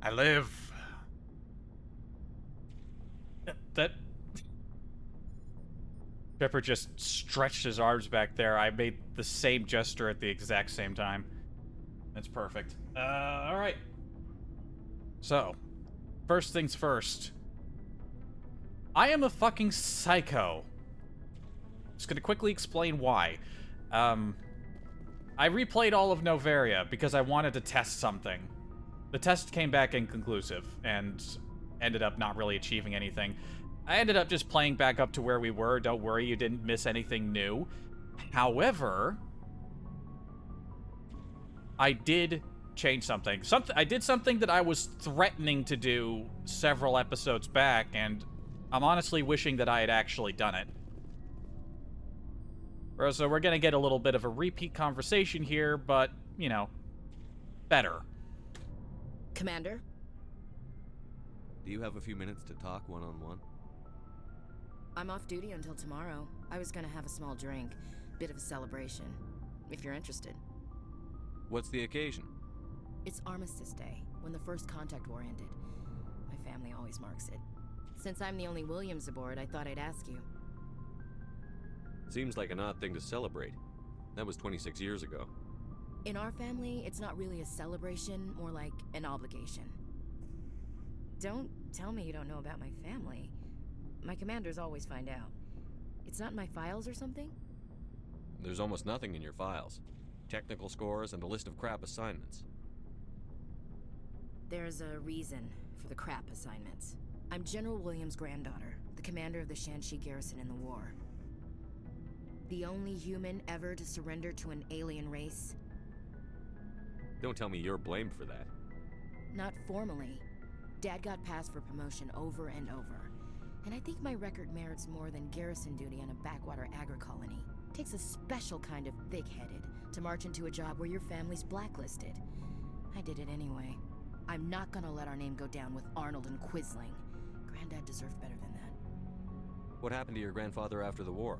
I live. That Pepper just stretched his arms back there. I made the same gesture at the exact same time. That's perfect. Alright. So, first things first. I am a fucking psycho. Just gonna quickly explain why. I replayed all of Novaria because I wanted to test something. The test came back inconclusive, and ended up not really achieving anything. I ended up just playing back up to where we were. Don't worry, you didn't miss anything new. However, I did change something. I did something that I was threatening to do several episodes back, and I'm honestly wishing that I had actually done it. So we're gonna get a little bit of a repeat conversation here, but, you know, better. Commander? Do you have a few minutes to talk one-on-one? I'm off duty until tomorrow. I was gonna have a small drink. Bit of a celebration. If you're interested. What's the occasion? It's Armistice Day, when the first contact war ended. My family always marks it. Since I'm the only Williams aboard, I thought I'd ask you. Seems like an odd thing to celebrate. That was 26 years ago. In our family, it's not really a celebration, more like an obligation. Don't tell me you don't know about my family. My commanders always find out. It's not in my files or something? There's almost nothing in your files. Technical scores and a list of crap assignments. There's a reason for the crap assignments. I'm General Williams' granddaughter, the commander of the Shanxi garrison in the war. The only human ever to surrender to an alien race. Don't tell me you're blamed for that. Not formally. Dad got passed for promotion over and over. And I think my record merits more than garrison duty on a backwater agri-colony. Takes a special kind of thick-headed to march into a job where your family's blacklisted. I did it anyway. I'm not gonna let our name go down with Arnold and Quisling. Granddad deserved better than that. What happened to your grandfather after the war?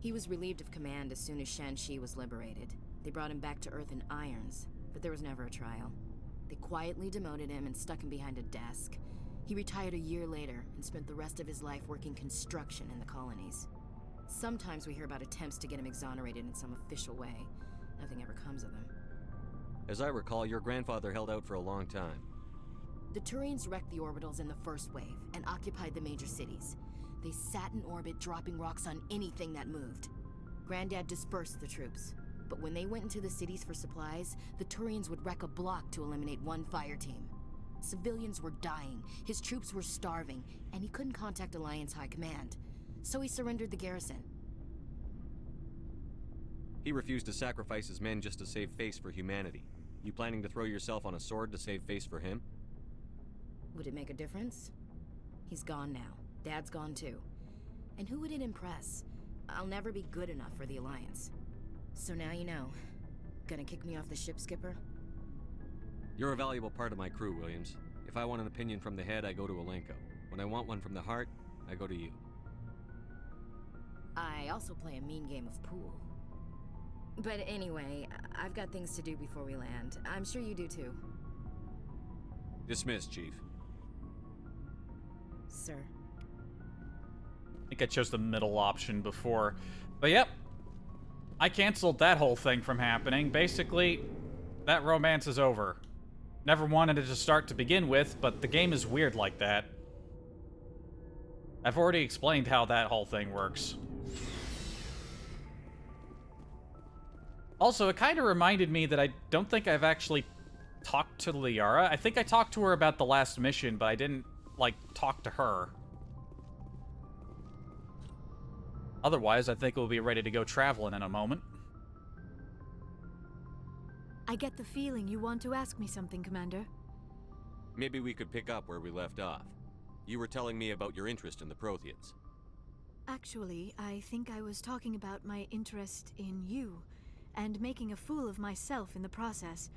He was relieved of command as soon as Shanxi was liberated. They brought him back to Earth in irons, but there was never a trial. They quietly demoted him and stuck him behind a desk. He retired a year later and spent the rest of his life working construction in the colonies. Sometimes we hear about attempts to get him exonerated in some official way. Nothing ever comes of them. As I recall, your grandfather held out for a long time. The Turians wrecked the orbitals in the first wave and occupied the major cities. They sat in orbit, dropping rocks on anything that moved. Granddad dispersed the troops, but when they went into the cities for supplies, the Turians would wreck a block to eliminate one fire team. Civilians were dying, his troops were starving, and he couldn't contact Alliance High Command. So he surrendered the garrison. He refused to sacrifice his men just to save face for humanity. You planning to throw yourself on a sword to save face for him? Would it make a difference? He's gone now. Dad's gone too. And who would it impress? I'll never be good enough for the Alliance. So now you know. Gonna kick me off the ship, Skipper? You're a valuable part of my crew, Williams. If I want an opinion from the head, I go to Alenko. When I want one from the heart, I go to you. I also play a mean game of pool. But anyway, I've got things to do before we land. I'm sure you do too. Dismissed, Chief. Sir. I think I chose the middle option before. But yep. I canceled that whole thing from happening. Basically, that romance is over. Never wanted it to start to begin with, but the game is weird like that. I've already explained how that whole thing works. Also, it kind of reminded me that I don't think I've actually talked to Liara. I think I talked to her about the last mission, but I didn't, like, talk to her. Otherwise, I think we'll be ready to go traveling in a moment. I get the feeling you want to ask me something, Commander. Maybe we could pick up where we left off. You were telling me about your interest in the Protheans. Actually, I think I was talking about my interest in you, and making a fool of myself in the process.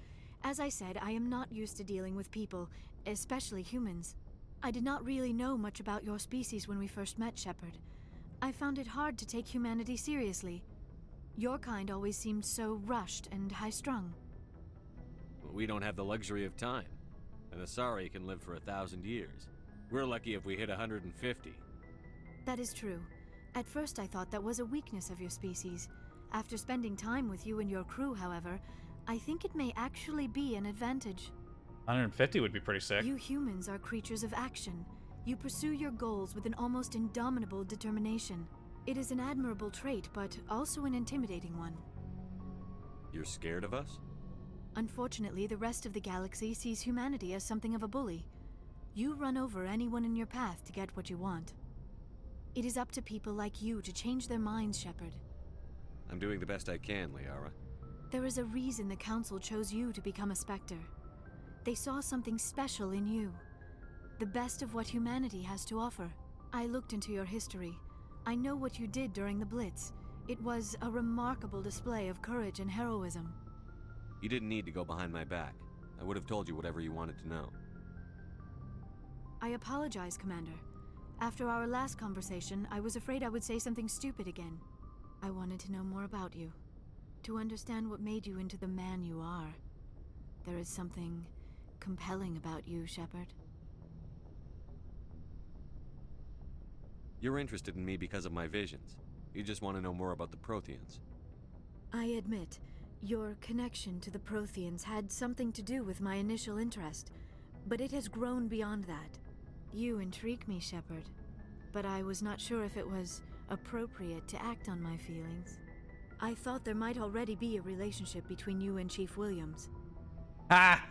As I said, I am not used to dealing with people, especially humans. I did not really know much about your species when we first met, Shepard. I found it hard to take humanity seriously. Your kind always seemed so rushed and high-strung. We don't have the luxury of time. and the Sari can live for 1,000 years. We're lucky if we hit 150. That is true. At first I thought that was a weakness of your species. After spending time with you and your crew, however, I think it may actually be an advantage. 150 would be pretty sick. You humans are creatures of action. You pursue your goals with an almost indomitable determination. It is an admirable trait, but also an intimidating one. You're scared of us? Unfortunately, the rest of the galaxy sees humanity as something of a bully. You run over anyone in your path to get what you want. It is up to people like you to change their minds, Shepard. I'm doing the best I can, Liara. There is a reason the Council chose you to become a Spectre. They saw something special in you. The best of what humanity has to offer. I looked into your history. I know what you did during the Blitz. It was a remarkable display of courage and heroism. You didn't need to go behind my back. I would have told you whatever you wanted to know. I apologize, Commander. After our last conversation, I was afraid I would say something stupid again. I wanted to know more about you. To understand what made you into the man you are. There is something compelling about you, Shepard. You're interested in me because of my visions. You just want to know more about the Protheans. I admit, your connection to the Protheans had something to do with my initial interest, but it has grown beyond that. You intrigue me, Shepard, but I was not sure if it was appropriate to act on my feelings. I thought there might already be a relationship between you and Chief Williams. Ha!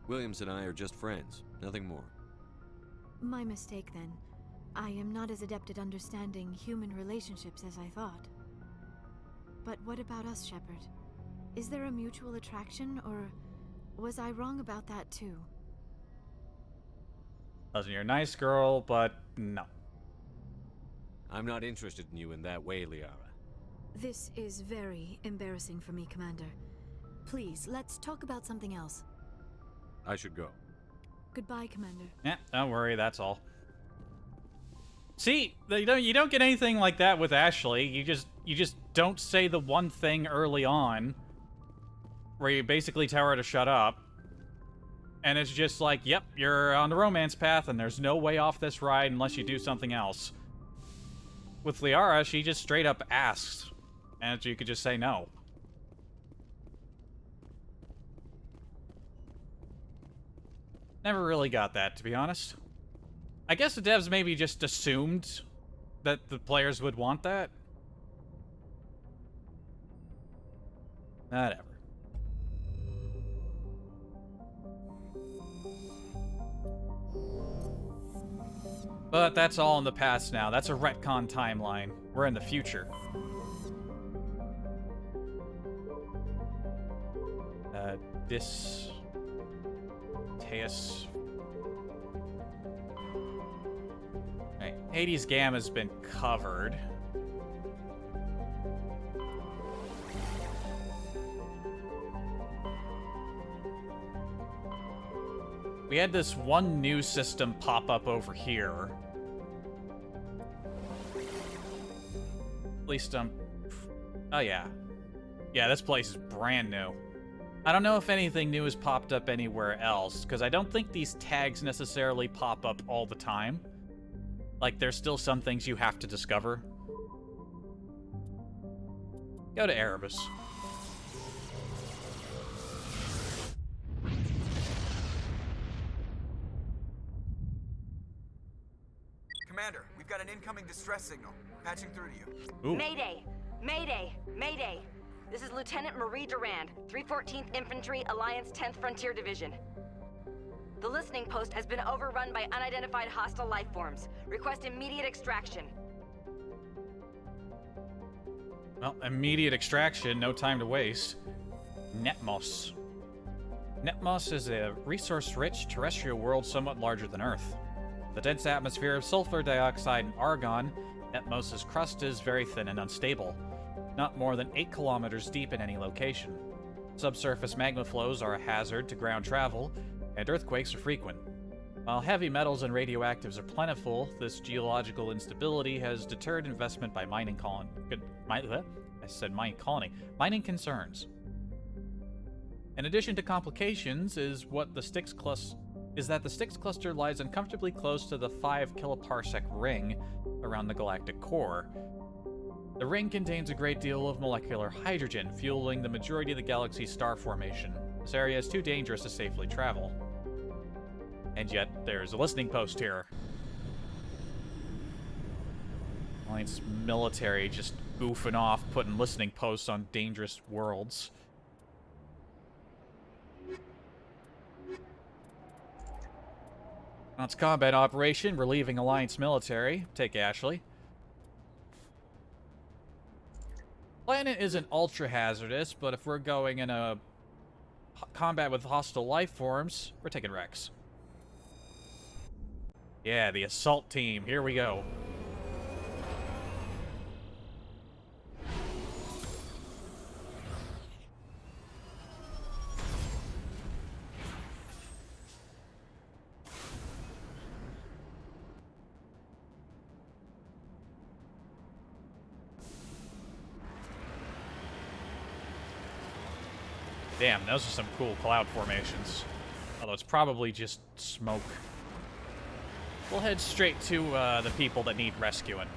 Williams and I are just friends, nothing more. My mistake, then. I am not as adept at understanding human relationships as I thought. But what about us, Shepard? Is there a mutual attraction, or was I wrong about that too? Listen, you're a nice girl, but no. I'm not interested in you in that way, Liara. This is very embarrassing for me, Commander. Please, let's talk about something else. I should go. Goodbye, Commander. Yeah, don't worry, that's all. See, you don't get anything like that with Ashley. You just don't say the one thing early on where you basically tell her to shut up. And it's just like, yep, you're on the romance path and there's no way off this ride unless you do something else. With Liara, she just straight up asks, and you could just say no. Never really got that, to be honest. I guess the devs maybe just assumed that the players would want that. Whatever. But that's all in the past now. That's a retcon timeline. We're in the future. Teus. Right. Hades Gamma's been covered. We had this one new system pop up over here. At least, oh yeah. Yeah, this place is brand new. I don't know if anything new has popped up anywhere else, because I don't think these tags necessarily pop up all the time. Like, there's still some things you have to discover. Go to Erebus. Commander, we've got an incoming distress signal. Patching through to you. Ooh. Mayday! Mayday! Mayday! This is Lieutenant Marie Durand, 314th Infantry, Alliance 10th Frontier Division. The listening post has been overrun by unidentified hostile life forms. Request immediate extraction. Well, immediate extraction, no time to waste. Netmos. Netmos is a resource-rich terrestrial world somewhat larger than Earth. The dense atmosphere of sulfur dioxide and argon, Netmos' crust is very thin and unstable, not more than 8 kilometers deep in any location. Subsurface magma flows are a hazard to ground travel, and earthquakes are frequent. While heavy metals and radioactives are plentiful, this geological instability has deterred investment by mining concerns. In addition to complications, is that the Styx cluster lies uncomfortably close to the 5 kiloparsec ring around the galactic core. The ring contains a great deal of molecular hydrogen, fueling the majority of the galaxy's star formation. This area is too dangerous to safely travel. And yet, there's a listening post here. Alliance military just goofing off, putting listening posts on dangerous worlds. On its combat operation, relieving Alliance military. Take Ashley. Planet isn't ultra hazardous, but if we're going in a combat with hostile life forms, we're taking Rex. Yeah, the assault team. Here we go. Damn, those are some cool cloud formations. Although it's probably just smoke. We'll head straight to the people that need rescuing.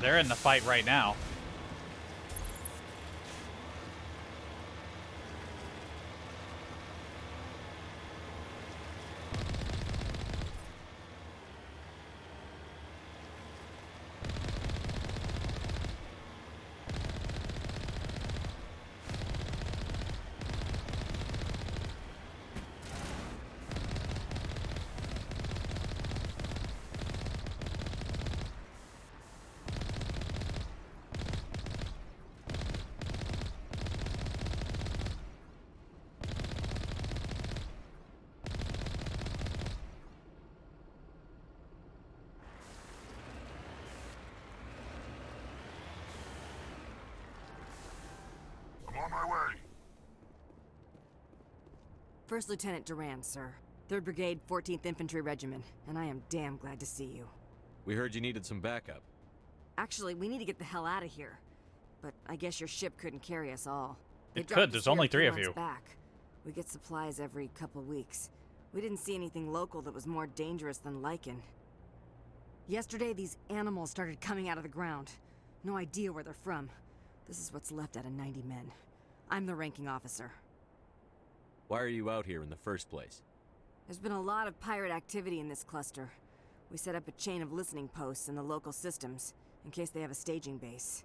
They're in the fight right now. On my way. First Lieutenant Durand, sir. 3rd Brigade, 14th Infantry Regiment, and I am damn glad to see you. We heard you needed some backup. Actually, we need to get the hell out of here. But I guess your ship couldn't carry us all. They It dropped could, the there's spare only a few 3 of months you. Back. We get supplies every couple weeks. We didn't see anything local that was more dangerous than lichen. Yesterday, these animals started coming out of the ground. No idea where they're from. This is what's left out of 90 men. I'm the ranking officer. Why are you out here in the first place? There's been a lot of pirate activity in this cluster. We set up a chain of listening posts in the local systems, in case they have a staging base.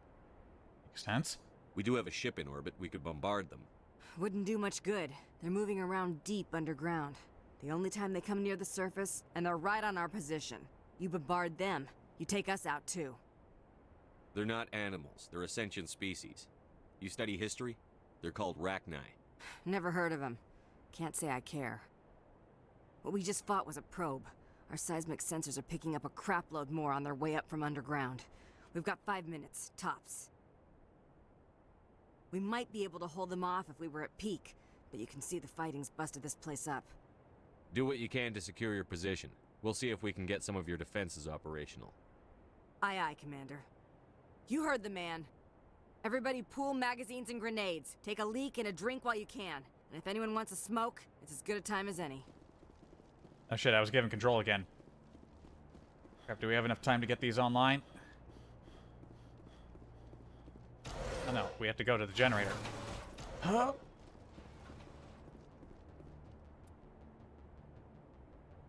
Makes sense. We do have a ship in orbit. We could bombard them. Wouldn't do much good. They're moving around deep underground. The only time they come near the surface, and they're right on our position. You bombard them, you take us out too. They're not animals. They're a sentient species. You study history? They're called Rachni. Never heard of them. Can't say I care. What we just fought was a probe. Our seismic sensors are picking up a crapload more on their way up from underground. We've got 5 minutes, tops. We might be able to hold them off if we were at peak, but you can see the fighting's busted this place up. Do what you can to secure your position. We'll see if we can get some of your defenses operational. Aye aye, Commander. You heard the man. Everybody pool magazines and grenades. Take a leak and a drink while you can. And if anyone wants a smoke, it's as good a time as any. Oh shit, I was given control again. Crap, do we have enough time to get these online? Oh no, we have to go to the generator. Huh?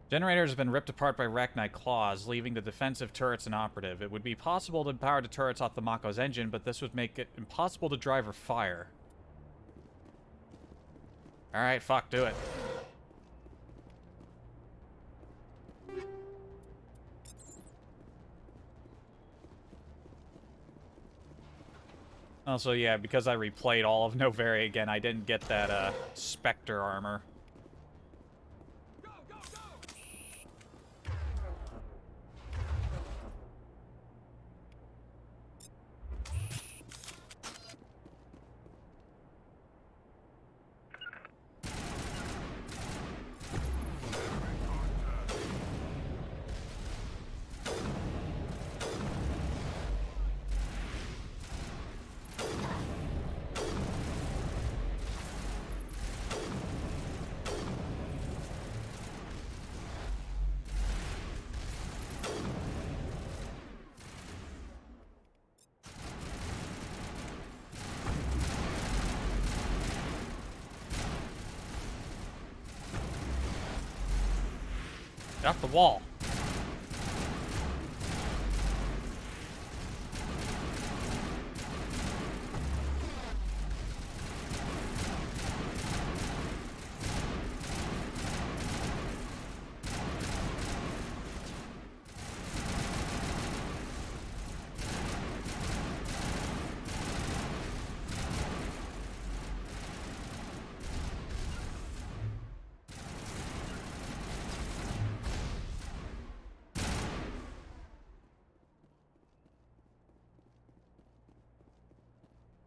Generators have been ripped apart by Rachni claws, leaving the defensive turrets inoperative. It would be possible to power the turrets off the Mako's engine, but this would make it impossible to drive or fire. Alright, fuck, do it. Also, yeah, because I replayed all of Novaria again, I didn't get that, Spectre armor. Off the wall.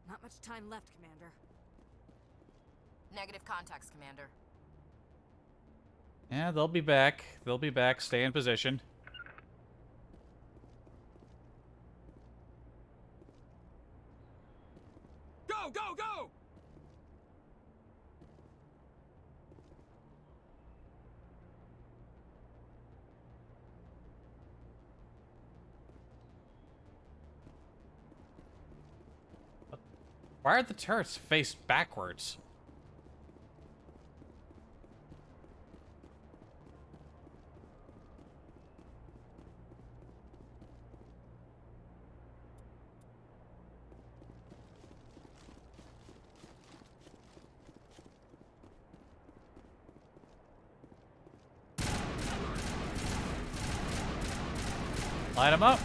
Not much time left, Commander. Negative contacts, Commander. Yeah, they'll be back. They'll be back. Stay in position. Go, go, go! Why are the turrets faced backwards? Light them up.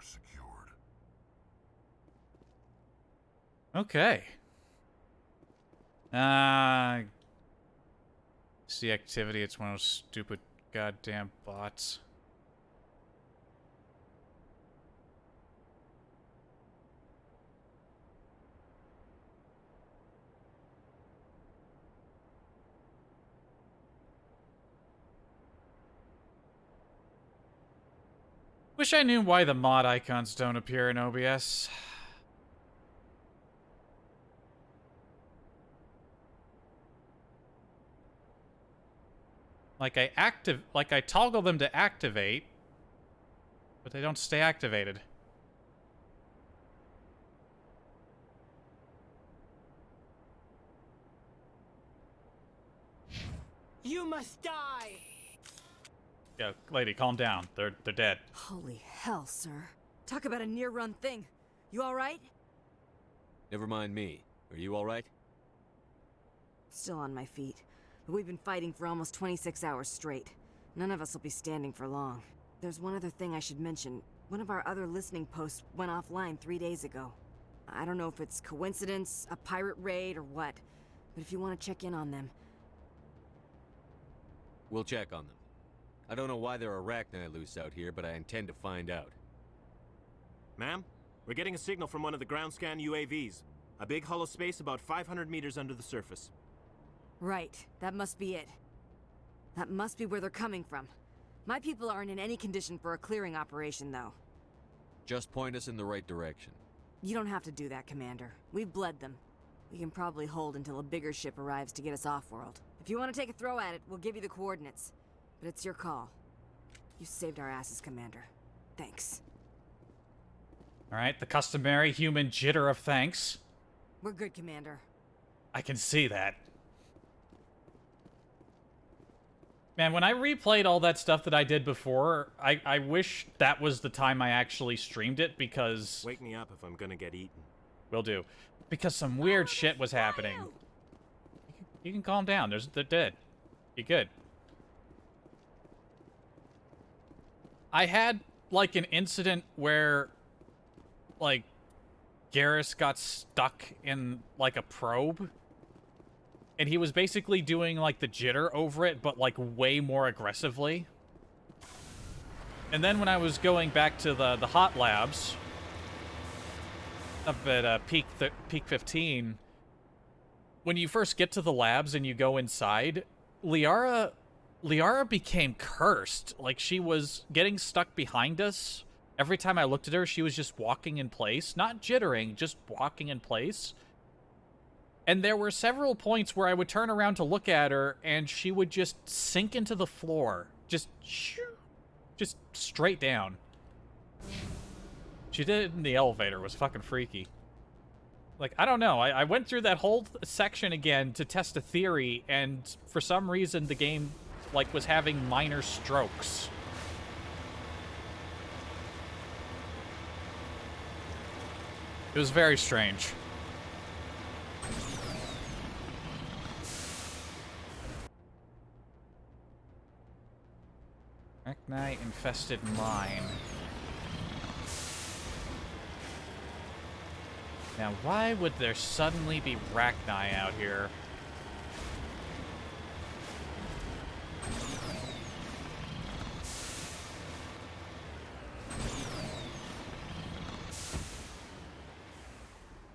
Secured. Okay. See activity. It's one of those stupid goddamn bots. Wish I knew why the mod icons don't appear in OBS. Like I toggle them to activate, but they don't stay activated. You must die! Yeah, lady, calm down. They're dead. Holy hell, sir. Talk about a near-run thing. You alright? Never mind me. Are you alright? Still on my feet. But we've been fighting for almost 26 hours straight. None of us will be standing for long. There's one other thing I should mention. One of our other listening posts went offline 3 days ago. I don't know if it's coincidence, a pirate raid, or what. But if you want to check in on them... We'll check on them. I don't know why there are arachni loose out here, but I intend to find out. Ma'am, we're getting a signal from one of the ground scan UAVs. A big hollow space about 500 meters under the surface. Right, that must be it. That must be where they're coming from. My people aren't in any condition for a clearing operation, though. Just point us in the right direction. You don't have to do that, Commander. We've bled them. We can probably hold until a bigger ship arrives to get us off-world. If you want to take a throw at it, we'll give you the coordinates. But it's your call. You saved our asses, Commander. Thanks. Alright, the customary human jitter of thanks. We're good, Commander. I can see that. Man, when I replayed all that stuff that I did before, I wish that was the time I actually streamed it, because... Wake me up if I'm gonna get eaten. Will do. Because some weird shit was happening. You can calm down. They're dead. You're good. I had, like, an incident where, like, Garrus got stuck in, like, a probe. And he was basically doing, like, the jitter over it, but, like, way more aggressively. And then when I was going back to the hot labs up at Peak 15, when you first get to the labs and you go inside, Liara became cursed. Like, she was getting stuck behind us. Every time I looked at her, she was just walking in place. Not jittering, just walking in place. And there were several points where I would turn around to look at her, and she would just sink into the floor. Just straight down. She did it in the elevator. It was fucking freaky. Like, I don't know. I went through that whole section again to test a theory, and for some reason the game, like, was having minor strokes. It was very strange. Arachnite-infested mine. Now, why would there suddenly be Arachni out here?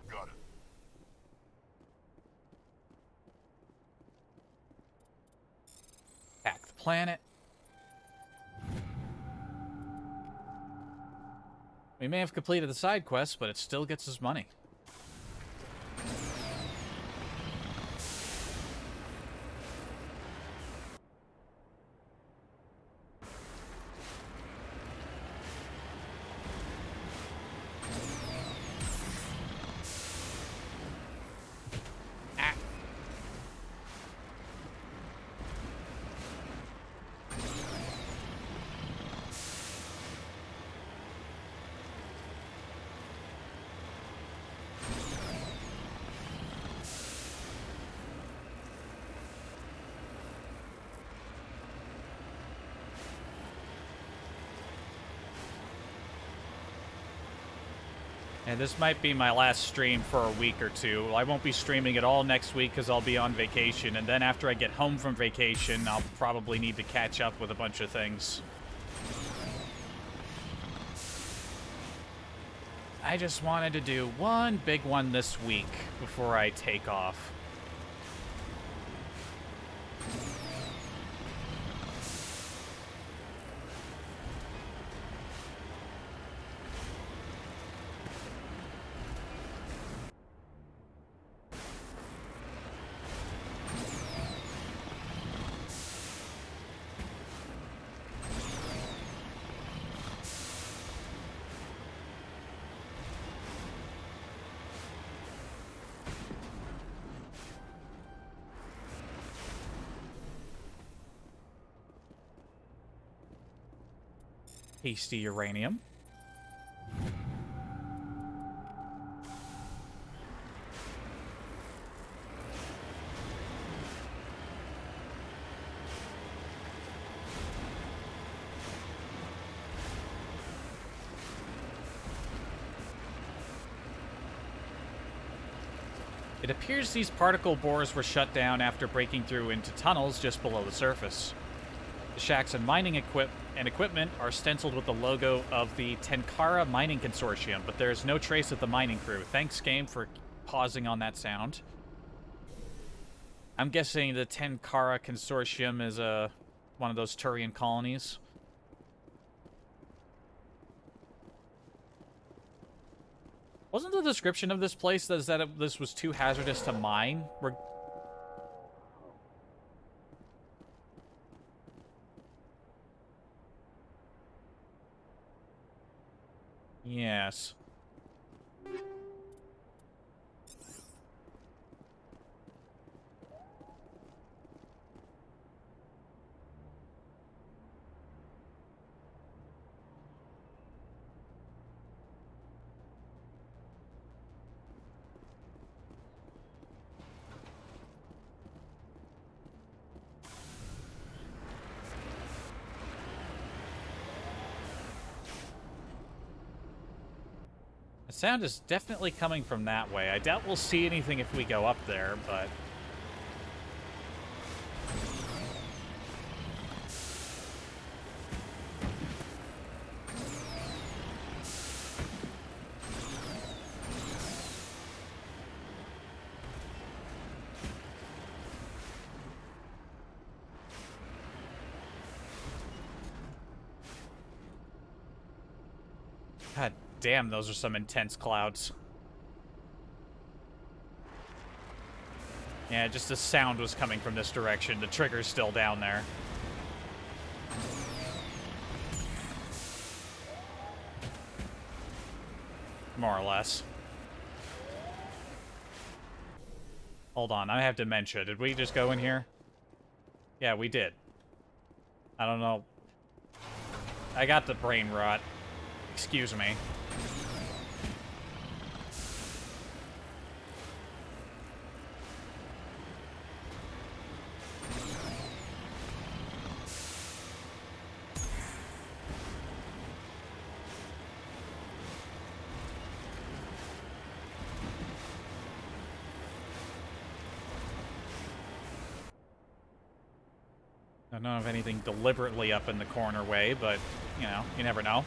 Got it. Attack the planet. We may have completed the side quest, but it still gets us money. And this might be my last stream for a week or two. I won't be streaming at all next week because I'll be on vacation. And then after I get home from vacation, I'll probably need to catch up with a bunch of things. I just wanted to do one big one this week before I take off. Hasty uranium. It appears these particle bores were shut down after breaking through into tunnels just below the surface. The shacks and mining equipment are stenciled with the logo of the Tenkara Mining Consortium, but there is no trace of the mining crew. Thanks, game, for pausing on that sound. I'm guessing the Tenkara Consortium is one of those Turian colonies. Wasn't the description of this place that this was too hazardous to mine? Yes. The sound is definitely coming from that way. I doubt we'll see anything if we go up there, but... God damn, those are some intense clouds. Yeah, just the sound was coming from this direction. The trigger's still down there. More or less. Hold on, I have dementia. Did we just go in here? Yeah, we did. I don't know. I got the brain rot. Excuse me. I don't know of anything deliberately up in the corner way, but, you know, you never know.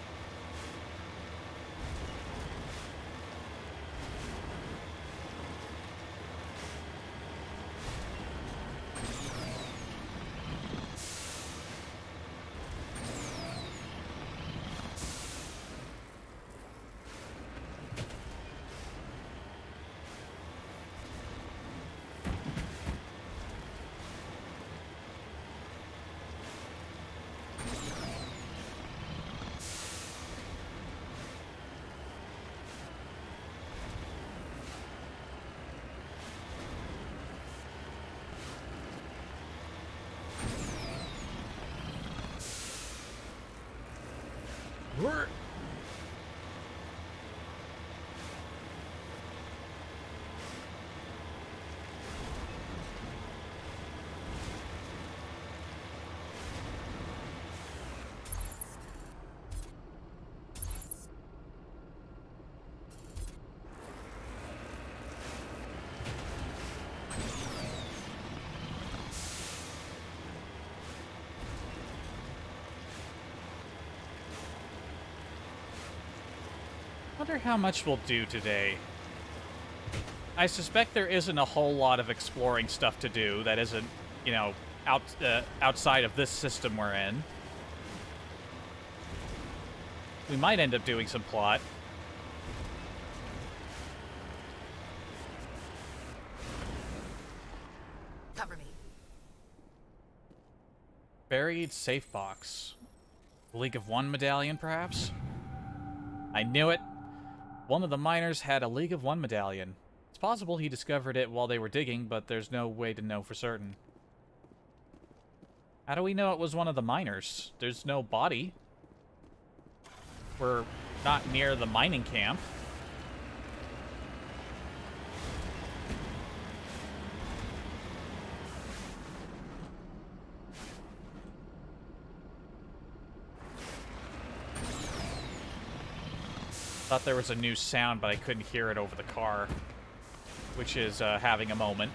Wonder how much we'll do today. I suspect there isn't a whole lot of exploring stuff to do that isn't, you know, outside of this system we're in. We might end up doing some plot. Cover me. Buried safe box. League of One medallion, perhaps? I knew it. One of the miners had a League of One medallion. It's possible he discovered it while they were digging, but there's no way to know for certain. How do we know it was one of the miners? There's no body. we're not near the mining camp. Thought there was a new sound, but I couldn't hear it over the car, which is having a moment.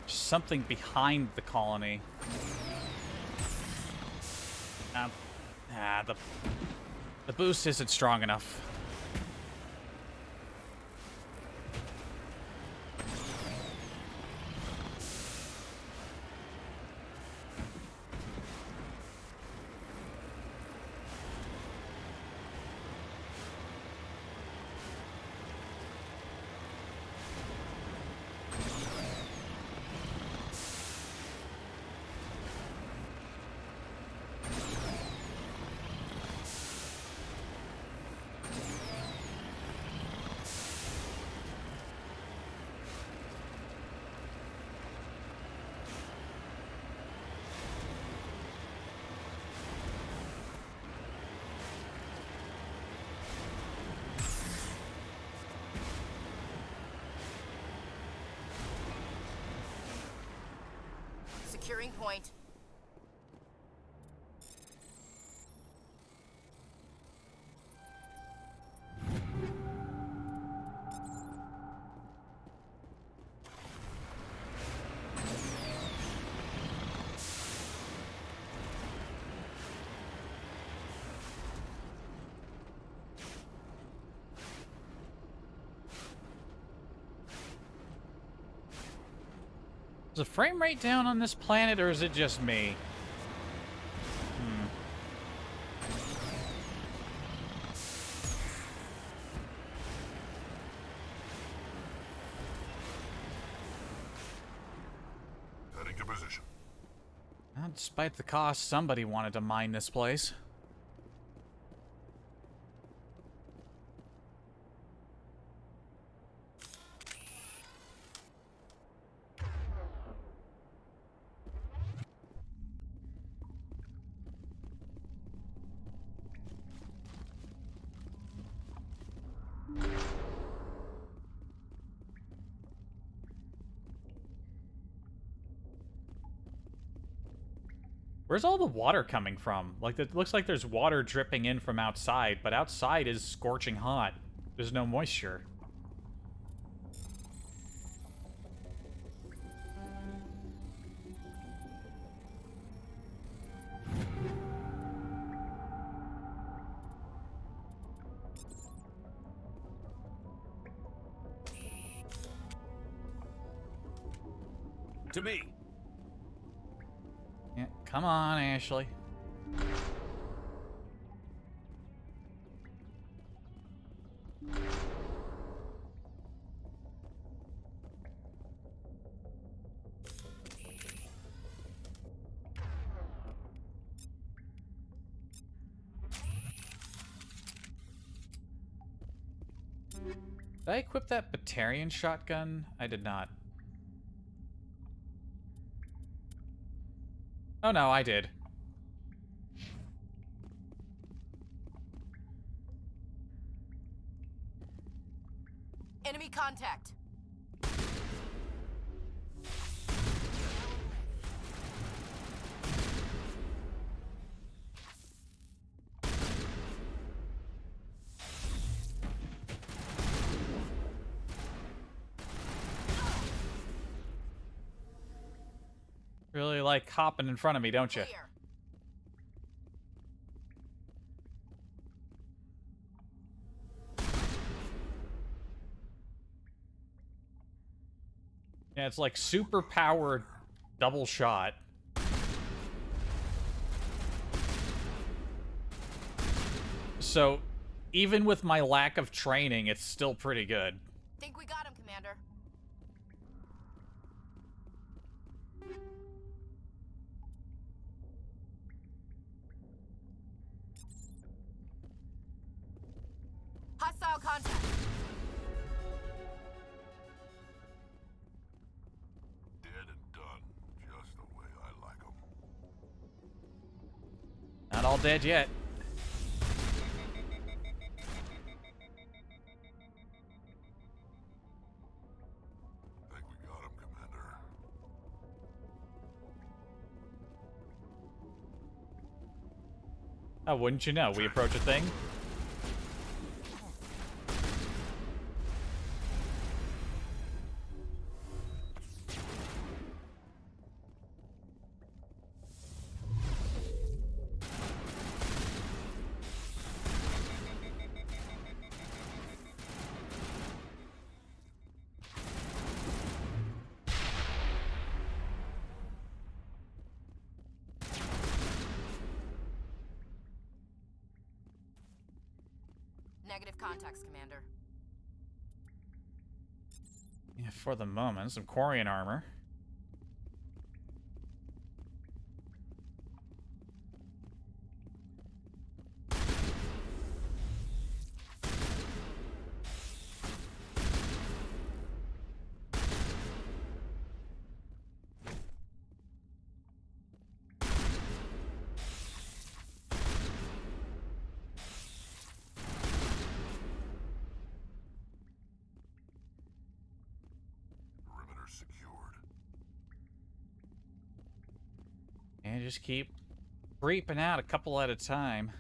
Something behind the colony. The boost isn't strong enough. Securing point. Is the frame rate down on this planet, or is it just me? Heading to position. Well, despite the cost, somebody wanted to mine this place. Where's all the water coming from? Like, it looks like there's water dripping in from outside, but outside is scorching hot. There's no moisture. To me. Yeah, come on, Ashley. Did I equip that Batarian shotgun? I did not. Oh no, I did. Enemy contact. Really like hopping in front of me, don't you? Clear. Yeah, it's like super powered double shot. So, even with my lack of training, it's still pretty good. Think we got him, Commander. Hostile contact. Dead and done, just the way I like 'em. Not all dead yet. Think we got 'em, Commander. Oh, wouldn't you know? We approach a thing. Negative contacts, Commander. Yeah, for the moment, some Quarian armor. Perimeter secured. And just keep creeping out a couple at a time.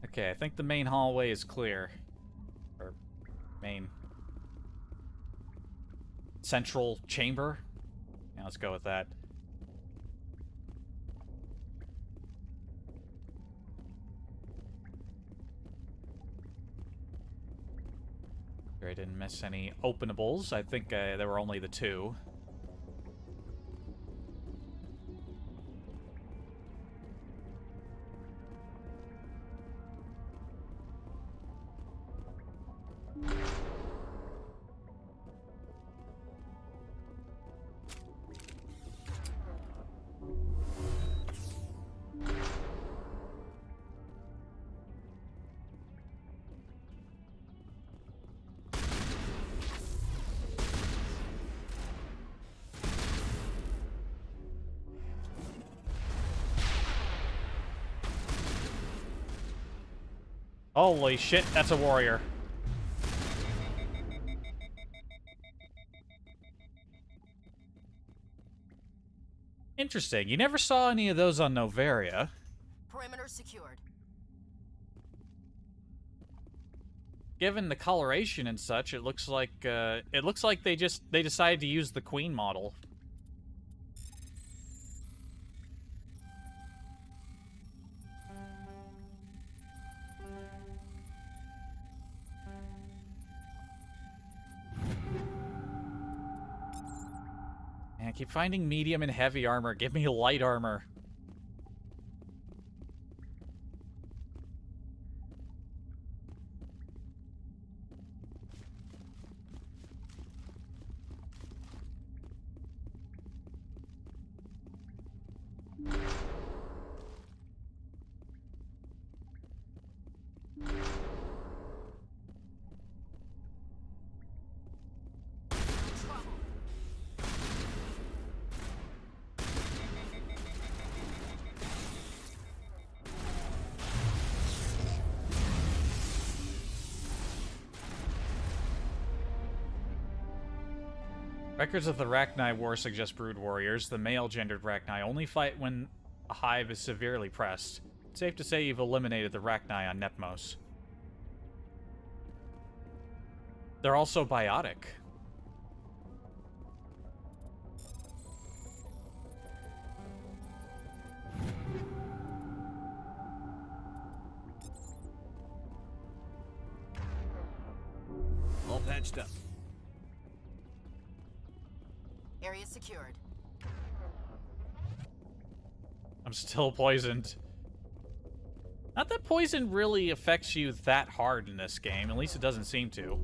Okay, I think the main hallway is clear. Or main central chamber. Yeah, let's go with that. I didn't miss any openables. I think there were only the two. Holy shit, that's a warrior. Interesting. You never saw any of those on Novaria. Perimeter secured. Given the coloration and such, it looks like they decided to use the Queen model. Man, I keep finding medium and heavy armor. Give me light armor. Records of the Rachni War suggest brood warriors. The male-gendered Rachni only fight when a hive is severely pressed. It's safe to say you've eliminated the Rachni on Nepmos. They're also biotic. patched up. Area secured. I'm still poisoned. Not that poison really affects you that hard in this game. At least it doesn't seem to.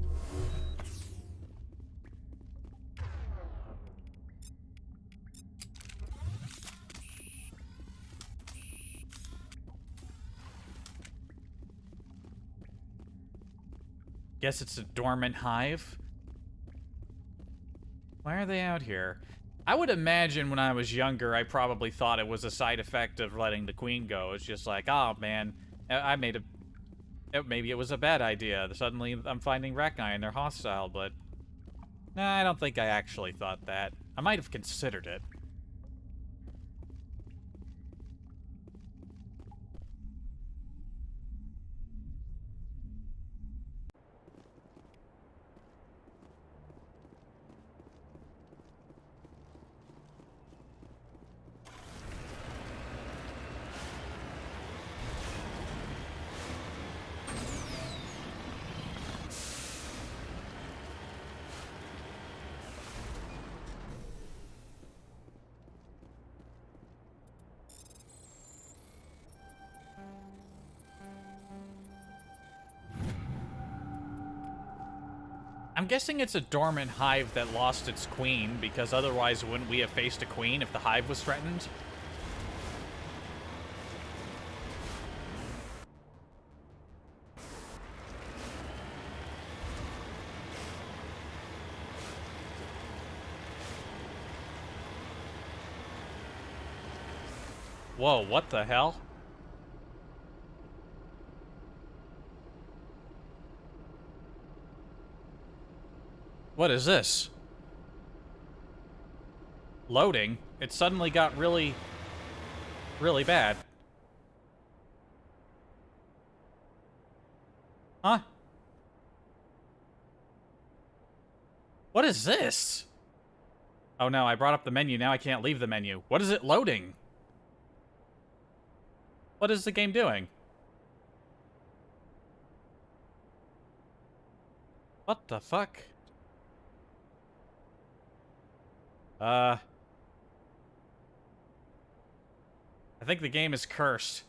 Guess it's a dormant hive. Why are they out here? I would imagine when I was younger, I probably thought it was a side effect of letting the queen go. It's just like, oh man, I made a... Maybe it was a bad idea. Suddenly I'm finding Rachni and they're hostile, but... Nah, I don't think I actually thought that. I might have considered it. I'm guessing it's a dormant hive that lost its queen, because otherwise wouldn't we have faced a queen if the hive was threatened? Whoa, what the hell? What is this? Loading? It suddenly got really bad. Huh? What is this? Oh no, I brought up the menu, now I can't leave the menu. What is it loading? What is the game doing? What the fuck? I think the game is cursed.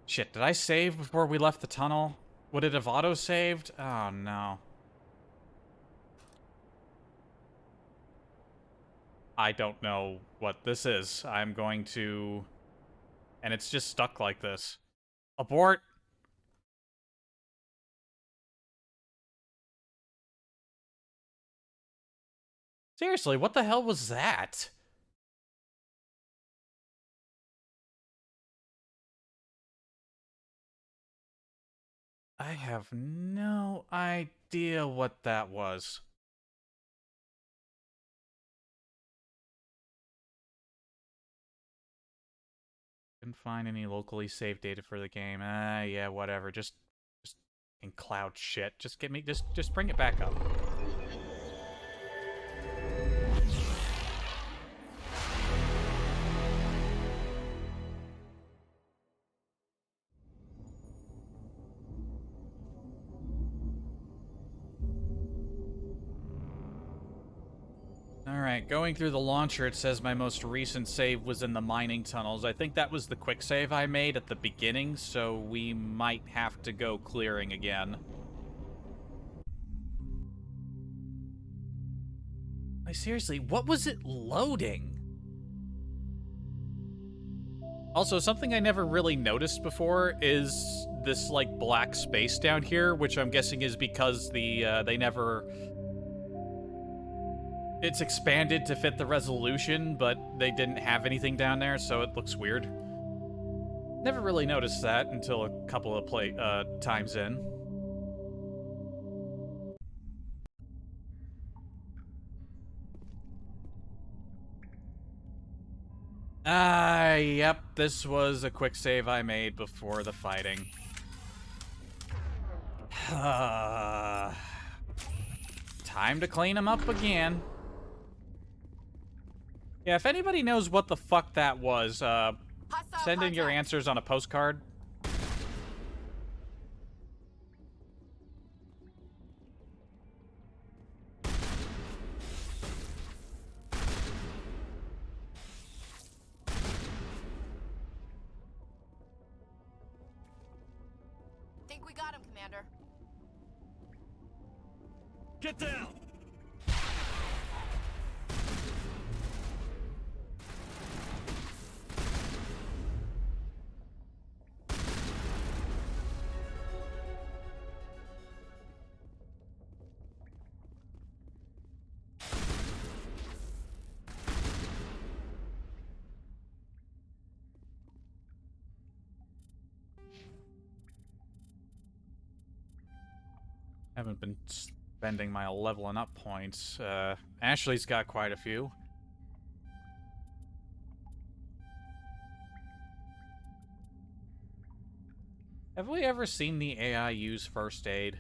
Shit, did I save before we left the tunnel? Would it have auto-saved? Oh, no. I don't know what this is. I'm going to... And it's just stuck like this. Abort! Seriously, what the hell was that? I have no idea what that was. Couldn't find any locally saved data for the game. Yeah, whatever. Just in cloud shit. Just get me, just bring it back up. Alright, going through the launcher, it says my most recent save was in the mining tunnels. I think that was the quick save I made at the beginning, so we might have to go clearing again. Like, seriously, what was it loading? Also, something I never really noticed before is this, like, black space down here, which I'm guessing is because they never... It's expanded to fit the resolution, but they didn't have anything down there, so it looks weird. Never really noticed that until a couple of times in. Yep, this was a quick save I made before the fighting. Time to clean them up again. Yeah, if anybody knows what the fuck that was, send in your answers on a postcard. Think we got him, Commander. Get down! Haven't been spending my leveling up points. Ashley's got quite a few. Have we ever seen the AI use first aid?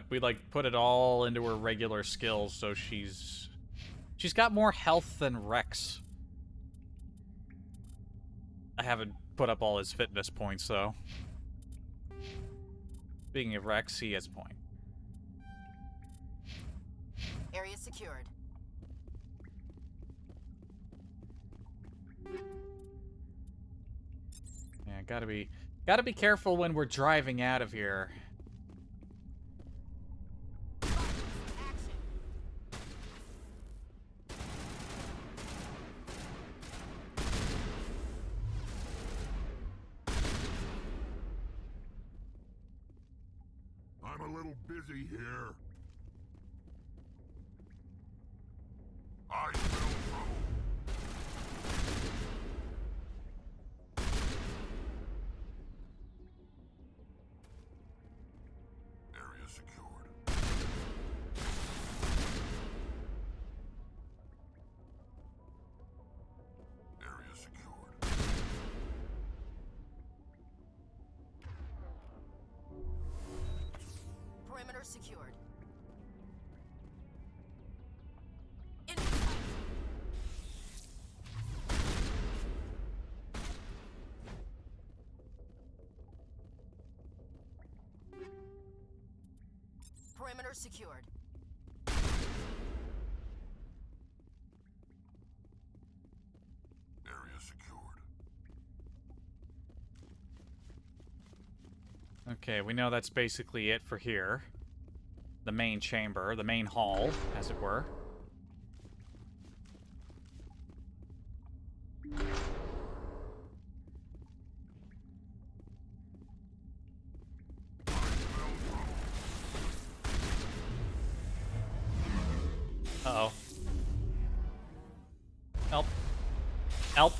We like put it all into her regular skills, so she's got more health than Rex. I haven't put up all his fitness points, though. Speaking of Rex, he has a point. Area secured. Yeah, gotta be careful when we're driving out of here. I'm a little busy here. I smell trouble. Area secured. Area secured. Perimeter secured. Perimeter secured. Area secured. Okay, we know that's basically it for here. The main chamber, the main hall, as it were. Uh-oh. Help. Help.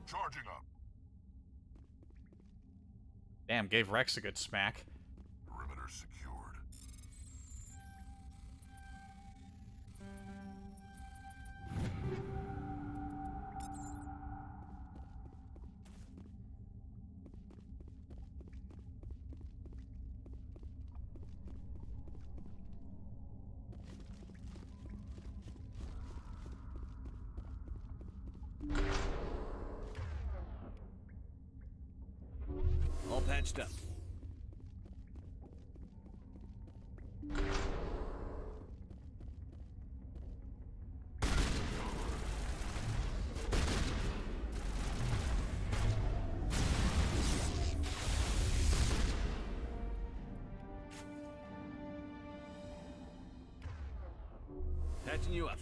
Charging up. Damn, gave Rex a good smack. Perimeter secured. All patched up. Patching you up.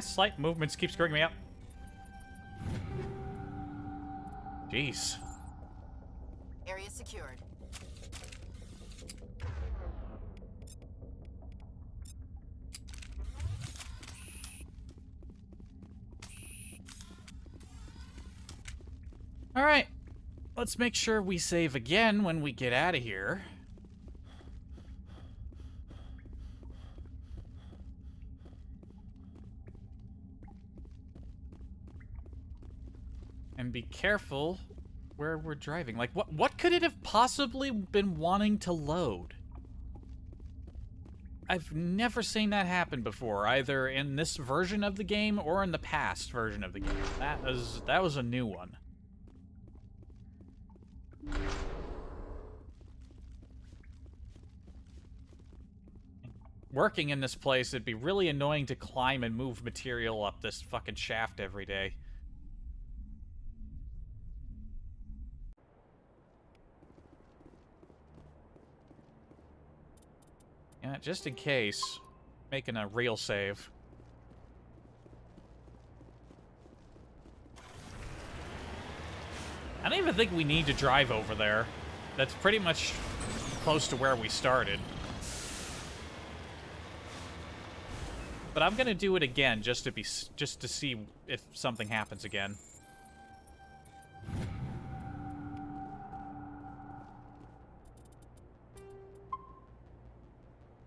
Slight movements keep screwing me up. Jeez. Area secured. Alright. Let's make sure we save again when we get out of here. And be careful where we're driving. Like, what could it have possibly been wanting to load? I've never seen that happen before, either in this version of the game or in the past version of the game. That was a new one. Working in this place, it'd be really annoying to climb and move material up this fucking shaft every day. Yeah, just in case, making a real save. I don't even think we need to drive over there. That's pretty much close to where we started. But I'm gonna do it again just to see if something happens again.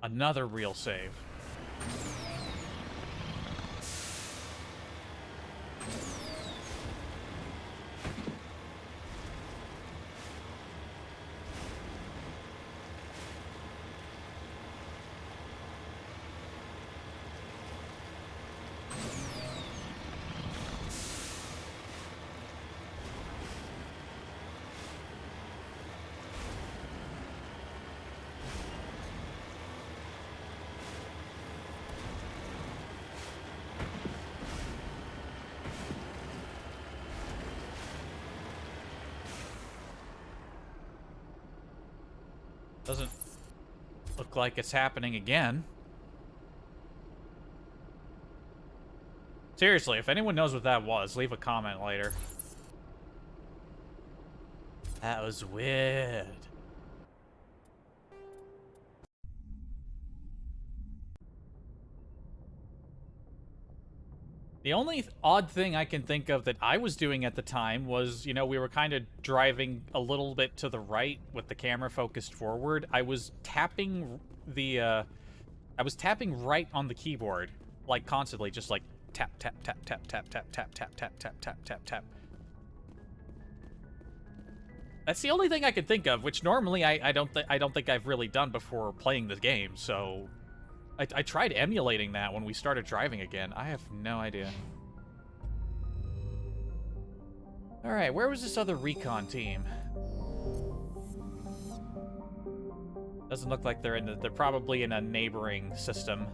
Another real save. Doesn't look like it's happening again. Seriously, if anyone knows what that was, leave a comment later. That was weird. The only odd thing I can think of that I was doing at the time was, you know, we were kind of driving a little bit to the right with the camera focused forward. I was tapping right on the keyboard, like constantly, just like tap, tap, tap, tap, tap, tap, tap, tap, tap, tap, tap, tap, tap. That's the only thing I could think of, which normally I don't think I've really done before playing this game, so... I tried emulating that when we started driving again. I have no idea. Alright, where was this other recon team? Doesn't look like they're they're probably in a neighboring system.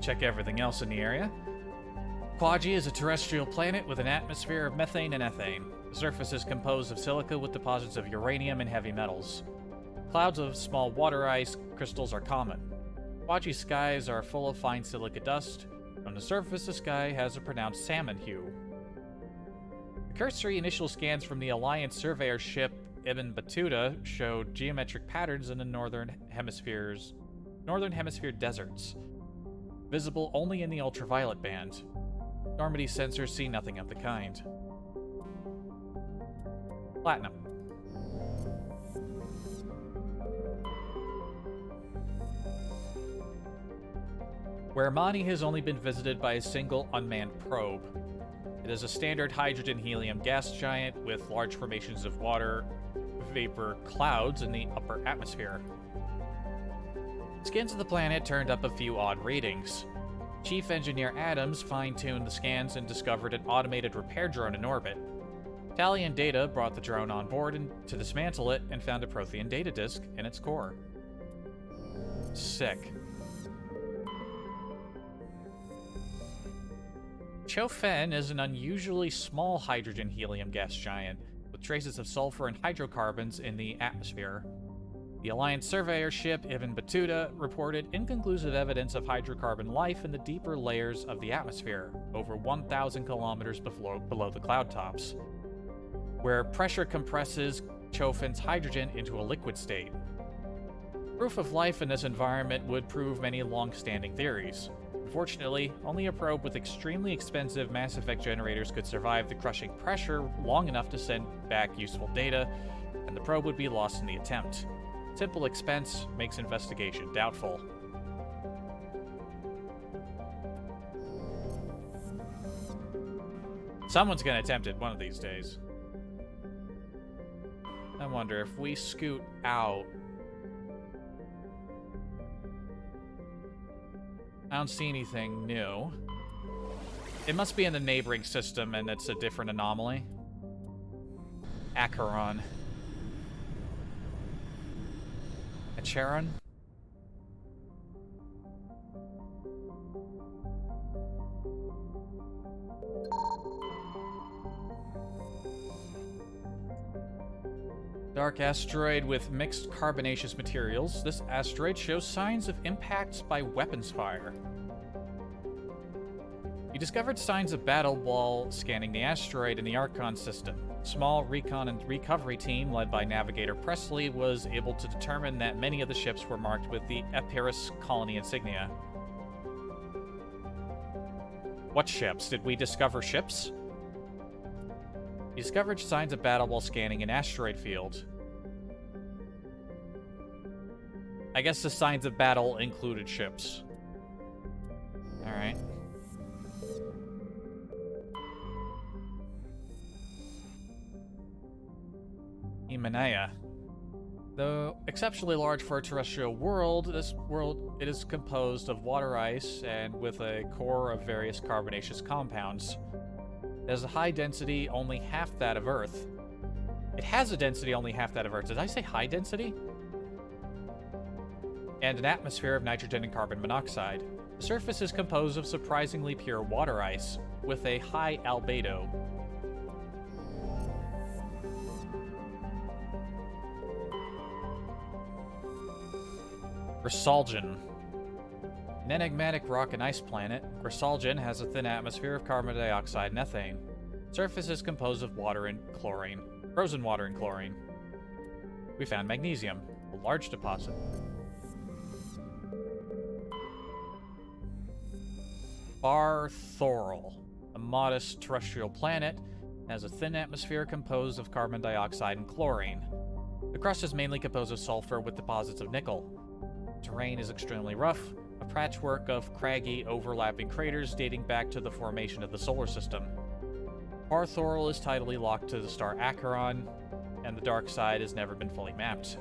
Check everything else in the area. Quaji is a terrestrial planet with an atmosphere of methane and ethane. The surface is composed of silica with deposits of uranium and heavy metals. Clouds of small water ice crystals are common. Quaji's skies are full of fine silica dust. From the surface, the sky has a pronounced salmon hue. The cursory initial scans from the Alliance surveyor ship Ibn Battuta showed geometric patterns in the northern hemisphere deserts, visible only in the ultraviolet band. Normandy sensors see nothing of the kind. Platinum. Where Mani has only been visited by a single unmanned probe. It is a standard hydrogen-helium gas giant with large formations of water vapor clouds in the upper atmosphere. Scans of the planet turned up a few odd readings. Chief Engineer Adams fine-tuned the scans and discovered an automated repair drone in orbit. Talion Data brought the drone on board to dismantle it and found a Prothean data disk in its core. Sick. Chofen is an unusually small hydrogen-helium gas giant with traces of sulfur and hydrocarbons in the atmosphere. The Alliance surveyor ship Ibn Battuta reported inconclusive evidence of hydrocarbon life in the deeper layers of the atmosphere, over 1,000 kilometers below the cloud tops, where pressure compresses Chofen's hydrogen into a liquid state. Proof of life in this environment would prove many long-standing theories. Unfortunately, only a probe with extremely expensive Mass Effect generators could survive the crushing pressure long enough to send back useful data, and the probe would be lost in the attempt. Simple expense makes investigation doubtful. Someone's gonna attempt it one of these days. I wonder if we scoot out. I don't see anything new. It must be in the neighboring system, and it's a different anomaly. Acheron. Acheron? Dark asteroid with mixed carbonaceous materials. This asteroid shows signs of impacts by weapons fire. You discovered signs of battle while scanning the asteroid in the Archon system. A small recon and recovery team led by Navigator Presley was able to determine that many of the ships were marked with the Epirus colony insignia. What ships? Did we discover ships? You discovered signs of battle while scanning an asteroid field. I guess the signs of battle included ships. Alright. Imanea. Though exceptionally large for a terrestrial world, this world it is composed of water ice and with a core of various carbonaceous compounds. It has a high density, only half that of Earth. It has a density only half that of Earth. Did I say high density? And an atmosphere of nitrogen and carbon monoxide. The surface is composed of surprisingly pure water ice, with a high albedo. Grisalgen. An enigmatic rock and ice planet, Grisalgen has a thin atmosphere of carbon dioxide and ethane. Surface is composed of water and chlorine. Frozen water and chlorine. We found magnesium, a large deposit. Barthoral. A modest terrestrial planet, has a thin atmosphere composed of carbon dioxide and chlorine. The crust is mainly composed of sulfur with deposits of nickel. Terrain is extremely rough, a patchwork of craggy, overlapping craters dating back to the formation of the solar system. Barthoral is tidally locked to the star Acheron, and the dark side has never been fully mapped.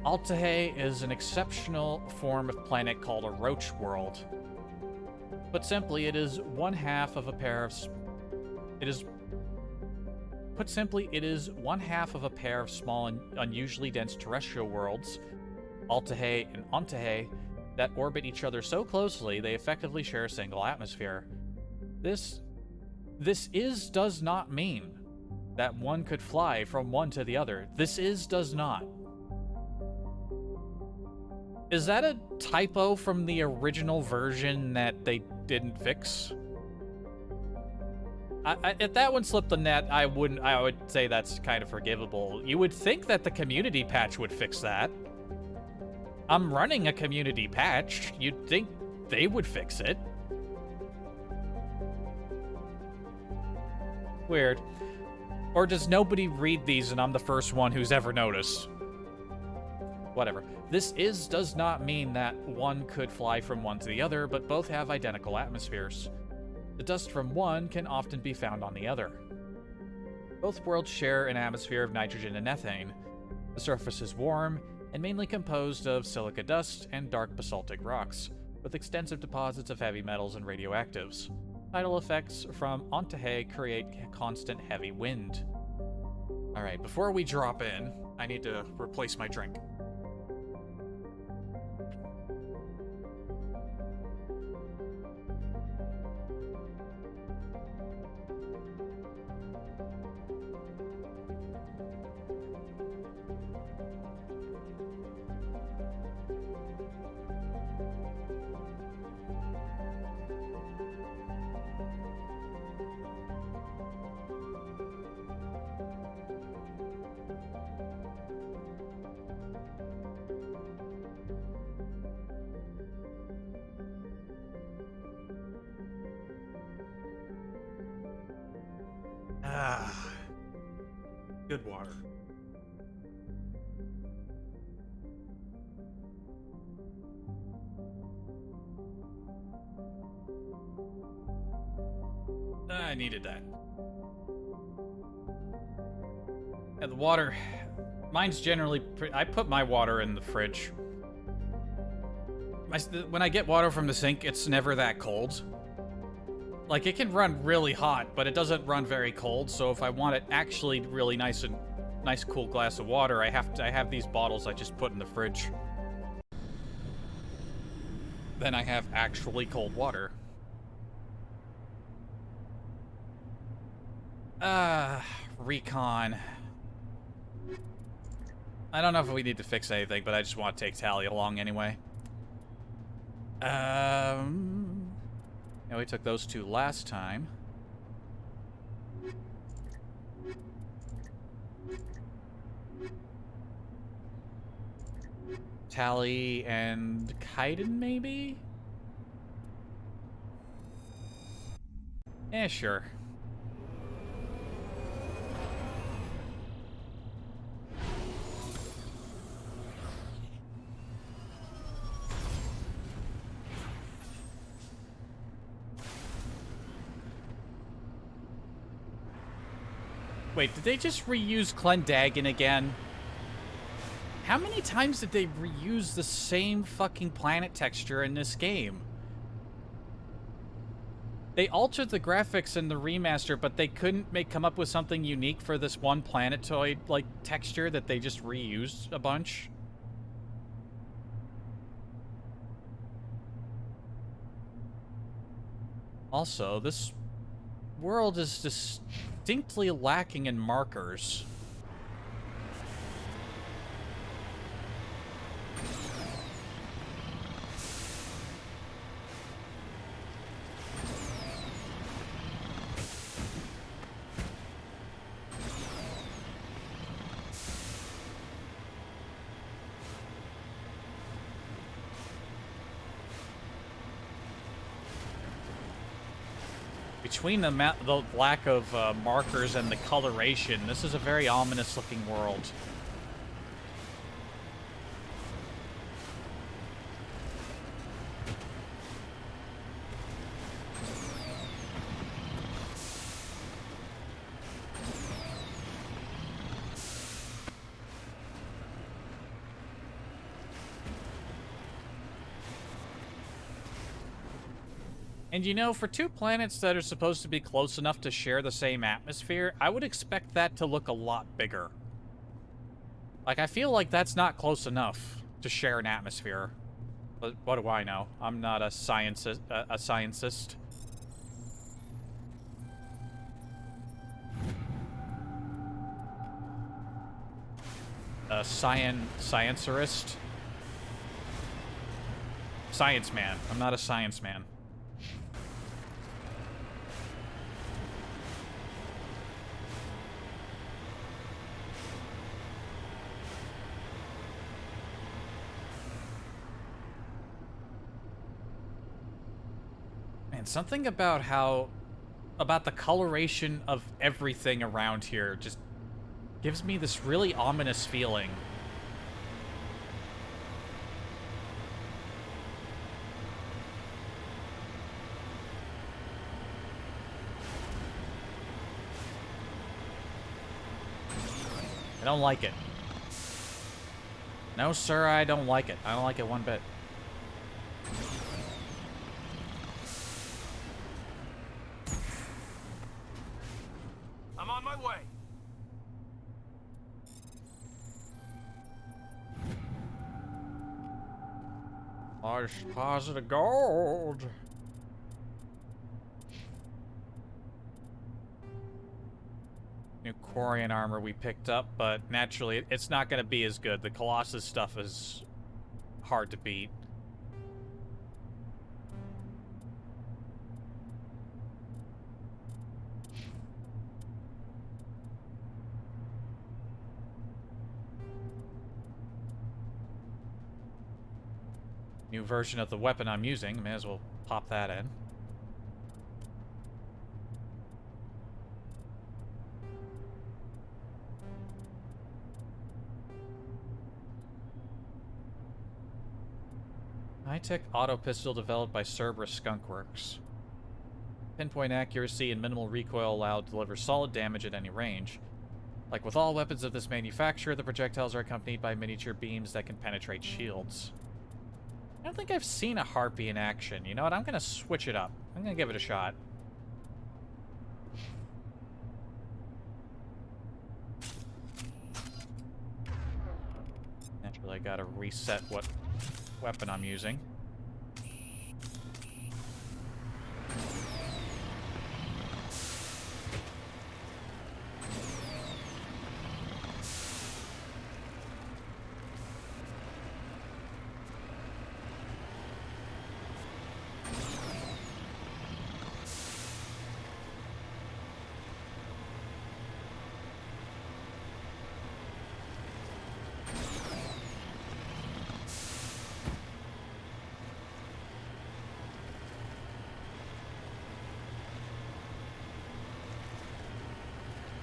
Altair is an exceptional form of planet called a roach world. Put simply, it is one half of a pair of small and unusually dense terrestrial worlds, Altair and Ontair, that orbit each other so closely they effectively share a single atmosphere. This does not mean that one could fly from one to the other. Does not. Is that a typo from the original version that they didn't fix? If that one slipped the net, I would say that's kind of forgivable. You would think that the community patch would fix that. I'm running a community patch. You'd think they would fix it. Weird. Or does nobody read these and I'm the first one who's ever noticed? Whatever. Does not mean that one could fly from one to the other, but both have identical atmospheres. The dust from one can often be found on the other. Both worlds share an atmosphere of nitrogen and ethane. The surface is warm and mainly composed of silica dust and dark basaltic rocks, with extensive deposits of heavy metals and radioactives. Tidal effects from Ontahe create constant heavy wind. Alright, before we drop in, I need to replace my drink. Good water. I needed that. Yeah, the water. Mine's generally. I put my water in the fridge. When I get water from the sink, it's never that cold. Like, it can run really hot, but it doesn't run very cold. So if I want it actually really nice cool glass of water, I have these bottles I just put in the fridge. Then I have actually cold water. Recon. I don't know if we need to fix anything, but I just want to take Tally along anyway. Yeah, we took those two last time. Tally and Kaiden, maybe? Eh, sure. Wait, did they just reuse Clendagon again? How many times did they reuse the same fucking planet texture in this game? They altered the graphics in the remaster, but they couldn't come up with something unique for this one planetoid, like, texture that they just reused a bunch? Also, this world is distinctly lacking in markers. Between the lack of markers and the coloration, this is a very ominous-looking world. And you know, for two planets that are supposed to be close enough to share the same atmosphere, I would expect that to look a lot bigger. Like, I feel like that's not close enough to share an atmosphere. But what do I know? I'm not a sciencist. A sciencerist? Science man. I'm not a science man. Something about the coloration of everything around here just gives me this really ominous feeling. I don't like it. No, sir, I don't like it. I don't like it one bit. I'm on my way. Large deposit of gold. New Quarian armor we picked up, but naturally it's not going to be as good. The Colossus stuff is hard to beat. New version of the weapon I'm using. May as well pop that in. High-tech auto pistol developed by Cerberus Skunkworks. Pinpoint accuracy and minimal recoil allow to deliver solid damage at any range. Like with all weapons of this manufacturer, the projectiles are accompanied by miniature beams that can penetrate shields. I don't think I've seen a Harpy in action. You know what? I'm going to switch it up. I'm going to give it a shot. Naturally, I got to reset what weapon I'm using.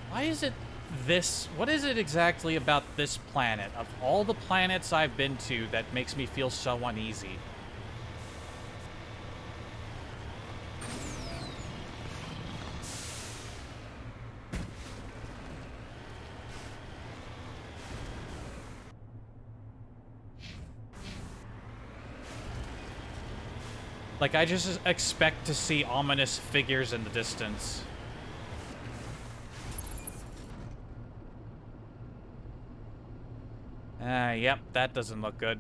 Why is it this? What is it exactly about this planet, of all the planets I've been to, that makes me feel so uneasy? Like, I just expect to see ominous figures in the distance. Yep, that doesn't look good.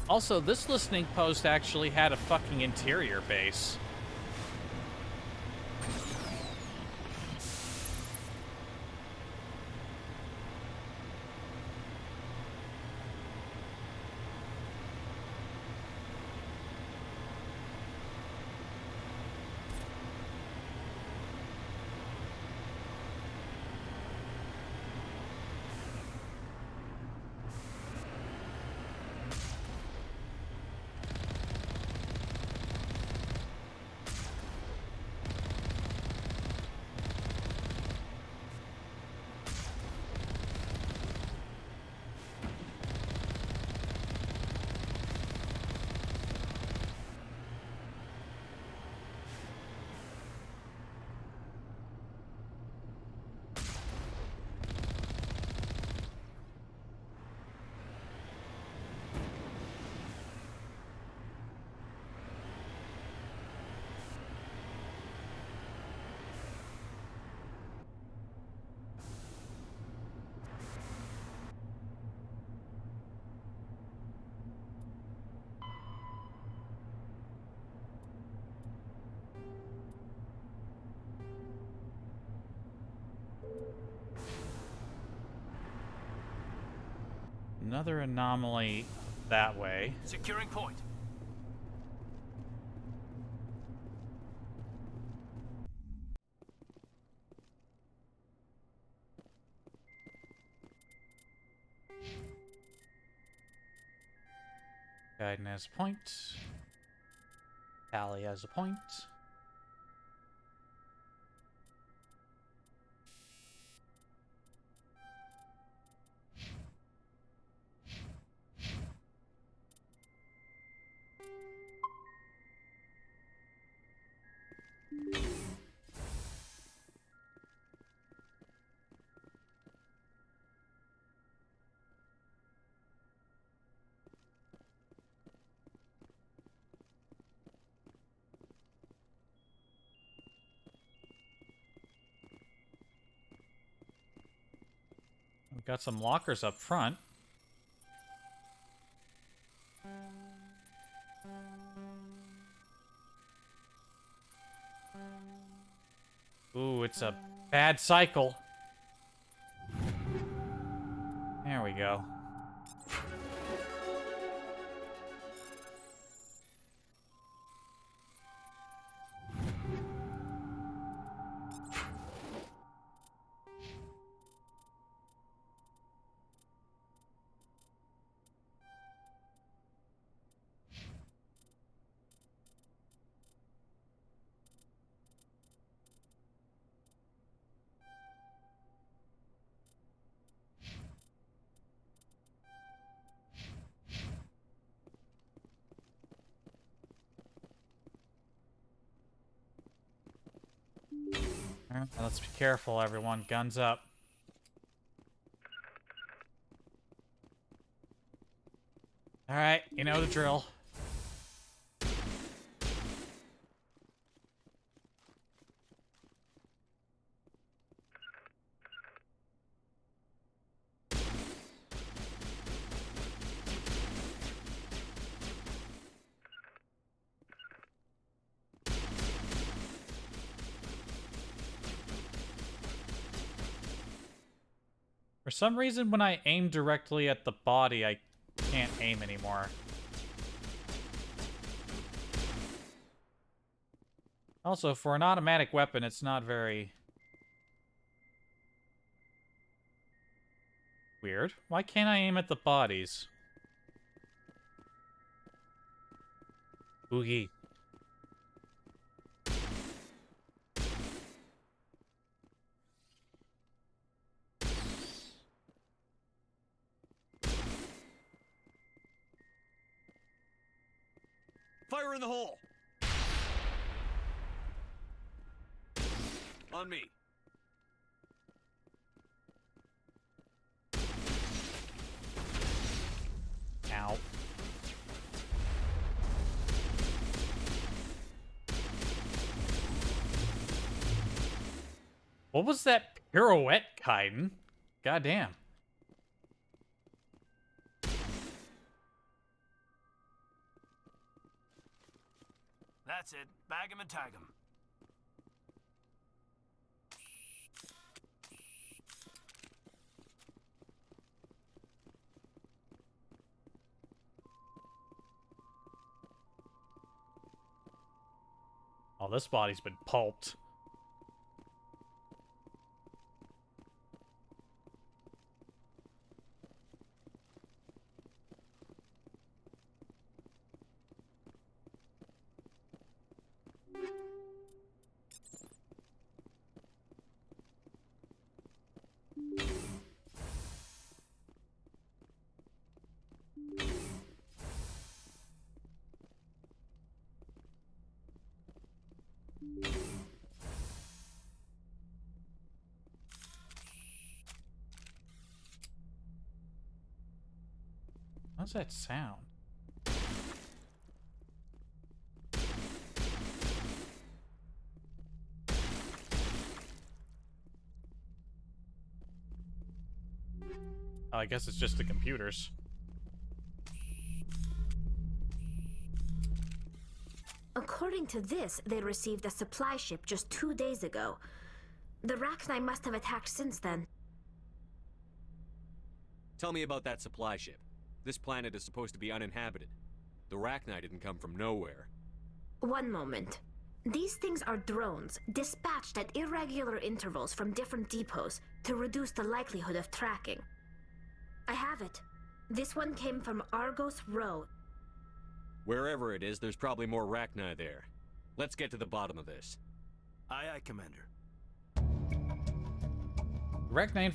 Also, this listening post actually had a fucking interior base. Another anomaly that way. Securing point. Gaiden has a point. Tally has a point. We've got some lockers up front. Ooh, it's a bad cycle. There we go. Let's be careful, everyone. Guns up. Alright, you know the drill. For some reason, when I aim directly at the body, I can't aim anymore. Also, for an automatic weapon, it's not very... weird. Why can't I aim at the bodies? Boogie. Fire in the hole! On me. Ow. What was that pirouette, Kaiden? Goddamn. That's it. Bag him and tag him. Oh, this body's been pulped. How's that sound? Oh, I guess it's just the computers. According to this, they received a supply ship just 2 days ago. The Rachni must have attacked since then. Tell me about that supply ship. This planet is supposed to be uninhabited. The Rachni didn't come from nowhere. One moment. These things are drones, dispatched at irregular intervals from different depots to reduce the likelihood of tracking. I have it. This one came from Argos Row. Wherever it is, there's probably more Rachni there. Let's get to the bottom of this. Aye, aye, Commander. The Rachni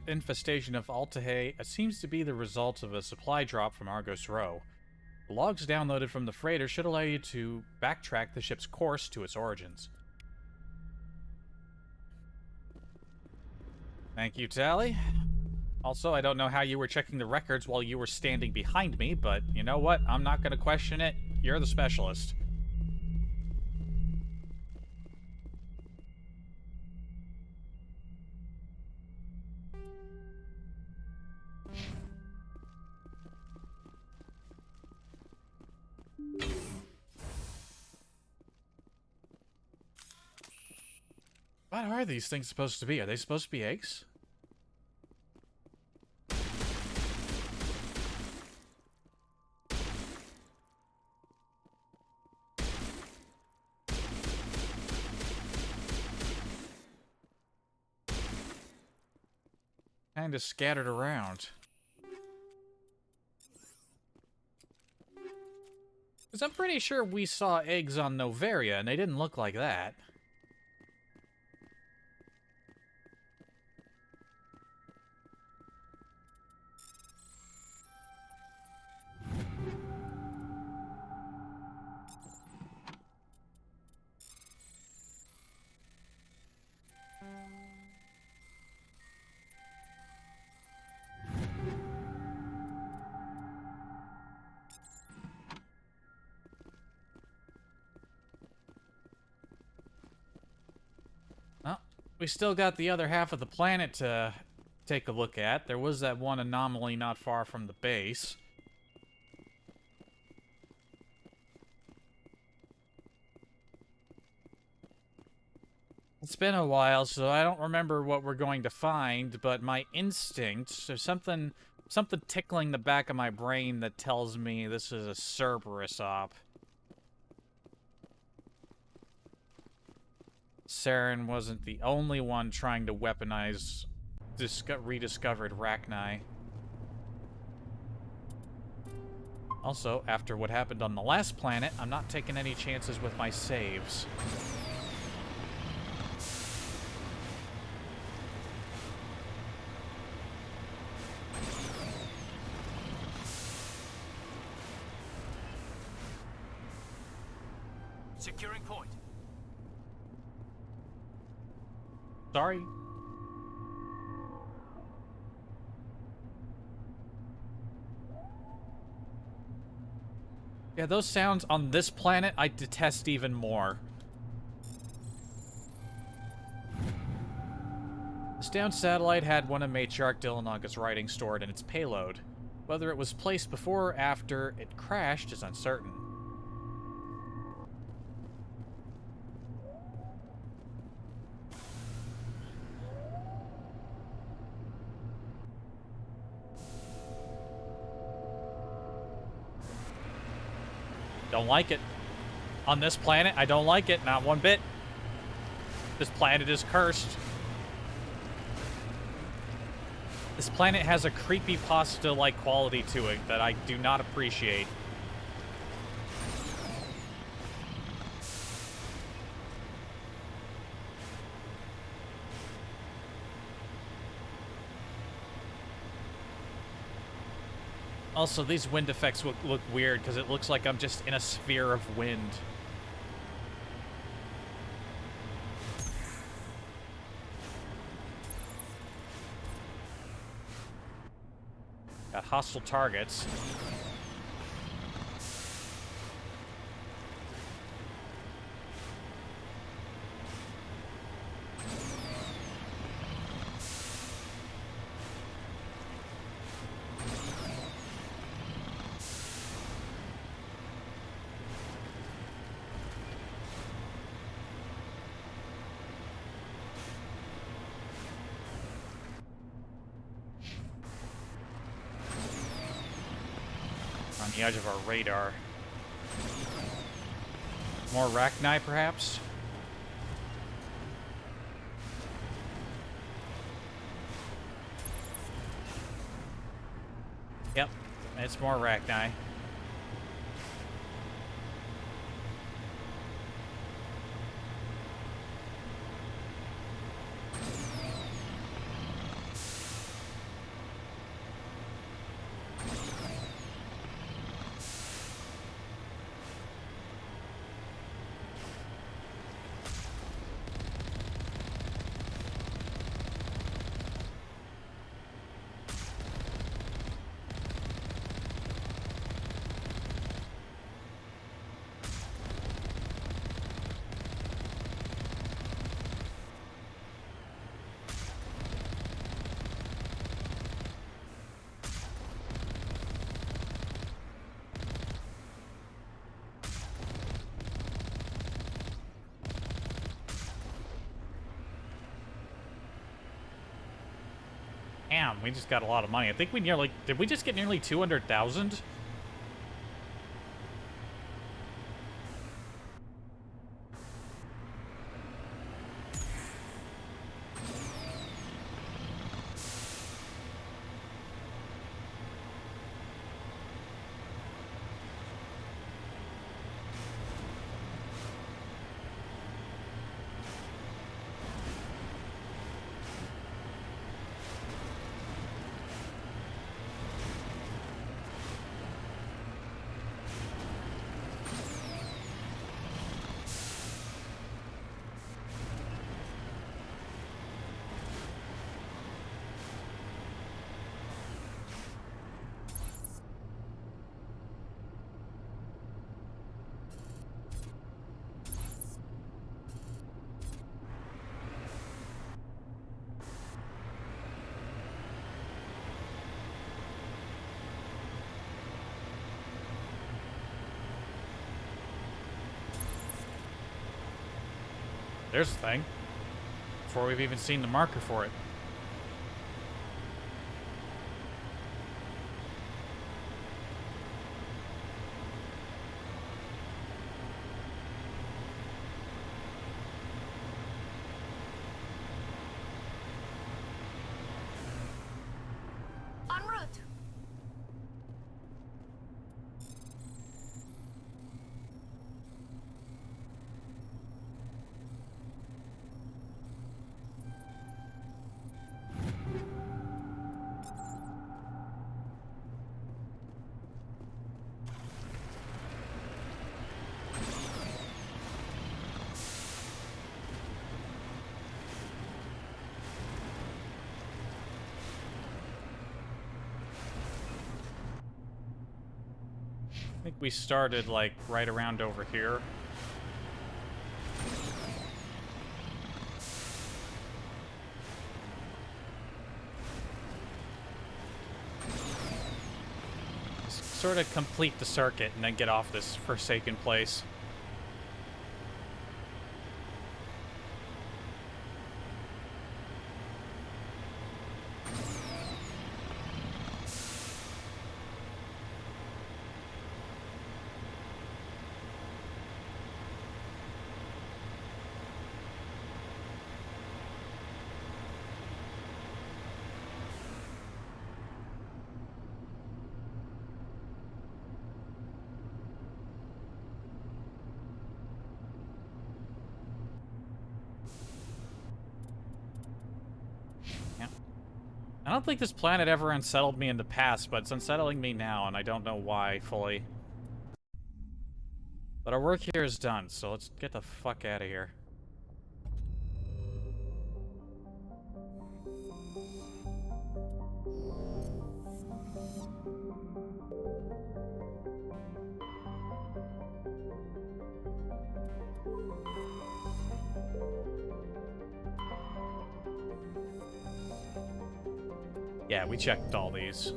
infestation of Altahay seems to be the result of a supply drop from Argos Row. The logs downloaded from the freighter should allow you to backtrack the ship's course to its origins. Thank you, Tally. Also, I don't know how you were checking the records while you were standing behind me, but you know what? I'm not going to question it. You're the specialist. What are these things supposed to be? Are they supposed to be eggs? Kind of scattered around. Because I'm pretty sure we saw eggs on Noveria, and they didn't look like that. we still got the other half of the planet to take a look at. There was that one anomaly not far from the base. It's been a while, so I don't remember what we're going to find, but my instinct, there's something tickling the back of my brain that tells me this is a Cerberus op. Saren wasn't the only one trying to weaponize rediscovered Rachni. Also, after what happened on the last planet, I'm not taking any chances with my saves. Securing point. Sorry. Yeah, those sounds on this planet I detest even more. This downed satellite had one of Matriarch Dillinaga's writings stored in its payload. Whether it was placed before or after it crashed is uncertain. Don't like it. On this planet, I don't like it, not one bit. This planet is cursed. This planet has a creepypasta-like quality to it that I do not appreciate. Also, these wind effects look weird because it looks like I'm just in a sphere of wind. Got hostile targets. On the edge of our radar. More Rachni, perhaps? Yep, it's more Rachni. Damn, we just got a lot of money. I think we nearly... Did we just get nearly 200,000? there's the thing. Before we've even seen the marker for it. En route. I think we started, like, right around over here. Sort of complete the circuit and then get off this forsaken place. I don't think this planet ever unsettled me in the past, but it's unsettling me now, and I don't know why fully. But our work here is done, so let's get the fuck out of here. Yeah, we checked all these.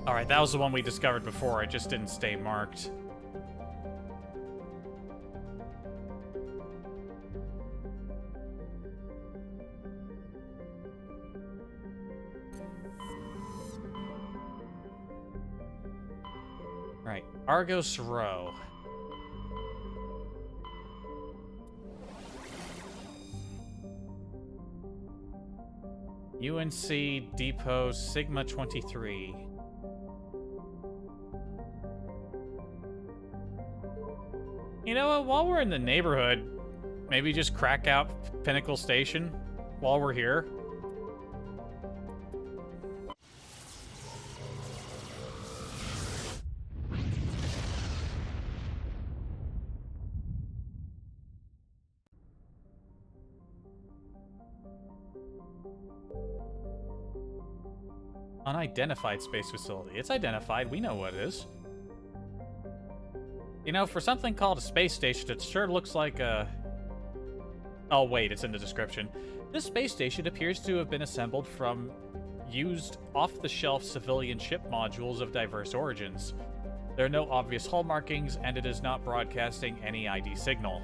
Alright, that was the one we discovered before. It just didn't stay marked. Right, Argos Row. UNC Depot Sigma 23. You know what, while we're in the neighborhood, maybe just crack out Pinacle Station while we're here. Unidentified space facility. It's identified. We know what it is. You know, for something called a space station, it sure looks like a... Oh, wait, it's in the description. This space station appears to have been assembled from used off-the-shelf civilian ship modules of diverse origins. There are no obvious hull markings, and it is not broadcasting any ID signal.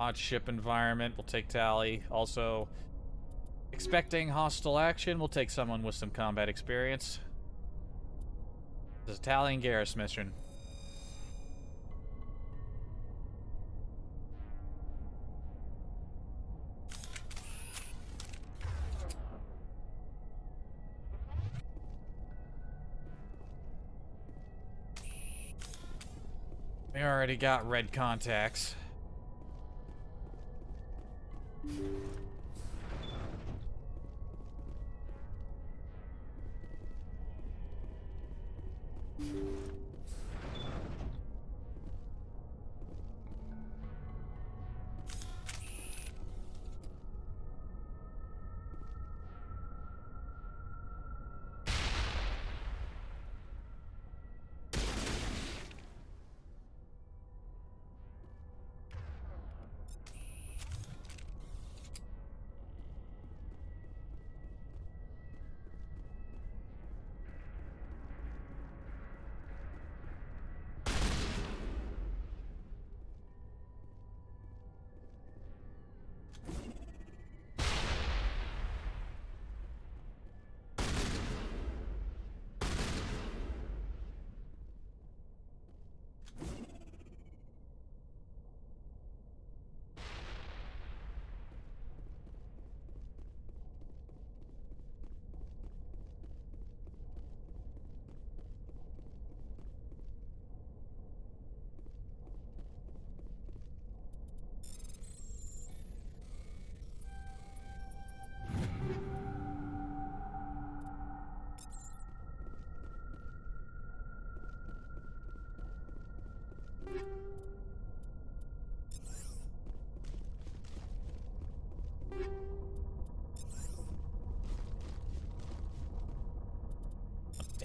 Odd ship environment, we'll take Tally. Also, expecting hostile action, we'll take someone with some combat experience. This is a Tally and Garrus mission. We already got red contacts.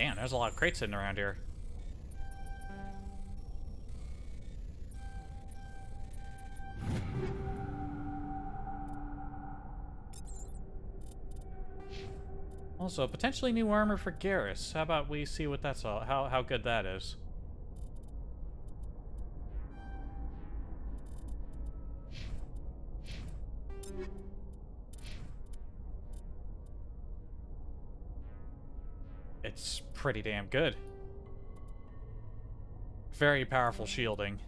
Damn, there's a lot of crates sitting around here. Also, potentially new armor for Garrus. How about we see what that's all, how good that is. It's pretty damn good. Very powerful shielding.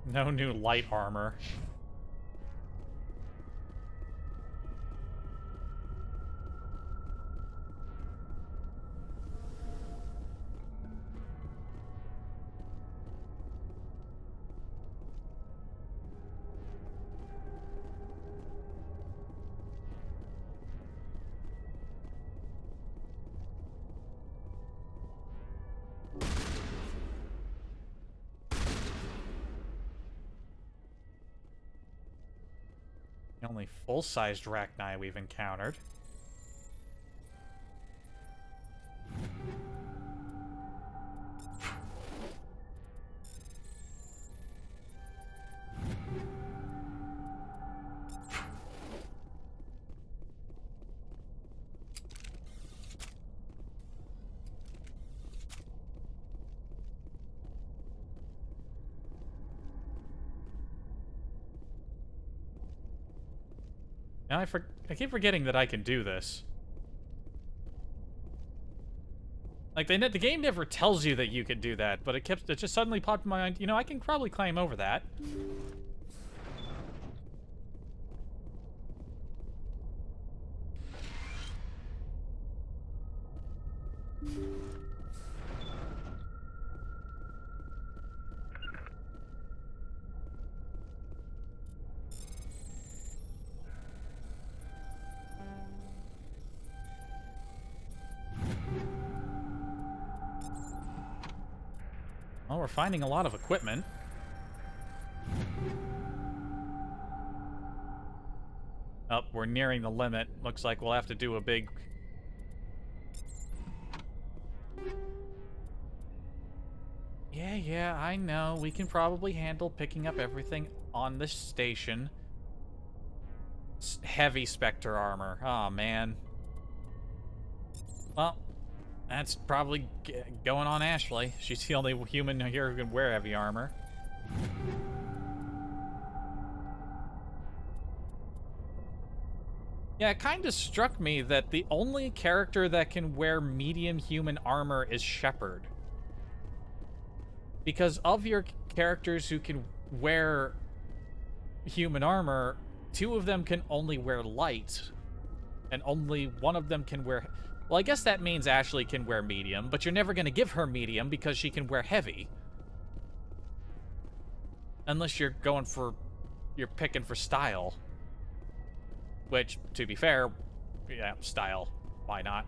No new light armor. The only full-sized Rachni we've encountered. Now I keep forgetting that I can do this. Like, the game never tells you that you can do that, but it just suddenly popped in my mind, you know, I can probably climb over that. Well, we're finding a lot of equipment. Oh, we're nearing the limit. Looks like we'll have to do a big... Yeah, I know. We can probably handle picking up everything on this station. Heavy Spectre armor. Oh, man. Well... That's probably going on Ashley. She's the only human here who can wear heavy armor. Yeah, it kind of struck me that the only character that can wear medium human armor is Shepard. Because of your characters who can wear human armor, 2 of them can only wear light, and only one of them can wear... Well, I guess that means Ashley can wear medium, but you're never going to give her medium because she can wear heavy. Unless you're picking for style. Which, to be fair, yeah, style. Why not?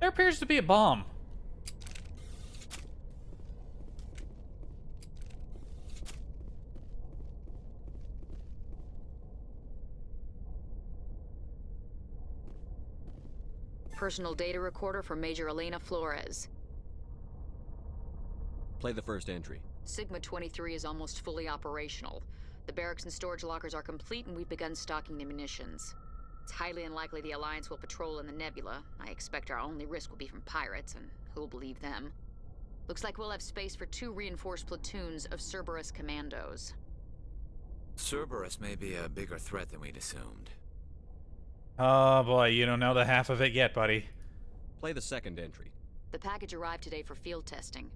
There appears to be a bomb. Personal data recorder for Major Elena Flores. Play the first entry. Sigma 23 is almost fully operational. The barracks and storage lockers are complete, and we've begun stocking the munitions. It's highly unlikely the Alliance will patrol in the nebula. I expect our only risk will be from pirates, and who'll believe them? Looks like we'll have space for 2 reinforced platoons of Cerberus commandos. Cerberus may be a bigger threat than we'd assumed. Oh boy, you don't know the half of it yet, buddy. Play the second entry. The package arrived today for field testing.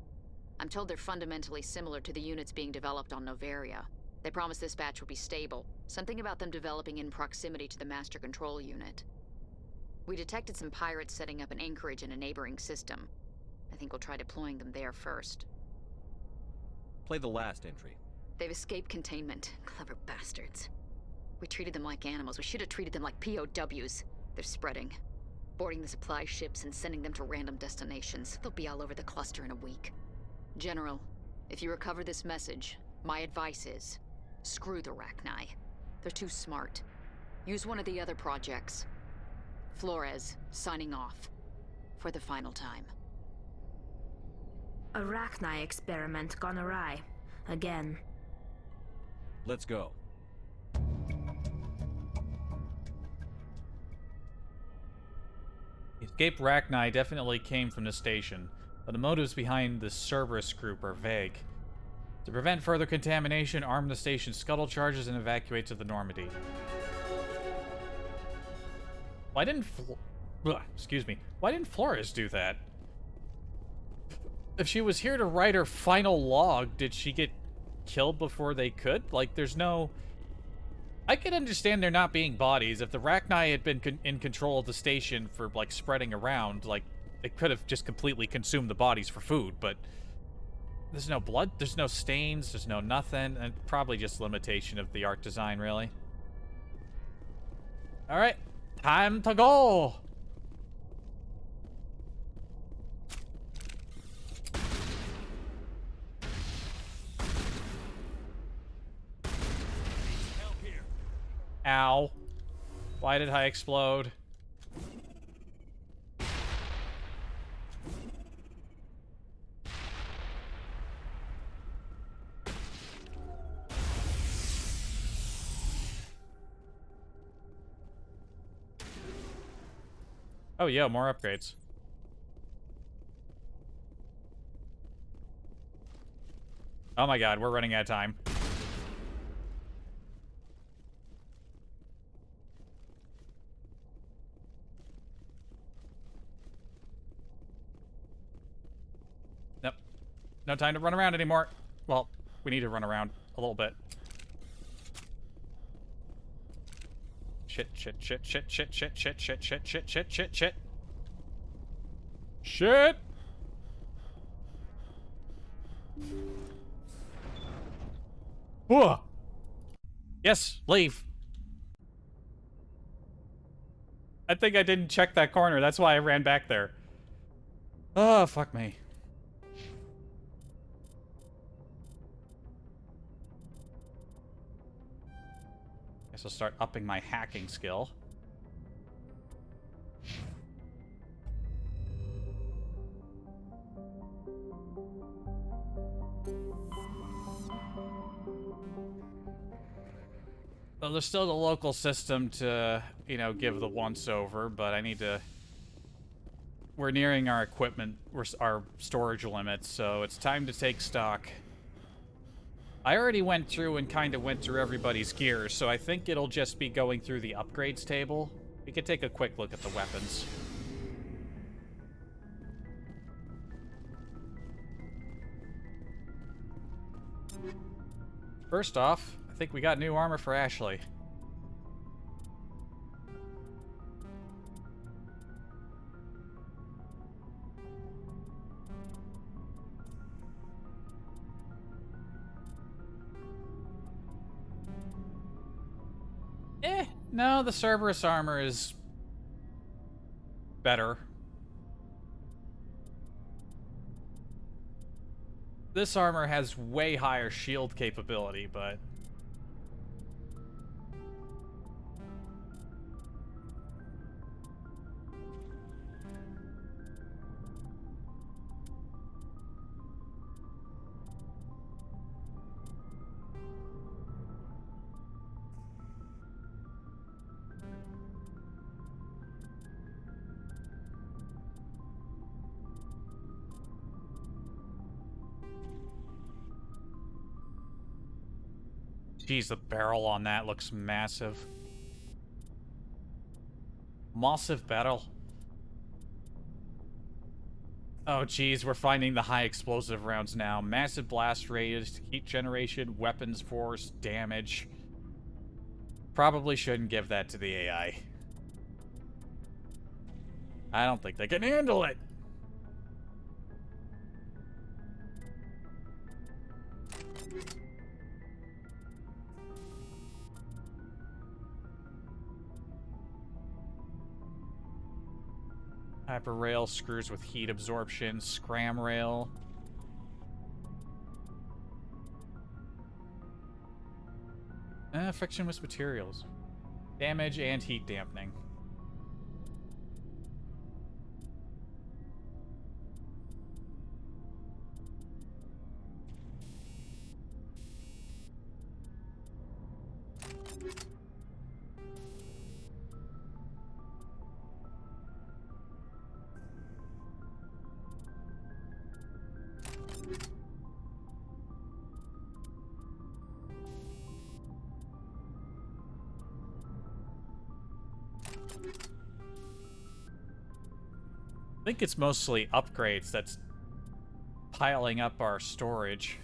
I'm told they're fundamentally similar to the units being developed on Noveria. They promised this batch would be stable. Something about them developing in proximity to the Master Control Unit. We detected some pirates setting up an anchorage in a neighboring system. I think we'll try deploying them there first. Play the last entry. They've escaped containment. Clever bastards. We treated them like animals. We should have treated them like POWs. They're spreading. Boarding the supply ships and sending them to random destinations. They'll be all over the cluster in a week. General, if you recover this message, my advice is, screw the Rachni. They're too smart. Use one of the other projects. Flores, signing off. For the final time. A Rachni experiment gone awry. Again. Let's go. The escaped Rachni definitely came from the station, but the motives behind the Cerberus group are vague. To prevent further contamination, arm the station's scuttle charges and evacuate to the Normandy. Why didn't Why didn't Flores do that? If she was here to write her final log, did she get killed before they could? Like, there's no... I could understand there not being bodies. If the Rachni had been in control of the station for, like, spreading around, like, they could have just completely consumed the bodies for food, but... There's no blood, there's no stains, there's no nothing, and probably just limitation of the art design, really. Alright, time to go! Ow. Why did I explode? Oh yeah, more upgrades. Oh my god, we're running out of time. Nope. No time to run around anymore. Well, we need to run around a little bit. Shit. Shit! Whoa! Yes, leave. I think I didn't check that corner. That's why I ran back there. Oh, fuck me. Guess I'll start upping my hacking skill. Well, there's still the local system to, you know, give the once-over, but I need to... We're nearing our equipment, our storage limits, so it's time to take stock. I already went through and kind of went through everybody's gear, so I think it'll just be going through the upgrades table. We could take a quick look at the weapons. First off, I think we got new armor for Ashley. No, the Cerberus armor is better. This armor has way higher shield capability, but... Geez, the barrel on that looks massive. Massive barrel. Oh, geez, we're finding the high explosive rounds now. Massive blast radius, heat generation, weapons force, damage. Probably shouldn't give that to the AI. I don't think they can handle it. Hyper rail screws with heat absorption, scram rail. Frictionless materials. Damage and heat dampening. I think it's mostly upgrades that's piling up our storage.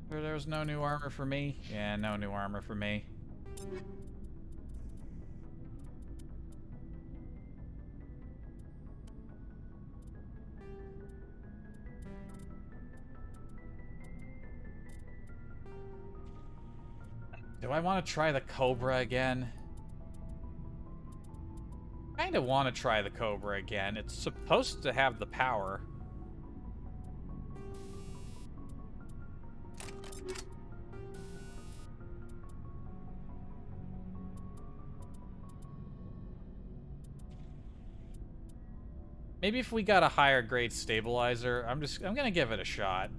There's no new armor for me? Yeah, no new armor for me. Do I want to try the Cobra again? I kind of want to try the Cobra again. It's supposed to have the power. Maybe if we got a higher grade stabilizer, I'm gonna give it a shot.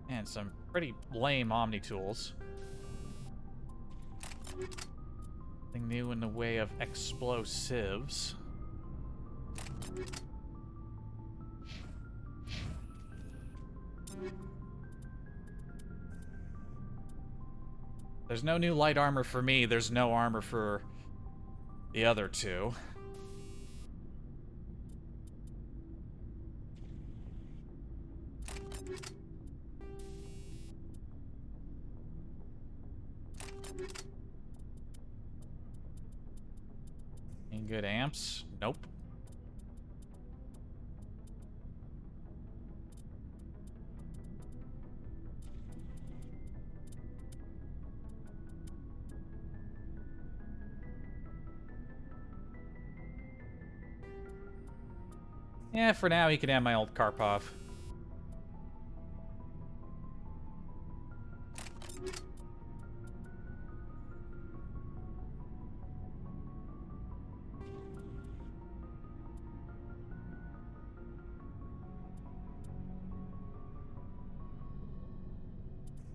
And some pretty lame Omni tools. Nothing new in the way of explosives. There's no new light armor for me. There's no armor for the other two. Any good amps? Nope. Yeah, for now, he can have my old Karpov.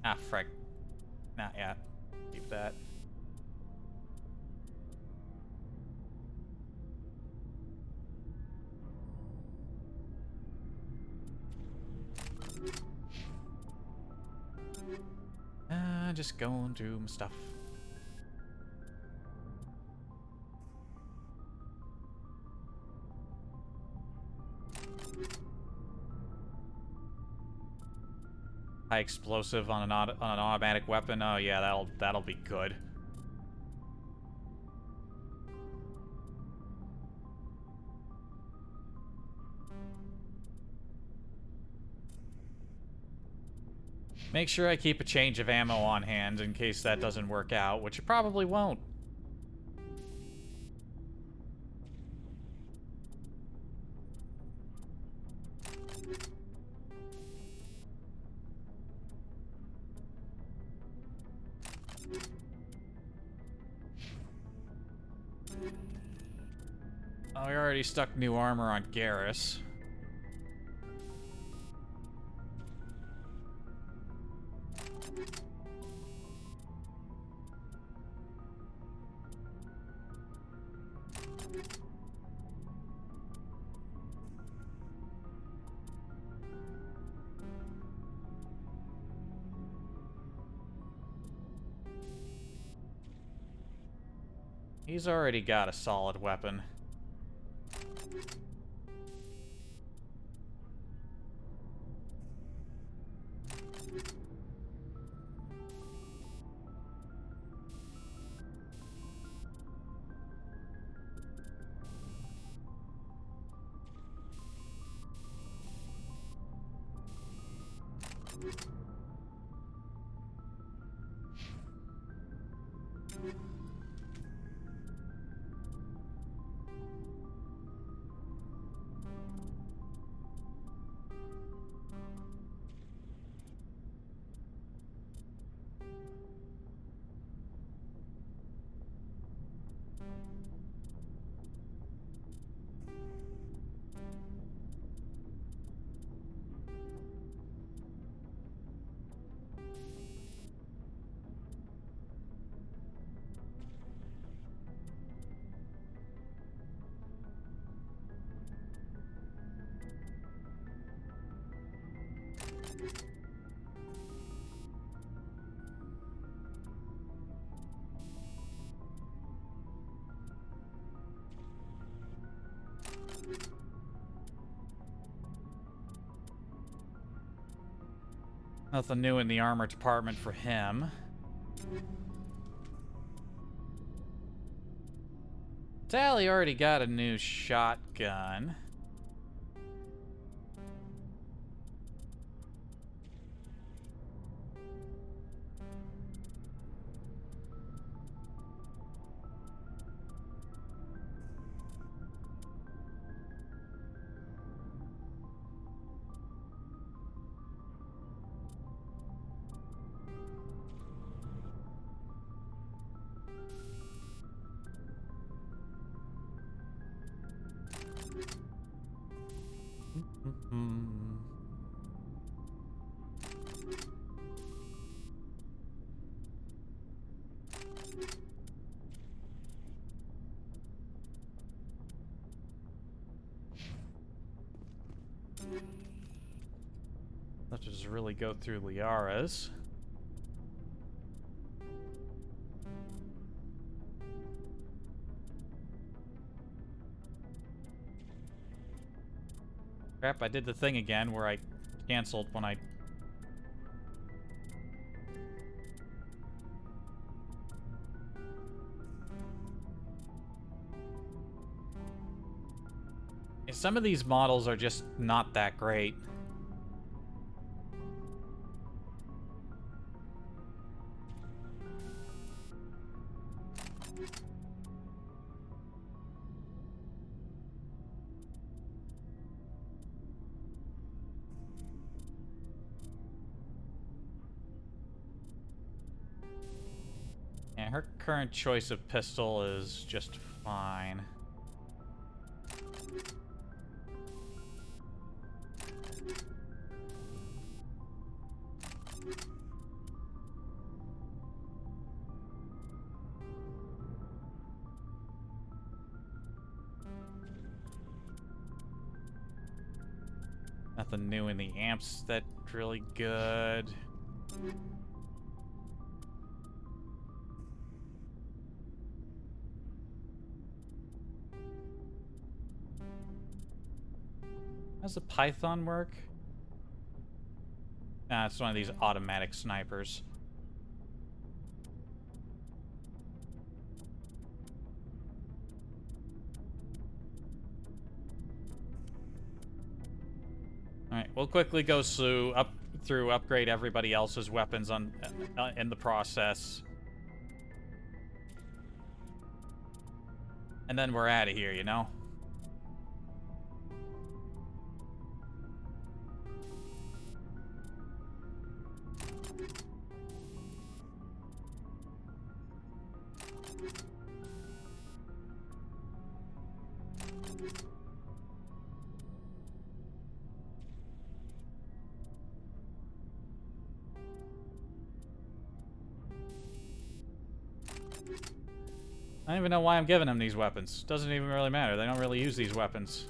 Ah, frick. Not yet. Keep that. Just going through my stuff. High explosive on an automatic weapon. Oh yeah, that'll be good. Make sure I keep a change of ammo on hand in case that doesn't work out, which it probably won't. Oh, we already stuck new armor on Garrus. He's already got a solid weapon. Nothing new in the armor department for him. Tally already got a new shotgun. Let's just really go through Liara's. Crap, I did the thing again where I canceled when I... Some of these models are just not that great. Yeah, her current choice of pistol is just fine. Nothing new in the amps that's really good. How's the Python work? Nah, it's one of these automatic snipers. Alright, we'll quickly go through, upgrade everybody else's weapons on in the process. And then we're out of here, you know? I don't even know why I'm giving them these weapons. Doesn't even really matter. They don't really use these weapons.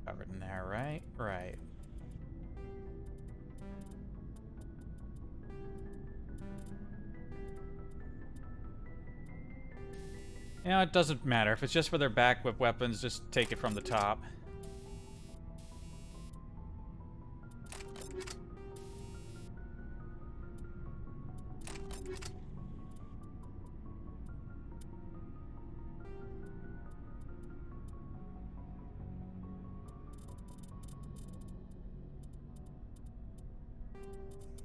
Covered in there, right? Right. You know, it doesn't matter. If it's just for their back with weapons, just take it from the top.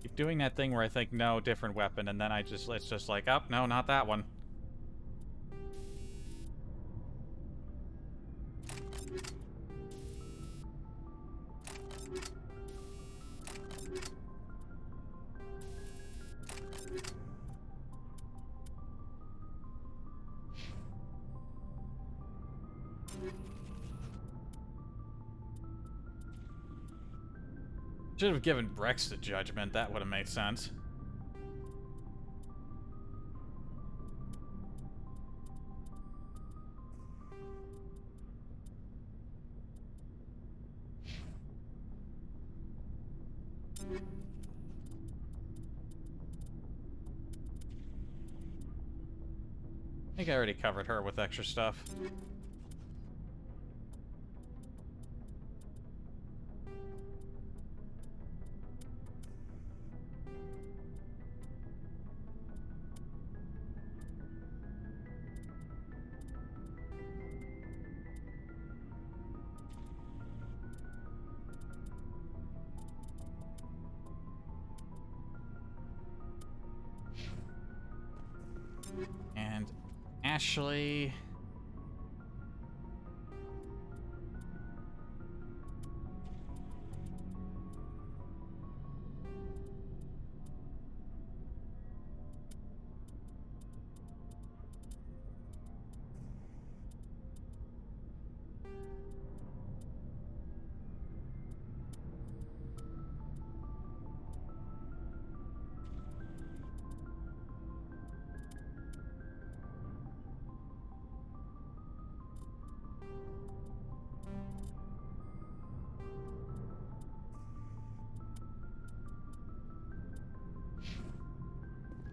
Keep doing that thing where I think, no, different weapon, and then it's just like, oh, no, not that one. Should have given Rex the judgment. That would have made sense. I think I already covered her with extra stuff. And Ashley...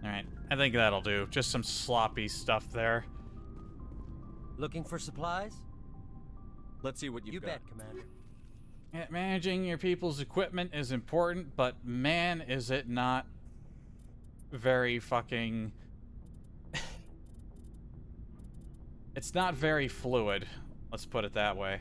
Alright, I think that'll do. Just some sloppy stuff there. Looking for supplies? Let's see what you've got. You bet, Commander. Yeah, managing your people's equipment is important, but man, is it not very fucking... It's not very fluid. Let's put it that way.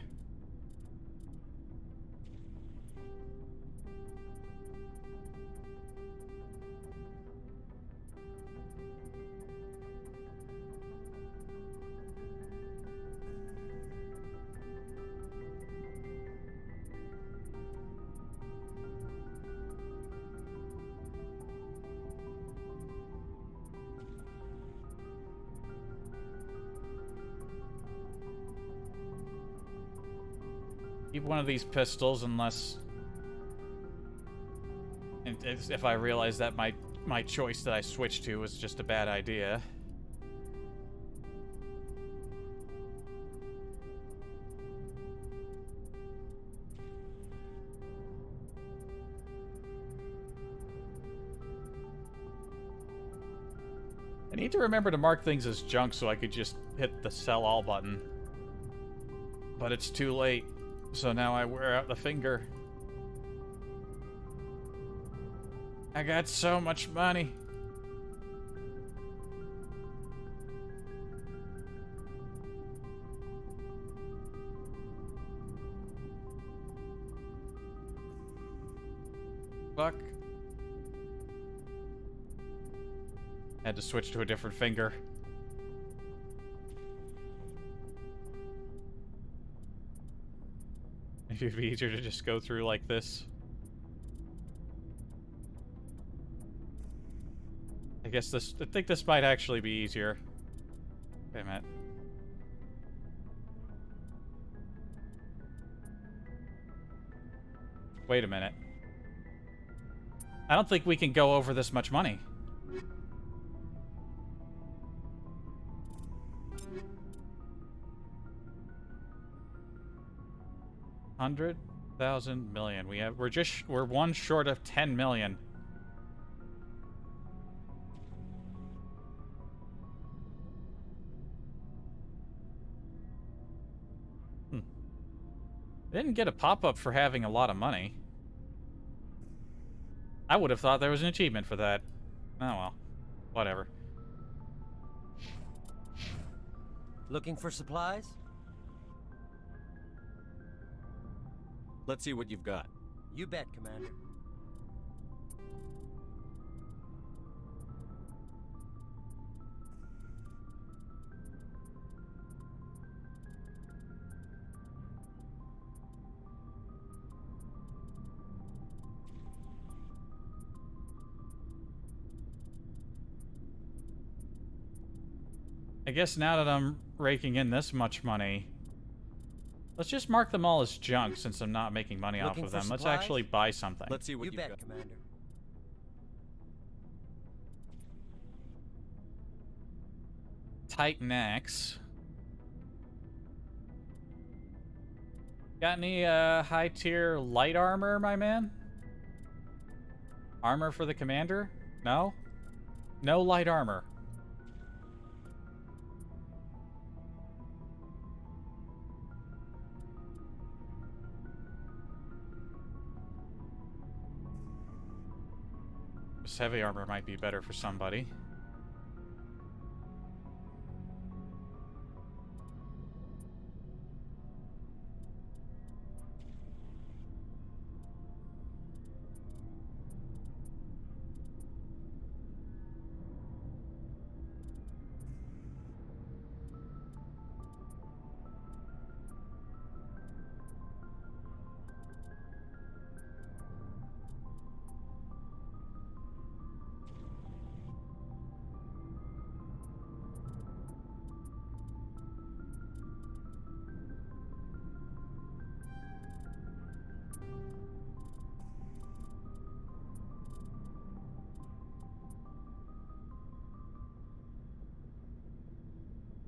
Keep one of these pistols unless... If I realize that my choice that I switched to was just a bad idea. I need to remember to mark things as junk so I could just hit the sell all button. But it's too late. So now I wear out the finger. I got so much money. Fuck. Had to switch to a different finger. Maybe it'd be easier to just go through like this. I think this might actually be easier. Wait a minute. Wait a minute. I don't think we can go over this much money. $100,000 million. We're one short of 10 million. I didn't get a pop-up for having a lot of money. I would have thought there was an achievement for that. Oh well. Whatever. Looking for supplies? Let's see what you've got. You bet, Commander. I guess now that I'm raking in this much money, let's just mark them all as junk since I'm not making money off of them. Let's actually buy something. Let's see what you you've bet, got. Commander. Titan X. Got any high tier light armor, my man? Armor for the commander? No? No light armor. This heavy armor might be better for somebody.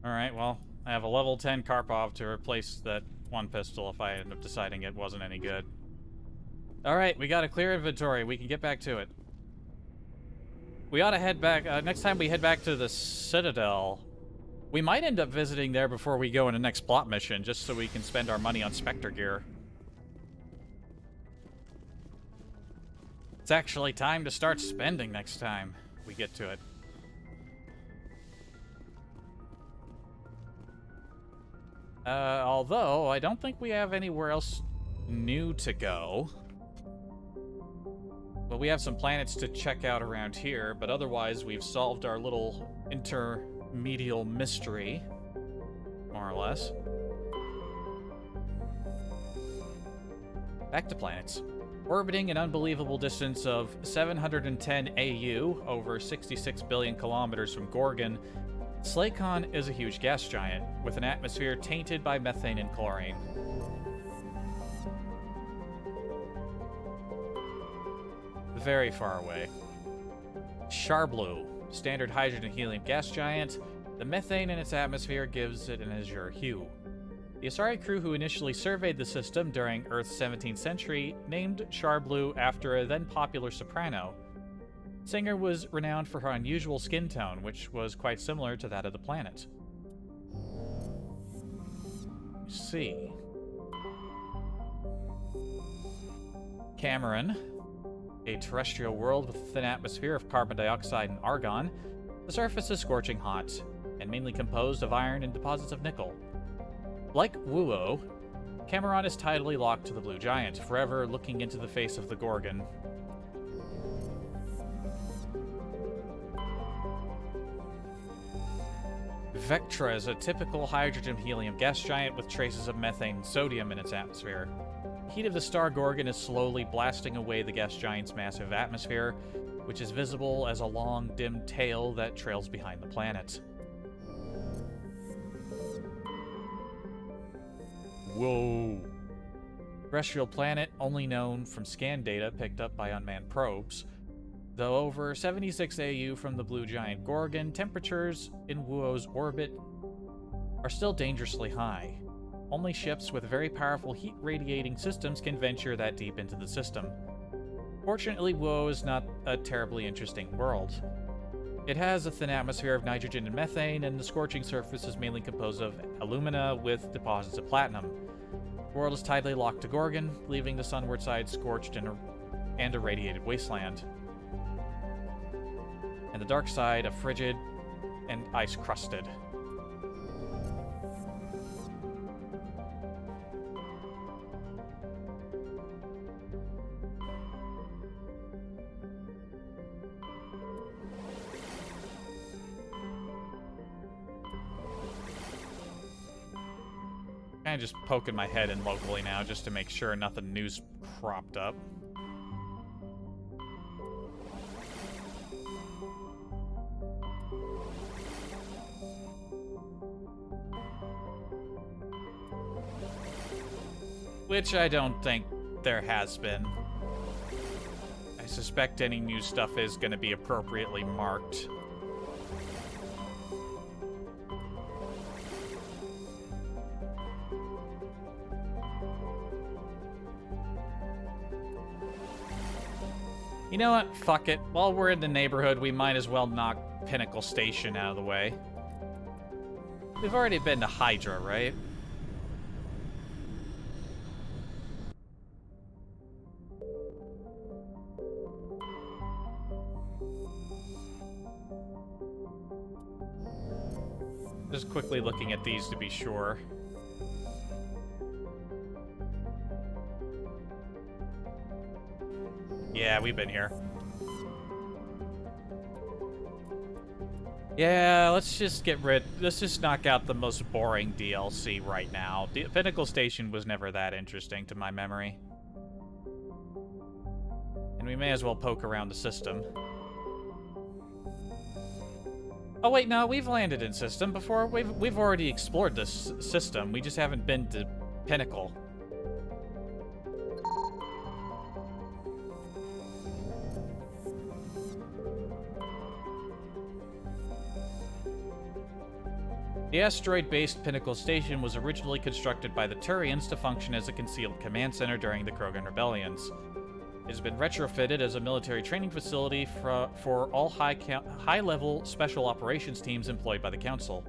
Alright, well, I have a level 10 Karpov to replace that one pistol if I end up deciding it wasn't any good. Alright, we got a clear inventory. We can get back to it. We ought to head back... next time we head back to the Citadel, we might end up visiting there before we go in the next plot mission, just so we can spend our money on Spectre gear. It's actually time to start spending next time we get to it. Although, I don't think we have anywhere else new to go. Well, we have some planets to check out around here, but otherwise we've solved our little intermedial mystery, more or less. Back to planets. Orbiting an unbelievable distance of 710 AU, over 66 billion kilometers from Gorgon, Slakon is a huge gas giant, with an atmosphere tainted by methane and chlorine. Very far away. Charblu, standard hydrogen helium gas giant. The methane in its atmosphere gives it an azure hue. The Asari crew who initially surveyed the system during Earth's 17th century named Charblu after a then popular soprano. Singer was renowned for her unusual skin tone, which was quite similar to that of the planet. Let's see. Cameron, a terrestrial world with a thin atmosphere of carbon dioxide and argon. The surface is scorching hot, and mainly composed of iron and deposits of nickel. Like Wuo, Cameron is tidally locked to the blue giant, forever looking into the face of the Gorgon. Vectra is a typical hydrogen-helium gas giant with traces of methane and sodium in its atmosphere. The heat of the star Gorgon is slowly blasting away the gas giant's massive atmosphere, which is visible as a long, dim tail that trails behind the planet. Whoa. Terrestrial planet only known from scan data picked up by unmanned probes. Though over 76 AU from the blue giant Gorgon, temperatures in Wuo's orbit are still dangerously high. Only ships with very powerful heat-radiating systems can venture that deep into the system. Fortunately, Wuo is not a terribly interesting world. It has a thin atmosphere of nitrogen and methane, and the scorching surface is mainly composed of alumina with deposits of platinum. The world is tidally locked to Gorgon, leaving the sunward side scorched and irradiated wasteland. And the dark side a frigid and ice-crusted. Kind of just poking my head in locally now just to make sure nothing new's cropped up. Which I don't think there has been. I suspect any new stuff is going to be appropriately marked. You know what? Fuck it. While we're in the neighborhood, we might as well knock Pinacle Station out of the way. We've already been to Hydra, right? Just quickly looking at these to be sure. Yeah, we've been here. Yeah, let's just knock out the most boring DLC right now. Pinacle Station was never that interesting to my memory. And we may as well poke around the system. Oh wait, no, we've landed in system before. We've already explored this system. We just haven't been to Pinacle. The asteroid-based Pinacle Station was originally constructed by the Turians to function as a concealed command center during the Krogan rebellions. It has been retrofitted as a military training facility for all high-level special operations teams employed by the Council.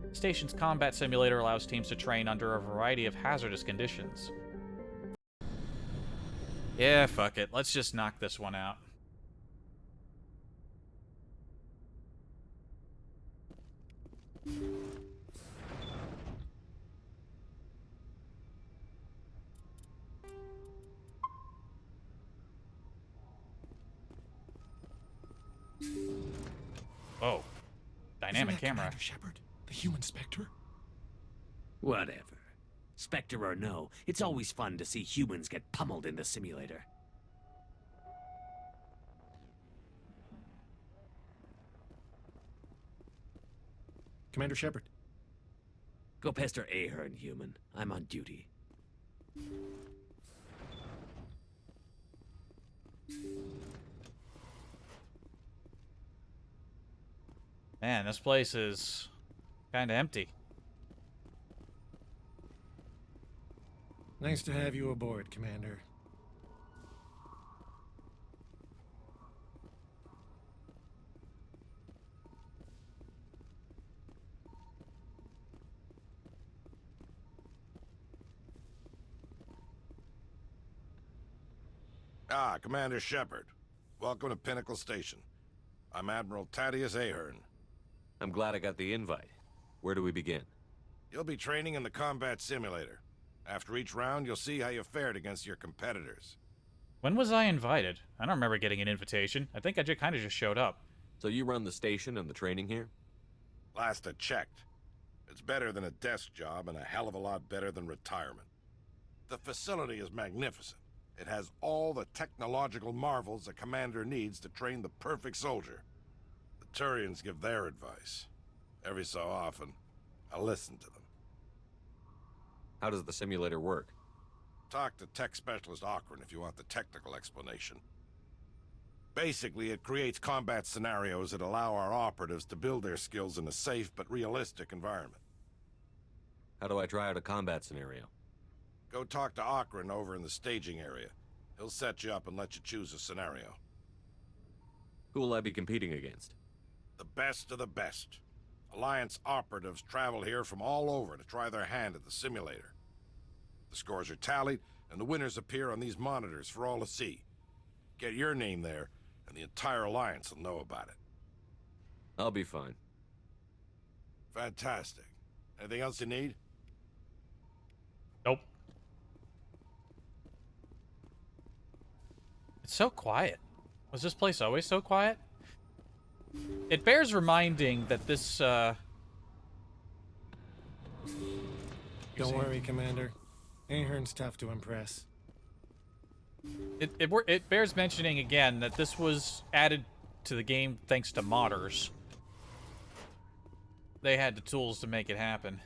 The station's combat simulator allows teams to train under a variety of hazardous conditions. Yeah, fuck it. Let's just knock this one out. Oh. Dynamic camera. Commander Shepard, the human Spectre? Whatever. Spectre or no, it's always fun to see humans get pummeled in the simulator. Commander Shepard. Go pester Ahern, human. I'm on duty. Man, this place is kind of empty. Nice to have you aboard, Commander. Ah, Commander Shepard. Welcome to Pinacle Station. I'm Admiral Thaddeus Ahern. I'm glad I got the invite. Where do we begin? You'll be training in the combat simulator. After each round, you'll see how you fared against your competitors. When was I invited? I don't remember getting an invitation. I think I kind of just showed up. So you run the station and the training here? Last I checked. It's better than a desk job and a hell of a lot better than retirement. The facility is magnificent. It has all the technological marvels a commander needs to train the perfect soldier. The Turians give their advice. Every so often, I listen to them. How does the simulator work? Talk to Tech Specialist Akron if you want the technical explanation. Basically, it creates combat scenarios that allow our operatives to build their skills in a safe but realistic environment. How do I try out a combat scenario? Go talk to Akron over in the staging area. He'll set you up and let you choose a scenario. Who will I be competing against? The best of the best. Alliance operatives travel here from all over to try their hand at the simulator. The scores are tallied, and the winners appear on these monitors for all to see. Get your name there, and the entire Alliance will know about it. I'll be fine. Fantastic. Anything else you need? Nope. It's so quiet. Was this place always so quiet? It bears reminding that this, Don't worry, Commander. Ahern's tough to impress. It bears mentioning again that this was added to the game thanks to modders. They had the tools to make it happen.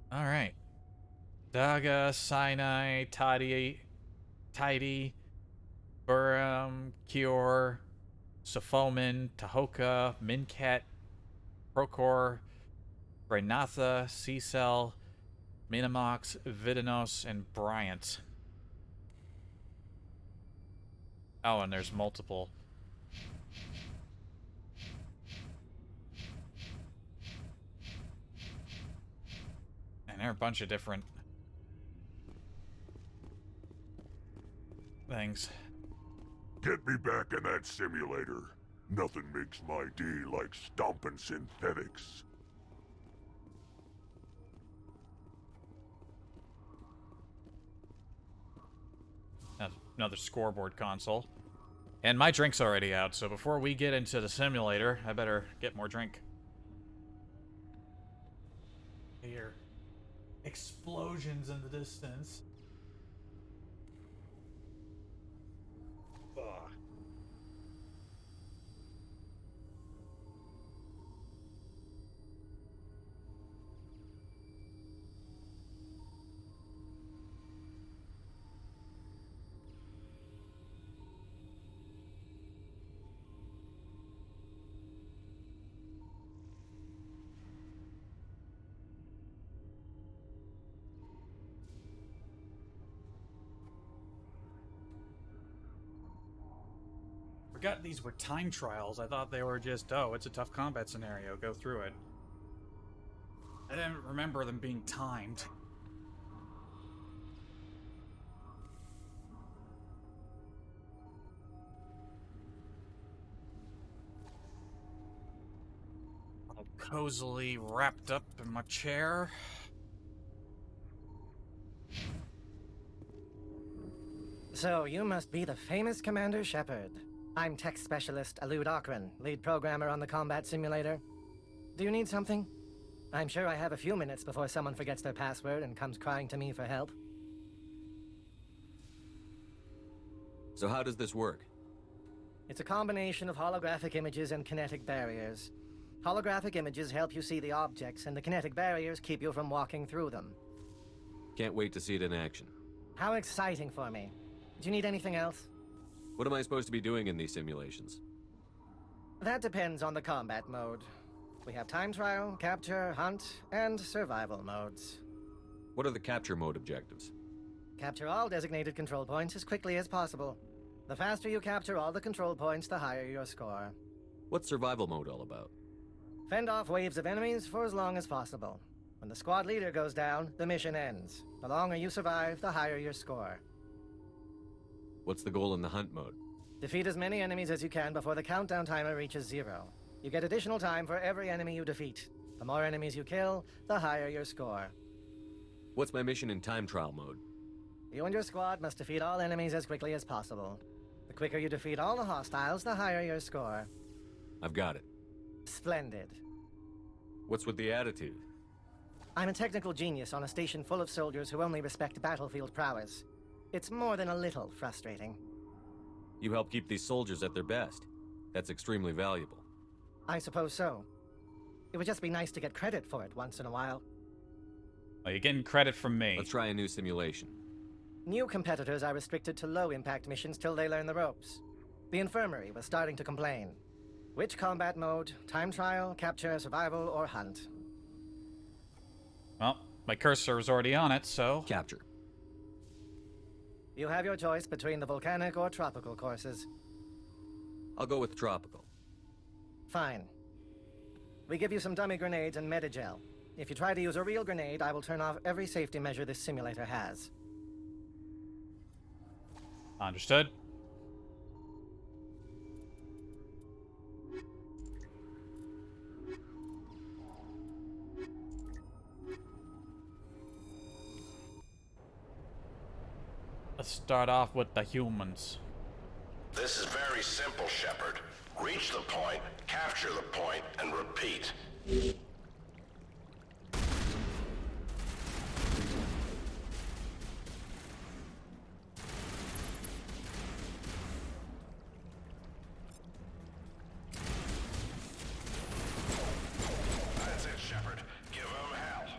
All right. Daga, Sinai, Tidy, Buram, Kior, Sophomen, Tahoka, Minket, Procor, Renatha, C-Cell, Minimox, Vidanos, and Bryant. Oh, and there's multiple. And there are a bunch of different things. Get me back in that simulator. Nothing makes my day like stomping synthetics. Another scoreboard console. And my drink's already out, so before we get into the simulator, I better get more drink. Here. Explosions in the distance. Ugh. Forgot these were time trials. I thought they were just, oh, it's a tough combat scenario, go through it. I didn't remember them being timed. All cozily wrapped up in my chair. So, you must be the famous Commander Shepard. I'm Tech Specialist Alud Akron, lead programmer on the combat simulator. Do you need something? I'm sure I have a few minutes before someone forgets their password and comes crying to me for help. So how does this work? It's a combination of holographic images and kinetic barriers. Holographic images help you see the objects, and the kinetic barriers keep you from walking through them. Can't wait to see it in action. How exciting for me. Do you need anything else? What am I supposed to be doing in these simulations? That depends on the combat mode. We have time trial, capture, hunt, and survival modes. What are the capture mode objectives? Capture all designated control points as quickly as possible. The faster you capture all the control points, the higher your score. What's survival mode all about? Fend off waves of enemies for as long as possible. When the squad leader goes down, the mission ends. The longer you survive, the higher your score. What's the goal in the hunt mode? Defeat as many enemies as you can before the countdown timer reaches 0. You get additional time for every enemy you defeat. The more enemies you kill, the higher your score. What's my mission in time trial mode? You and your squad must defeat all enemies as quickly as possible. The quicker you defeat all the hostiles, the higher your score. I've got it. Splendid. What's with the attitude? I'm a technical genius on a station full of soldiers who only respect battlefield prowess. It's more than a little frustrating. You help keep these soldiers at their best. That's extremely valuable. I suppose so. It would just be nice to get credit for it once in a while. Well, you're getting credit from me. Let's try a new simulation. New competitors are restricted to low-impact missions till they learn the ropes. The infirmary was starting to complain. Which combat mode? Time trial, capture, survival, or hunt? Well, my cursor is already on it, so... Capture. You have your choice between the volcanic or tropical courses. I'll go with tropical. Fine. We give you some dummy grenades and Medigel. If you try to use a real grenade, I will turn off every safety measure this simulator has. Understood. Let's start off with the humans. This is very simple, Shepard. Reach the point, capture the point, and repeat. That's it, Shepard. Give 'em hell.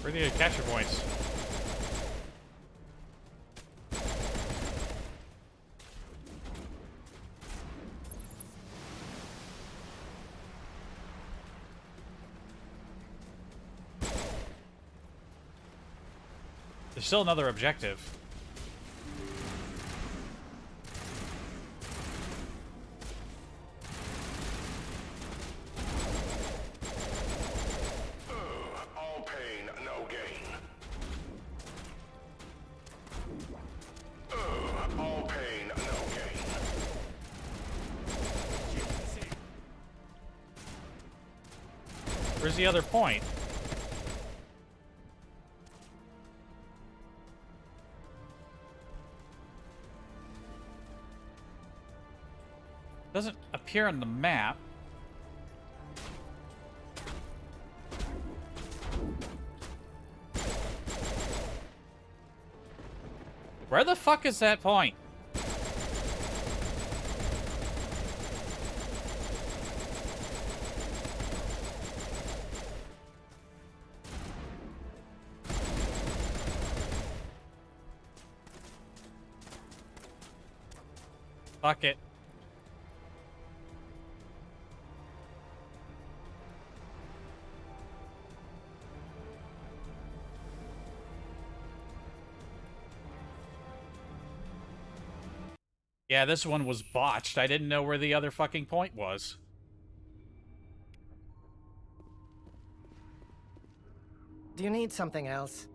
Where are the capture points? There's still another objective. All pain, no gain. All pain, no gain. Where's the other point? Doesn't appear on the map. Where the fuck is that point? Fuck it. Yeah, this one was botched. I didn't know where the other fucking point was. Do you need something else?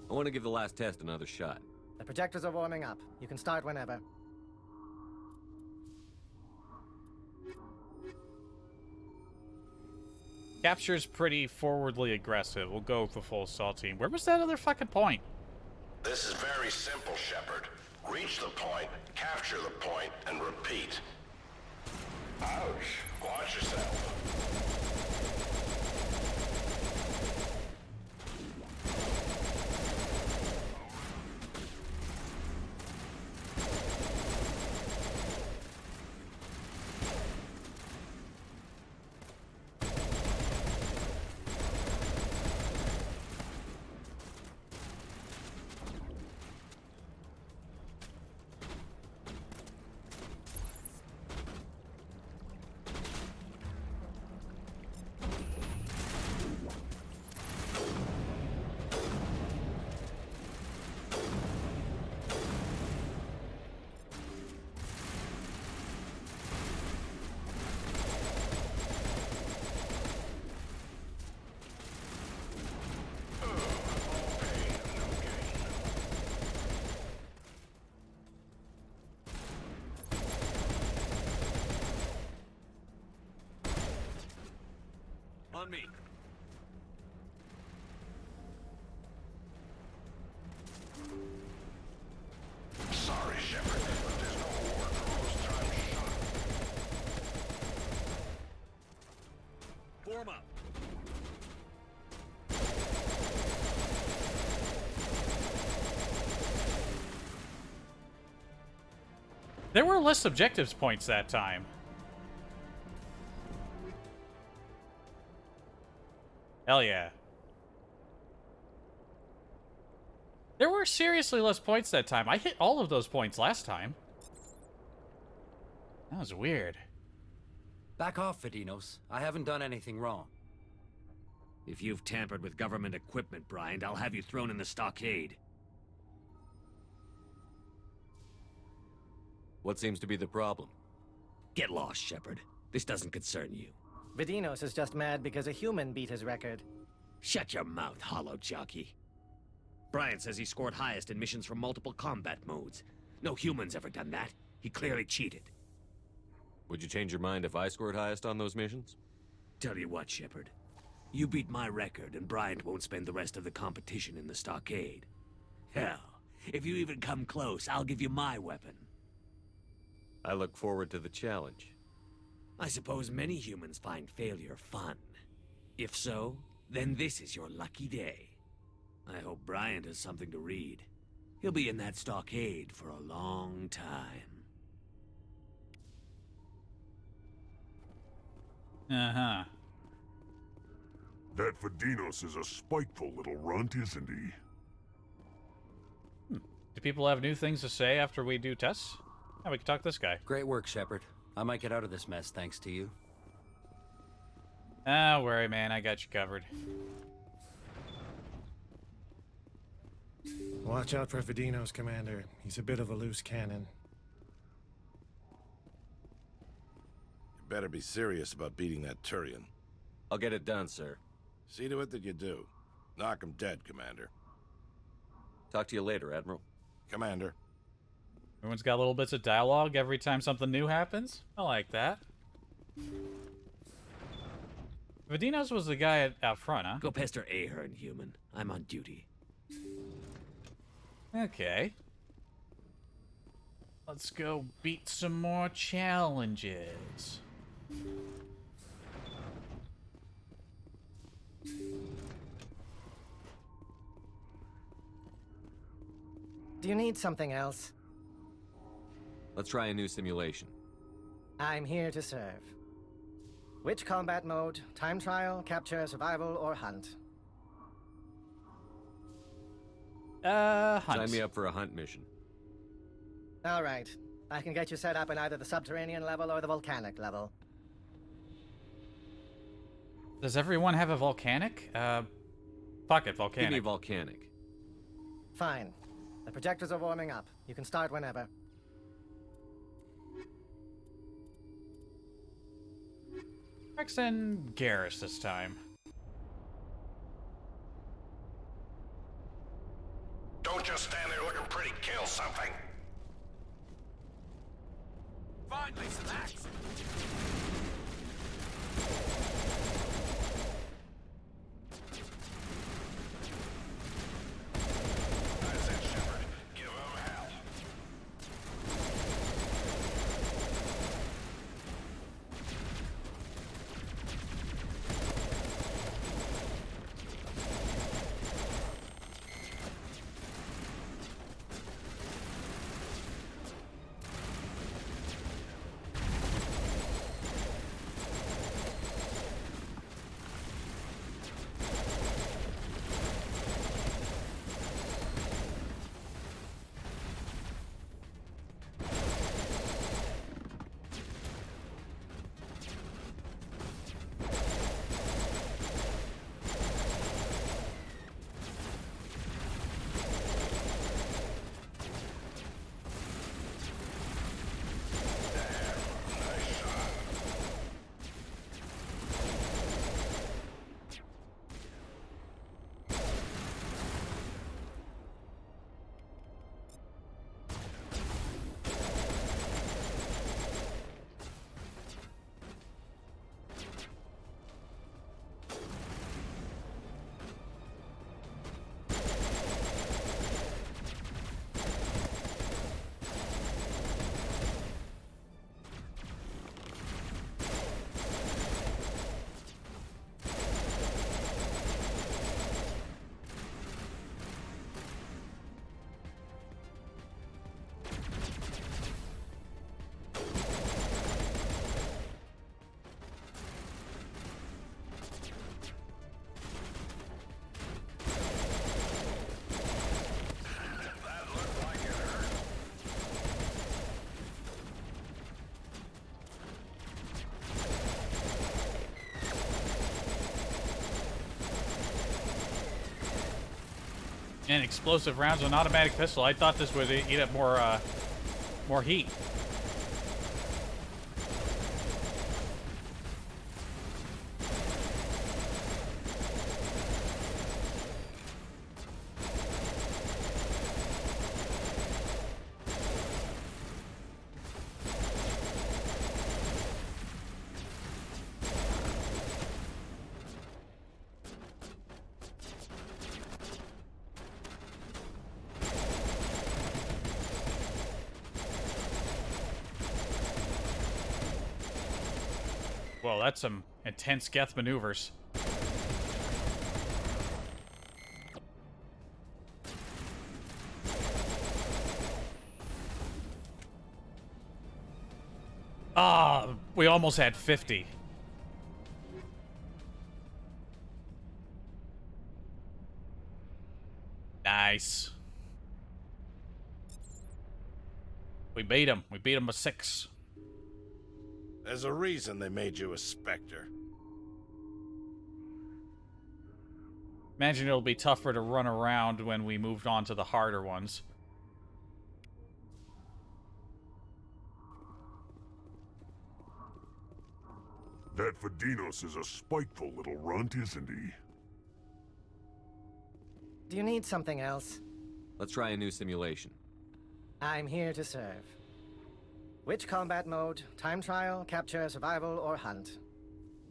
I want to give the last test another shot. The projectors are warming up. You can start whenever. Capture's pretty forwardly aggressive. We'll go with the full assault team. Where was that other fucking point? This is very simple, Shepard. Reach the point, capture the point, and repeat. Ouch. Watch yourself. on me. Sorry, Shepard, but there's no more close time shot. Form up. There were less objectives points that time. Hell yeah. There were seriously less points that time. I hit all of those points last time. That was weird. Back off, Vidinos. I haven't done anything wrong. If you've tampered with government equipment, Bryant, I'll have you thrown in the stockade. What seems to be the problem? Get lost, Shepard. This doesn't concern you. Vidinos is just mad because a human beat his record. Shut your mouth, hollow jockey. Bryant says he scored highest in missions from multiple combat modes. No human's ever done that. He clearly cheated. Would you change your mind if I scored highest on those missions? Tell you what, Shepard. You beat my record, and Bryant won't spend the rest of the competition in the stockade. Hell, if you even come close, I'll give you my weapon. I look forward to the challenge. I suppose many humans find failure fun. If so, then this is your lucky day. I hope Bryant has something to read. He'll be in that stockade for a long time. Uh-huh. That Vidinos is a spiteful little runt, isn't he? Do people have new things to say after we do tests? Yeah, we can talk to this guy. Great work, Shepard. I might get out of this mess thanks to you. Ah, worry, man. I got you covered. Watch out for Vidinos, Commander. He's a bit of a loose cannon. You better be serious about beating that Turian. I'll get it done, sir. See to it that you do. Knock him dead, Commander. Talk to you later, Admiral. Commander. Everyone's got little bits of dialogue every time something new happens. I like that. Vidinos was the guy out front, huh? Go pester Ahern, human. I'm on duty. Okay. Let's go beat some more challenges. Do you need something else? Let's try a new simulation. I'm here to serve. Which combat mode? Time trial, capture, survival, or hunt? Hunt. Sign me up for a hunt mission. All right. I can get you set up in either the subterranean level or the volcanic level. Does everyone have a volcanic? Fuck it, volcanic. Give me volcanic. Fine. The projectors are warming up. You can start whenever. Rex and Garrus this time. Don't just stand there looking pretty. Kill something. Finally, some action. That's it, Shepard. Give him hell. and explosive rounds with an automatic pistol. I thought this would eat up more heat. Well, that's some intense Geth maneuvers. Ah, we almost had 50. Nice. We beat him. We beat him by 6. There's a reason they made you a Spectre. Imagine it'll be tougher to run around when we moved on to the harder ones. That Fadinos is a spiteful little runt, isn't he? Do you need something else? Let's try a new simulation. I'm here to serve. Which combat mode? Time trial, capture, survival, or hunt?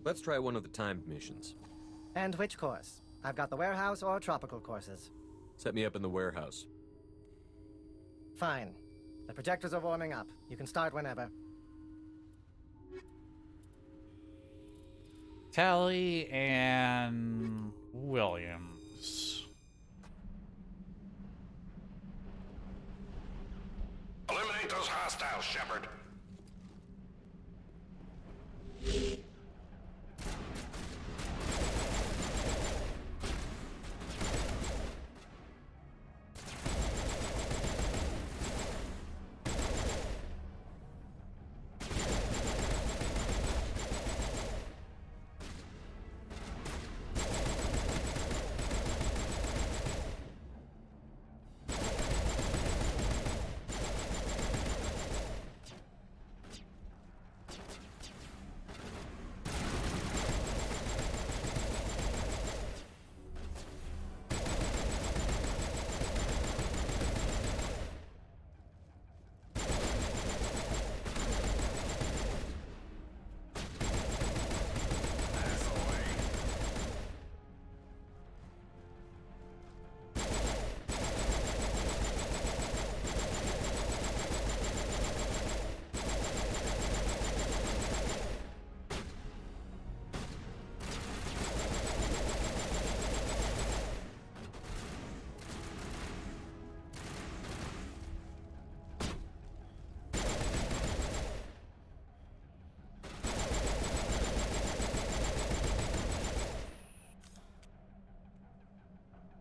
Let's try one of the timed missions. And which course? I've got the warehouse or tropical courses. Set me up in the warehouse. Fine. The projectors are warming up. You can start whenever. Tally and Williams. Eliminate those hostiles, Shepard.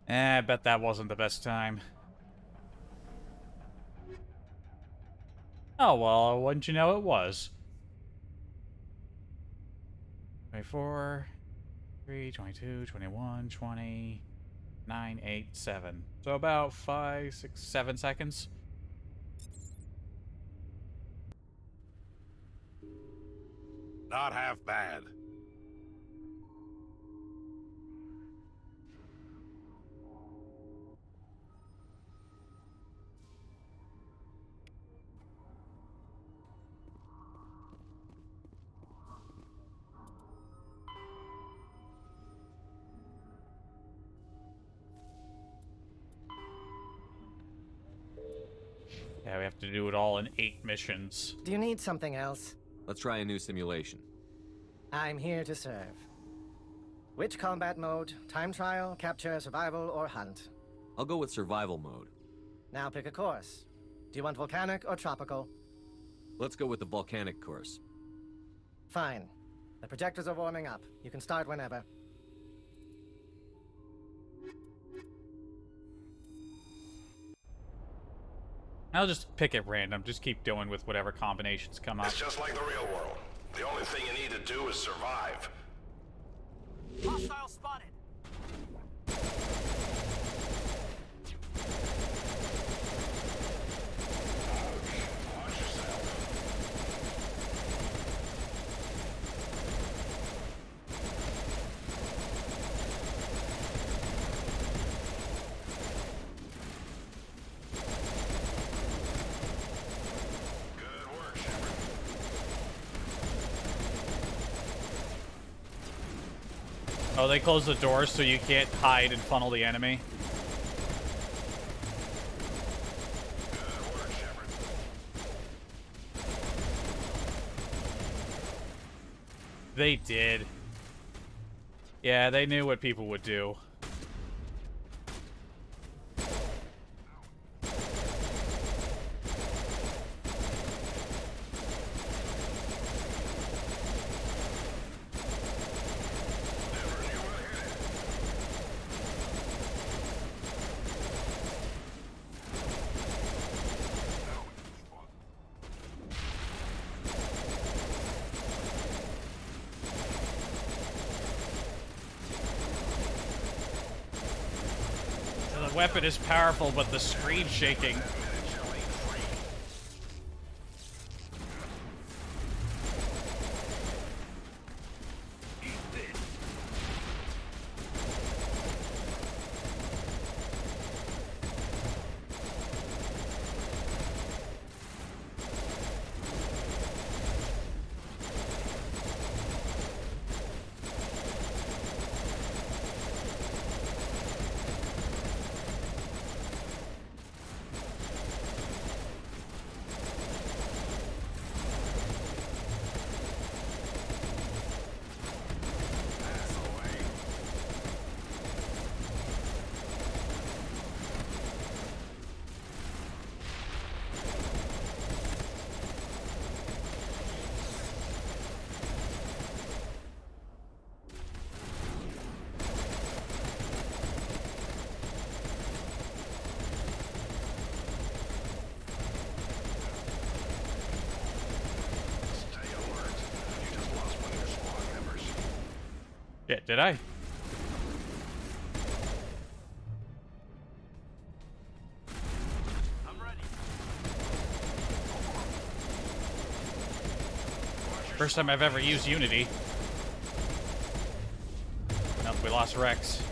I bet that wasn't the best time. Oh, well, wouldn't you know it was? 24, 3, 22, 21, 20, 9, 8, 7. So about 5, 6, 7 seconds. Not half bad. Yeah, we have to do it all in 8 missions. Do you need something else? Let's try a new simulation. I'm here to serve. Which combat mode? Time trial, capture, survival, or hunt? I'll go with survival mode. Now pick a course. Do you want volcanic or tropical? Let's go with the volcanic course. Fine. The projectors are warming up. You can start whenever. I'll just pick at random. Just keep doing with whatever combinations come up. It's just like the real world. The only thing you need to do is survive. Hostile spotted. Oh, they close the doors so you can't hide and funnel the enemy. They did. Yeah, they knew what people would do. The weapon is powerful, but the screen's shaking. Yeah, did I? First time I've ever used Unity. Nope, we lost Rex.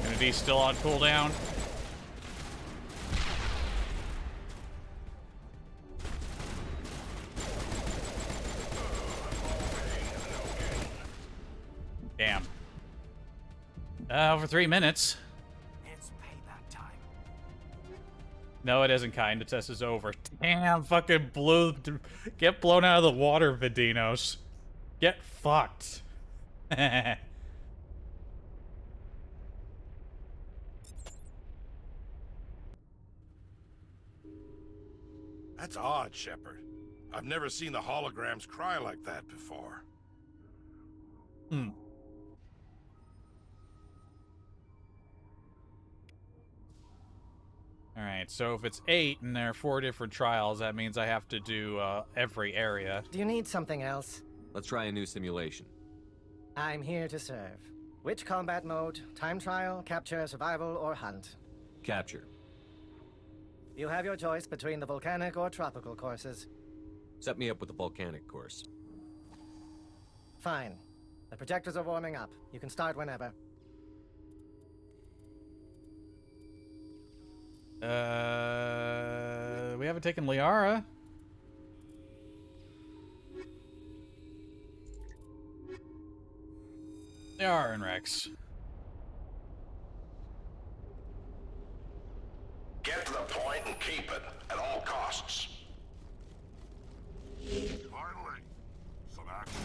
Unity's still on cooldown. Damn. Over 3 minutes. It's payback time. No, it isn't kind. The test is over. Damn, fucking get blown out of the water, Vidinos. Get fucked. That's odd, Shepard. I've never seen the holograms cry like that before. Hmm. Alright, so if it's 8 and there are 4 different trials, that means I have to do every area. Do you need something else? Let's try a new simulation. I'm here to serve. Which combat mode? Time trial, capture, survival, or hunt? Capture. You have your choice between the volcanic or tropical courses. Set me up with the volcanic course. Fine. The projectors are warming up. You can start whenever. We haven't taken Liara. Liara and Rex. Get to the point and keep it at all costs. Finally, some action.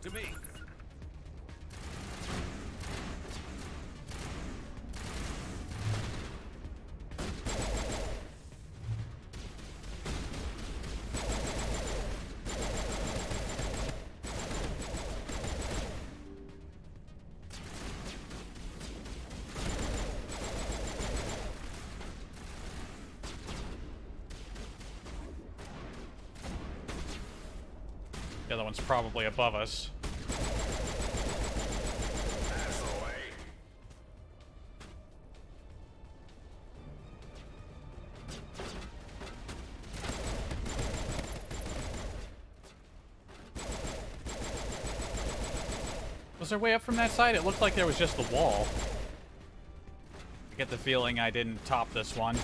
To me. The other one's probably above us. Was there a way up from that side? It looked like there was just the wall. I get the feeling I didn't top this one.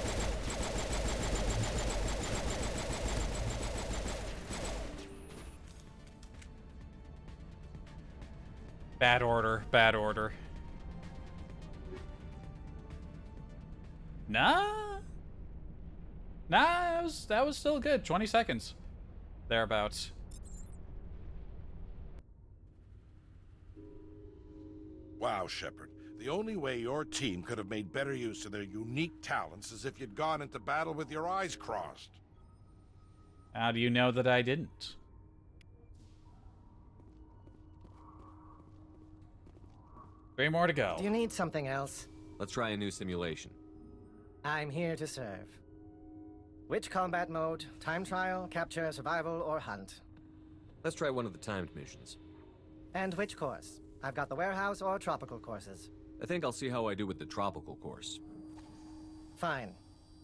Bad order, bad order. Nah. Nah, that was still good. 20 seconds. Thereabouts. Wow, Shepard. The only way your team could have made better use of their unique talents is if you'd gone into battle with your eyes crossed. How do you know that I didn't? 3 more to go. Do you need something else? Let's try a new simulation. I'm here to serve. Which combat mode? Time trial, capture, survival, or hunt? Let's try one of the timed missions. And which course? I've got the warehouse or tropical courses. I think I'll see how I do with the tropical course. Fine.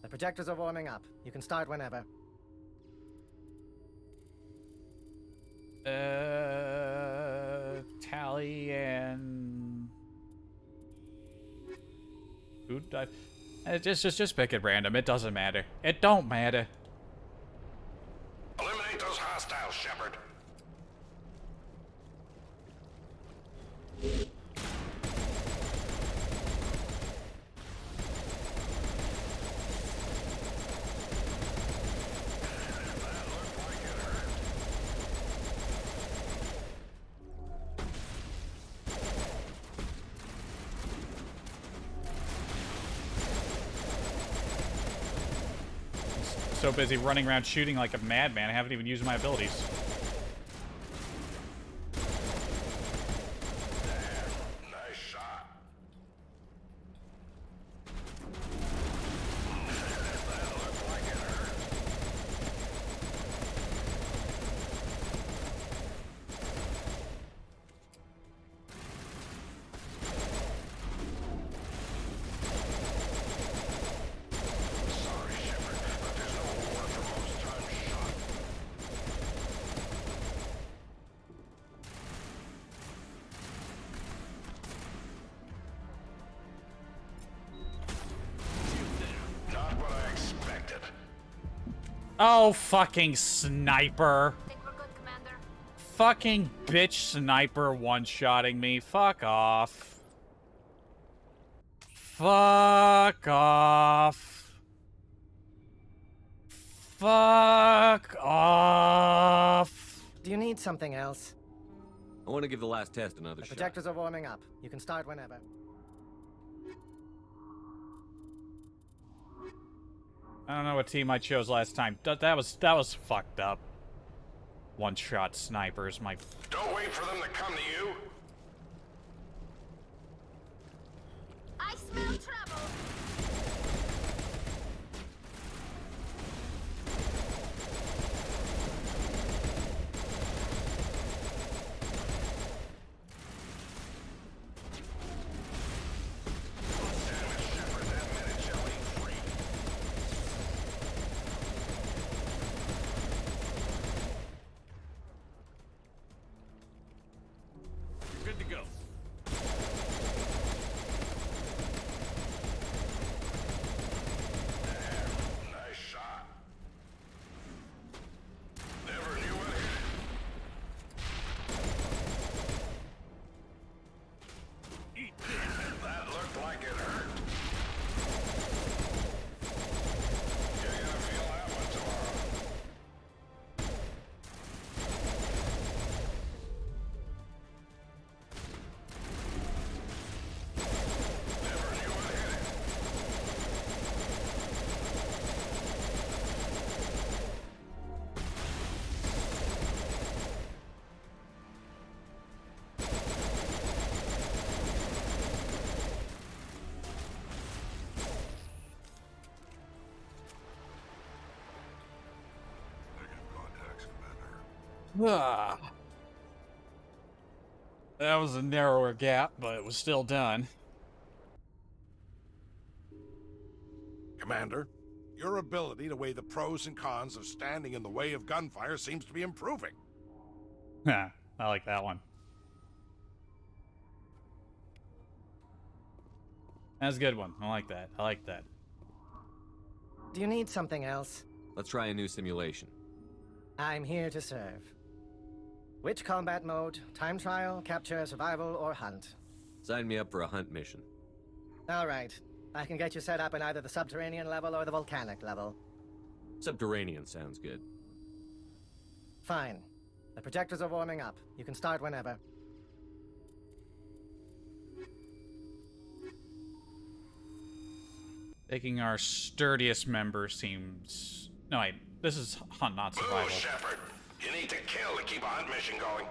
The projectors are warming up. You can start whenever. Tally and... Who died? Just pick it random. It doesn't matter. It don't matter. Eliminate those hostiles, Shepard. So busy running around shooting like a madman, I haven't even used my abilities. Nice shot. Oh, fucking sniper. Fucking bitch sniper one-shotting me. Fuck off. Fuck off. Fuck off. Do you need something else? I want to give the last test another The shot. projectors are warming up. You can start whenever. I don't know what team I chose last time. That was fucked up. One-shot snipers, my... Don't wait for them to come to you. I smell trouble. Good to go. Nice shot. Never knew what hit it. Eat this. That looked like it hurt. You're gonna feel that one tomorrow. Ah. That was a narrower gap, but it was still done. Commander, your ability to weigh the pros and cons of standing in the way of gunfire seems to be improving. I like that one. That's a good one. I like that. I like that. Do you need something else? Let's try a new simulation. I'm here to serve. Which combat mode? Time trial, capture, survival, or hunt? Sign me up for a hunt mission. All right. I can get you set up in either the subterranean level or the volcanic level. Subterranean sounds good. Fine. The projectors are warming up. You can start whenever. Taking our sturdiest member seems... No, wait. This is hunt, not survival. Move, Shepard. You need to kill to keep a hunt mission going.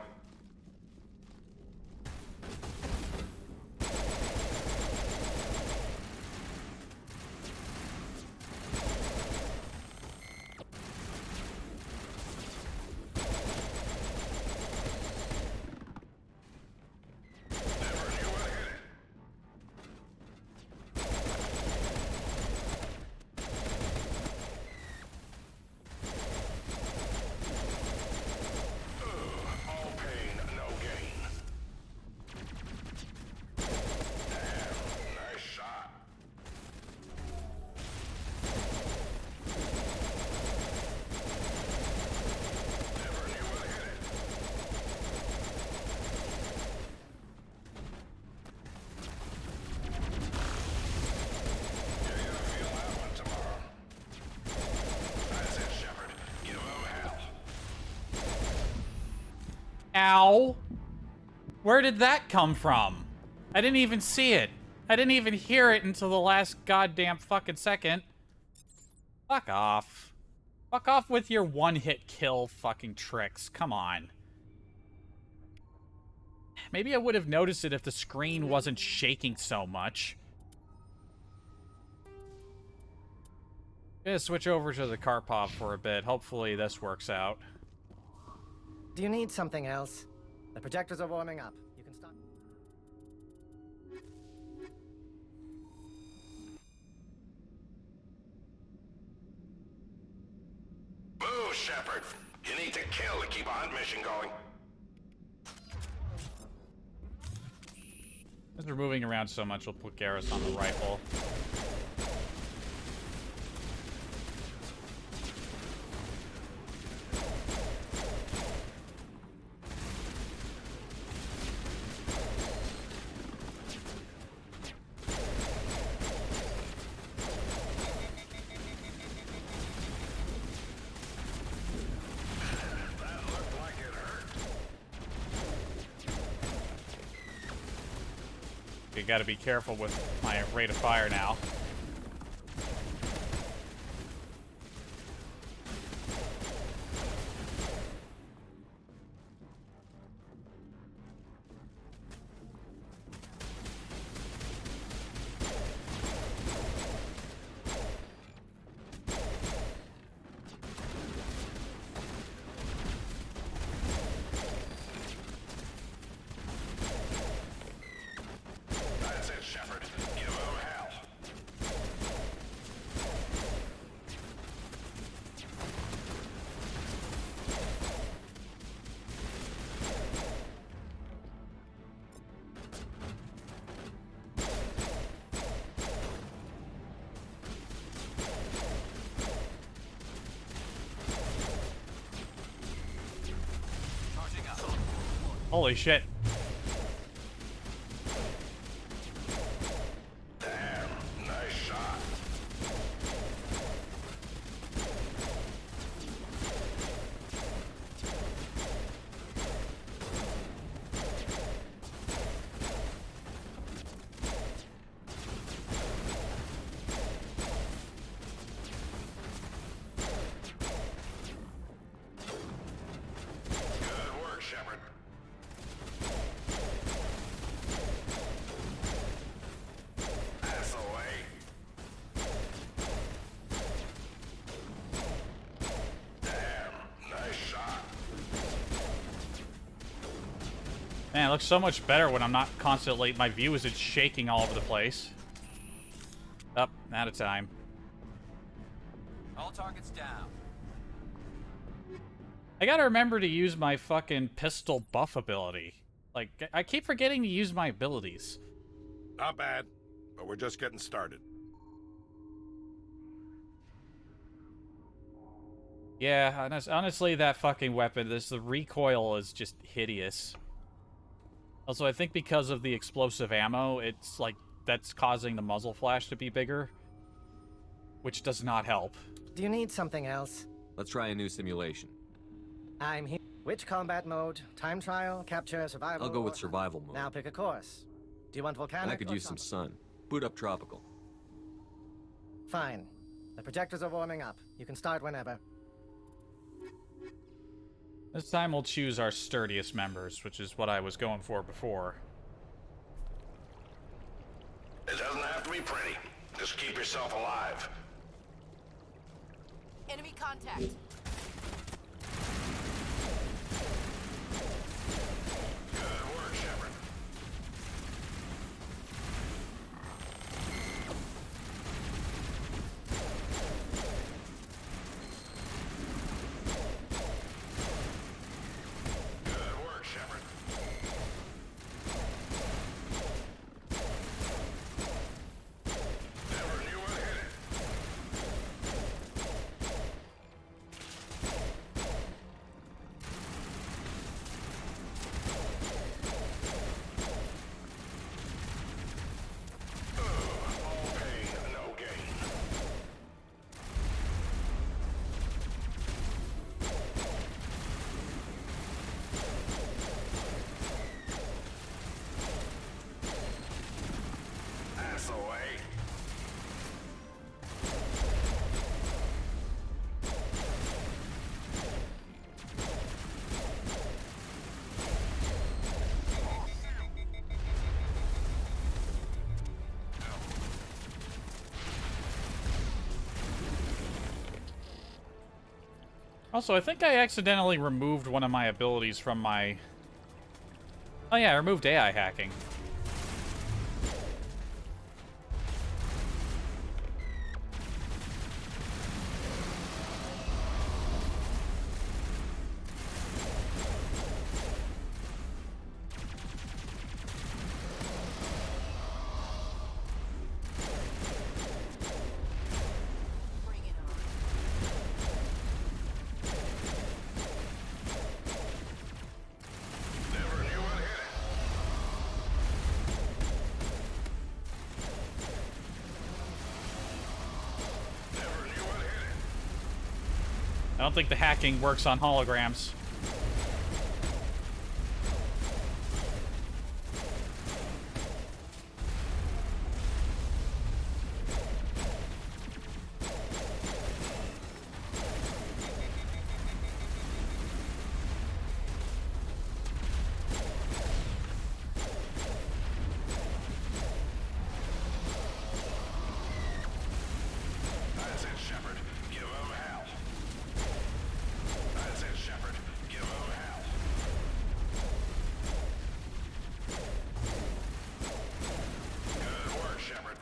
Ow! Where did that come from? I didn't even see it. I didn't even hear it until the last goddamn fucking second. Fuck off. Fuck off with your one-hit kill fucking tricks. Come on. Maybe I would have noticed it if the screen wasn't shaking so much. Gonna switch over to the Karpov for a bit. Hopefully this works out. Do you need something else? The projectors are warming up. You can start. Move, Shepard. You need to kill to keep a hunt mission going. As we're moving around so much, we'll put Garrus on the rifle. You gotta be careful with my rate of fire now. Holy shit. Damn, nice shot. Good work, Shepard. Man, it looks so much better when I'm not constantly... My view isn't shaking all over the place. Up, out of time. All targets down. I gotta remember to use my fucking pistol buff ability. Like, I keep forgetting to use my abilities. Not bad, but we're just getting started. Yeah, honestly, that fucking weapon, the recoil is just hideous. Also, I think because of the explosive ammo, it's like, that's causing the muzzle flash to be bigger. Which does not help. Do you need something else? Let's try a new simulation. I'm here. Which combat mode? Time trial, capture, survival? I'll go with survival mode. Now pick a course. Do you want volcanic? I could use some sun. Boot up tropical. Fine. The projectors are warming up. You can start whenever. This time we'll choose our sturdiest members, which is what I was going for before. It doesn't have to be pretty. Just keep yourself alive. Enemy contact. Good work, Shepard. Good work, Shepard. Never knew what hit it. All pain, no gain. That's the way. Also, I think I accidentally removed one of my abilities from my... Oh yeah, I removed AI hacking. Never knew what hit it. Never knew what hit it. I don't think the hacking works on holograms. That's it, Shepard. Give him hell. That's it, Shepard. Give him hell. Good work, Shepard.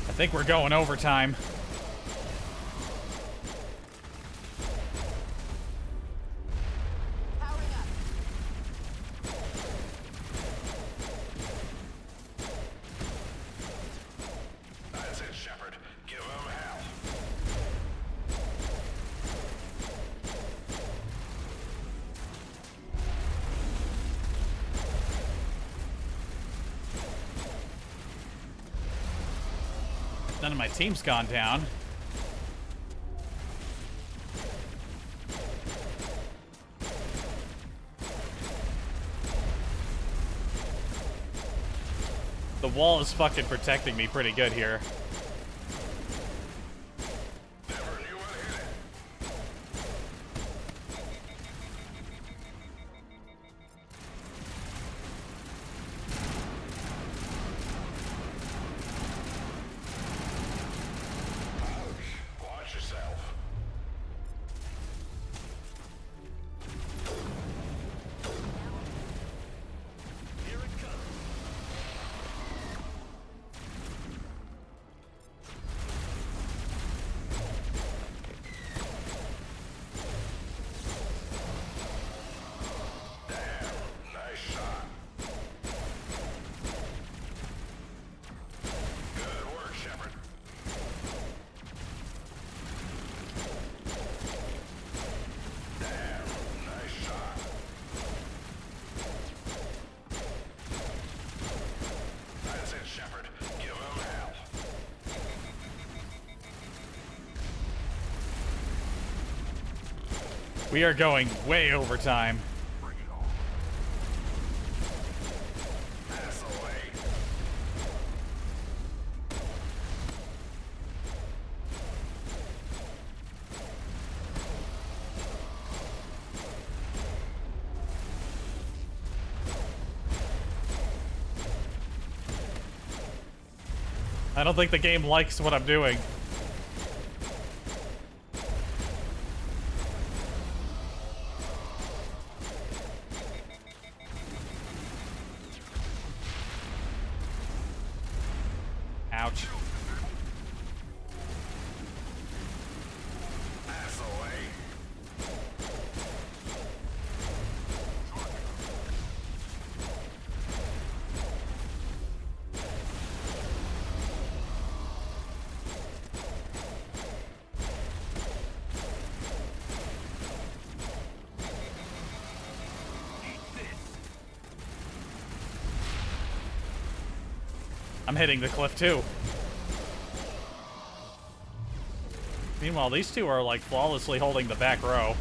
I think we're going overtime. Powering up. That's it, Shepard. Give him hell. None of my team's gone down. The wall is fucking protecting me pretty good here. We are going way over time. I don't think the game likes what I'm doing. Ouch. I'm hitting the cliff too. Meanwhile, these two are like flawlessly holding the back row.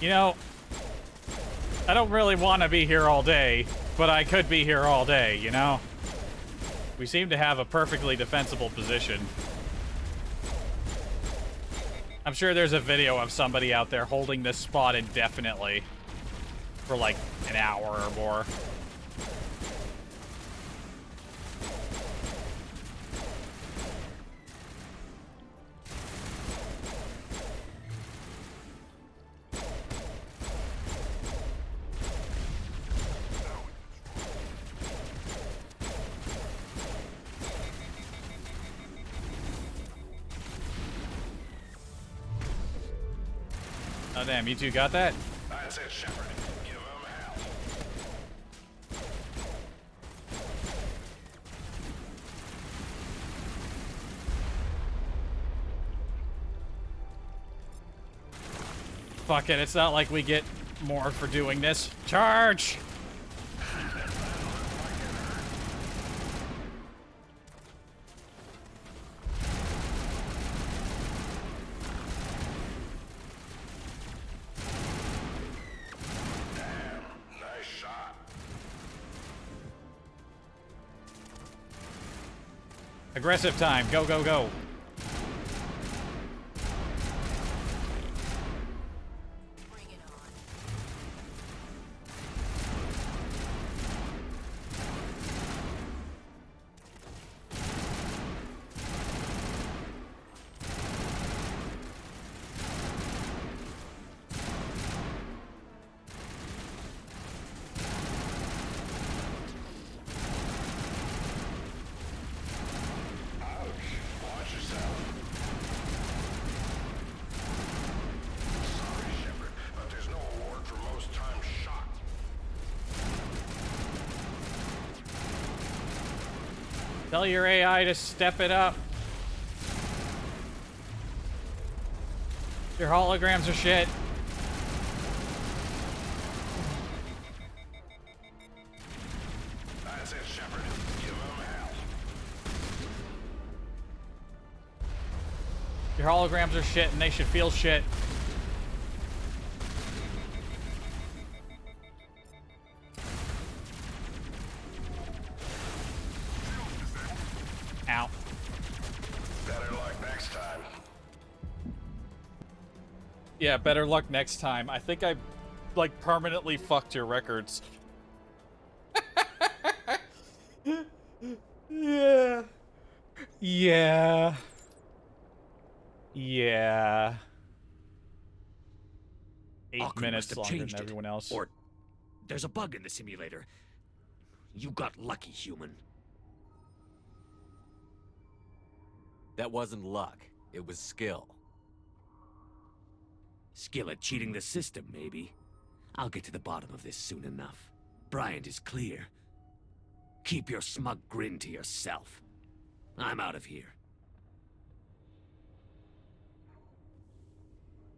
You know, I don't really want to be here all day, but I could be here all day, you know? We seem to have a perfectly defensible position. I'm sure there's a video of somebody out there holding this spot indefinitely for like an hour or more. Oh damn, you two got that? That's it, Shepard. Give him hell. Fuck it, it's not like we get more for doing this. Charge! Aggressive time. Go, go, go. Watch Tell your AI to step it up. Your holograms are shit. That's it, Shepard. Give them hell. Your holograms are shit and they should feel shit. Ow. Better luck next time. Yeah, better luck next time. I think I, like, permanently fucked your records. Yeah. Yeah. Yeah. 8 Auckland minutes must have longer changed than it. everyone else. Or there's a bug in the simulator. You got lucky, human. That wasn't luck. It was skill. Skill at cheating the system, maybe. I'll get to the bottom of this soon enough. Bryant is clear. Keep your smug grin to yourself. I'm out of here.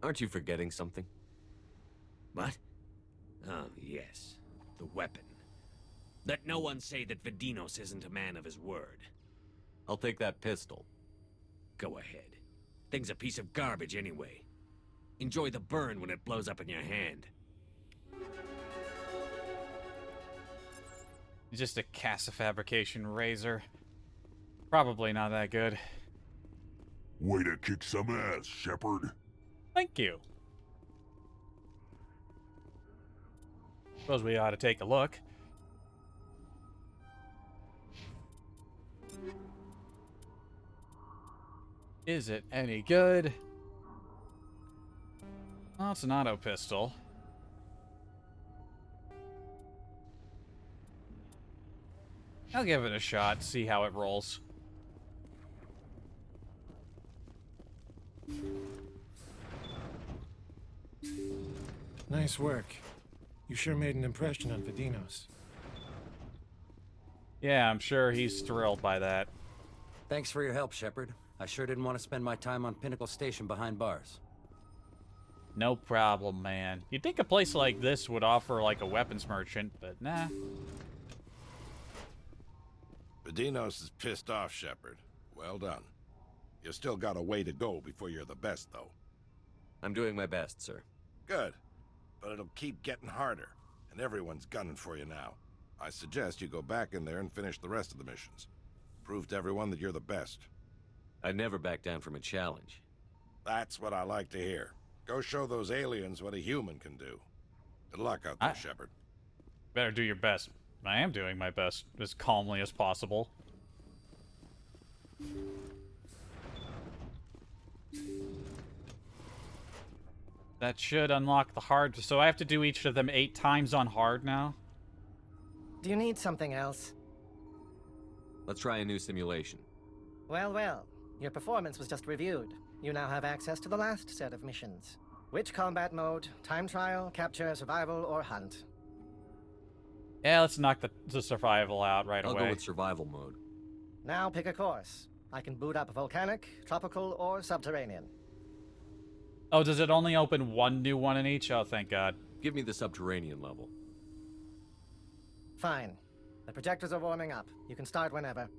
Aren't you forgetting something? What? Oh, yes. The weapon. Let no one say that Vidinos isn't a man of his word. I'll take that pistol. Go ahead. Thing's a piece of garbage anyway. Enjoy the burn when it blows up in your hand. Just a Casa Fabrication razor. Probably not that good. Way to kick some ass, Shepard. Thank you. Suppose we ought to take a look. Is it any good? Well, it's an auto pistol. I'll give it a shot, see how it rolls. Nice work. You sure made an impression on Vidinos. Yeah, I'm sure he's thrilled by that. Thanks for your help, Shepard. I sure didn't want to spend my time on Pinacle Station behind bars. No problem, man. You'd think a place like this would offer, like, a weapons merchant, but nah. Vidinos is pissed off, Shepard. Well done. You still got a way to go before you're the best, though. I'm doing my best, sir. Good. But it'll keep getting harder, and everyone's gunning for you now. I suggest you go back in there and finish the rest of the missions. Prove to everyone that you're the best. I'd never back down from a challenge. That's what I like to hear. Go show those aliens what a human can do. Good luck out there, Shepard. Better do your best. I am doing my best, as calmly as possible. That should unlock the hard, so I have to do each of them 8 times on hard now? Do you need something else? Let's try a new simulation. Well, well. Your performance was just reviewed. You now have access to the last set of missions. Which combat mode? Time trial, capture, survival, or hunt? Yeah, let's knock the survival out right away. I'll go with survival mode. Now pick a course. I can boot up volcanic, tropical, or subterranean. Oh, does it only open one new one in each? Oh, thank God. Give me the subterranean level. Fine. The projectors are warming up. You can start whenever.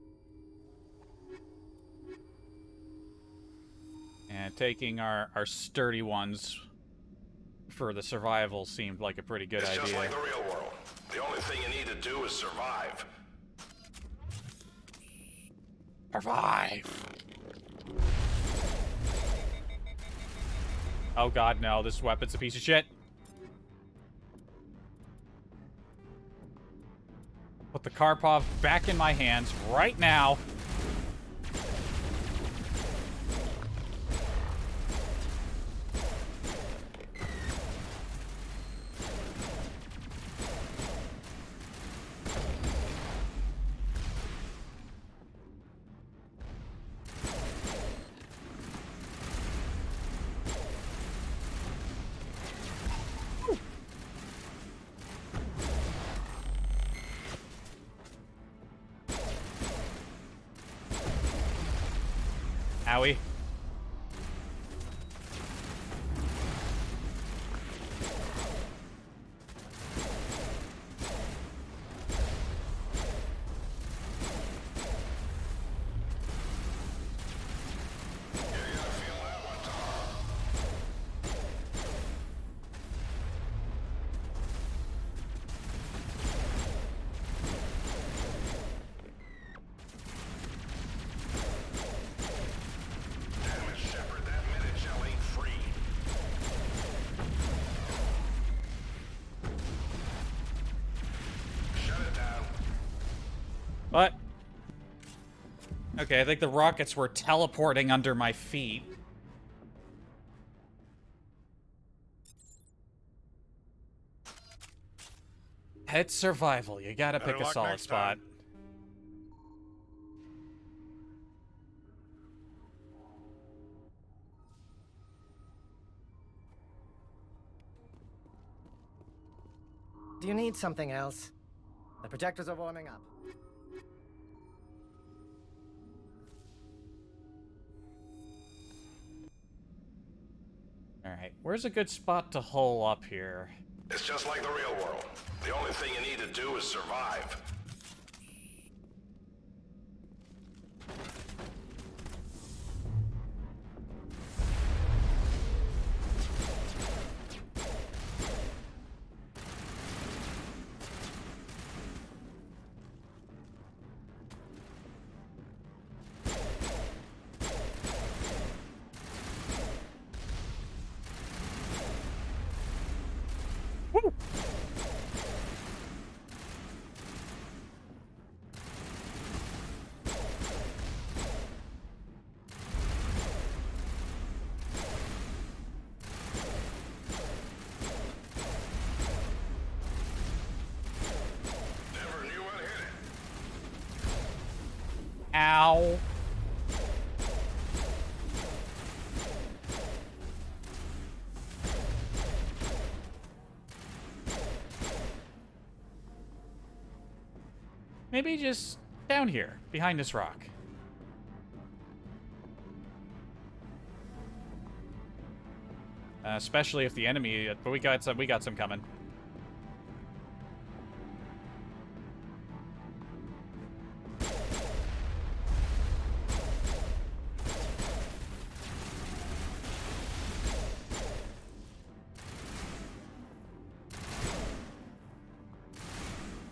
And taking our sturdy ones for the survival seemed like a pretty good idea. It's just like the real world. The only thing you need to do is survive. Survive! Oh God, no. This weapon's a piece of shit. Put the Karpov back in my hands right now. Owie. What? Okay, I think the rockets were teleporting under my feet. It's survival. You gotta pick a solid spot. Do you need something else? The projectors are warming up. Alright, where's a good spot to hole up here? It's just like the real world. The only thing you need to do is survive. Ow. Maybe just down here, behind this rock. Especially if the enemy, but we got some coming.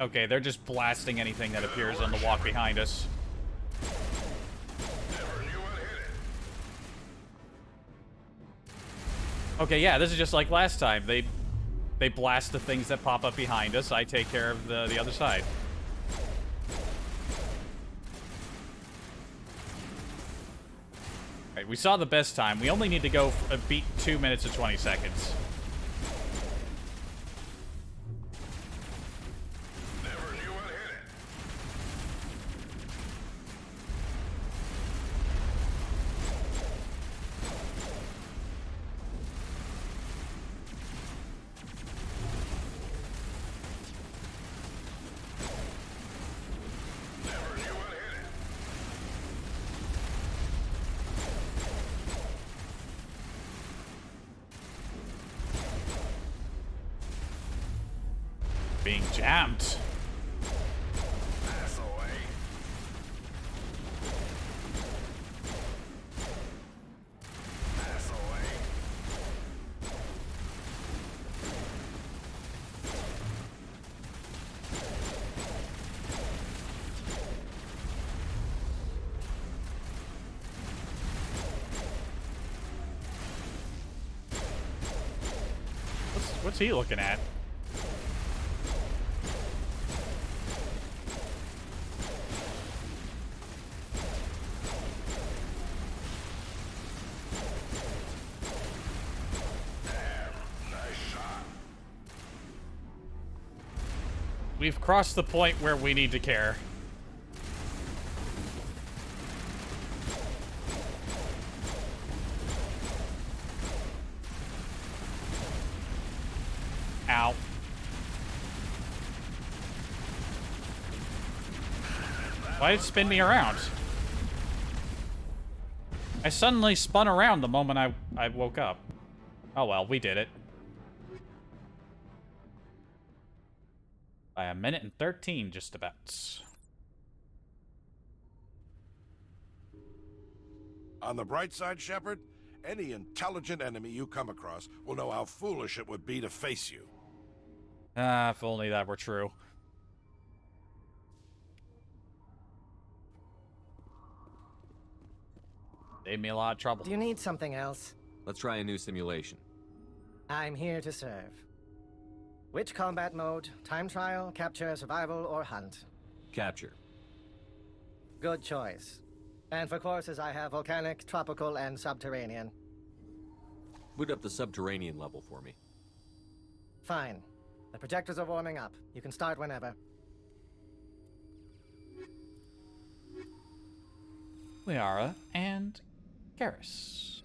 Okay, they're just blasting anything that appears on the walk behind us. Okay, yeah, this is just like last time. They blast the things that pop up behind us. I take care of the other side. Alright, we saw the best time. We only need to go beat 2 minutes and 20 seconds. Being jammed. What's he looking at? We've crossed the point where we need to care. Ow. Why did it spin me around? I suddenly spun around the moment I woke up. Oh well, we did it. By a minute and 13, just about. On the bright side, Shepard, any intelligent enemy you come across will know how foolish it would be to face you. Ah, if only that were true. Saved me a lot of trouble. Do you need something else? Let's try a new simulation. I'm here to serve. Which combat mode? Time trial, capture, survival, or hunt? Capture. Good choice. And for courses, I have volcanic, tropical, and subterranean. Boot up the subterranean level for me. Fine. The projectors are warming up. You can start whenever. Liara and Garrus.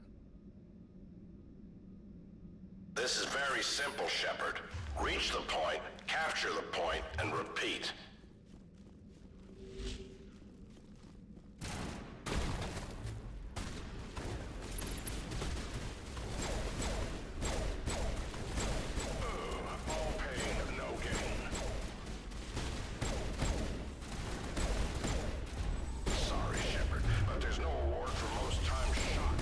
This is very simple, Shepard. Reach the point, capture the point, and repeat. All pain, no gain. Sorry, Shepard, but there's no reward for most times shot.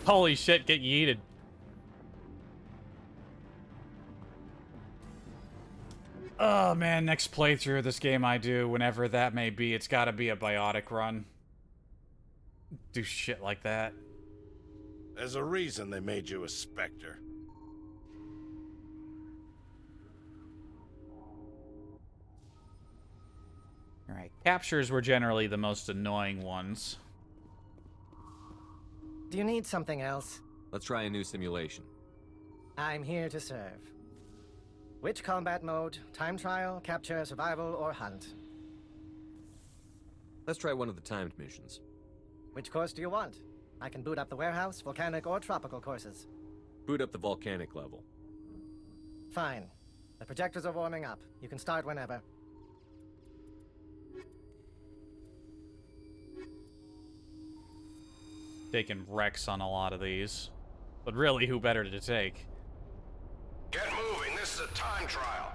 Holy shit, get yeeted. Oh man, next playthrough of this game I do, whenever that may be, it's gotta be a biotic run. Do shit like that. There's a reason they made you a Spectre. Alright, captures were generally the most annoying ones. Do you need something else? Let's try a new simulation. I'm here to serve. Which combat mode? Time trial, capture, survival, or hunt? Let's try one of the timed missions. Which course do you want? I can boot up the warehouse, volcanic, or tropical courses. Boot up the volcanic level. Fine. The projectors are warming up. You can start whenever. Taking wrecks on a lot of these. But really, who better to take? Get moving, this is a time trial.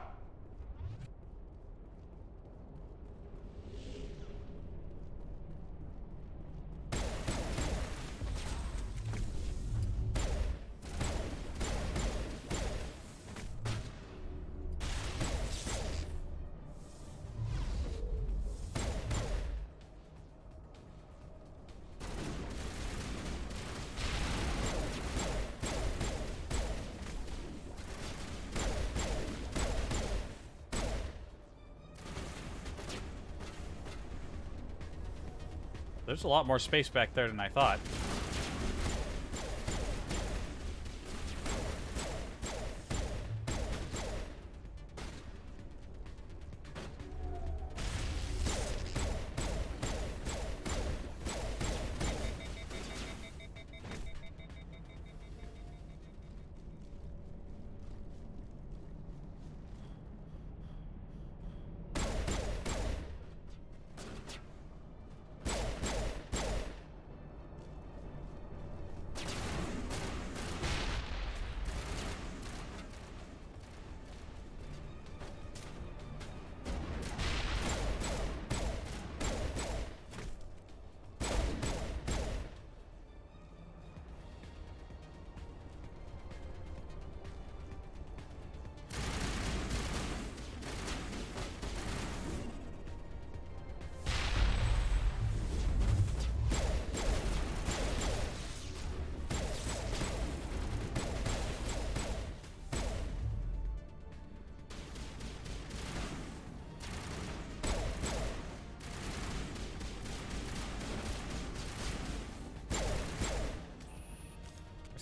There's a lot more space back there than I thought.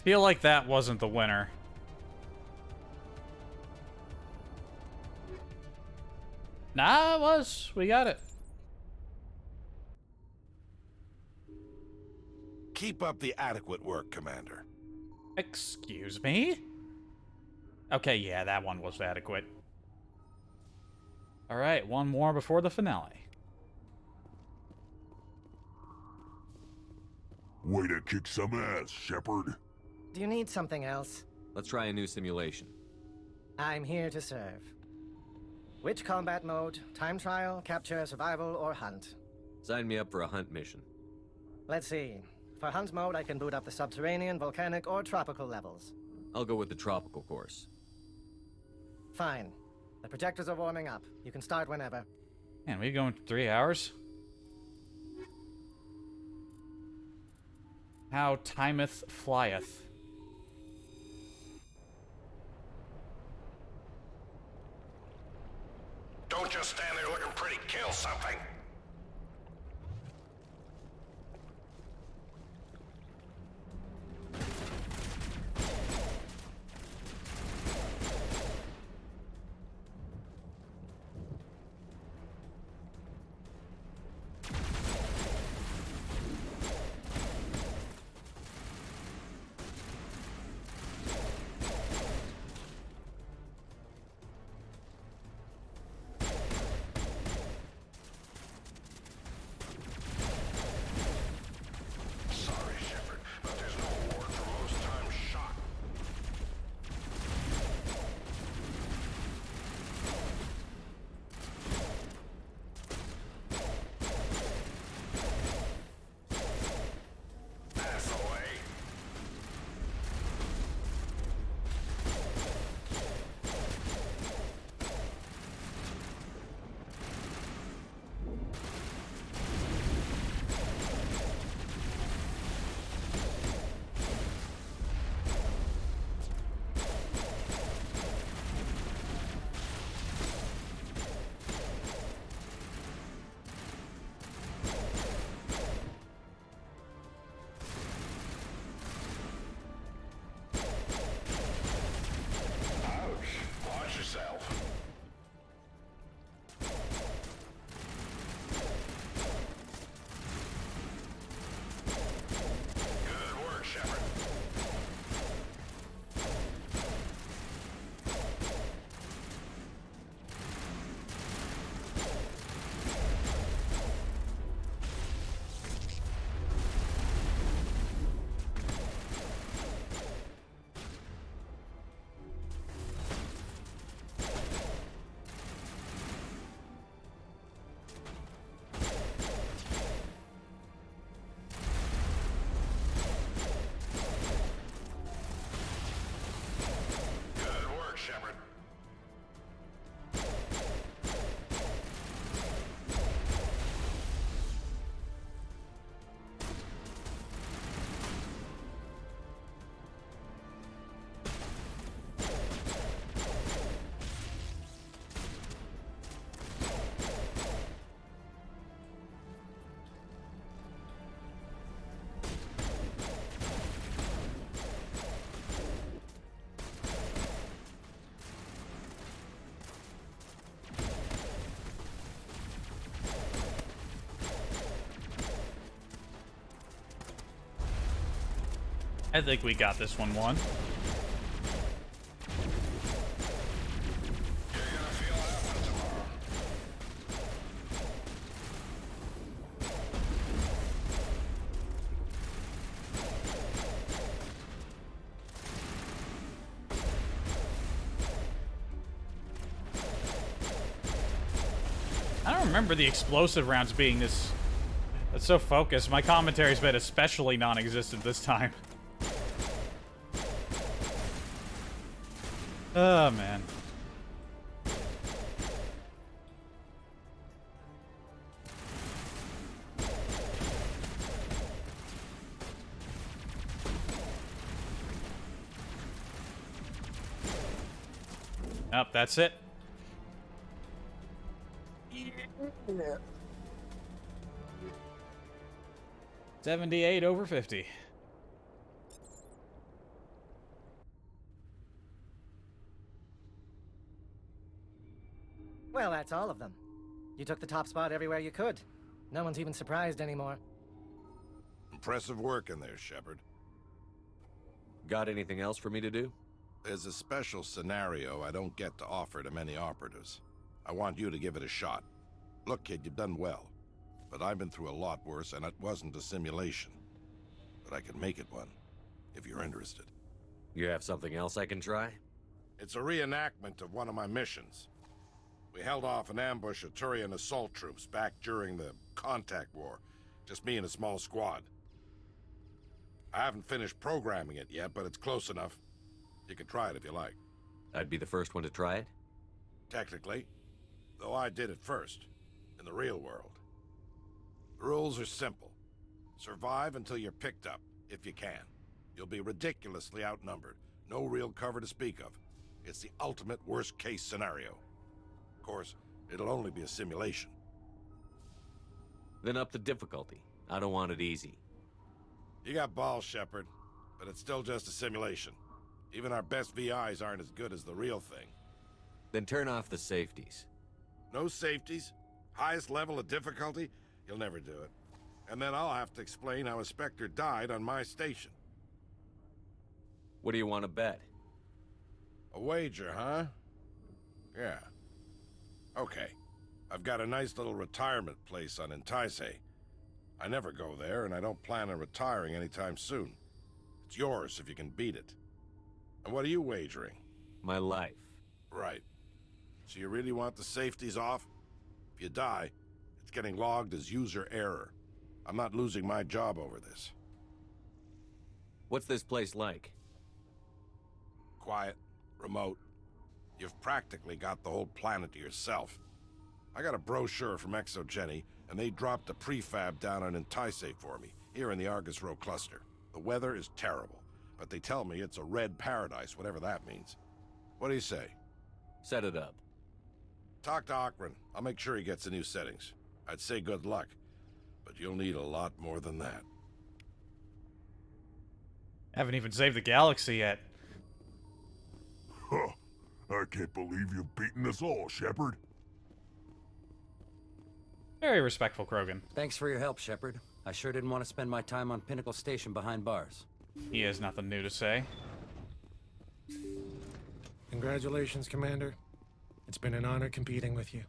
Feel like that wasn't the winner. Nah, it was. We got it. Keep up the adequate work, Commander. Excuse me? Okay, yeah, that one was adequate. Alright, one more before the finale. Way to kick some ass, Shepard. Do you need something else? Let's try a new simulation. I'm here to serve. Which combat mode? Time trial, capture, survival, or hunt? Sign me up for a hunt mission. Let's see. For hunt mode, I can boot up the subterranean, volcanic, or tropical levels. I'll go with the tropical course. Fine. The projectors are warming up. You can start whenever. Man, we going 3 hours? How timeth flieth. Don't just stand there looking pretty. Kill something. I think we got this one won. I don't remember the explosive rounds being this... It's so focused. My commentary's been especially non-existent this time. Oh, man. Oh, that's it. 78 over 50. Well, that's all of them. You took the top spot everywhere you could. No one's even surprised anymore. Impressive work in there, Shepard. Got anything else for me to do? There's a special scenario I don't get to offer to many operatives. I want you to give it a shot. Look, kid, you've done well. But I've been through a lot worse, and it wasn't a simulation. But I could make it one, if you're interested. You have something else I can try? It's a reenactment of one of my missions. We held off an ambush of Turian assault troops back during the Contact War. Just me and a small squad. I haven't finished programming it yet, but it's close enough. You can try it if you like. I'd be the first one to try it? Technically. Though I did it first, in the real world. The rules are simple. Survive until you're picked up, if you can. You'll be ridiculously outnumbered. No real cover to speak of. It's the ultimate worst-case scenario. Of course, it'll only be a simulation. Then up the difficulty. I don't want it easy. You got balls, Shepard, but it's still just a simulation. Even our best VIs aren't as good as the real thing. Then turn off the safeties. No safeties? Highest level of difficulty? You'll never do it. And then I'll have to explain how a Spectre died on my station. What do you want to bet? A wager, huh? Yeah. Okay. I've got a nice little retirement place on Entice. I never go there, and I don't plan on retiring anytime soon. It's yours if you can beat it. And what are you wagering? My life. Right. So you really want the safeties off? If you die, it's getting logged as user error. I'm not losing my job over this. What's this place like? Quiet, remote. You've practically got the whole planet to yourself. I got a brochure from Exogeny, and they dropped a prefab down on Entice for me, here in the Argus Row cluster. The weather is terrible, but they tell me it's a red paradise, whatever that means. What do you say? Set it up. Talk to Akron. I'll make sure he gets the new settings. I'd say good luck, but you'll need a lot more than that. Haven't even saved the galaxy yet. Huh. I can't believe you've beaten us all, Shepard. Very respectful, Krogan. Thanks for your help, Shepard. I sure didn't want to spend my time on Pinacle Station behind bars. He has nothing new to say. Congratulations, Commander. It's been an honor competing with you.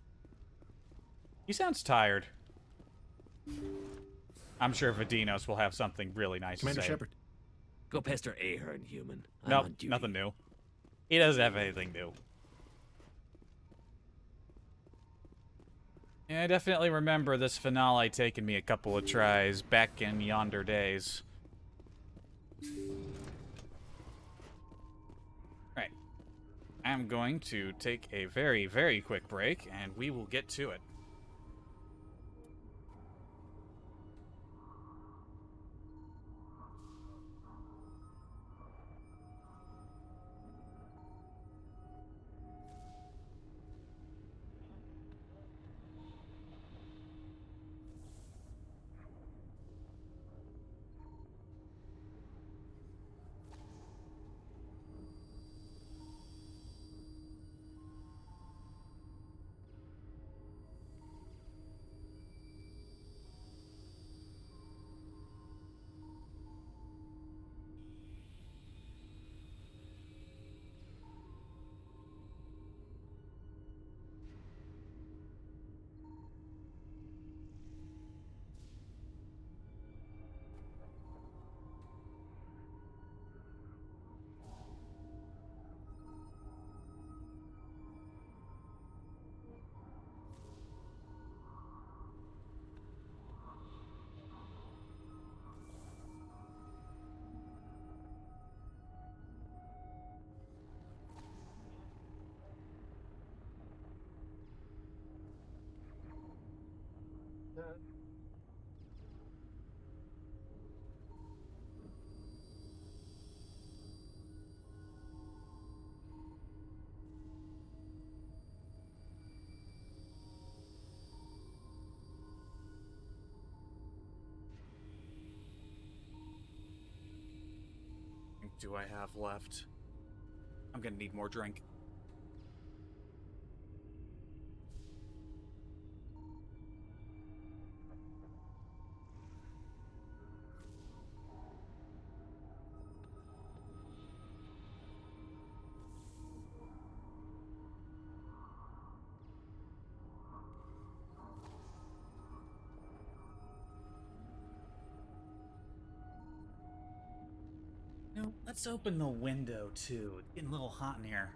He sounds tired. I'm sure Vadinos will have something really nice Commander to say. Shepard. Go pester Ahern, human. I'm Nope, on duty. nothing new. He doesn't have anything new. Yeah, I definitely remember this finale taking me a couple of tries back in yonder days. Right. I'm going to take a very, very quick break, and we will get to it. Do I have left? I'm gonna need more drink. Let's open the window, too. It's getting a little hot in here.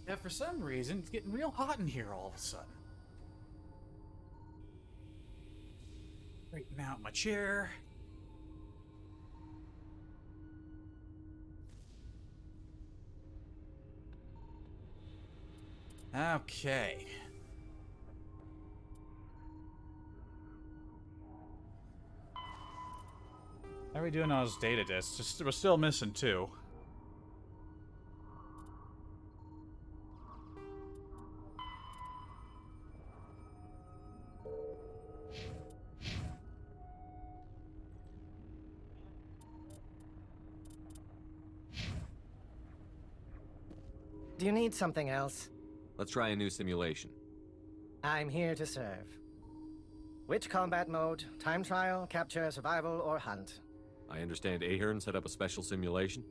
Yeah, for some reason, it's getting real hot in here all of a sudden. Straighten out my chair. Okay. How are we doing on those data disks? We're still missing 2. Do you need something else? Let's try a new simulation. I'm here to serve. Which combat mode? Time trial, capture, survival, or hunt? I understand Ahern set up a special simulation?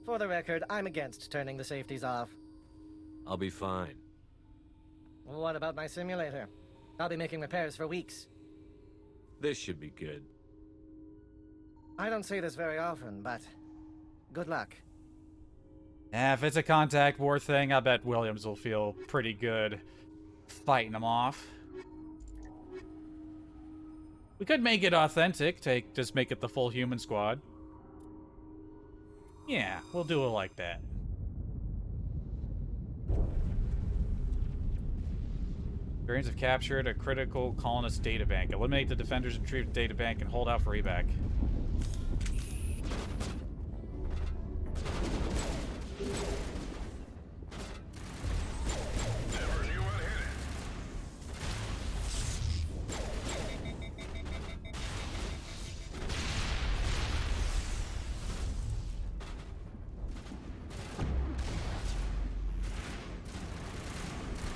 For the record, I'm against turning the safeties off. I'll be fine. What about my simulator? I'll be making repairs for weeks. This should be good. I don't say this very often, but good luck. If it's a contact war thing, I bet Williams will feel pretty good fighting them off. We could make it authentic, just make it the full human squad. Yeah, we'll do it like that. Variants have captured a critical colonist databank. Eliminate the defenders, retrieve the databank, and hold out for evac.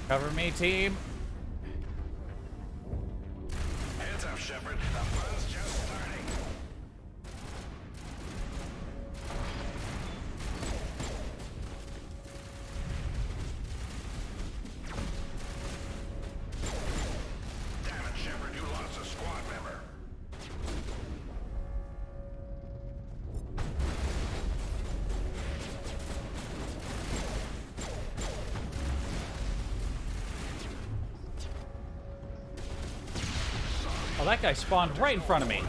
Cover me, team. Heads up, Shepard. The fun's just starting. Damn it, Shepard, you lost a squad member. Oh, that guy spawned right in front of me.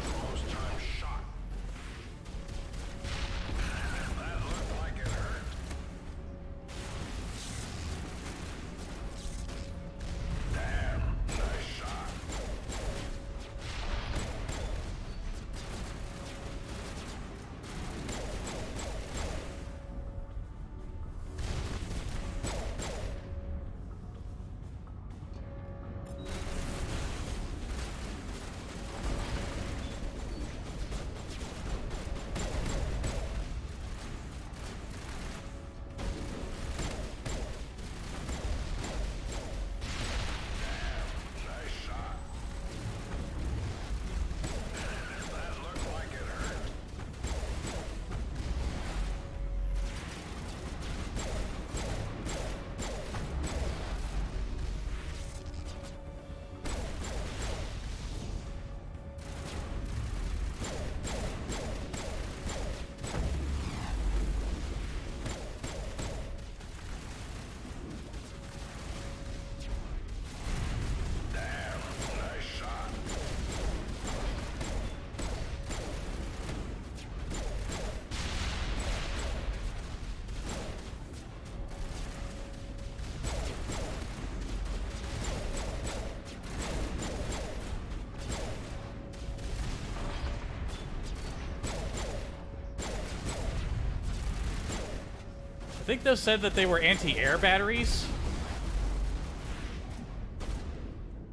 I think those said that they were anti-air batteries.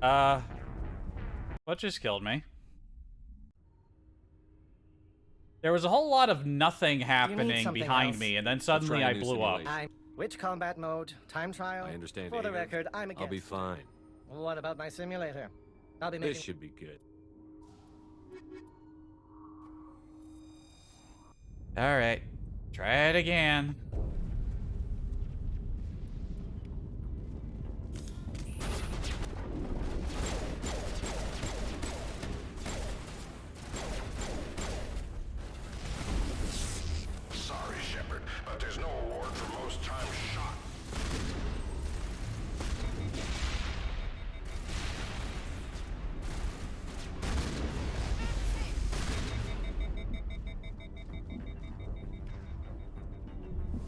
What just killed me? There was a whole lot of nothing happening behind else? me, and then suddenly I blew up. Which combat mode? Time trial? I understand. For the Ahern. record, I'm against. I'll be fine. What about my simulator? I'll be making... This should be good. Alright. Try it again. Sorry, Shepard, but there's no award for most times shot.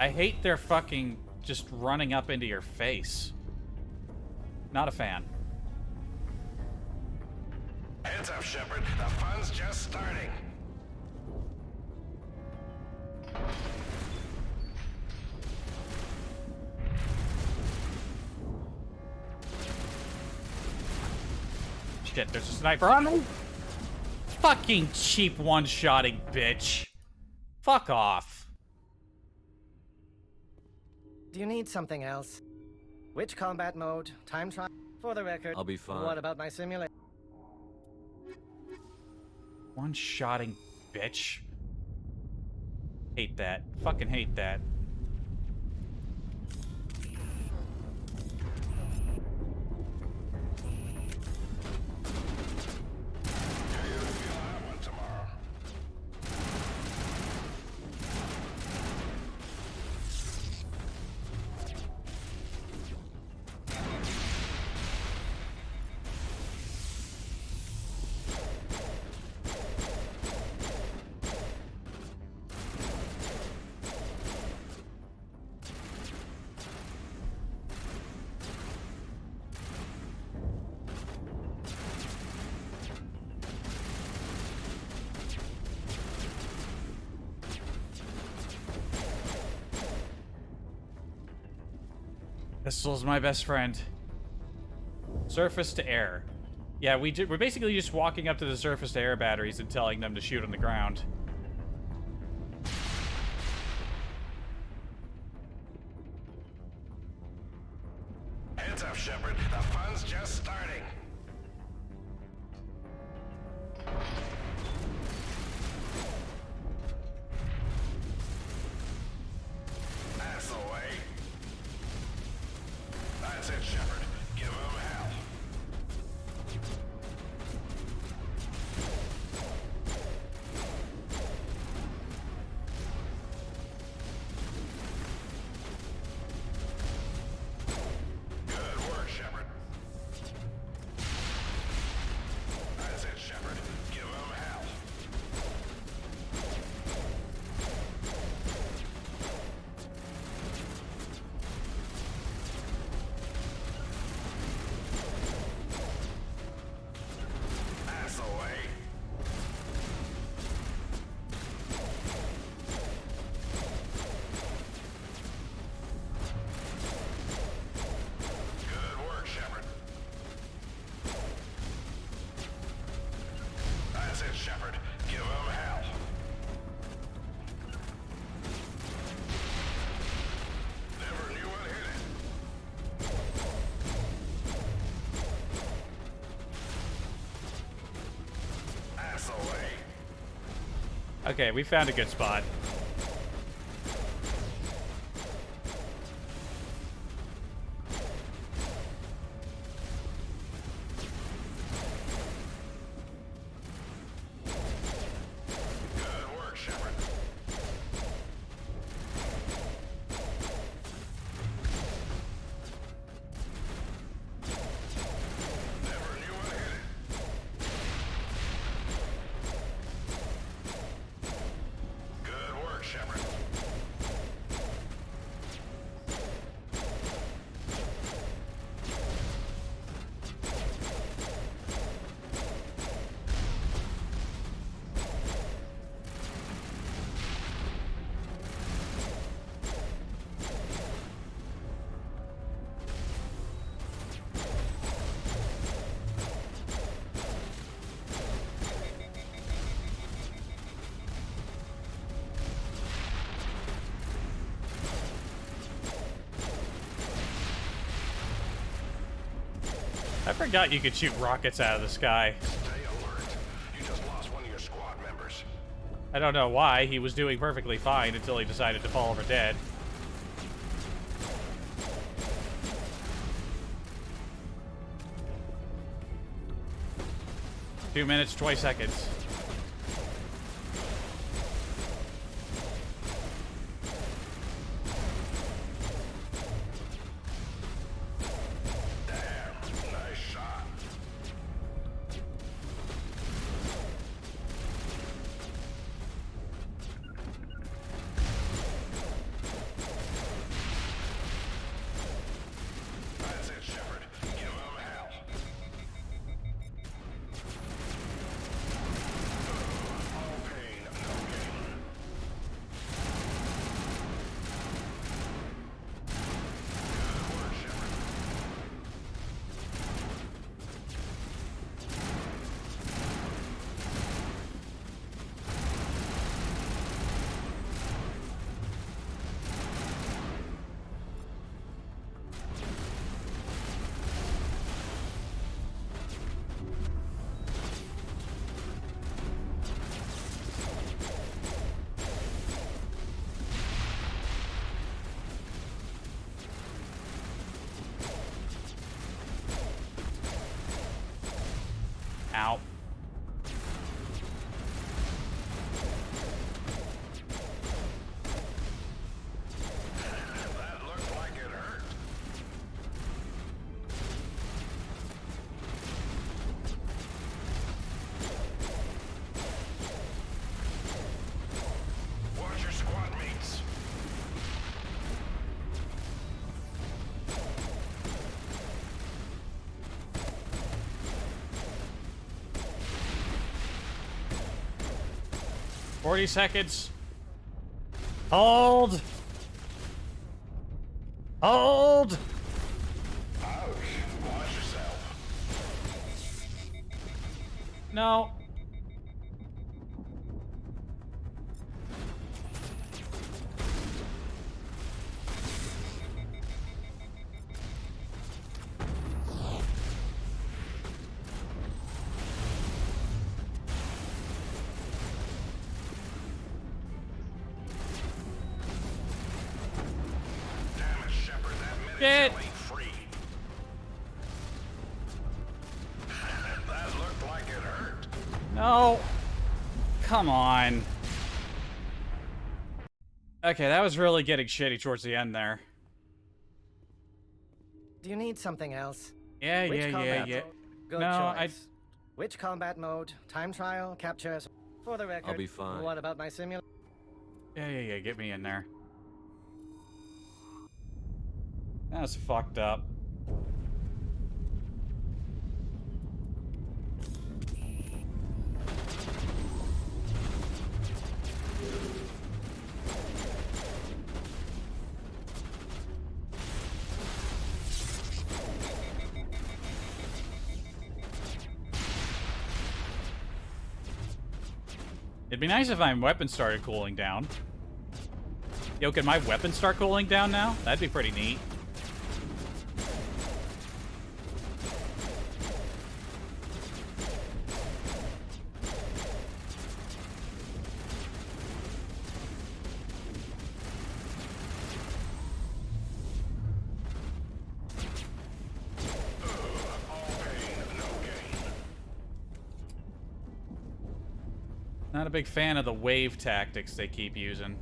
I hate their fucking just running up into your face. Not a fan. Heads up, Shepard. The fun's just starting. Shit, there's a sniper on me. Fucking cheap one-shotting bitch. Fuck off. Do you need something else? Which combat mode? Time trial? For the record, I'll be fine. What about my simulator? One-shotting bitch. Hate that. Fucking hate that. Pistol's my best friend. Surface to air. Yeah, we're basically just walking up to the surface to air batteries and telling them to shoot on the ground. Heads up, Shepard. The fun's just starting. That's the way. That's it, Shepard. Give him hell. Good work, Shepard. That's it, Shepard. Give him hell. That's the way. Good work, Shepard. That's it, Shepard. Give him hell. Never knew what hit it. That's the way. Okay, we found a good spot. Good work, Shepard. Never knew what hit it. Good work, Shepard. I forgot you could shoot rockets out of the sky. Stay alert. You just lost one of your squad members. I don't know why. He was doing perfectly fine until he decided to fall over dead. Two minutes, 20 seconds. Ow. That looked like it hurt. Watch your squad mates. Forty seconds. Hold. Hold. Ouch. Watch yourself. No. Get. Free. That looked like it hurt. No. Come on. Okay, that was really getting shitty towards the end there. Do you need something else? Yeah. Good No, choice. Which combat mode? Time trial? Captures? For the record, I'll be fine. What about my simulator? Yeah, get me in there. That was fucked up. It'd be nice if my weapon started cooling down. Yo, can my weapon start cooling down now? That'd be pretty neat. Not a big fan of the wave tactics they keep using.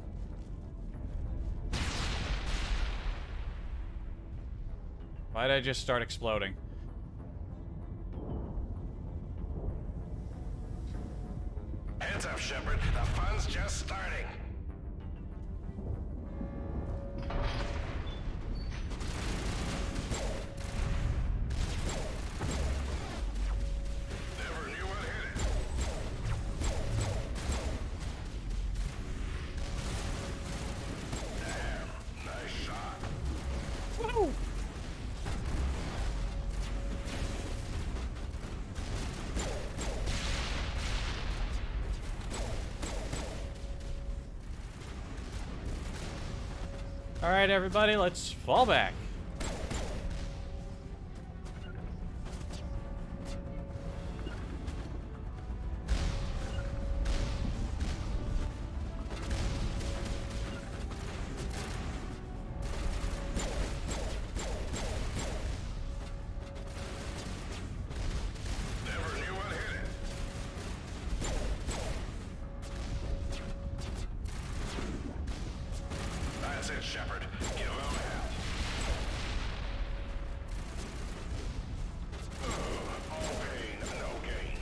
Why'd I just start exploding? Heads up, Shepard. The fun's just starting. Never knew what hit it. Damn, nice shot. Woo! All right, everybody, let's fall back. Shepard. Give him hell. All pain, no gain.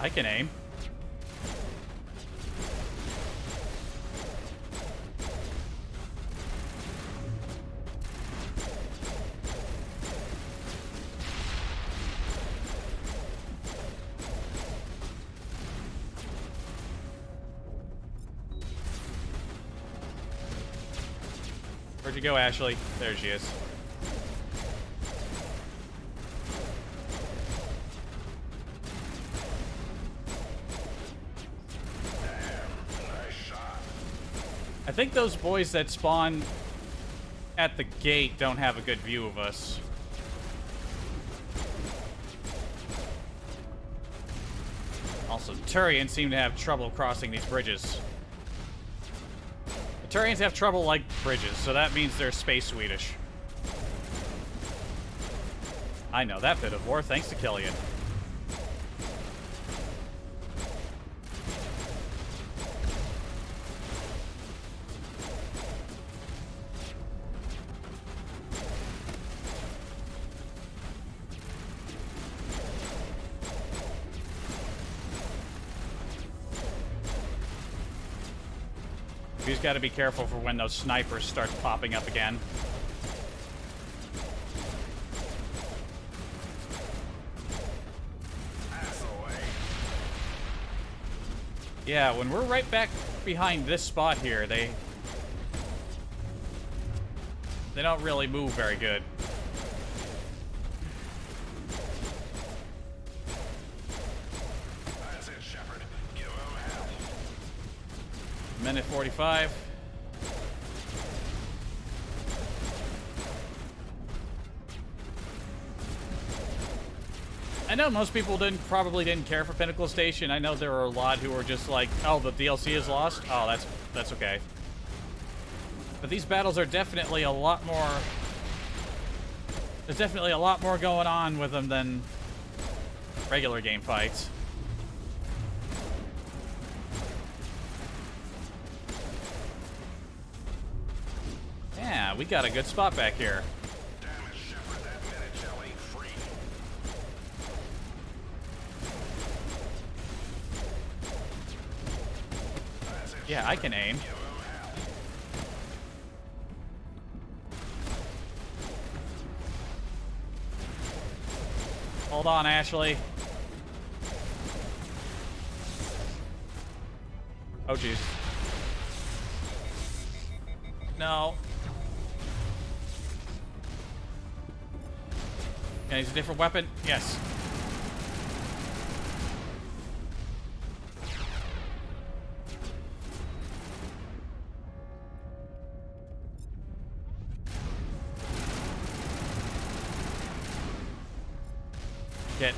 I can aim. Where'd you go, Ashley? There she is. I think those boys that spawn at the gate don't have a good view of us. Also, Turians seem to have trouble crossing these bridges. The Turians have trouble like bridges, so that means they're space Swedish. I know that bit of war thanks to Killian. You just gotta be careful for when those snipers start popping up again. Yeah, when we're right back behind this spot here, they don't really move very good. That's it, Shepard. Give him hell. Minute 45. I know most people probably didn't care for Pinacle Station. I know there are a lot who were just like, oh, the DLC is lost? Oh, that's okay. But these battles are definitely a lot more... There's definitely a lot more going on with them than regular game fights. Yeah, we got a good spot back here. Damn it, Shepard, that minute shell ain't free. That's it, Yeah, I can aim. give him hell. Hold on, Ashley. Oh, jeez. No. Can I use a different weapon? Yes. Get.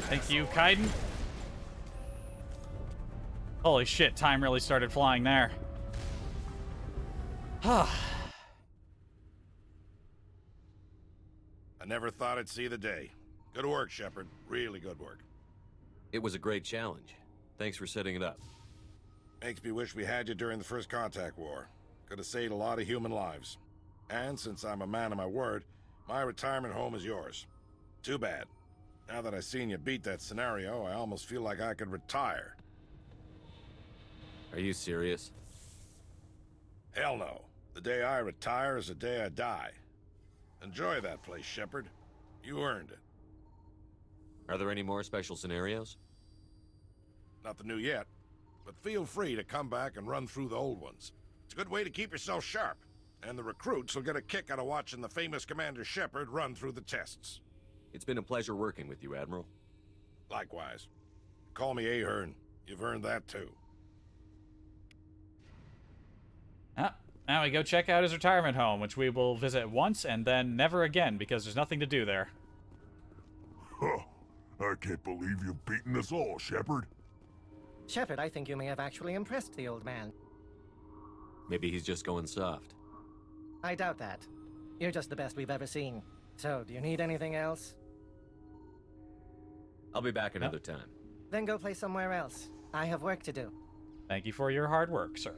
Thank you, Kaiden. Holy shit, time really started flying there. I never thought I'd see the day. Good work, Shepard. Really good work. It was a great challenge. Thanks for setting it up. Makes me wish we had you during the first contact war. Could have saved a lot of human lives. And since I'm a man of my word, my retirement home is yours. Too bad. Now that I've seen you beat that scenario, I almost feel like I could retire. Are you serious? Hell no. The day I retire is the day I die. Enjoy that place, Shepard. You earned it. Are there any more special scenarios? Nothing new yet, but feel free to come back and run through the old ones. It's a good way to keep yourself sharp, and the recruits will get a kick out of watching the famous Commander Shepard run through the tests. It's been a pleasure working with you, Admiral. Likewise. Call me Ahern. You've earned that too. Now we go check out his retirement home, which we will visit once and then never again because there's nothing to do there. Huh. I can't believe you've beaten us all, Shepard. Shepard, I think you may have actually impressed the old man. Maybe he's just going soft. I doubt that. You're just the best we've ever seen. So, do you need anything else? I'll be back another time. Then go play somewhere else. I have work to do. Thank you for your hard work, sir.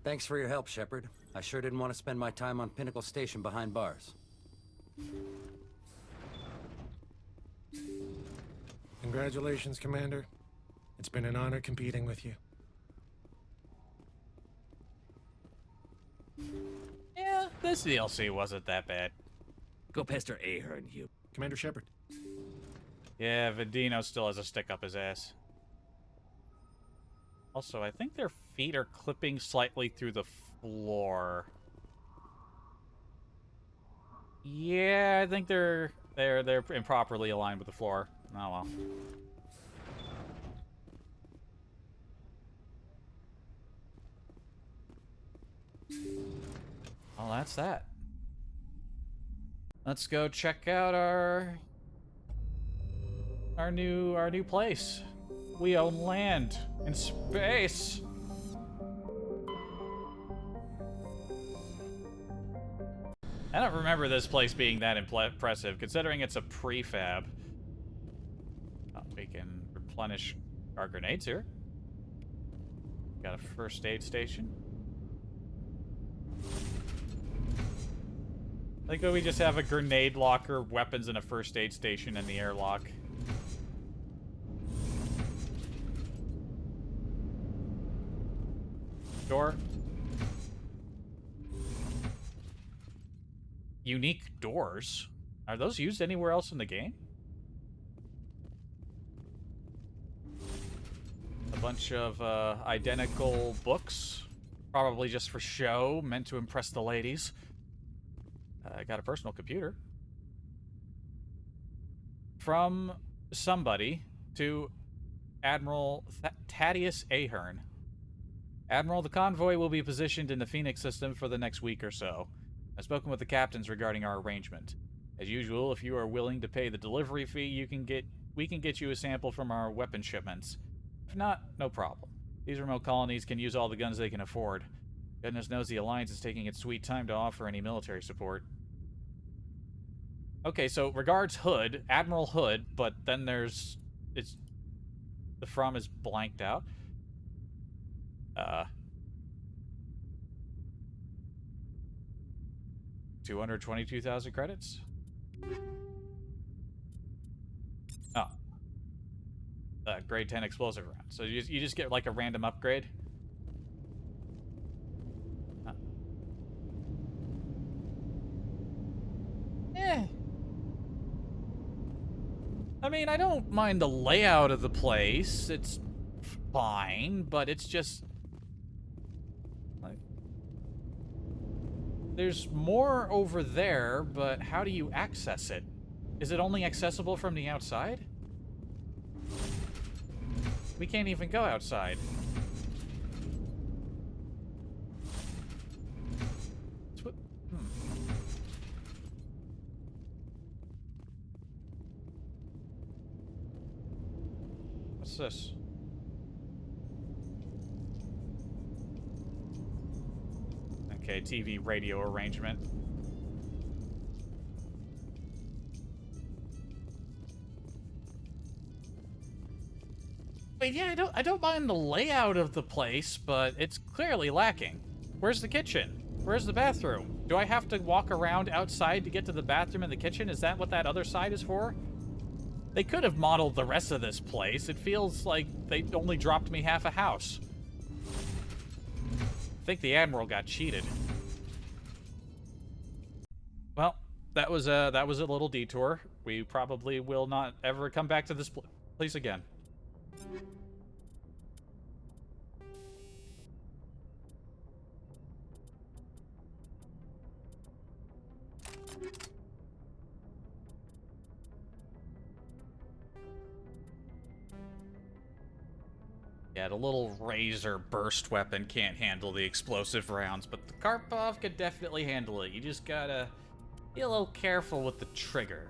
Thanks for your help, Shepard. I sure didn't want to spend my time on Pinacle Station behind bars. Congratulations, Commander. It's been an honor competing with you. Yeah, this DLC wasn't that bad. Go pester Ahern, you. Commander Shepard. Yeah, Vidino still has a stick up his ass. Also, I think their feet are clipping slightly through the floor. Yeah, I think they're improperly aligned with the floor. Oh well. Well, that's that. Let's go check out our new place. We own land in space. I don't remember this place being that impressive, considering it's a prefab. Oh, we can replenish our grenades here. Got a first aid station. I think we just have a grenade locker, weapons, and a first aid station in the airlock. Door. Unique doors? Are those used anywhere else in the game? A bunch of identical books. Probably just for show, meant to impress the ladies. I got a personal computer. From somebody to Admiral Thaddeus Ahern. Admiral, the convoy will be positioned in the Phoenix system for the next week or so. I've spoken with the captains regarding our arrangement. As usual, if you are willing to pay the delivery fee, we can get you a sample from our weapon shipments. If not, no problem. These remote colonies can use all the guns they can afford. Goodness knows the Alliance is taking its sweet time to offer any military support. Okay, so regards Hood, Admiral Hood, but then there's... the from is blanked out. 222,000 credits? Oh. Grade 10 explosive round. So you just get like a random upgrade? I mean, I don't mind the layout of the place. It's fine, but it's just... like... there's more over there, but how do you access it? Is it only accessible from the outside? We can't even go outside. What's this? Okay, TV radio arrangement. But yeah, I don't mind the layout of the place, but it's clearly lacking. Where's the kitchen? Where's the bathroom? Do I have to walk around outside to get to the bathroom and the kitchen? Is that what that other side is for? They could have modeled the rest of this place. It feels like they only dropped me half a house. I think the Admiral got cheated. Well, that was a little detour. We probably will not ever come back to this place again. Yeah, the little razor burst weapon can't handle the explosive rounds, but the Karpov can definitely handle it. You just gotta be a little careful with the trigger.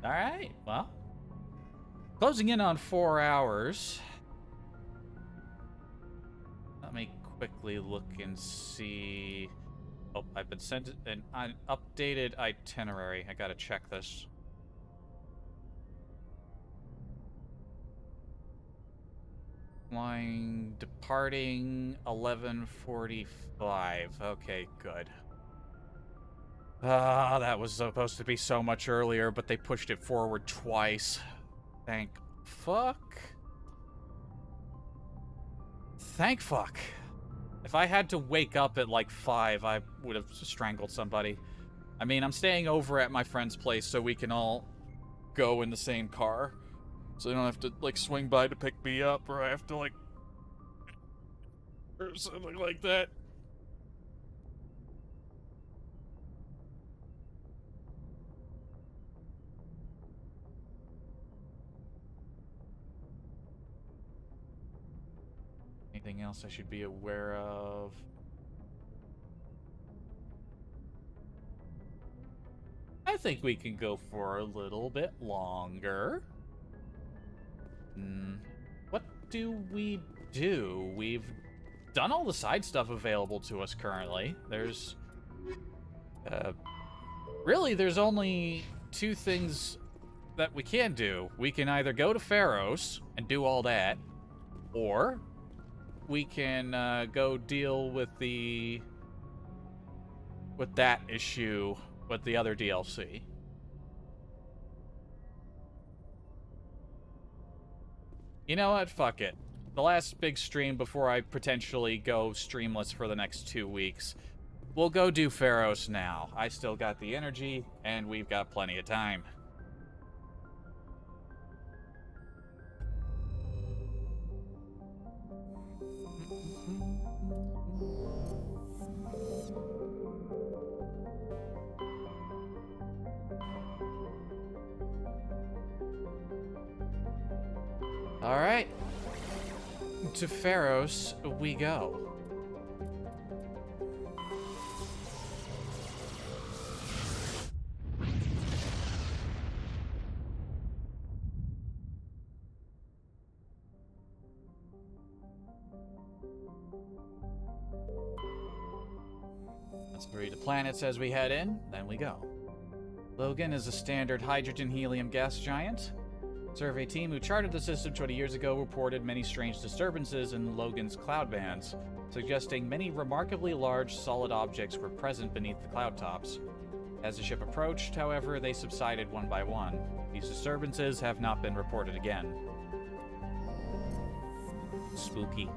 Alright, well. Closing in on 4 hours. Let me quickly look and see. Oh, I've been sent an updated itinerary. I gotta check this. Flying, departing 11:45. Okay, good. Ah, that was supposed to be so much earlier, but they pushed it forward twice. Thank fuck. Thank fuck. If I had to wake up at like 5, I would have strangled somebody. I mean, I'm staying over at my friend's place so we can all go in the same car. So they don't have to, like, swing by to pick me up, or I have to, like... or something like that. Anything else I should be aware of? I think we can go for a little bit longer. What do we do? We've done all the side stuff available to us currently. There's... really, there's only 2 things that we can do. We can either go to Feros and do all that, or we can go deal with that issue with the other DLC. You know what? Fuck it. The last big stream before I potentially go streamless for the next 2 weeks. We'll go do Feros now. I still got the energy, and we've got plenty of time. Alright. To Feros we go. Let's read the planets as we head in, then we go. Logan is a standard hydrogen-helium gas giant. Survey team who charted the system 20 years ago reported many strange disturbances in Logan's cloud bands, suggesting many remarkably large solid objects were present beneath the cloud tops. As the ship approached, however, they subsided one by one. These disturbances have not been reported again. Spooky.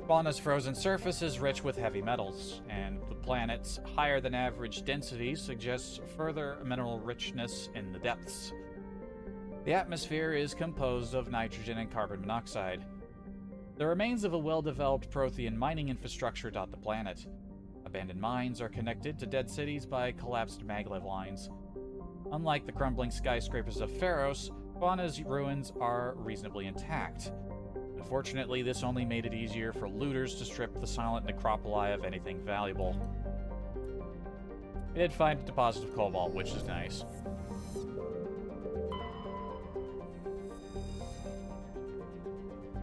Fauna's frozen surface is rich with heavy metals, and the planet's higher-than-average density suggests further mineral richness in the depths. The atmosphere is composed of nitrogen and carbon monoxide. The remains of a well-developed Prothean mining infrastructure dot the planet. Abandoned mines are connected to dead cities by collapsed maglev lines. Unlike the crumbling skyscrapers of Feros, Fauna's ruins are reasonably intact. Unfortunately, this only made it easier for looters to strip the silent necropoli of anything valuable. We did find a deposit of cobalt, which is nice.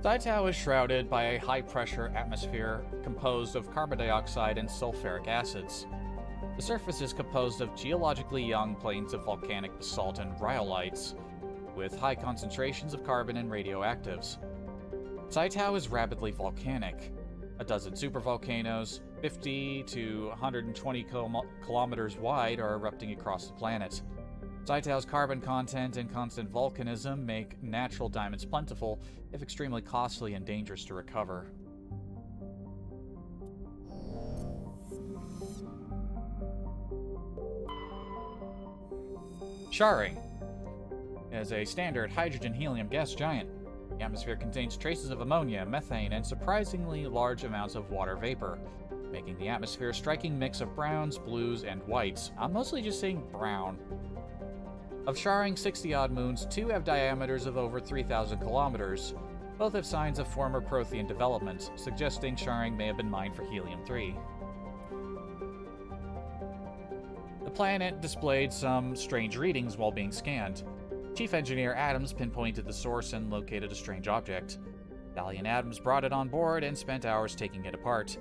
Saitao is shrouded by a high-pressure atmosphere composed of carbon dioxide and sulfuric acids. The surface is composed of geologically young plains of volcanic basalt and rhyolites, with high concentrations of carbon and radioactives. Saitao is rapidly volcanic. A dozen supervolcanoes, 50 to 120 kilometers wide, are erupting across the planet. Saitao's carbon content and constant volcanism make natural diamonds plentiful, if extremely costly and dangerous to recover. Sharing is a standard hydrogen-helium gas giant. The atmosphere contains traces of ammonia, methane, and surprisingly large amounts of water vapor. making the atmosphere a striking mix of browns, blues, and whites. I'm mostly just saying brown. Of Sharing 60-odd moons, 2 have diameters of over 3,000 kilometers. Both have signs of former Prothean development, suggesting Sharing may have been mined for helium-3. The planet displayed some strange readings while being scanned. Chief Engineer Adams pinpointed the source and located a strange object. Valiant Adams brought it on board and spent hours taking it apart.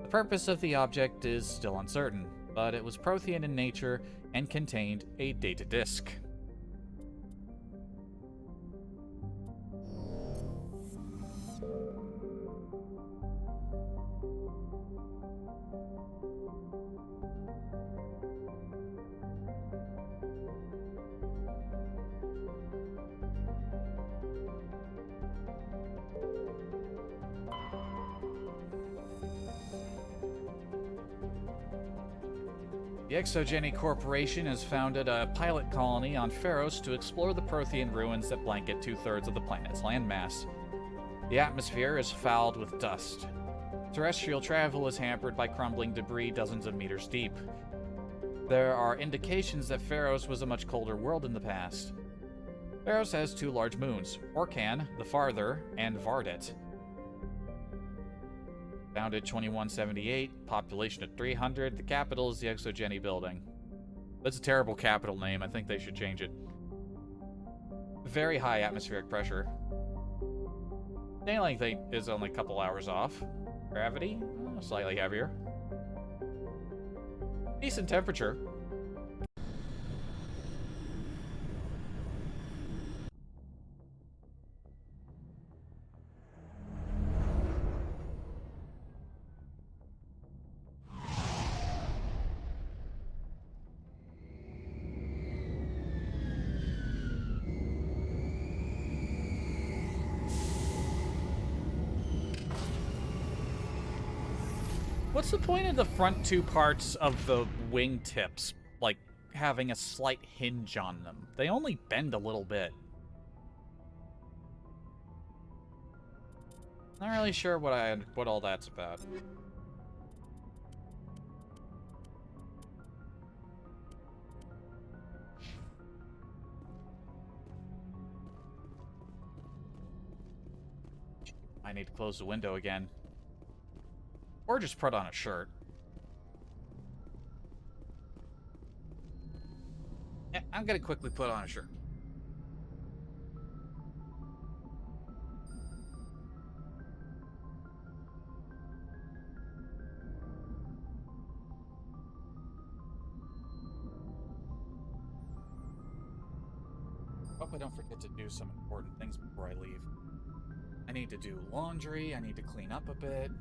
The purpose of the object is still uncertain, but it was Prothean in nature and contained a data disk. The Exogeny Corporation has founded a pilot colony on Feros to explore the Prothean ruins that blanket 2/3 of the planet's landmass. The atmosphere is fouled with dust. Terrestrial travel is hampered by crumbling debris dozens of meters deep. There are indications that Feros was a much colder world in the past. Feros has 2 large moons, Orkan, the farther, and Vardet. Founded 2178, population of 300, the capital is the Exogeny building. That's a terrible capital name, I think they should change it. Very high atmospheric pressure. Day length is only a couple hours off. Gravity, slightly heavier. Decent temperature. What's the point of the front 2 parts of the wingtips, like, having a slight hinge on them? They only bend a little bit. Not really sure what all that's about. I need to close the window again. Or just put on a shirt. Yeah, I'm gonna quickly put on a shirt. Hope I don't forget to do some important things before I leave. I need to do laundry, I need to clean up a bit.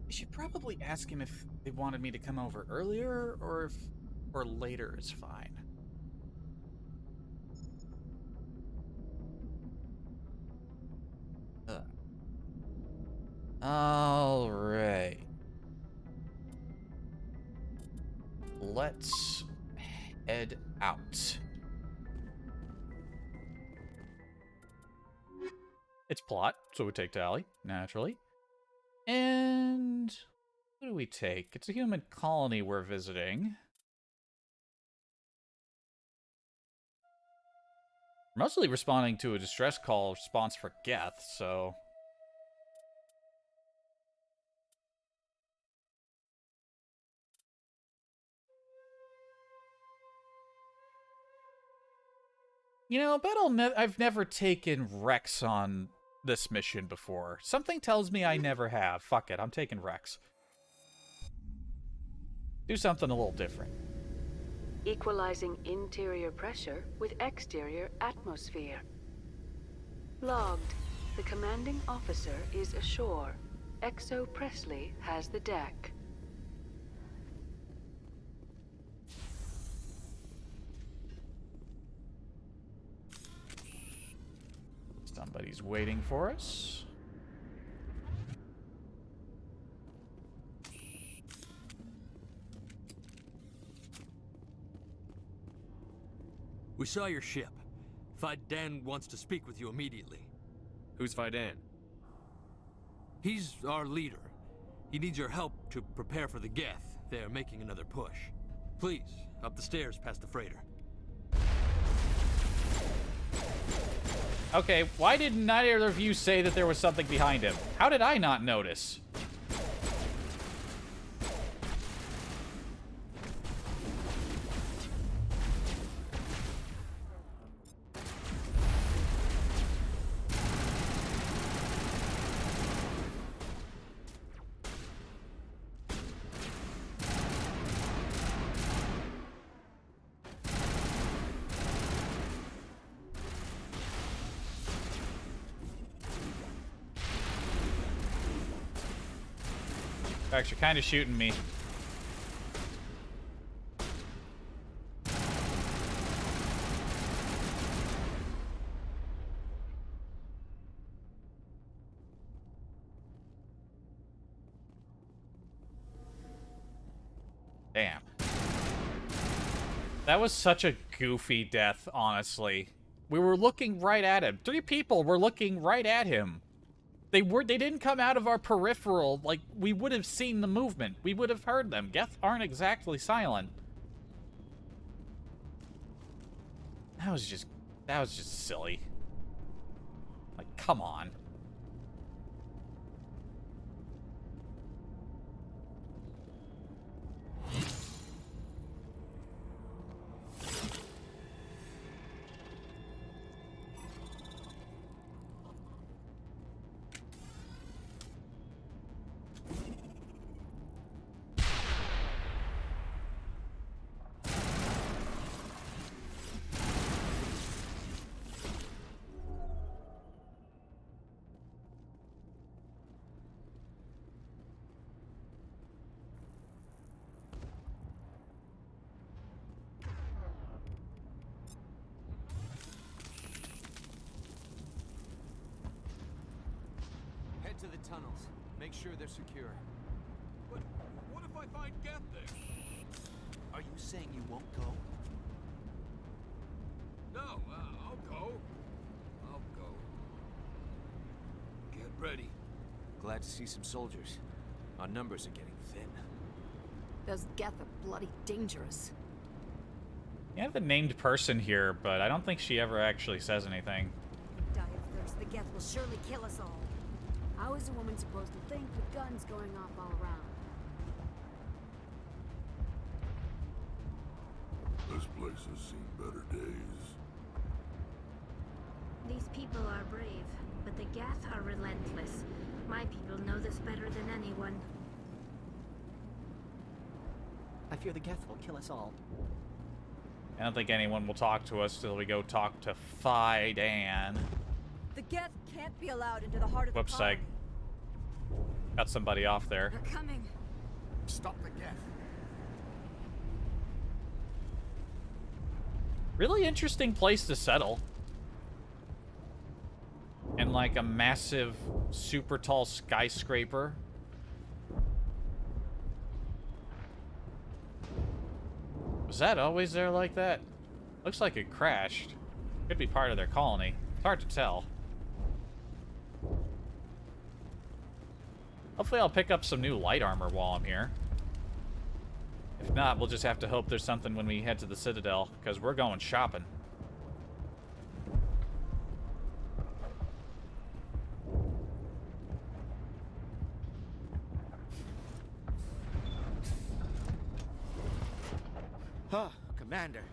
I should probably ask him if they wanted me to come over earlier, or later is fine. All right. Let's head out. It's plot, so we take Tally, naturally. And what do we take? It's a human colony we're visiting. Mostly responding to a distress call response for Geth, so... You know, I've never taken Rex on this mission before. Something tells me I never have. Fuck it, I'm taking Rex. Do something a little different. Equalizing interior pressure with exterior atmosphere. Logged. The commanding officer is ashore. Exo Presley has the deck. Somebody's waiting for us. We saw your ship. Fidan wants to speak with you immediately. Who's Fidan? He's our leader. He needs your help to prepare for the Geth. They're making another push. Please, up the stairs past the freighter. Okay, why did neither of you say that there was something behind him? How did I not notice? In fact, you're kind of shooting me. Damn. That was such a goofy death, honestly. We were looking right at him. 3 people were looking right at him. They didn't come out of our peripheral. Like, we would have seen the movement. We would have heard them. Geth aren't exactly silent. That was just silly. Like, come on. To the tunnels. Make sure they're secure. But what if I find Geth there? Are you saying you won't go? No, I'll go. I'll go. Get ready. Glad to see some soldiers. Our numbers are getting thin. Those Geth are bloody dangerous. You have the named person here, but I don't think she ever actually says anything. Die of thirst. The Geth will surely kill us all. How is a woman supposed to think with guns going off all around? This place has seen better days. These people are brave, but the Geth are relentless. My people know this better than anyone. I fear the Geth will kill us all. I don't think anyone will talk to us till we go talk to Fidan. The Geth can't be allowed into the heart of the Whoops, I colony. got somebody off there. They're coming. Stop the Geth. Really interesting place to settle. And like a massive, super tall skyscraper. Was that always there like that? Looks like it crashed. Could be part of their colony. It's hard to tell. Hopefully I'll pick up some new light armor while I'm here. If not, we'll just have to hope there's something when we head to the Citadel, because we're going shopping. Oh, Commander.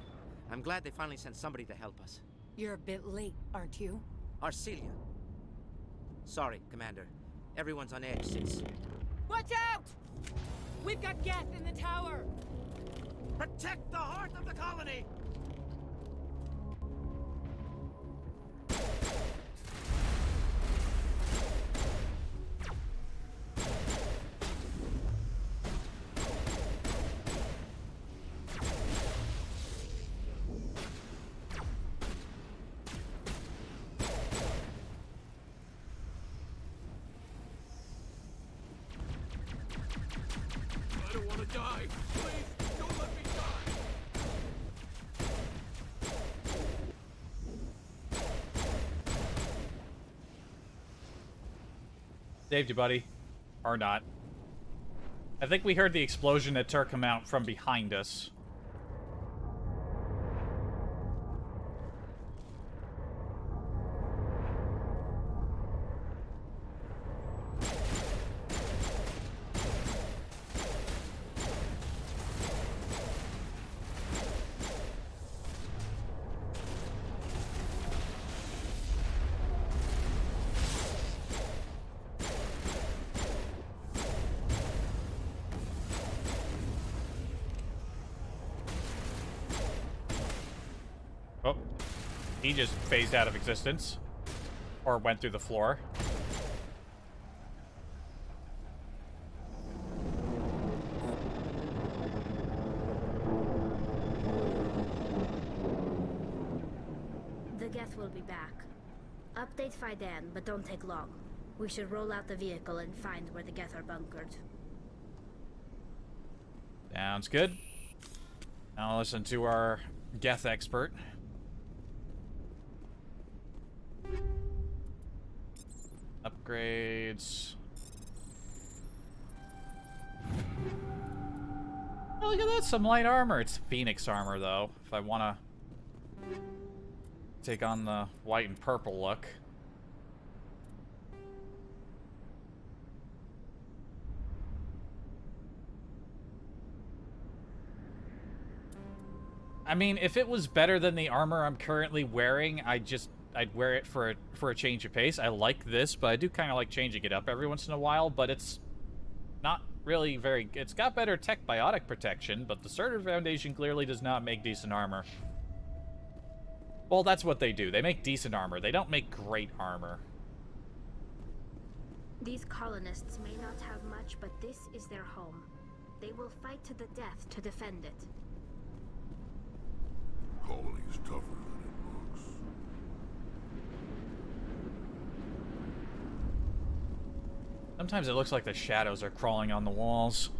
I'm glad they finally sent somebody to help us. You're a bit late, aren't you? Arcelia. Sorry, Commander. Everyone's on edge since... Watch out! We've got Geth in the tower! Protect the heart of the colony! I don't want to die. Please, don't let me die. Saved you, buddy. Or not. I think we heard the explosion that Turk come out from behind us. Oh, he just phased out of existence. Or went through the floor. The Geth will be back. Update Fidan, but don't take long. We should roll out the vehicle and find where the Geth are bunkered. Sounds good. Now listen to our Geth expert. Upgrades. Oh, look at that, some light armor. It's Phoenix armor, though, if I want to take on the white and purple look. I mean, if it was better than the armor I'm currently wearing, I'd wear it for a change of pace. I like this, but I do kind of like changing it up every once in a while, but it's not really very... It's got better tech biotic protection, but the Starter Foundation clearly does not make decent armor. Well, that's what they do. They make decent armor. They don't make great armor. These colonists may not have much, but this is their home. They will fight to the death to defend it. Colony's tougher than it looks. Sometimes it looks like the shadows are crawling on the walls.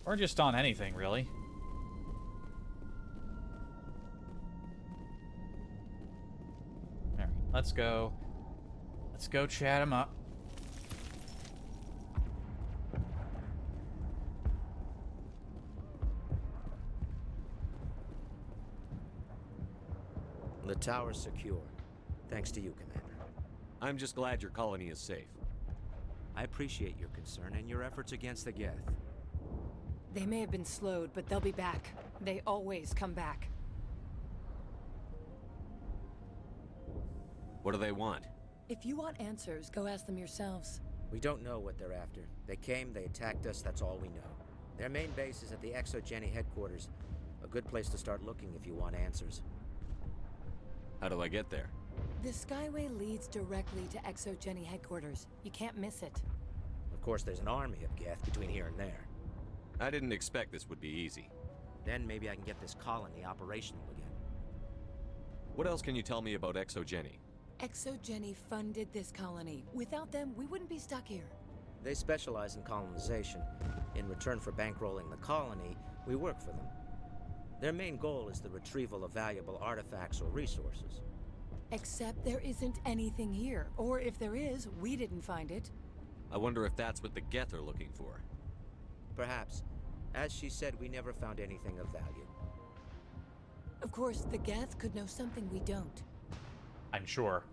Or just on anything, really. Alright, let's go. Let's go chat him up. The tower's secure. Thanks to you, Commander. I'm just glad your colony is safe. I appreciate your concern and your efforts against the Geth. They may have been slowed, but they'll be back. They always come back. What do they want? If you want answers, go ask them yourselves. We don't know what they're after. They came, they attacked us, that's all we know. Their main base is at the Exogeny headquarters. A good place to start looking if you want answers. How do I get there? The Skyway leads directly to Exogeny headquarters. You can't miss it. Of course, there's an army of Geth between here and there. I didn't expect this would be easy. Then maybe I can get this colony operational again. What else can you tell me about Exogeny? Exogeny funded this colony. Without them, we wouldn't be stuck here. They specialize in colonization. In return for bankrolling the colony, we work for them. Their main goal is the retrieval of valuable artifacts or resources. Except there isn't anything here. Or if there is, we didn't find it. I wonder if that's what the Geth are looking for. Perhaps. As she said, we never found anything of value. Of course, the Geth could know something we don't. I'm sure.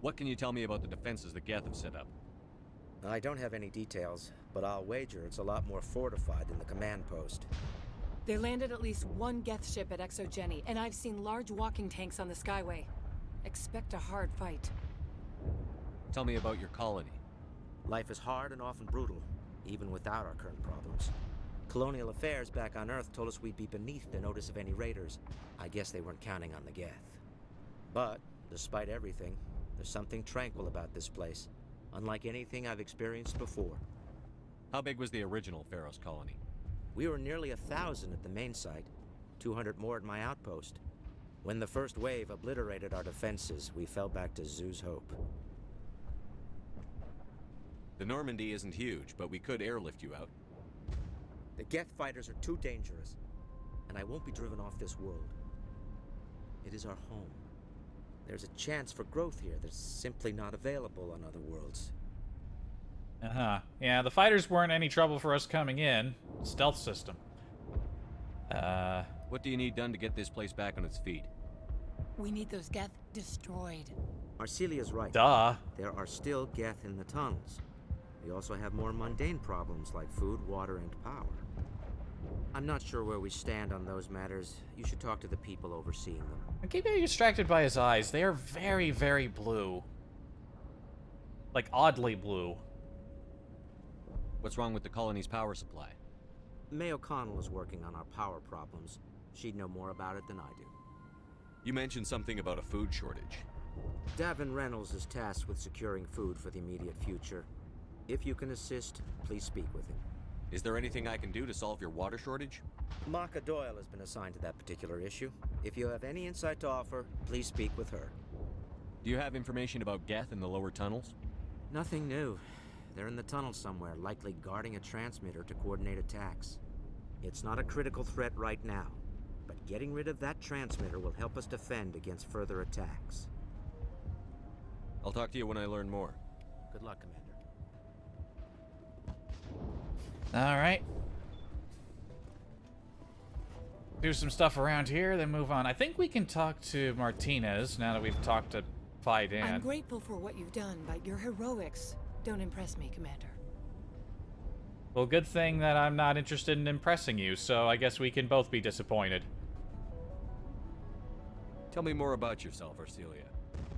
What can you tell me about the defenses the Geth have set up? I don't have any details, but I'll wager it's a lot more fortified than the command post. They landed at least one Geth ship at Exogeny, and I've seen large walking tanks on the Skyway. Expect a hard fight. Tell me about your colony. Life is hard and often brutal, even without our current problems. Colonial affairs back on Earth told us we'd be beneath the notice of any raiders. I guess they weren't counting on the Geth. But, despite everything, there's something tranquil about this place, unlike anything I've experienced before. How big was the original Feros colony? We were nearly 1,000 at the main site, 200 more at my outpost. When the first wave obliterated our defenses, we fell back to Zoo's hope. The Normandy isn't huge, but we could airlift you out. The Geth fighters are too dangerous, and I won't be driven off this world. It is our home. There's a chance for growth here that's simply not available on other worlds. Uh-huh. Yeah, the fighters weren't any trouble for us coming in. Stealth system. What do you need done to get this place back on its feet? We need those Geth destroyed. Arcelia's right. Duh. There are still Geth in the tunnels. We also have more mundane problems like food, water, and power. I'm not sure where we stand on those matters. You should talk to the people overseeing them. I keep getting distracted by his eyes. They are very, very blue. Like, oddly blue. What's wrong with the colony's power supply? May O'Connell is working on our power problems. She'd know more about it than I do. You mentioned something about a food shortage. Davin Reynolds is tasked with securing food for the immediate future. If you can assist, please speak with him. Is there anything I can do to solve your water shortage? Maka Doyle has been assigned to that particular issue. If you have any insight to offer, please speak with her. Do you have information about Geth in the lower tunnels? Nothing new. They're in the tunnel somewhere, likely guarding a transmitter to coordinate attacks. It's not a critical threat right now, but getting rid of that transmitter will help us defend against further attacks. I'll talk to you when I learn more. Good luck, Commander. Alright. Do some stuff around here, then move on. I think we can talk to Martinez now that we've talked to Phi Dan. I'm grateful for what you've done, but your heroics don't impress me, Commander. Well, good thing that I'm not interested in impressing you, so I guess we can both be disappointed. Tell me more about yourself, Arcelia.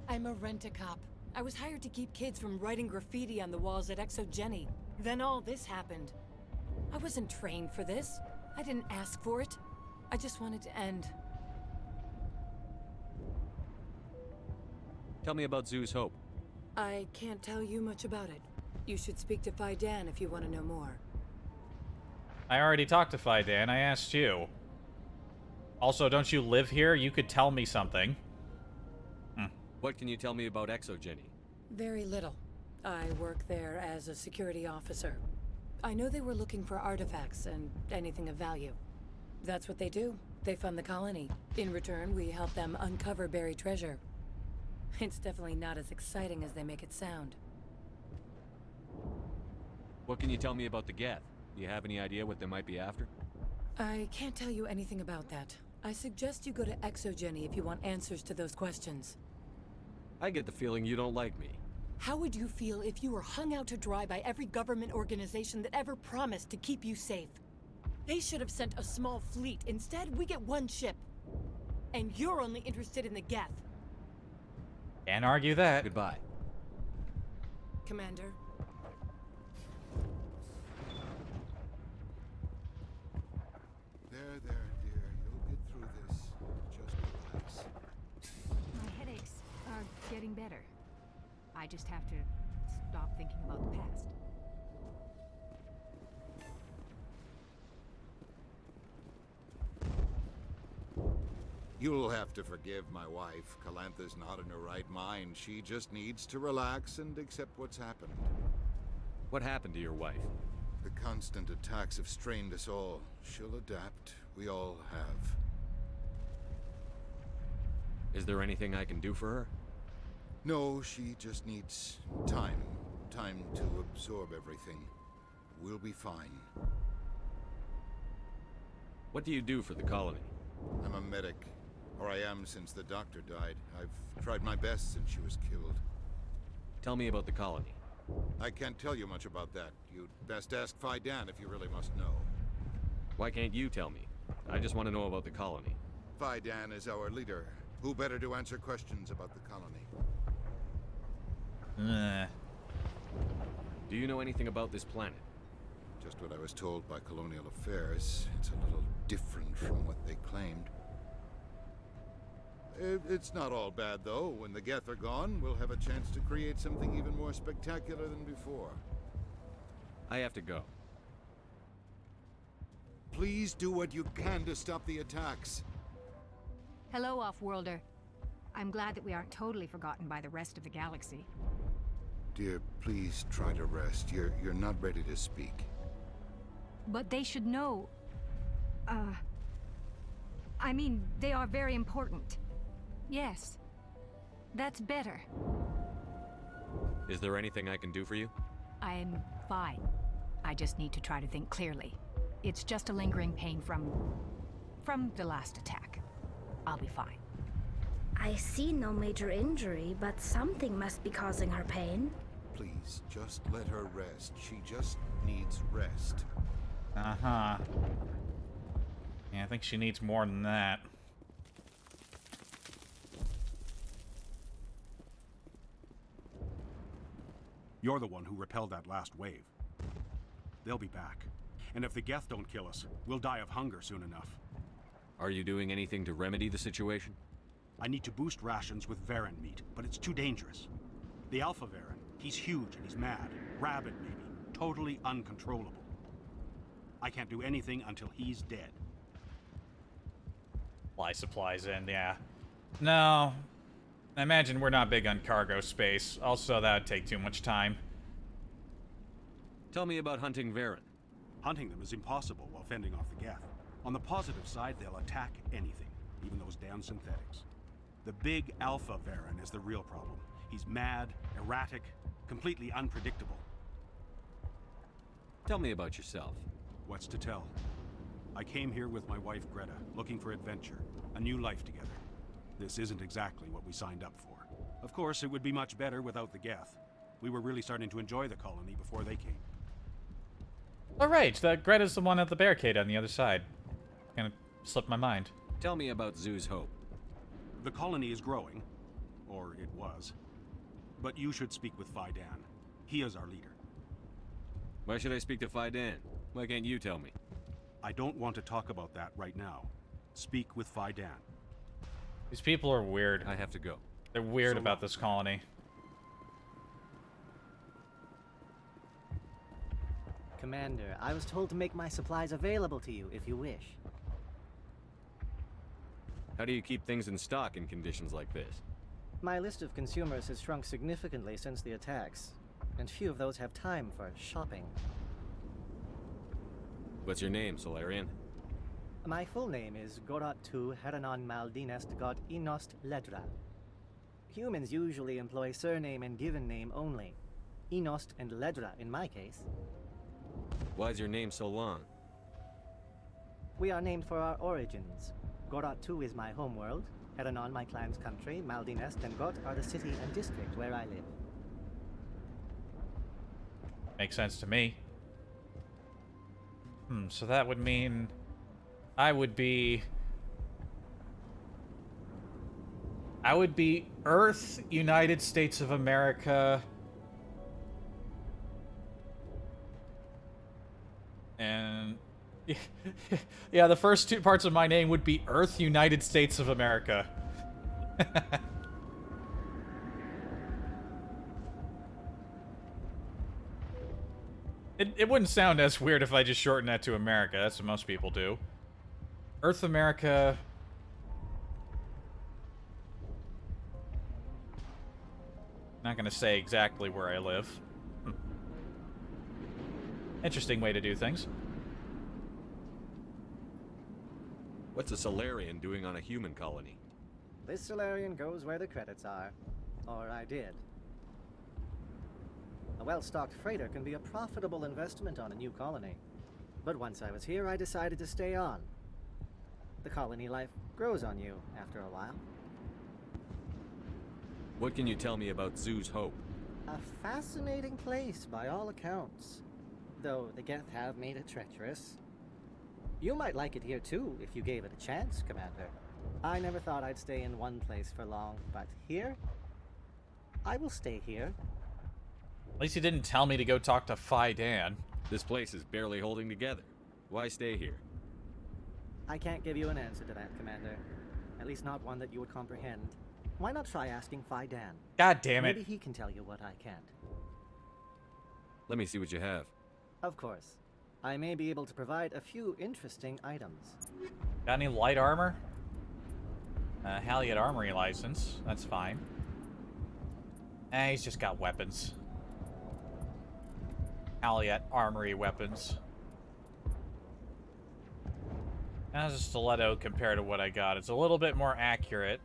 I'm a rent-a-cop. I was hired to keep kids from writing graffiti on the walls at Exogeny. Then all this happened. I wasn't trained for this. I didn't ask for it. I just wanted to end. Tell me about Zoo's Hope. I can't tell you much about it. You should speak to Phi Dan if you want to know more. I already talked to Phi Dan. I asked you. Also, don't you live here? You could tell me something. What can you tell me about Exogeny? Very little. I work there as a security officer. I know they were looking for artifacts and anything of value. That's what they do. They fund the colony. In return, we help them uncover buried treasure. It's definitely not as exciting as they make it sound. What can you tell me about the Geth? Do you have any idea what they might be after? I can't tell you anything about that. I suggest you go to Exogeny if you want answers to those questions. I get the feeling you don't like me. How would you feel if you were hung out to dry by every government organization that ever promised to keep you safe? They should have sent a small fleet. Instead, we get one ship. And you're only interested in the Geth. Can't argue that. Goodbye. Commander. There, dear. You'll get through this. Just relax. My headaches are getting better. I just have to stop thinking about the past. You'll have to forgive my wife. Calantha's not in her right mind. She just needs to relax and accept what's happened. What happened to your wife? The constant attacks have strained us all. She'll adapt. We all have. Is there anything I can do for her? No, she just needs time. Time to absorb everything. We'll be fine. What do you do for the colony? I'm a medic. Or I am since the doctor died. I've tried my best since she was killed. Tell me about the colony. I can't tell you much about that. You'd best ask Phi Dan if you really must know. Why can't you tell me? I just want to know about the colony. Phi Dan is our leader. Who better to answer questions about the colony? Do you know anything about this planet? Just what I was told by Colonial Affairs. It's a little different from what they claimed. It's not all bad, though. When the Geth are gone, we'll have a chance to create something even more spectacular than before. I have to go. Please do what you can to stop the attacks. Hello, Off-Worlder. I'm glad that we aren't totally forgotten by the rest of the galaxy. Dear, please try to rest. You're not ready to speak. But they should know... I mean, they are very important. Yes. That's better. Is there anything I can do for you? I'm fine. I just need to try to think clearly. It's just a lingering pain from the last attack. I'll be fine. I see no major injury, but something must be causing her pain. Please, just let her rest. She just needs rest. Uh-huh. Yeah, I think she needs more than that. You're the one who repelled that last wave. They'll be back. And if the Geth don't kill us, we'll die of hunger soon enough. Are you doing anything to remedy the situation? I need to boost rations with Varen meat, but it's too dangerous. The Alpha Varen, he's huge and he's mad. Rabid, maybe. Totally uncontrollable. I can't do anything until he's dead. Fly supplies in, yeah. No. I imagine we're not big on cargo space. Also, that would take too much time. Tell me about hunting Varen. Hunting them is impossible while fending off the Geth. On the positive side, they'll attack anything, even those damn synthetics. The big Alpha Varen is the real problem. He's mad, erratic, completely unpredictable. Tell me about yourself. What's to tell? I came here with my wife Greta, looking for adventure, a new life together. This isn't exactly what we signed up for. Of course, it would be much better without the Geth. We were really starting to enjoy the colony before they came. Alright, Greta's the one at the barricade on the other side. Kinda slipped my mind. Tell me about Zoo's Hope. The colony is growing, or it was. But you should speak with Fidan. He is our leader. Why should I speak to Fidan? Why can't you tell me? I don't want to talk about that right now. Speak with Fidan. These people are weird. I have to go. They're weird about this colony. Commander, I was told to make my supplies available to you if you wish. How do you keep things in stock in conditions like this? My list of consumers has shrunk significantly since the attacks, and few of those have time for shopping. What's your name, Solarian? My full name is Goratu Heranon Maldinest God Inost Ledra. Humans usually employ surname and given name only. Inost and Ledra in my case. Why's your name so long? We are named for our origins. Goratu is my homeworld, Heranon my clan's country, Maldinest and Got are the city and district where I live. Makes sense to me. So that would mean I would be Earth, United States of America, and yeah, the first two parts of my name would be Earth, United States of America. It wouldn't sound as weird if I just shortened that to America. That's what most people do. Earth, America. Not gonna say exactly where I live. Interesting way to do things. What's a Solarian doing on a human colony? This Solarian goes where the credits are. Or I did. A well-stocked freighter can be a profitable investment on a new colony. But once I was here, I decided to stay on. The colony life grows on you after a while. What can you tell me about Zoo's Hope? A fascinating place by all accounts. Though the Geth have made it treacherous. You might like it here too, if you gave it a chance, Commander. I never thought I'd stay in one place for long, but here? I will stay here. At least you didn't tell me to go talk to Fidan. This place is barely holding together. Why stay here? I can't give you an answer to that, Commander. At least not one that you would comprehend. Why not try asking Fidan? God damn it. Maybe he can tell you what I can't. Let me see what you have. Of course. I may be able to provide a few interesting items. Got any light armor? Halliot Armory license. That's fine. He's just got weapons. Halliot Armory weapons. How's a stiletto compared to what I got? It's a little bit more accurate.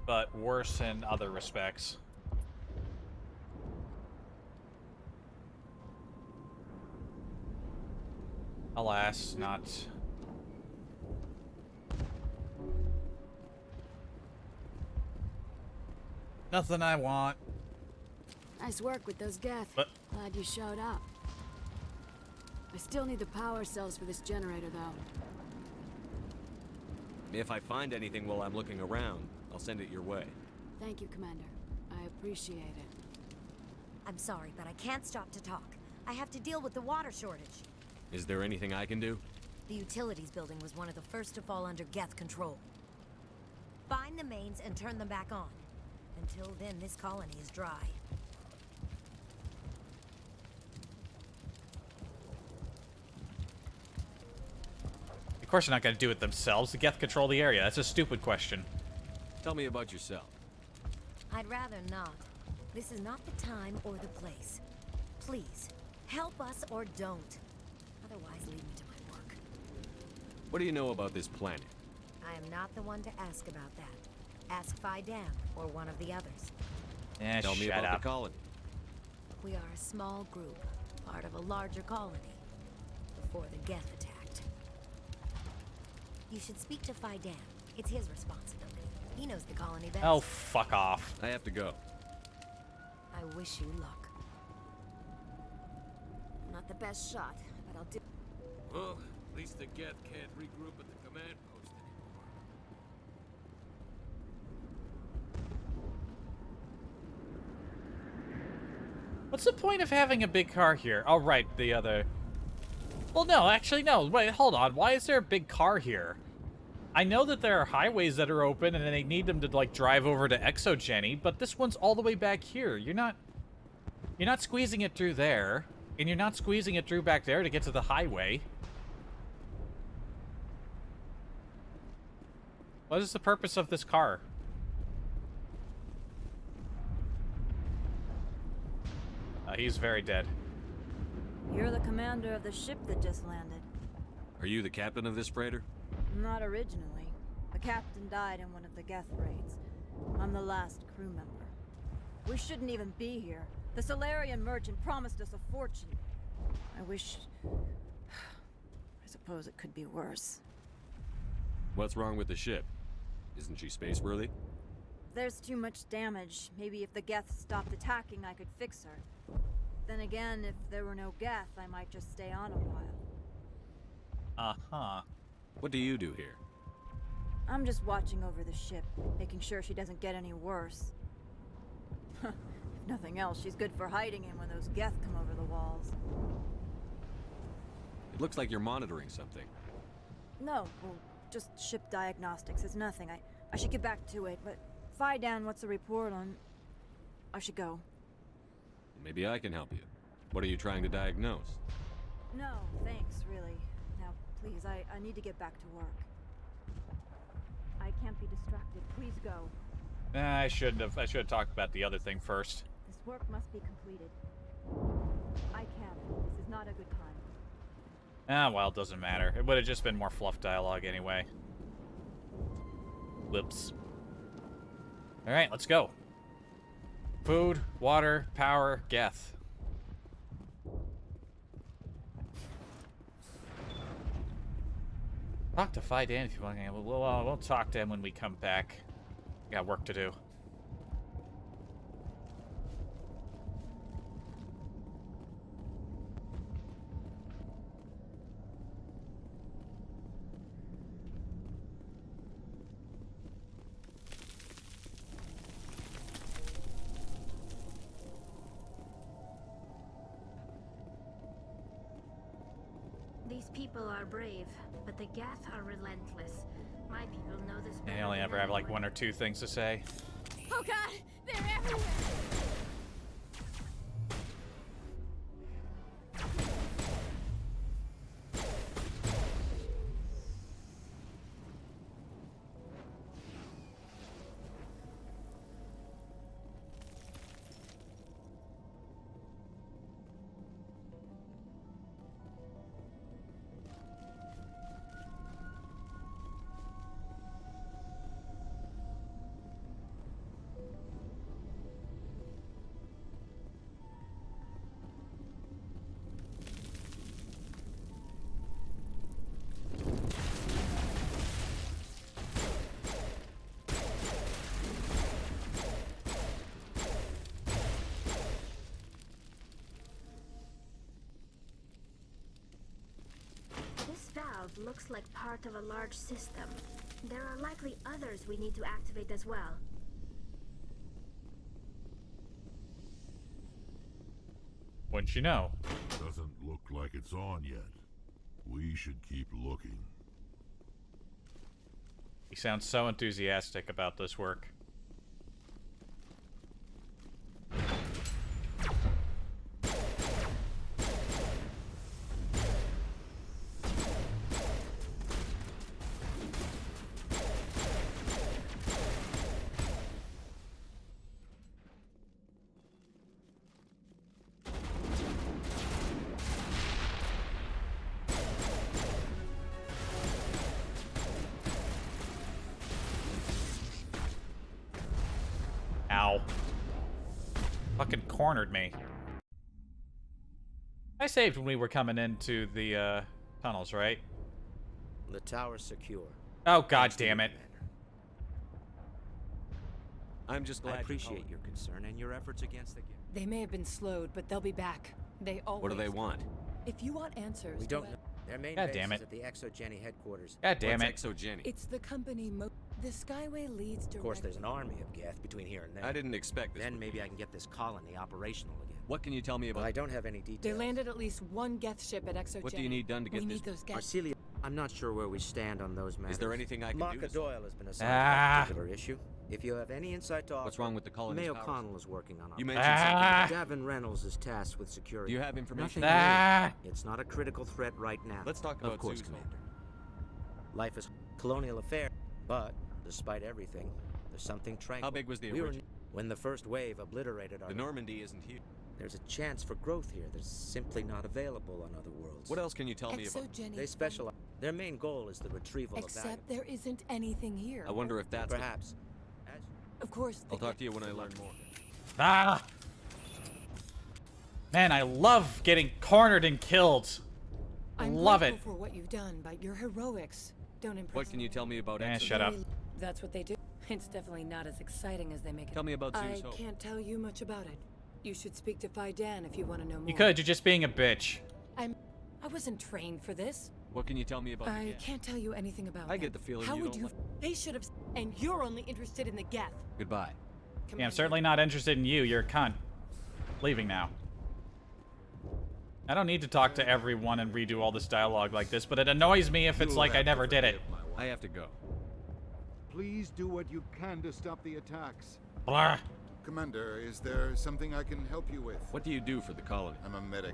but worse in other respects. Alas, not. Nothing I want. Nice work with those Geth. But Glad you showed up. I still need the power cells for this generator, though. If I find anything while I'm looking around, I'll send it your way. Thank you, Commander. I appreciate it. I'm sorry, but I can't stop to talk. I have to deal with the water shortage. Is there anything I can do? The utilities building was one of the first to fall under Geth control. Find the mains and turn them back on. Until then, this colony is dry. of course they're not going to do it themselves. The Geth control the area. That's a stupid question. Tell me about yourself. I'd rather not. This is not the time or the place. Please, help us or don't. Otherwise, leave me to my work. What do you know about this planet? I am not the one to ask about that. Ask Dam or one of the others. Tell me about the colony. We are a small group, part of a larger colony, before the Geth attacked. You should speak to Dam. It's his responsibility. He knows the colony best. Oh, fuck off. I have to go. I wish you luck. Not the best shot, but I'll do. Well, at least the Geth can't regroup at the command post anymore. What's the point of having a big car here? Oh, right, the other... Well, no, actually, no. Wait, hold on. Why is there a big car here? I know that there are highways that are open and they need them to, like, drive over to Exogeny, but this one's all the way back here. You're not squeezing it through there, and you're not squeezing it through back there to get to the highway. What is the purpose of this car? He's very dead. You're the commander of the ship that just landed. Are you the captain of this freighter? Not originally. The captain died in one of the Geth raids. I'm the last crew member. We shouldn't even be here. The Solarian merchant promised us a fortune. I wish... I suppose it could be worse. What's wrong with the ship? Isn't she space-worthy? There's too much damage. Maybe if the Geth stopped attacking, I could fix her. Then again, if there were no Geth, I might just stay on a while. Uh-huh. What do you do here? I'm just watching over the ship, making sure she doesn't get any worse. If nothing else, she's good for hiding in when those Geth come over the walls. It looks like you're monitoring something. No, well, just ship diagnostics. It's nothing. I should get back to it, but Down, what's the report on... I should go. Maybe I can help you. What are you trying to diagnose? No, thanks, really. Now, please, I need to get back to work. I can't be distracted. Please go. I should have talked about the other thing first. This work must be completed. I can't. This is not a good time. Ah, well, it doesn't matter. It would have just been more fluff dialogue anyway. Whoops. Alright, let's go. Food, water, power, Geth. Talk to Dan if you want. We'll talk to him when we come back. Got work to do. These people are brave, but the Geth are relentless. My people know this better They only than ever have like anyone. 1 or 2 things to say. Oh god! They're everywhere! valve looks like part of a large system. There are likely others we need to activate as well. Wouldn't you know? Doesn't look like it's on yet. We should keep looking. He sounds so enthusiastic about this work. Ow. Fucking cornered me. I saved when we were coming into the tunnels, right? The tower's secure. Oh, god damn it. I'm just glad I appreciate your concern and your efforts against the gift. They may have been slowed, but they'll be back. They always. What do they want? If you want answers, We don't know. Their main God base damn is it. at the ExoGeni headquarters. God damn it. What's ExoGeni? It's the company. The Skyway leads directly. Of course, there's an army of Geth between here and there. I didn't expect this. Then maybe I can get this colony operational again. What can you tell me about? Well, I don't have any They details. landed at least one Geth ship at ExoGeni. What do you need done to get we this? need those Geth. Arcelia, I'm not sure where we stand on those matters. Is there anything I can do? Marka to Doyle has been assigned to that particular issue. If you have any insight to offer, What's wrong with the colony's May powers? O'Connell is working on it. You mentioned something. Gavin Reynolds is tasked with security. Do you have information? Nothing new. It's not a critical threat right now. Let's talk about Of course, Zeus. Commander. Life is colonial affair, but despite everything, there's something tranquil. How big was the We were origin? when the first wave obliterated our... The Normandy isn't here. There's a chance for growth here that's simply not available on other worlds. What else can you tell me about? ExoGeni. They specialize. Their main goal is the retrieval of value. Except there isn't anything here. I wonder if that's Perhaps. Of course. I'll talk to you when I learn more. Ah! Man, I love getting cornered and killed. I I'm love it. grateful for what you've done, but your heroics don't impress What can you tell me about Eh, ExoGeni? shut up. That's what they do. It's definitely not as exciting as they make it. Tell me about I Zeus Hope. can't tell you much about it. You should speak to Phi Dan if you want to know more. You could, you're just being a bitch. I wasn't trained for this. What can you tell me about the I Geth? can't tell you anything about I them. get the feeling How you would don't you? like- They should have. And you're only interested in the Geth. Goodbye. Yeah, I'm certainly not interested in you. You're a cunt. Leaving now. I don't need to talk to everyone and redo all this dialogue like this, but it annoys me if it's like I never did it. I have to go. Please do what you can to stop the attacks. Blah. Commander, is there something I can help you with? What do you do for the colony? I'm a medic.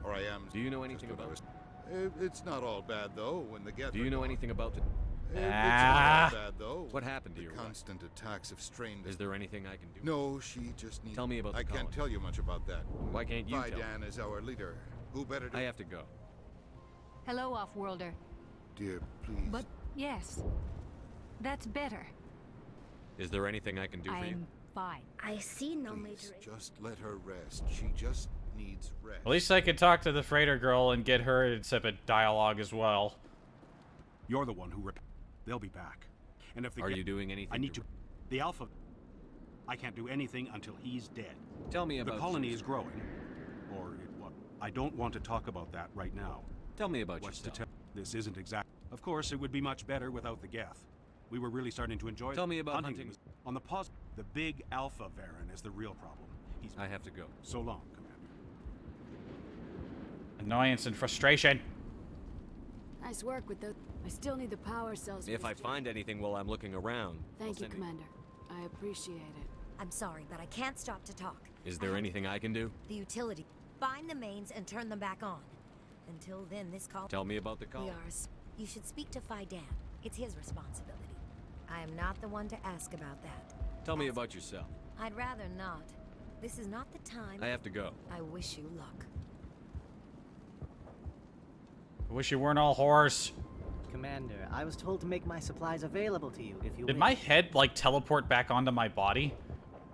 Or I am. Do you know anything about it? It's not all bad, though, when the Geth... Do you know anything about it? It's not all bad, though. What happened to The your wife? constant attacks have strained... Is there anything I can do? No, she just needs... Tell me about the I can't colony. tell you much about that. Why can't you Phi tell me? Dan is our leader. Who better to... I have to go. Hello, Off-Worlder. Dear, please. But yes, that's better. Is there anything I can do for you? I'm fine. I see no Please, major. just let her rest. She just needs rest. At least I could talk to the freighter girl and get her insipid dialogue as well. You're the one who They'll be back. And if the Are you doing anything? I need to... The Alpha... I can't do anything until he's dead. Tell me about The colony Zeus. is growing. Or it was. I don't want to talk about that right now. Tell me about What's yourself. to tell? This isn't exact. Of course, it would be much better without the Geth. We were really starting to enjoy Tell me about hunting. them. On the pause, the big Alpha Baron is the real problem. He's... I have to go. So long, Commander. Annoyance and frustration. Nice work with those. I still need the power cells. for If I this find anything while I'm looking around, Thank I'll you, send Commander. I appreciate it. I'm sorry, but I can't stop to talk. Is there anything I can do? The utility. Find the mains and turn them back on. Until then, this call... Tell me about the colony. You should speak to Phi Dan. It's his responsibility. I am not the one to ask about that. Tell me about yourself. I'd rather not. This is not the time. I have to go. I wish you luck. I wish you weren't all whores. Commander, I was told to make my supplies available to you if you Did wish. my head, like, teleport back onto my body?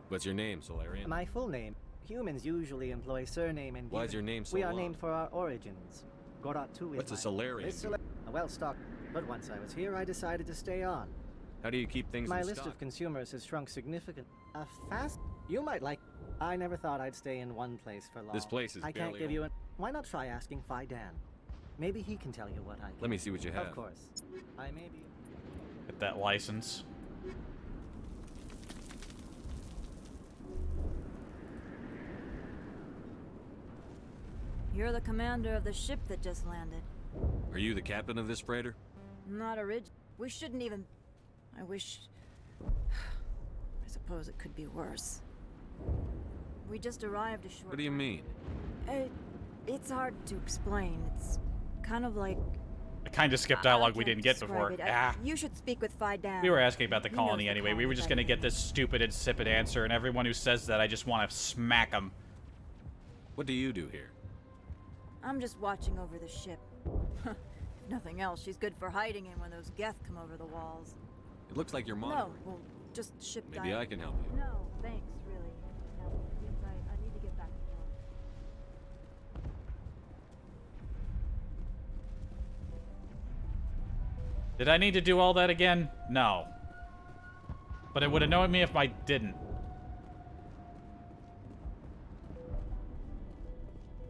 What's your name, Solarian? My full name. Humans usually employ surname and... Why is your name so We are long? named for our origins. Gorot 2 is What's a my- Solarian It's do? a well-stocked... But once I was here, I decided to stay on. How do you keep things My in list stock? of consumers has shrunk significantly. Fast? You might like... I never thought I'd stay in one place for long. This place is I can't barely give you an... Why not try asking Phi Dan? Maybe he can tell you what I can. Let me see what you have. Of course. I may be... Get that license. You're the commander of the ship that just landed. Are you the captain of this freighter? Not orig. We shouldn't even... I wish... I suppose it could be worse. We just arrived a short... What do you mean? It's hard to explain. It's kind of like... I kind of skipped dialogue we didn't get before. You should speak with Fidan. We were asking about the He knows colony the anyway. We colony were just better going to than get this stupid, insipid answer, and everyone who says that, I just want to smack them. What do you do here? I'm just watching over the ship. If nothing else, she's good for hiding in when those Geth come over the walls. It looks like you're monitoring. No, well, just ship Maybe I can help you. No, thanks, really. No, since I need to get back to work. Did I need to do all that again? No. But it would annoy me if I didn't.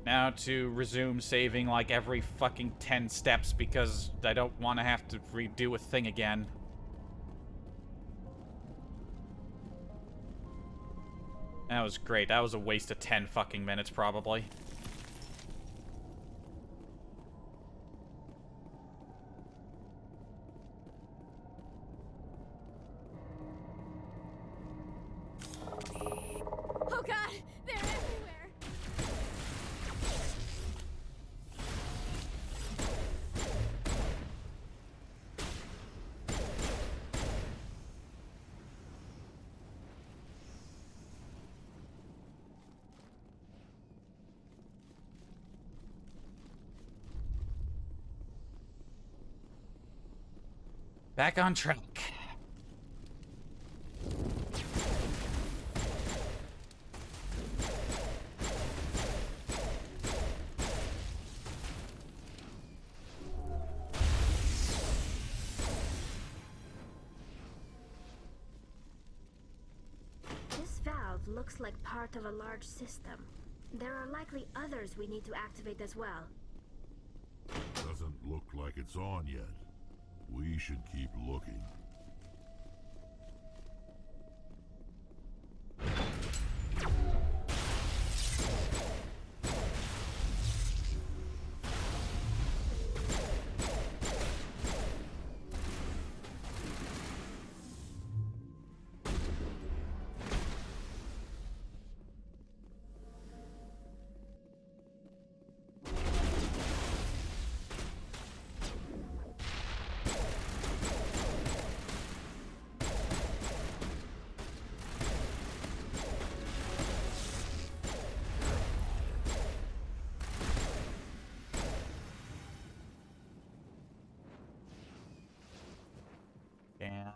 Now to resume saving like every fucking 10 steps because I don't want to have to redo a thing again. That was great. That was a waste of 10 fucking minutes probably. Oh god, they're everywhere. Back on track. This valve looks like part of a large system. There are likely others we need to activate as well. Doesn't look like it's on yet. We should keep looking. Yeah.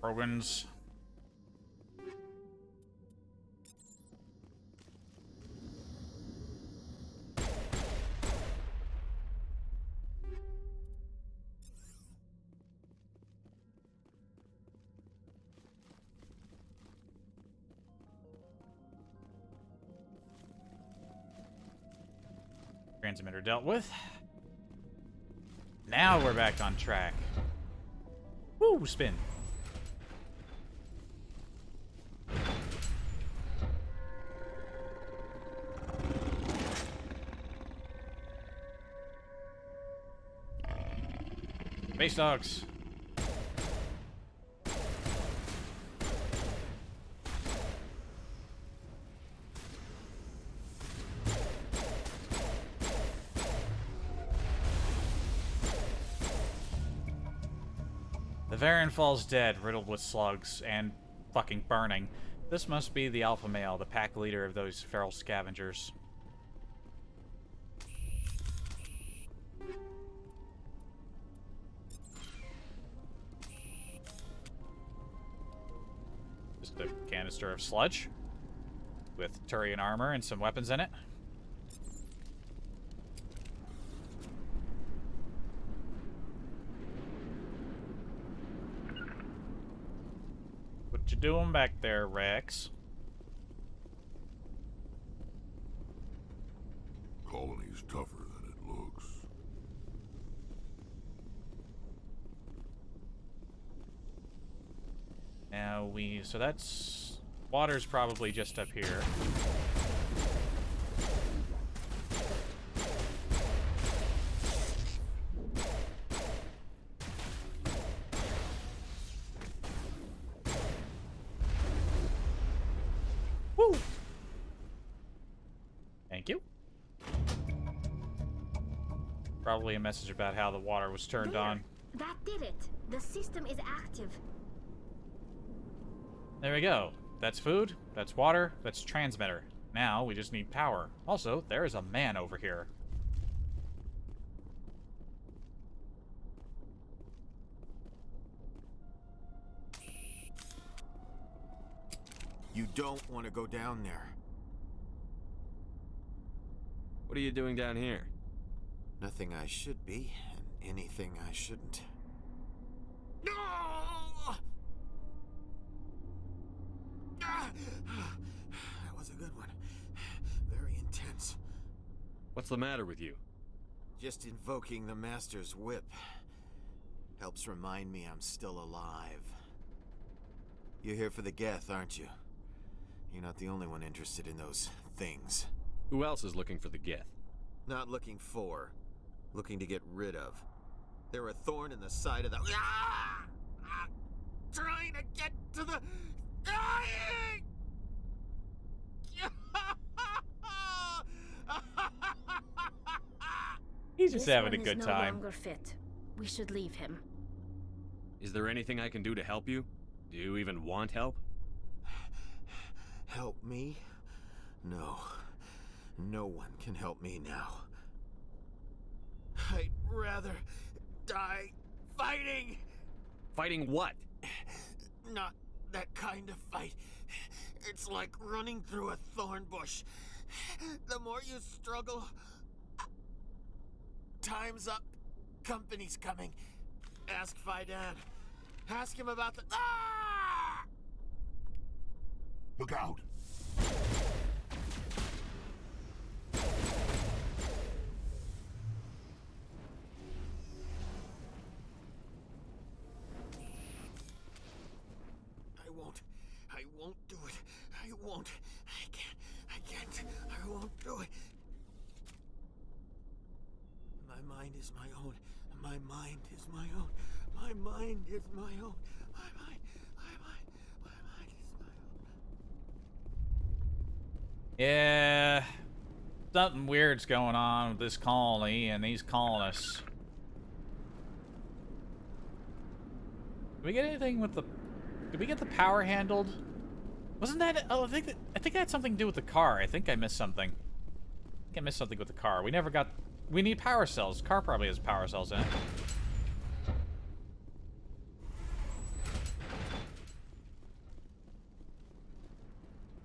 Rogans. Transmitter dealt with. Now we're back on track. Woo, spin. Space dogs. The Varian falls dead, riddled with slugs and fucking burning. This must be the alpha male, the pack leader of those feral scavengers. Just a canister of sludge with Turian armor and some weapons in it. What you doing back there, Rex? Colony's tougher than it looks. So that's... Water's probably just up here. Woo! Thank you. Probably a message about how the water was turned on. That did it. The system is active. There we go. That's food, that's water, that's transmitter. Now we just need power. Also, there is a man over here. You don't want to go down there. What are you doing down here? Nothing I should be, and anything I shouldn't. No! That was a good one. Very intense. What's the matter with you? Just invoking the Master's whip helps remind me I'm still alive. You're here for the Geth, aren't you? You're not the only one interested in those things. Who else is looking for the Geth? Not looking for, looking to get rid of. They're a thorn in the side of the... Ah! Ah! Trying to get to the... Dying! He's just This having a one good is time. No longer fit. We should leave him. Is there anything I can do to help you? Do you even want help? Help me? No. No one can help me now. I'd rather die fighting! Fighting what? Not that kind of fight. It's like running through a thorn bush. The more you struggle... Time's up. Company's coming. Ask Fidan. Ask him about the... Ah! Look out! I won't do it. I won't. I can't. I won't do it. My mind is my own. My mind is my own. My mind is my own. My mind is my own. Yeah. Something weird's going on with this colony and these colonists. Did we get anything with the... Did we get the power handled? Wasn't that... Oh, I think that had something to do with the car. I think I missed something. I think I missed something with the car. We never got... We need power cells. The car probably has power cells in it.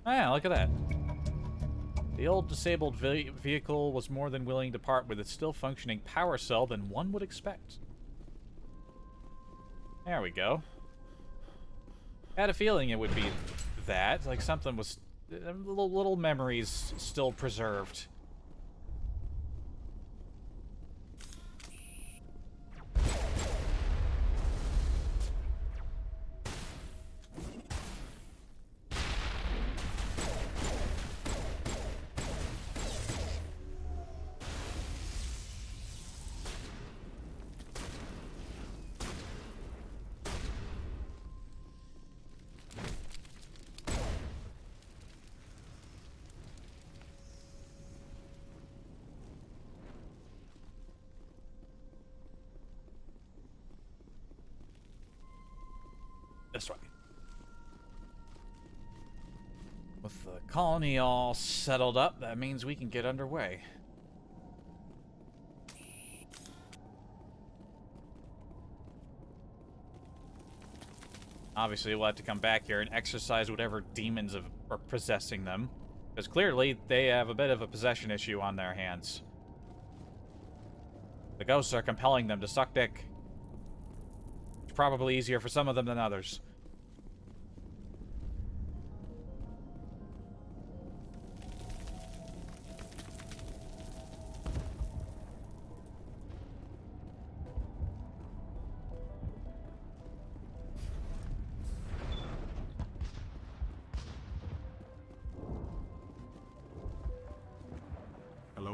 Oh yeah, look at that. The old disabled vehicle was more than willing to part with its still functioning power cell than one would expect. There we go. I had a feeling it would be that. Like something was... Little memories still preserved. This way. With the colony all settled up, that means we can get underway. Obviously, we'll have to come back here and exorcise whatever demons are possessing them. Because clearly, they have a bit of a possession issue on their hands. The ghosts are compelling them to suck dick. It's probably easier for some of them than others.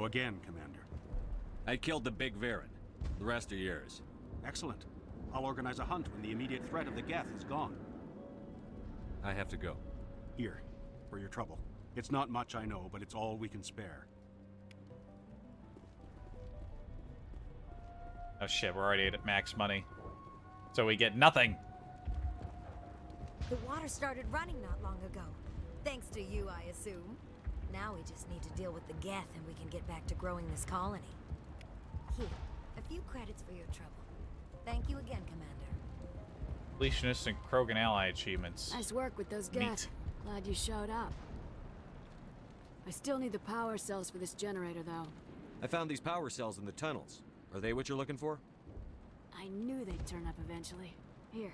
Go again, Commander. I killed the big Varen. The rest are yours. Excellent. I'll organize a hunt when the immediate threat of the Geth is gone. I have to go. Here, for your trouble. It's not much, I know, but it's all we can spare. Oh shit, we're already at max money. So we get nothing. The water started running not long ago. Thanks to you, I assume. Now we just need to deal with the Geth and we can get back to growing this colony. Here, a few credits for your trouble. Thank you again, Commander. Completionist and Krogan ally achievements. Nice work with those Neat. Geth. Glad you showed up. I still need the power cells for this generator, though. I found these power cells in the tunnels. Are they what you're looking for? I knew they'd turn up eventually. Here,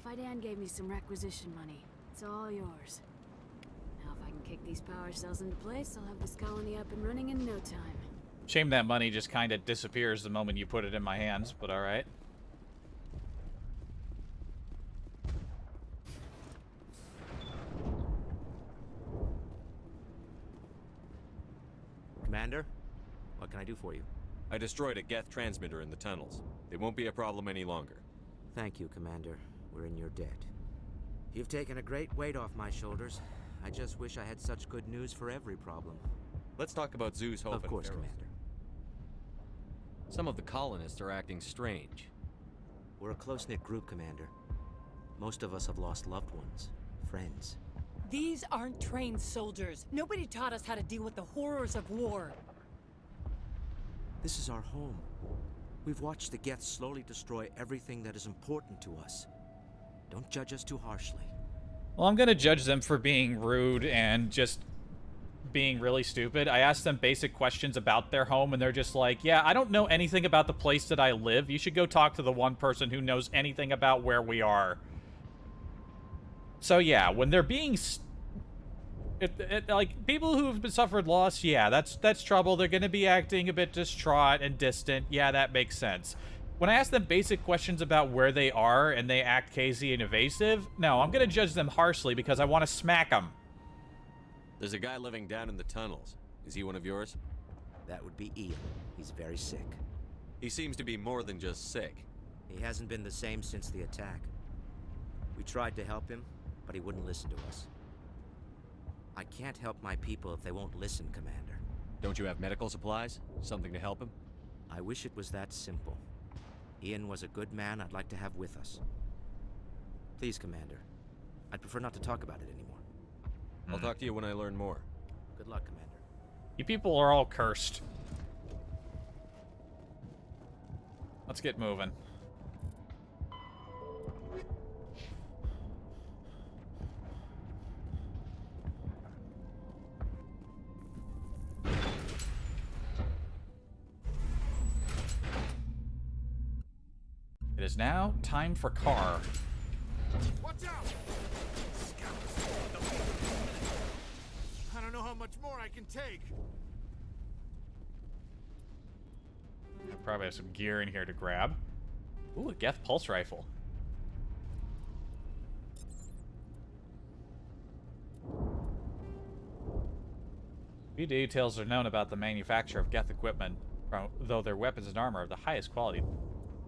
Fidan gave me some requisition money. It's all yours. Now if I can kick these power cells into place, I'll have this colony up and running in no time. Shame that money just kind of disappears the moment you put it in my hands, but alright. Commander, what can I do for you? I destroyed a Geth transmitter in the tunnels. It won't be a problem any longer. Thank you, Commander. We're in your debt. You've taken a great weight off my shoulders. I just wish I had such good news for every problem. Let's talk about Zoo's Hope. Of course, and Feros. Commander. Some of the colonists are acting strange. We're a close-knit group, Commander. Most of us have lost loved ones, friends. These aren't trained soldiers. Nobody taught us how to deal with the horrors of war. This is our home. We've watched the Geth slowly destroy everything that is important to us. Don't judge us too harshly. Well, I'm gonna judge them for being rude and just being really stupid. I asked them basic questions about their home, and they're just like, yeah, I don't know anything about the place that I live. You should go talk to the one person who knows anything about where we are. So yeah, when they're being... like, people who have suffered loss, yeah, that's trouble. They're gonna be acting a bit distraught and distant. Yeah, that makes sense. When I ask them basic questions about where they are and they act cagey and evasive, no, I'm gonna judge them harshly because I want to smack them. There's a guy living down in the tunnels. Is he one of yours? That would be Ian. He's very sick. He seems to be more than just sick. He hasn't been the same since the attack. We tried to help him, but he wouldn't listen to us. I can't help my people if they won't listen, Commander. Don't you have medical supplies? Something to help him? I wish it was that simple. Ian was a good man I'd like to have with us. Please, Commander. I'd prefer not to talk about it anymore. I'll talk to you when I learn more. Good luck, Commander. You people are all cursed. Let's get moving. It is now time for car. Watch out! I don't know how much more I can take. I probably have some gear in here to grab. Ooh, a Geth pulse rifle. Few details are known about the manufacture of Geth equipment, though their weapons and armor are of the highest quality.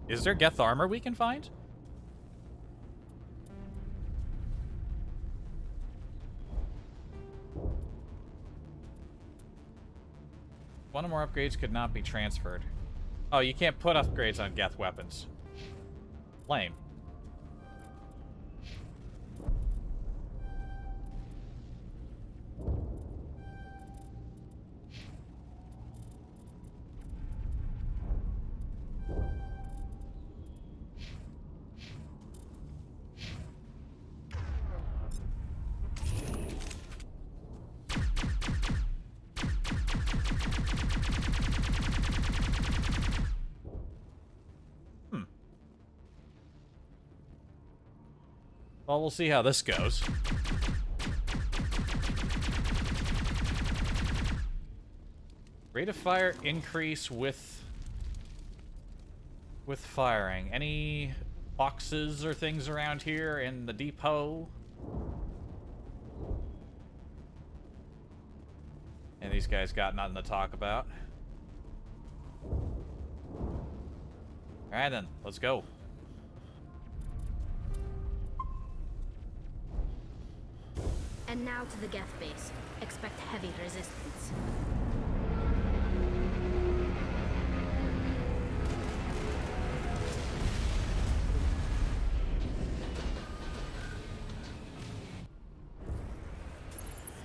Is there Geth armor we can find? One or more upgrades could not be transferred. Oh, you can't put upgrades on Geth weapons. Lame. Well, we'll see how this goes. Rate of fire increase with firing. Any boxes or things around here in the depot? And these guys got nothing to talk about. Alright then, let's go. And now to the Geth base. Expect heavy resistance.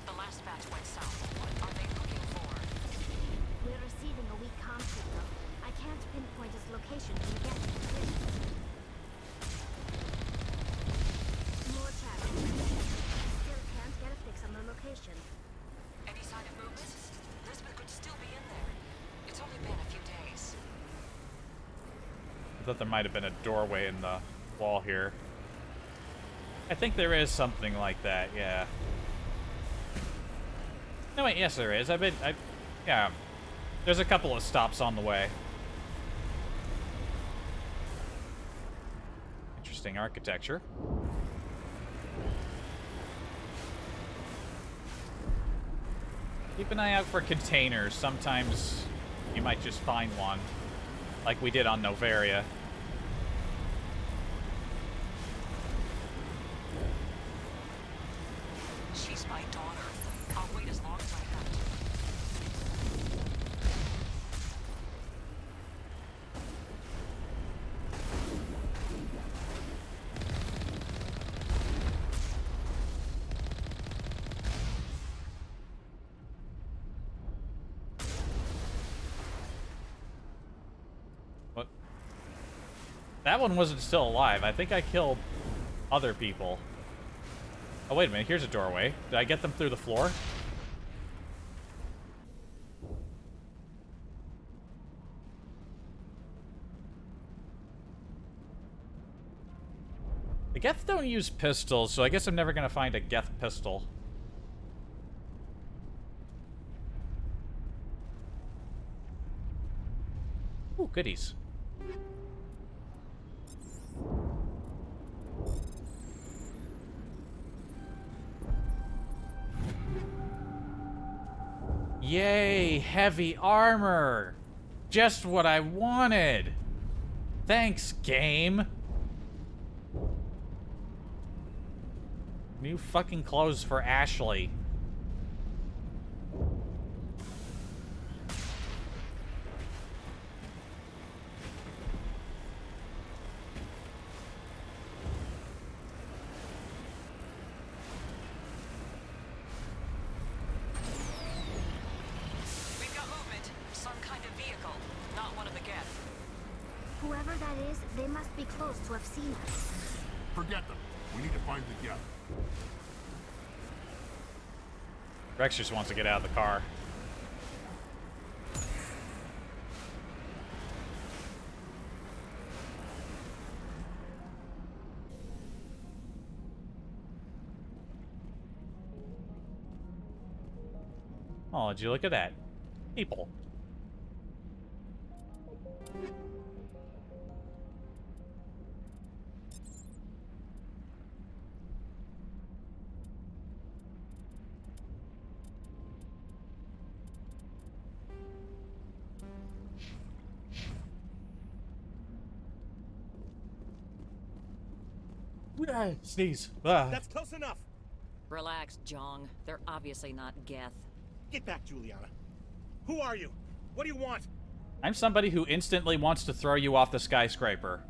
The last batch went south. What are they looking for? We're receiving a weak comm signal. I can't pinpoint its location from Geth distance. More traffic. Still can't get a fix on the location. Any sign of movement? Lisbeth could still be in there. It's only been a few days. I thought there might have been a doorway in the wall here. I think there is something like that, yeah. No, wait, yes there is. Yeah. There's a couple of stops on the way. Interesting architecture. Keep an eye out for containers. Sometimes you might just find one, like we did on Novaria. She's my daughter. I'll wait as long as I have to. What? That one wasn't still alive. I think I killed other people. Oh, wait a minute. Here's a doorway. Did I get them through the floor? The Geth don't use pistols, so I guess I'm never going to find a Geth pistol. Ooh, goodies. Yay, heavy armor. Just what I wanted. Thanks, game. New fucking clothes for Ashley. We've got movement. Some kind of vehicle. Not one of the Geth. Whoever that is, they must be close to have seen us. Forget them. We need to find the Geth. Rex just wants to get out of the car. Oh, did you look at that? People. Sneeze. Ah. That's close enough. Relax, Jong. They're obviously not Geth. Get back, Juliana. Who are you? What do you want? I'm somebody who instantly wants to throw you off the skyscraper.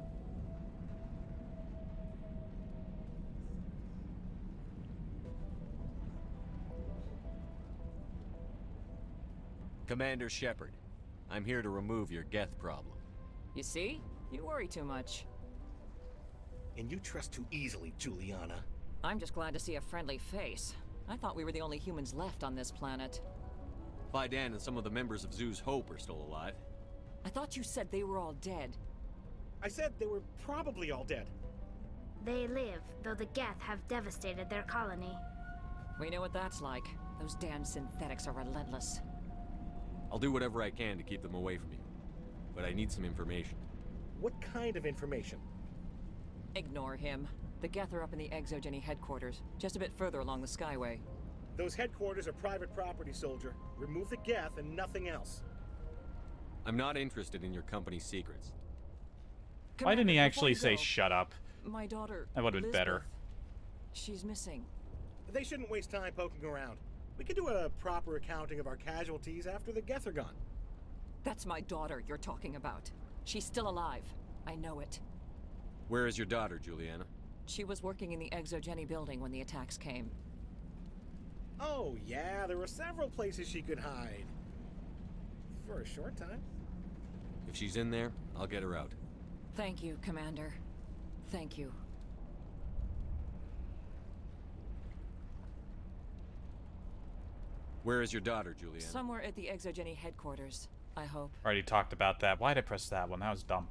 Commander Shepard, I'm here to remove your Geth problem. You see? You worry too much. And you trust too easily, Juliana. I'm just glad to see a friendly face. I thought we were the only humans left on this planet. Fidan and some of the members of Zoo's Hope are still alive. I thought you said they were all dead. I said they were probably all dead. They live, though the Geth have devastated their colony. We know what that's like. Those damn synthetics are relentless. I'll do whatever I can to keep them away from you. But I need some information. What kind of information? Ignore him. The Geth are up in the Exogeny headquarters, just a bit further along the Skyway. Those headquarters are private property, soldier. Remove the Geth and nothing else. I'm not interested in your company's secrets. Why didn't he Commander, actually before you say go, shut up? My daughter, That would have been better. Elizabeth, she's missing. They shouldn't waste time poking around. We could do a proper accounting of our casualties after the Geth are gone. That's my daughter you're talking about. She's still alive. I know it. Where is your daughter, Juliana? She was working in the Exogeny building when the attacks came. Oh, yeah, there were several places she could hide. For a short time. If she's in there, I'll get her out. Thank you, Commander. Thank you. Where is your daughter, Juliana? Somewhere at the Exogeny headquarters, I hope. Already talked about that. Why'd I press that one? That was dumb.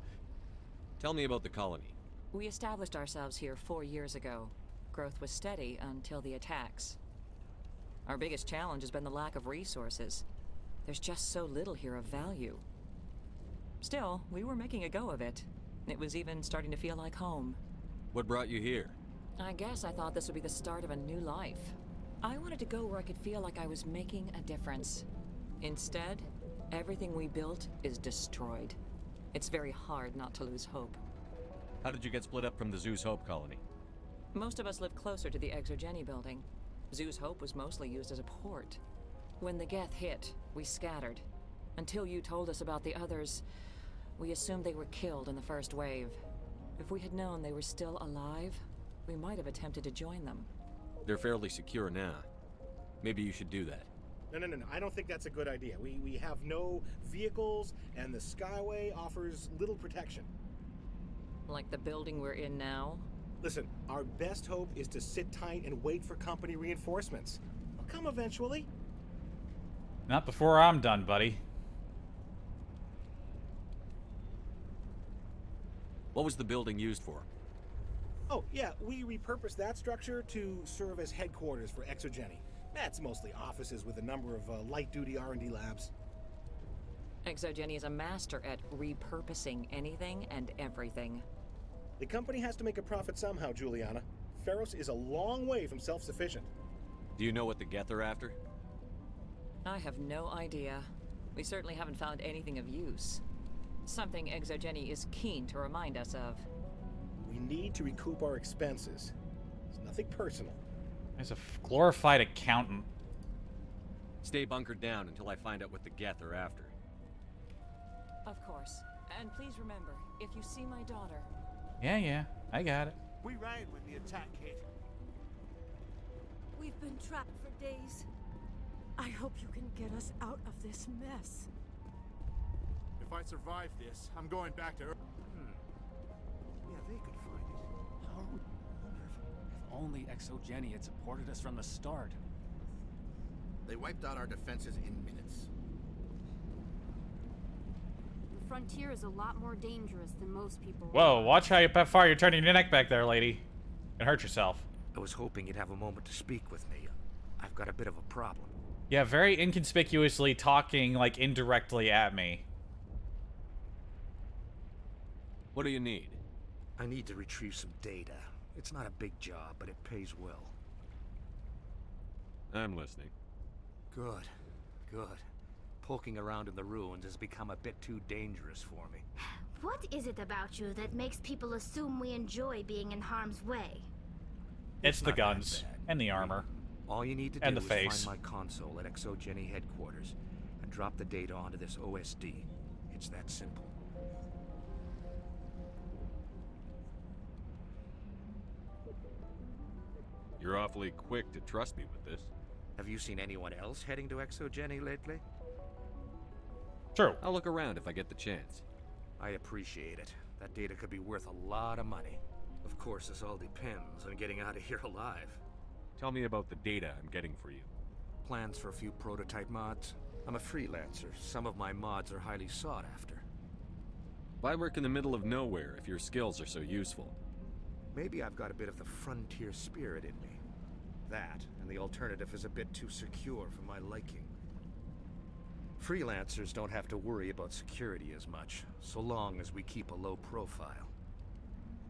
Tell me about the colony. We established ourselves here 4 years ago. Growth was steady until the attacks. Our biggest challenge has been the lack of resources. There's just so little here of value. Still, we were making a go of it. It was even starting to feel like home. What brought you here? I guess I thought this would be the start of a new life. I wanted to go where I could feel like I was making a difference. Instead, everything we built is destroyed. It's very hard not to lose hope. How did you get split up from the Zeus Hope colony? Most of us live closer to the Exogeny building. Zeus Hope was mostly used as a port. When the Geth hit, we scattered. Until you told us about the others, we assumed they were killed in the first wave. If we had known they were still alive, we might have attempted to join them. They're fairly secure now. Maybe you should do that. No. I don't think that's a good idea. We have no vehicles, and the Skyway offers little protection. Like the building we're in now? Listen, our best hope is to sit tight and wait for company reinforcements. They'll come eventually. Not before I'm done, buddy. What was the building used for? Oh, yeah, we repurposed that structure to serve as headquarters for Exogeny. That's mostly offices with a number of light-duty R&D labs. Exogeny is a master at repurposing anything and everything. The company has to make a profit somehow, Juliana. Feros is a long way from self-sufficient. Do you know what the Geth are after? I have no idea. We certainly haven't found anything of use. Something Exogeny is keen to remind us of. We need to recoup our expenses. It's nothing personal. He's a glorified accountant. Stay bunkered down until I find out what the Geth are after. Of course. And please remember, if you see my daughter... Yeah, I got it. We ran when the attack hit. We've been trapped for days. I hope you can get us out of this mess. If I survive this, I'm going back to Earth. Yeah, they could find it. How? I wonder if only Exogeny had supported us from the start. They wiped out our defenses in minutes. The frontier is a lot more dangerous than most people. Whoa, watch how far you're turning your neck back there, lady. You can hurt yourself. I was hoping you'd have a moment to speak with me. I've got a bit of a problem. Yeah, very inconspicuously talking, like, indirectly at me. What do you need? I need to retrieve some data. It's not a big job, but it pays well. I'm listening. Good. Poking around in the ruins has become a bit too dangerous for me. What is it about you that makes people assume we enjoy being in harm's way? It's the guns and the armor. All you need to and do the is face. find my console at Exogeny headquarters and drop the data onto this OSD. It's that simple. You're awfully quick to trust me with this. Have you seen anyone else heading to Exogeny lately? True. I'll look around if I get the chance. I appreciate it. That data could be worth a lot of money. Of course, this all depends on getting out of here alive. Tell me about the data I'm getting for you. Plans for a few prototype mods. I'm a freelancer. Some of my mods are highly sought after. Why work in the middle of nowhere if your skills are so useful? Maybe I've got a bit of the frontier spirit in me. That, and the alternative is a bit too secure for my liking. Freelancers don't have to worry about security as much, so long as we keep a low profile.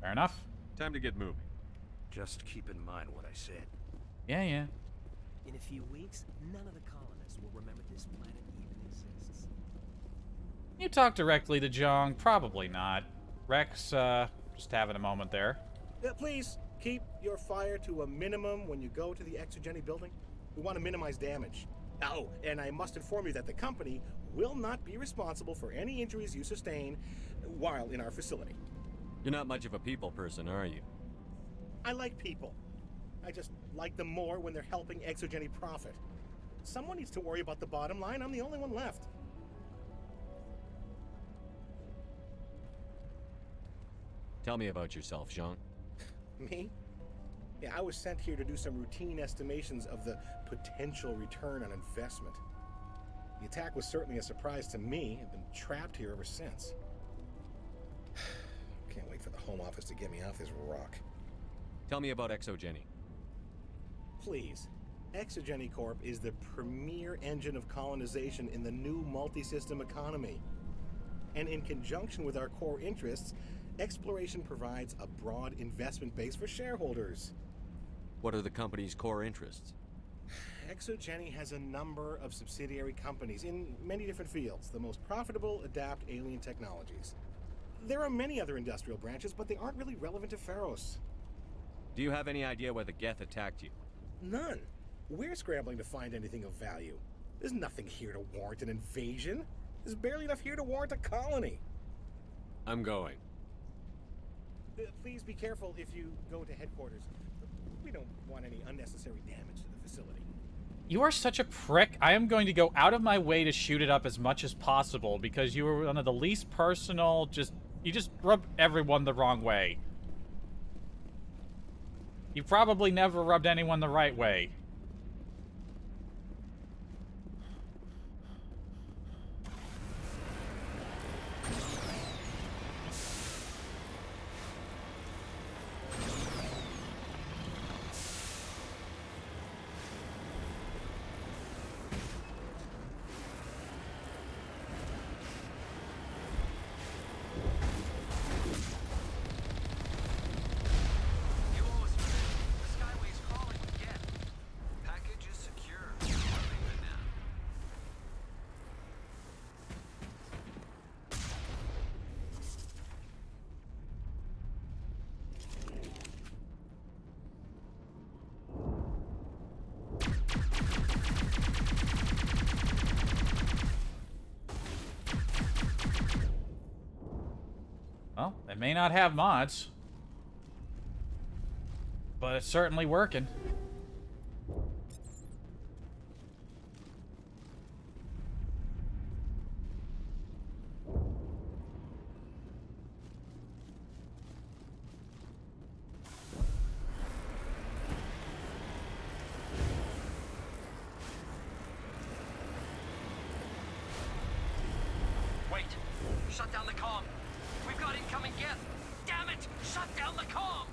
Fair enough. Time to get moving. Just keep in mind what I said. Yeah. In a few weeks, none of the colonists will remember this planet even exists. You talk directly to Jong? Probably not. Rex, just having a moment there. Please, keep your fire to a minimum when you go to the Exogeny building. We want to minimize damage. Oh, and I must inform you that the company will not be responsible for any injuries you sustain while in our facility. You're not much of a people person, are you? I like people. I just like them more when they're helping Exogeny profit. Someone needs to worry about the bottom line. I'm the only one left. Tell me about yourself, Jean. Me? Yeah, I was sent here to do some routine estimations of the potential return on investment. The attack was certainly a surprise to me. I've been trapped here ever since. Can't wait for the Home Office to get me off this rock. Tell me about Exogeny. Please. Exogeny Corp is the premier engine of colonization in the new multi-system economy. And in conjunction with our core interests, exploration provides a broad investment base for shareholders. What are the company's core interests? Exogeny has a number of subsidiary companies in many different fields. The most profitable adapt alien technologies. There are many other industrial branches, but they aren't really relevant to Feros. Do you have any idea why the Geth attacked you? None. We're scrambling to find anything of value. There's nothing here to warrant an invasion. There's barely enough here to warrant a colony. I'm going. Please be careful if you go to headquarters. We don't want any unnecessary damage to the facility. You are such a prick. I am going to go out of my way to shoot it up as much as possible because you were one of the least personal, you just rub everyone the wrong way. You probably never rubbed anyone the right way. Well, they may not have mods, but it's certainly working. Wait! Shut down the comm! We've got incoming Geth! Damn it! Shut down the comm!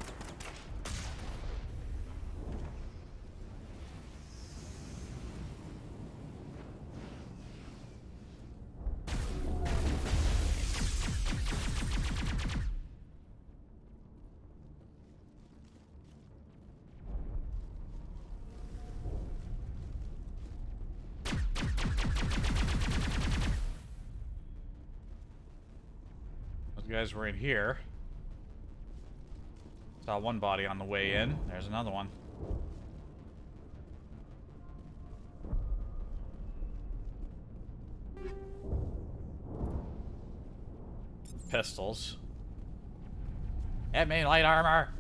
Those guys were in here. Saw one body on the way in. There's another one. Pistols. Get me light armor!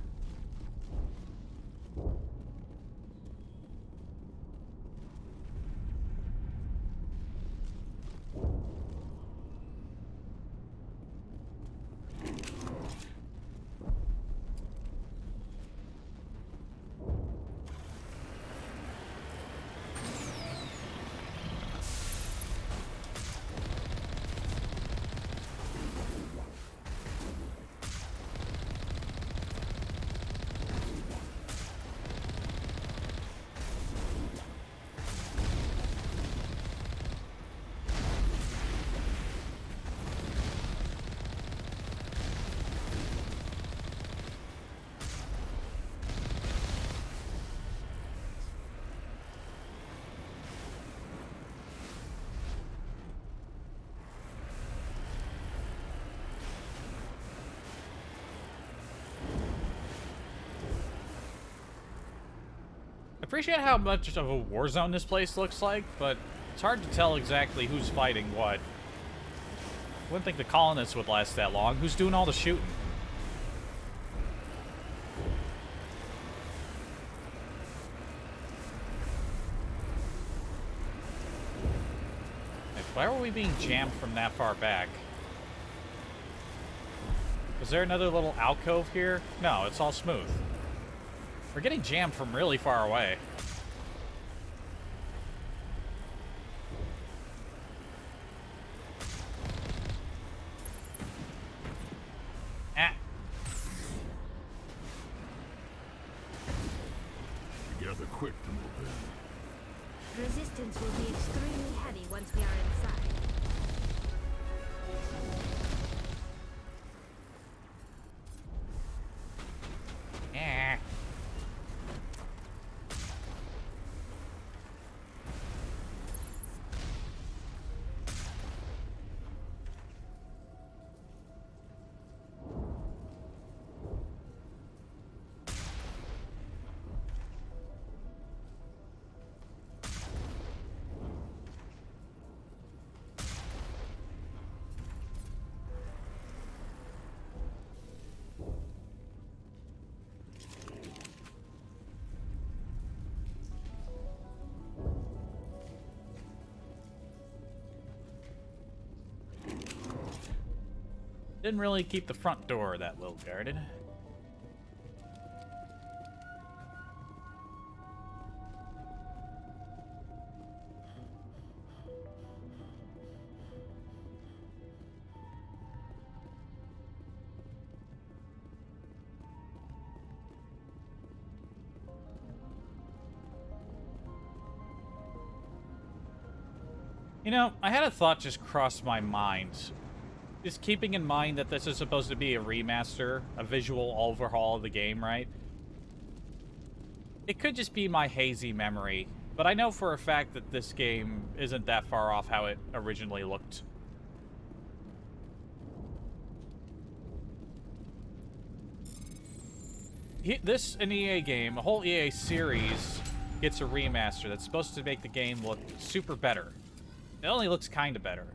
appreciate how much of a war zone this place looks like, but it's hard to tell exactly who's fighting what. Wouldn't think the colonists would last that long. Who's doing all the shooting? Why were we being jammed from that far back? Was there another little alcove here? No, it's all smooth. We're getting jammed from really far away. Ah. Gather quick to move in. Resistance will be extremely heavy once we are inside. Eh. Didn't really keep the front door that well guarded. You know, I had a thought just cross my mind. Just keeping in mind that this is supposed to be a remaster, a visual overhaul of the game, right? It could just be my hazy memory, but I know for a fact that this game isn't that far off how it originally looked. This, an EA game, a whole EA series, gets a remaster that's supposed to make the game look super better. It only looks kinda better.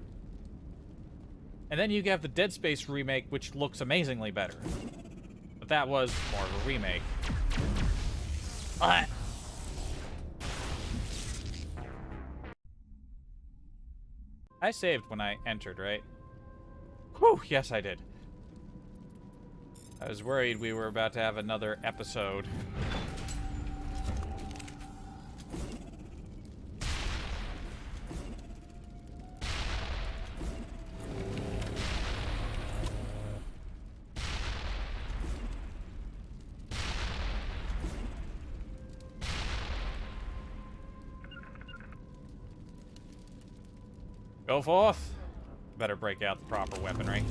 And then you have the Dead Space remake, which looks amazingly better. But that was more of a remake. I saved when I entered, right? Whew, yes I did. I was worried we were about to have another episode. Go forth. Better break out the proper weaponry.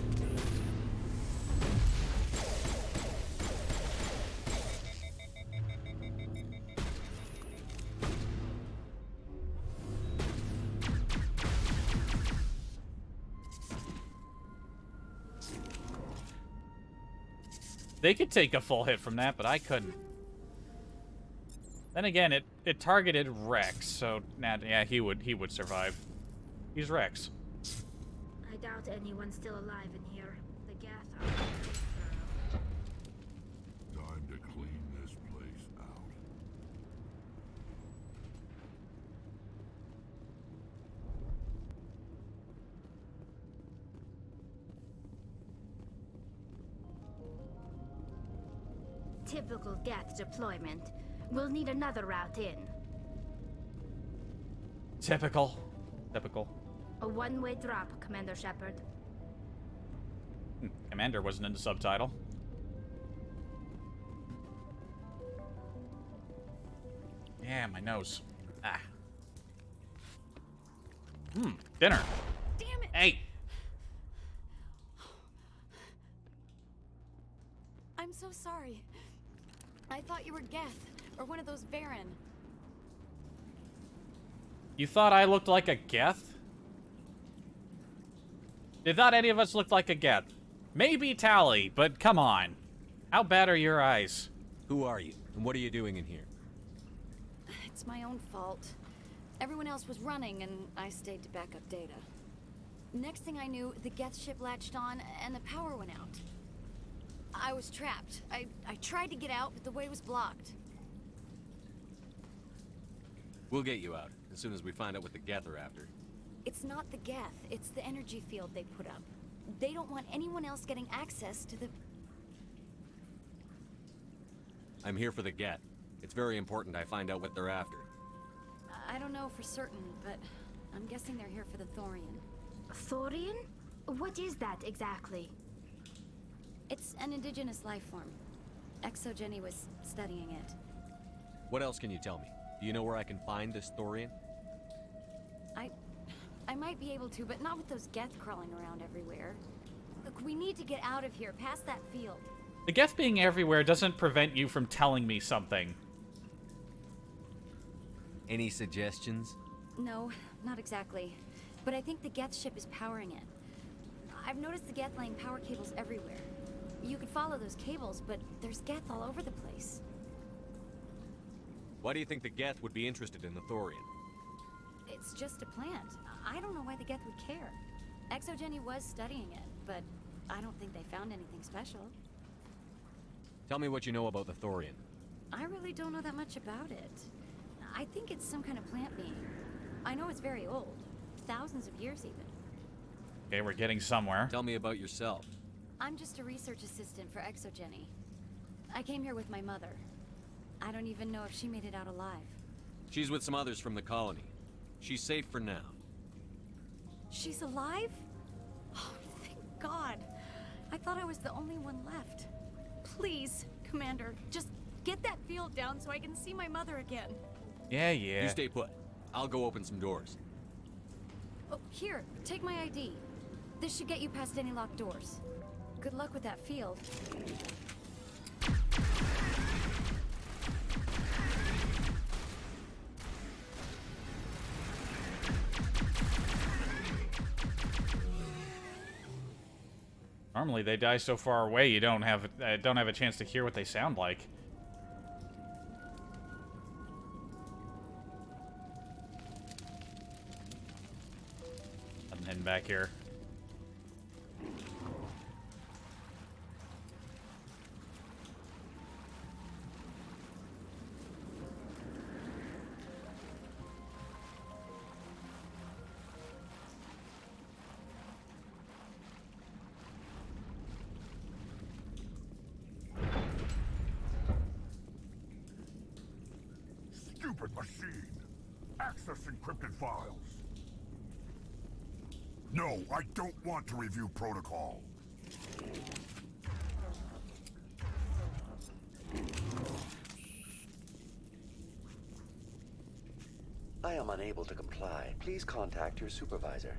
They could take a full hit from that, but I couldn't. Then again, it targeted Rex, so yeah, he would survive. He's Rex. I doubt anyone's still alive in here. The gas Time to clean this place out. Typical Geth deployment. We'll need another route in. Typical. Typical. A one-way drop, Commander Shepard. Commander wasn't in the subtitle. Yeah, my nose. Ah. Dinner. Damn it! Hey! I'm so sorry. I thought you were Geth, or one of those Varen. You thought I looked like a Geth? Did not any of us look like a Geth? Maybe Tally, but come on. How bad are your eyes? Who are you, and what are you doing in here? It's my own fault. Everyone else was running, and I stayed to back up data. Next thing I knew, the Geth ship latched on, and the power went out. I was trapped. I tried to get out, but the way was blocked. We'll get you out as soon as we find out what the Geth are after. It's not the Geth, it's the energy field they put up. They don't want anyone else getting access to the... I'm here for the Geth. It's very important I find out what they're after. I don't know for certain, but I'm guessing they're here for the Thorian. Thorian? What is that exactly? It's an indigenous life form. Exogeny was studying it. What else can you tell me? Do you know where I can find this Thorian? I might be able to, but not with those Geth crawling around everywhere. Look, we need to get out of here, past that field. The Geth being everywhere doesn't prevent you from telling me something. Any suggestions? No, not exactly. But I think the Geth ship is powering it. I've noticed the Geth laying power cables everywhere. You could follow those cables, but there's Geth all over the place. Why do you think the Geth would be interested in the Thorian? It's just a plant. I don't know why the Geth would care. Exogeny was studying it, but I don't think they found anything special. Tell me what you know about the Thorian. I really don't know that much about it. I think it's some kind of plant being. I know it's very old. Thousands of years even. Okay, we're getting somewhere. Tell me about yourself. I'm just a research assistant for Exogeny. I came here with my mother. I don't even know if she made it out alive. She's with some others from the colony. She's safe for now. She's alive? Oh, thank God. I thought I was the only one left. Please, Commander, just get that field down so I can see my mother again. Yeah. You stay put. I'll go open some doors. Oh, here, take my ID. This should get you past any locked doors. Good luck with that field. Normally they die so far away you don't have a chance to hear what they sound like. I'm heading back here. Stupid machine! Access encrypted files! No, I don't want to review protocol. I am unable to comply. Please contact your supervisor.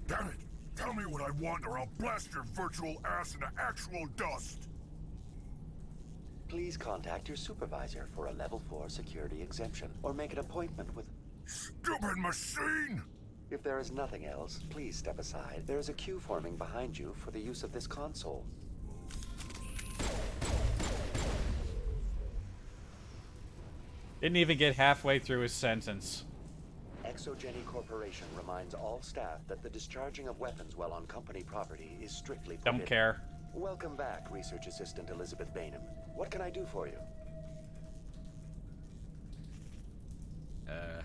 Damn it! Tell me what I want or I'll blast your virtual ass into actual dust! Please contact your supervisor for a level 4 security exemption, or make an appointment with... Stupid machine! If there is nothing else, please step aside. There is a queue forming behind you for the use of this console. Didn't even get halfway through his sentence. Exogeny Corporation reminds all staff that the discharging of weapons while on company property is strictly forbidden. Don't care. Welcome back, Research Assistant Elizabeth Bainham. What can I do for you?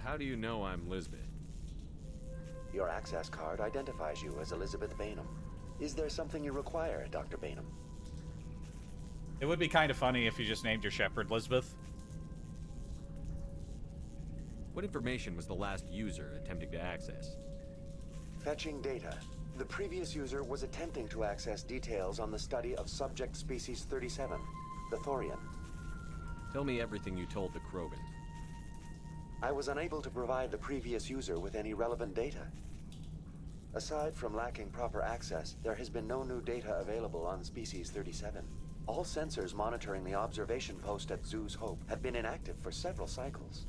How do you know I'm Lisbeth? Your access card identifies you as Elizabeth Bainham. Is there something you require, Dr. Bainham? It would be kind of funny if you just named your shepherd Lisbeth. What information was the last user attempting to access? Fetching data. The previous user was attempting to access details on the study of subject species 37, the Thorian. Tell me everything you told the Krogan. I was unable to provide the previous user with any relevant data. Aside from lacking proper access, there has been no new data available on species 37. All sensors monitoring the observation post at Zeus Hope have been inactive for several cycles.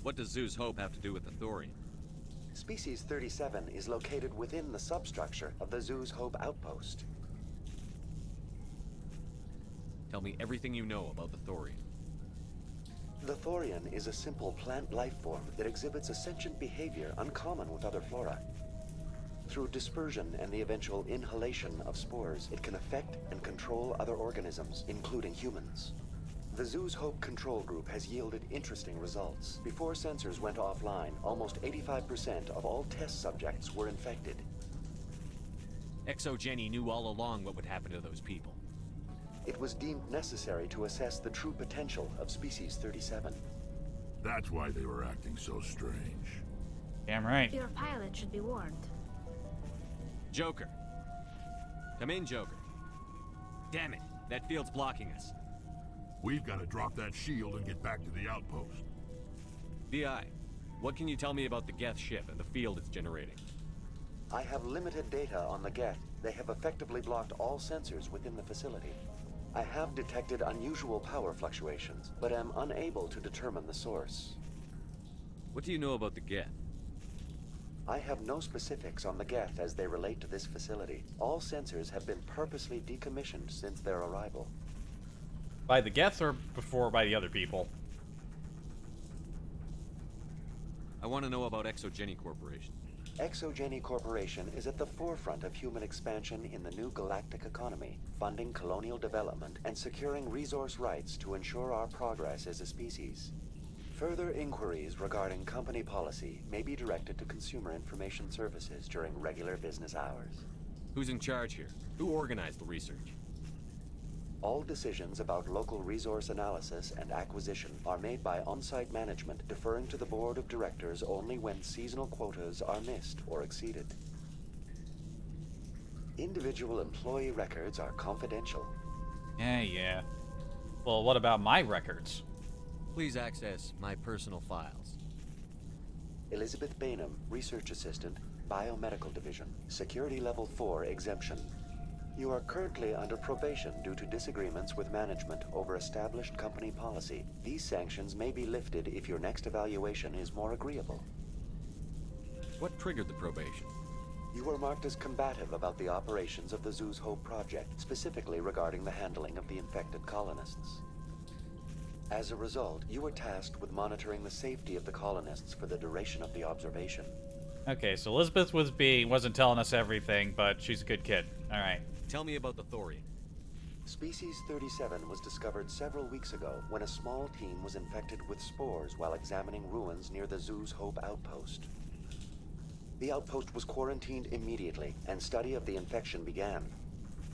What does Zeus Hope have to do with the Thorian? Species 37 is located within the substructure of the Zeus Hope outpost. Tell me everything you know about the Thorian. The Thorian is a simple plant life form that exhibits a sentient behavior uncommon with other flora. Through dispersion and the eventual inhalation of spores, it can affect and control other organisms, including humans. The Zoo's Hope control group has yielded interesting results. Before sensors went offline, almost 85% of all test subjects were infected. Exogeny knew all along what would happen to those people. It was deemed necessary to assess the true potential of Species 37. That's why they were acting so strange. Damn right. Your pilot should be warned. Joker. Come in, Joker. Damn it, that field's blocking us. We've got to drop that shield and get back to the outpost. VI, what can you tell me about the Geth ship and the field it's generating? I have limited data on the Geth. They have effectively blocked all sensors within the facility. I have detected unusual power fluctuations, but am unable to determine the source. What do you know about the Geth? I have no specifics on the Geth as they relate to this facility. All sensors have been purposely decommissioned since their arrival. By the Geth or before by the other people? I want to know about Exogeny Corporation. Exogeny Corporation is at the forefront of human expansion in the new galactic economy, funding colonial development and securing resource rights to ensure our progress as a species. Further inquiries regarding company policy may be directed to Consumer Information Services during regular business hours. Who's in charge here? Who organized the research? All decisions about local resource analysis and acquisition are made by on-site management, deferring to the board of directors only when seasonal quotas are missed or exceeded. Individual employee records are confidential. Yeah. Well, what about my records? Please access my personal files. Elizabeth Bainham, Research Assistant, Biomedical Division, Security Level 4 exemption. You are currently under probation due to disagreements with management over established company policy. These sanctions may be lifted if your next evaluation is more agreeable. What triggered the probation? You were marked as combative about the operations of the Zoo's Hope project, specifically regarding the handling of the infected colonists. As a result, you were tasked with monitoring the safety of the colonists for the duration of the observation. Okay, so Elizabeth wasn't telling us everything, but she's a good kid. All right. Tell me about the Thorian. Species 37 was discovered several weeks ago when a small team was infected with spores while examining ruins near the Zoo's Hope outpost. The outpost was quarantined immediately, and study of the infection began.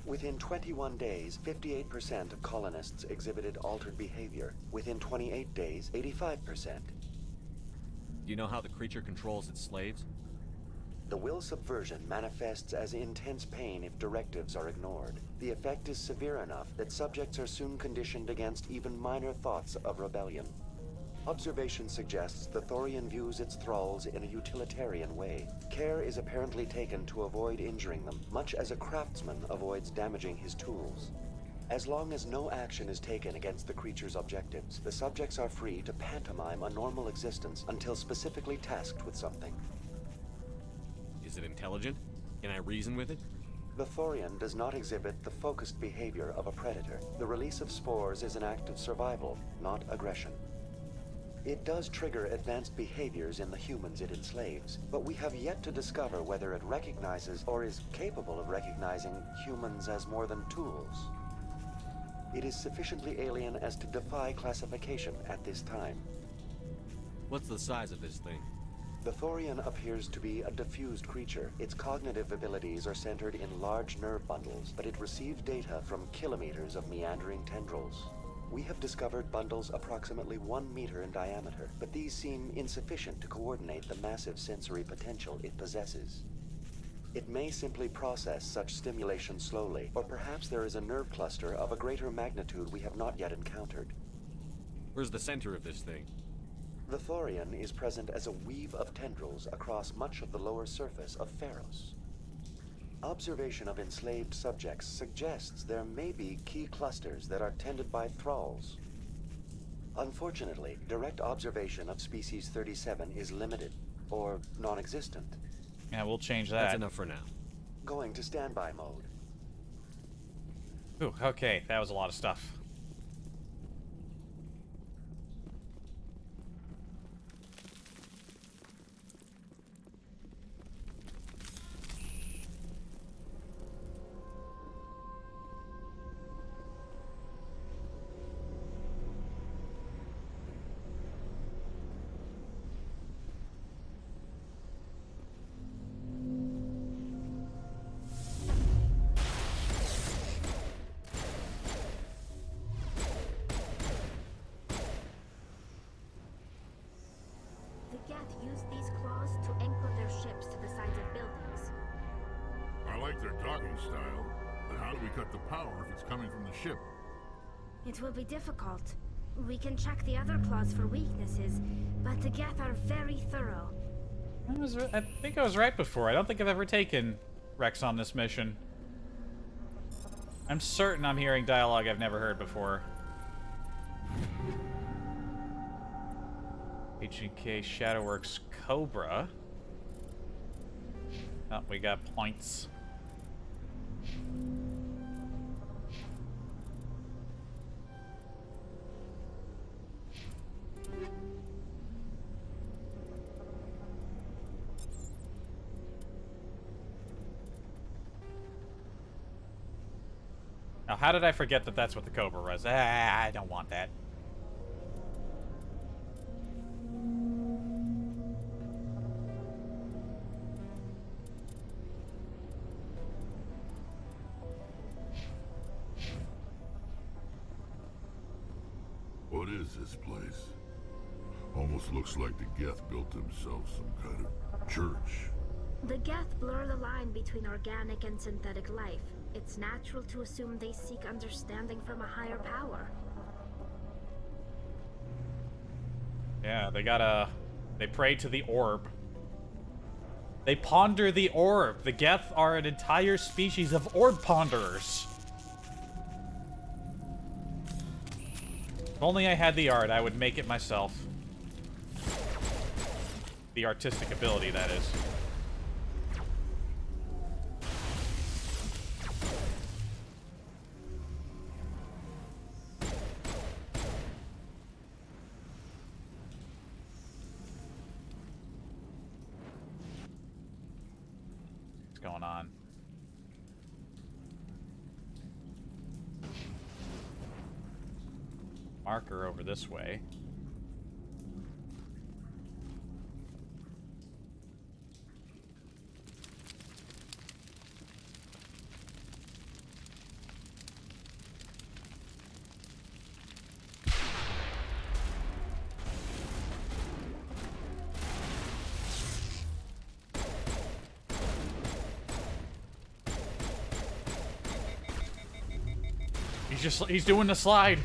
Within 21 days, 58% of colonists exhibited altered behavior. Within 28 days, 85%. Do you know how the creature controls its slaves? The will subversion manifests as intense pain if directives are ignored. The effect is severe enough that subjects are soon conditioned against even minor thoughts of rebellion. Observation suggests the Thorian views its thralls in a utilitarian way. Care is apparently taken to avoid injuring them, much as a craftsman avoids damaging his tools. As long as no action is taken against the creature's objectives, the subjects are free to pantomime a normal existence until specifically tasked with something. Is it intelligent? Can I reason with it? The Thorian does not exhibit the focused behavior of a predator. The release of spores is an act of survival, not aggression. It does trigger advanced behaviors in the humans it enslaves, but we have yet to discover whether it recognizes or is capable of recognizing humans as more than tools. It is sufficiently alien as to defy classification at this time. What's the size of this thing? The Thorian appears to be a diffused creature. Its cognitive abilities are centered in large nerve bundles, but it receives data from kilometers of meandering tendrils. We have discovered bundles approximately 1 meter in diameter, but these seem insufficient to coordinate the massive sensory potential it possesses. It may simply process such stimulation slowly, or perhaps there is a nerve cluster of a greater magnitude we have not yet encountered. Where's the center of this thing? The Thorian is present as a weave of tendrils across much of the lower surface of Feros. Observation of enslaved subjects suggests there may be key clusters that are tended by thralls. Unfortunately, direct observation of Species 37 is limited, or non-existent. Yeah, we'll change that. That's enough for now. Going to standby mode. Ooh, okay, that was a lot of stuff. like their docking style. But how do we cut the power if it's coming from the ship? It will be difficult. We can check the other claws for weaknesses, but the Geth are very thorough. I think I was right before. I don't think I've ever taken Rex on this mission. I'm certain I'm hearing dialogue I've never heard before. H&K Shadowworks Cobra. Oh, we got points. Now, how did I forget that that's what the Cobra was? I don't want that. What is this place? Almost looks like the Geth built themselves some kind of church. The Geth blur the line between organic and synthetic life. It's natural to assume they seek understanding from a higher power. Yeah, they pray to the orb. They ponder the orb. The Geth are an entire species of orb ponderers. If only I had the art, I would make it myself. The artistic ability, that is. What's going on? Marker over this way. He's doing the slide.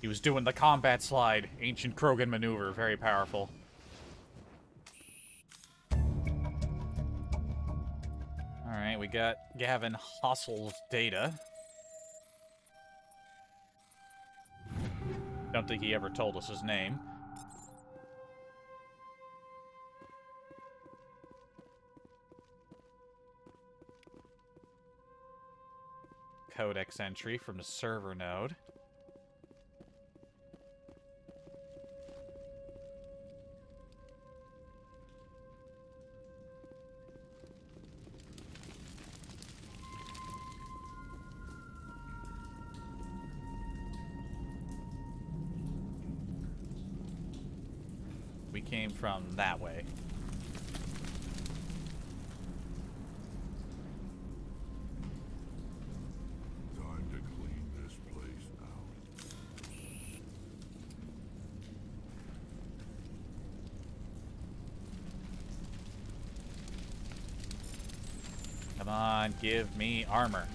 He was doing the combat slide. Ancient Krogan maneuver. Very powerful. Alright, we got Gavin Hossel's data. Don't think he ever told us his name. Codex entry from the server node. We came from that way. Time to clean this place out. Come on, give me armor.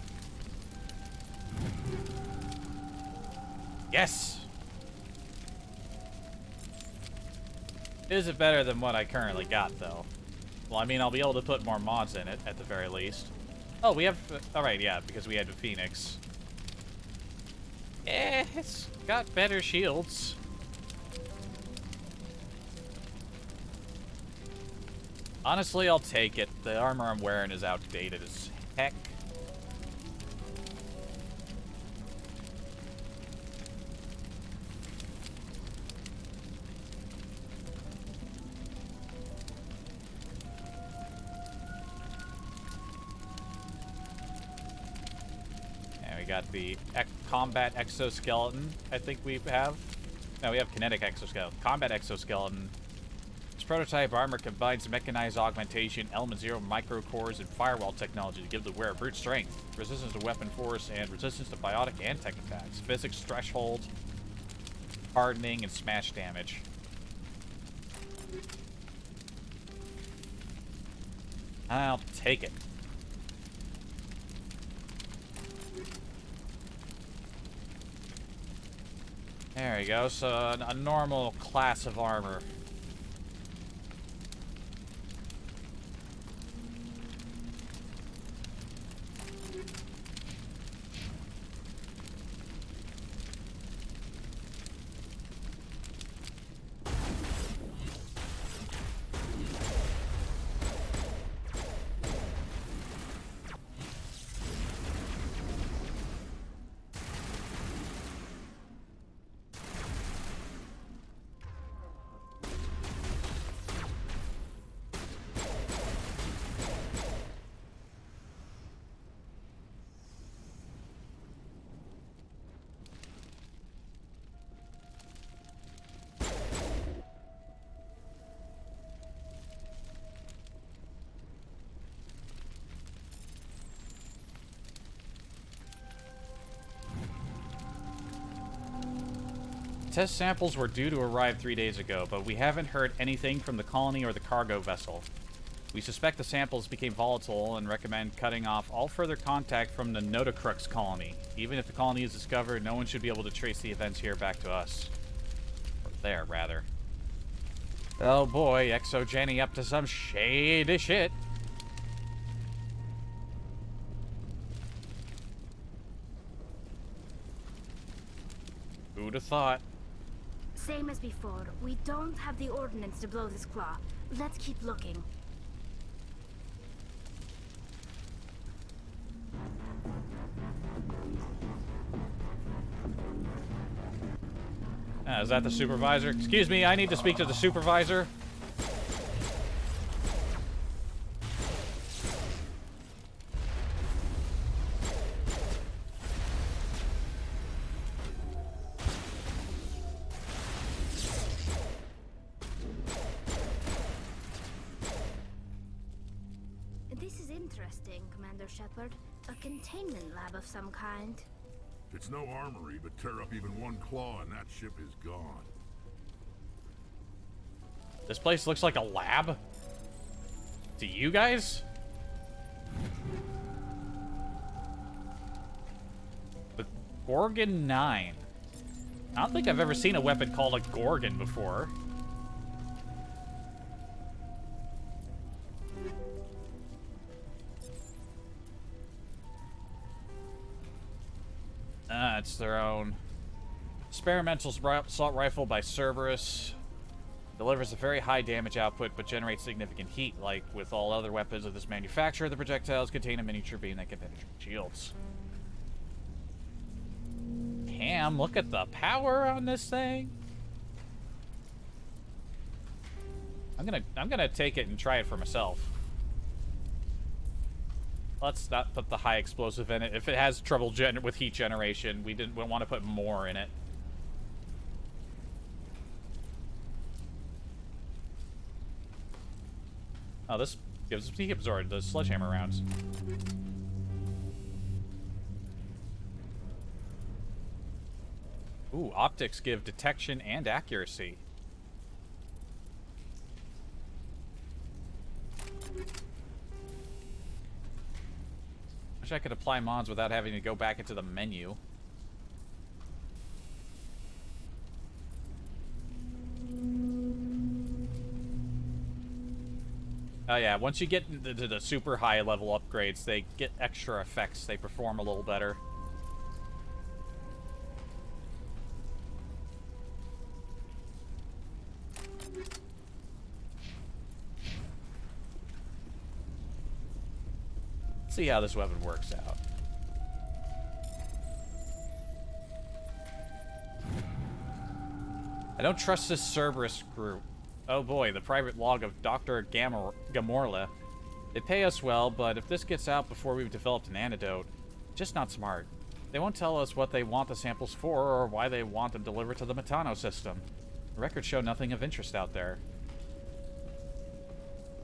Yes! Is it better than what I currently got, though? Well, I mean, I'll be able to put more mods in it, at the very least. Oh, we have... Alright, yeah, because we had the Phoenix. It's got better shields. Honestly, I'll take it. The armor I'm wearing is outdated as heck. Got the combat exoskeleton, I think we have. No, we have kinetic exoskeleton. Combat exoskeleton. It's prototype armor combines mechanized augmentation, element 0 microcores, and firewall technology to give the wearer brute strength, resistance to weapon force, and resistance to biotic and tech attacks, physics threshold, hardening, and smash damage. I'll take it. There we go, so a normal class of armor. Test samples were due to arrive 3 days ago, but we haven't heard anything from the colony or the cargo vessel. We suspect the samples became volatile and recommend cutting off all further contact from the Notacrux colony. Even if the colony is discovered, no one should be able to trace the events here back to us. Or there, rather. Oh boy, Exogeny up to some shady shit. Who'd have thought? Same as before. We don't have the ordnance to blow this claw. Let's keep looking. Is that the supervisor? Excuse me, I need to speak to the supervisor. This is interesting, Commander Shepard. A containment lab of some kind. It's no armory, but tear up even one claw and that ship is gone. This place looks like a lab? To you guys? The Gorgon 9. I don't think I've ever seen a weapon called a Gorgon before. It's their own experimental assault rifle by Cerberus. Delivers a very high damage output, but generates significant heat. Like with all other weapons of this manufacturer, the projectiles contain a miniature beam that can penetrate shields. Damn, look at the power on this thing. I'm gonna take it and try it for myself. Let's not put the high explosive in it. If it has trouble with heat generation, we want to put more in it. Oh, this gives us heat absorbed, the sledgehammer rounds. Ooh, optics give detection and accuracy. Wish I could apply mods without having to go back into the menu. Oh yeah, once you get into the super high level upgrades, they get extra effects. They perform a little better. Let's see how this weapon works out. I don't trust this Cerberus group. Oh boy, the private log of Dr. Gamorla. They pay us well, but if this gets out before we've developed an antidote, just not smart. They won't tell us what they want the samples for or why they want them delivered to the Metano system. The records show nothing of interest out there.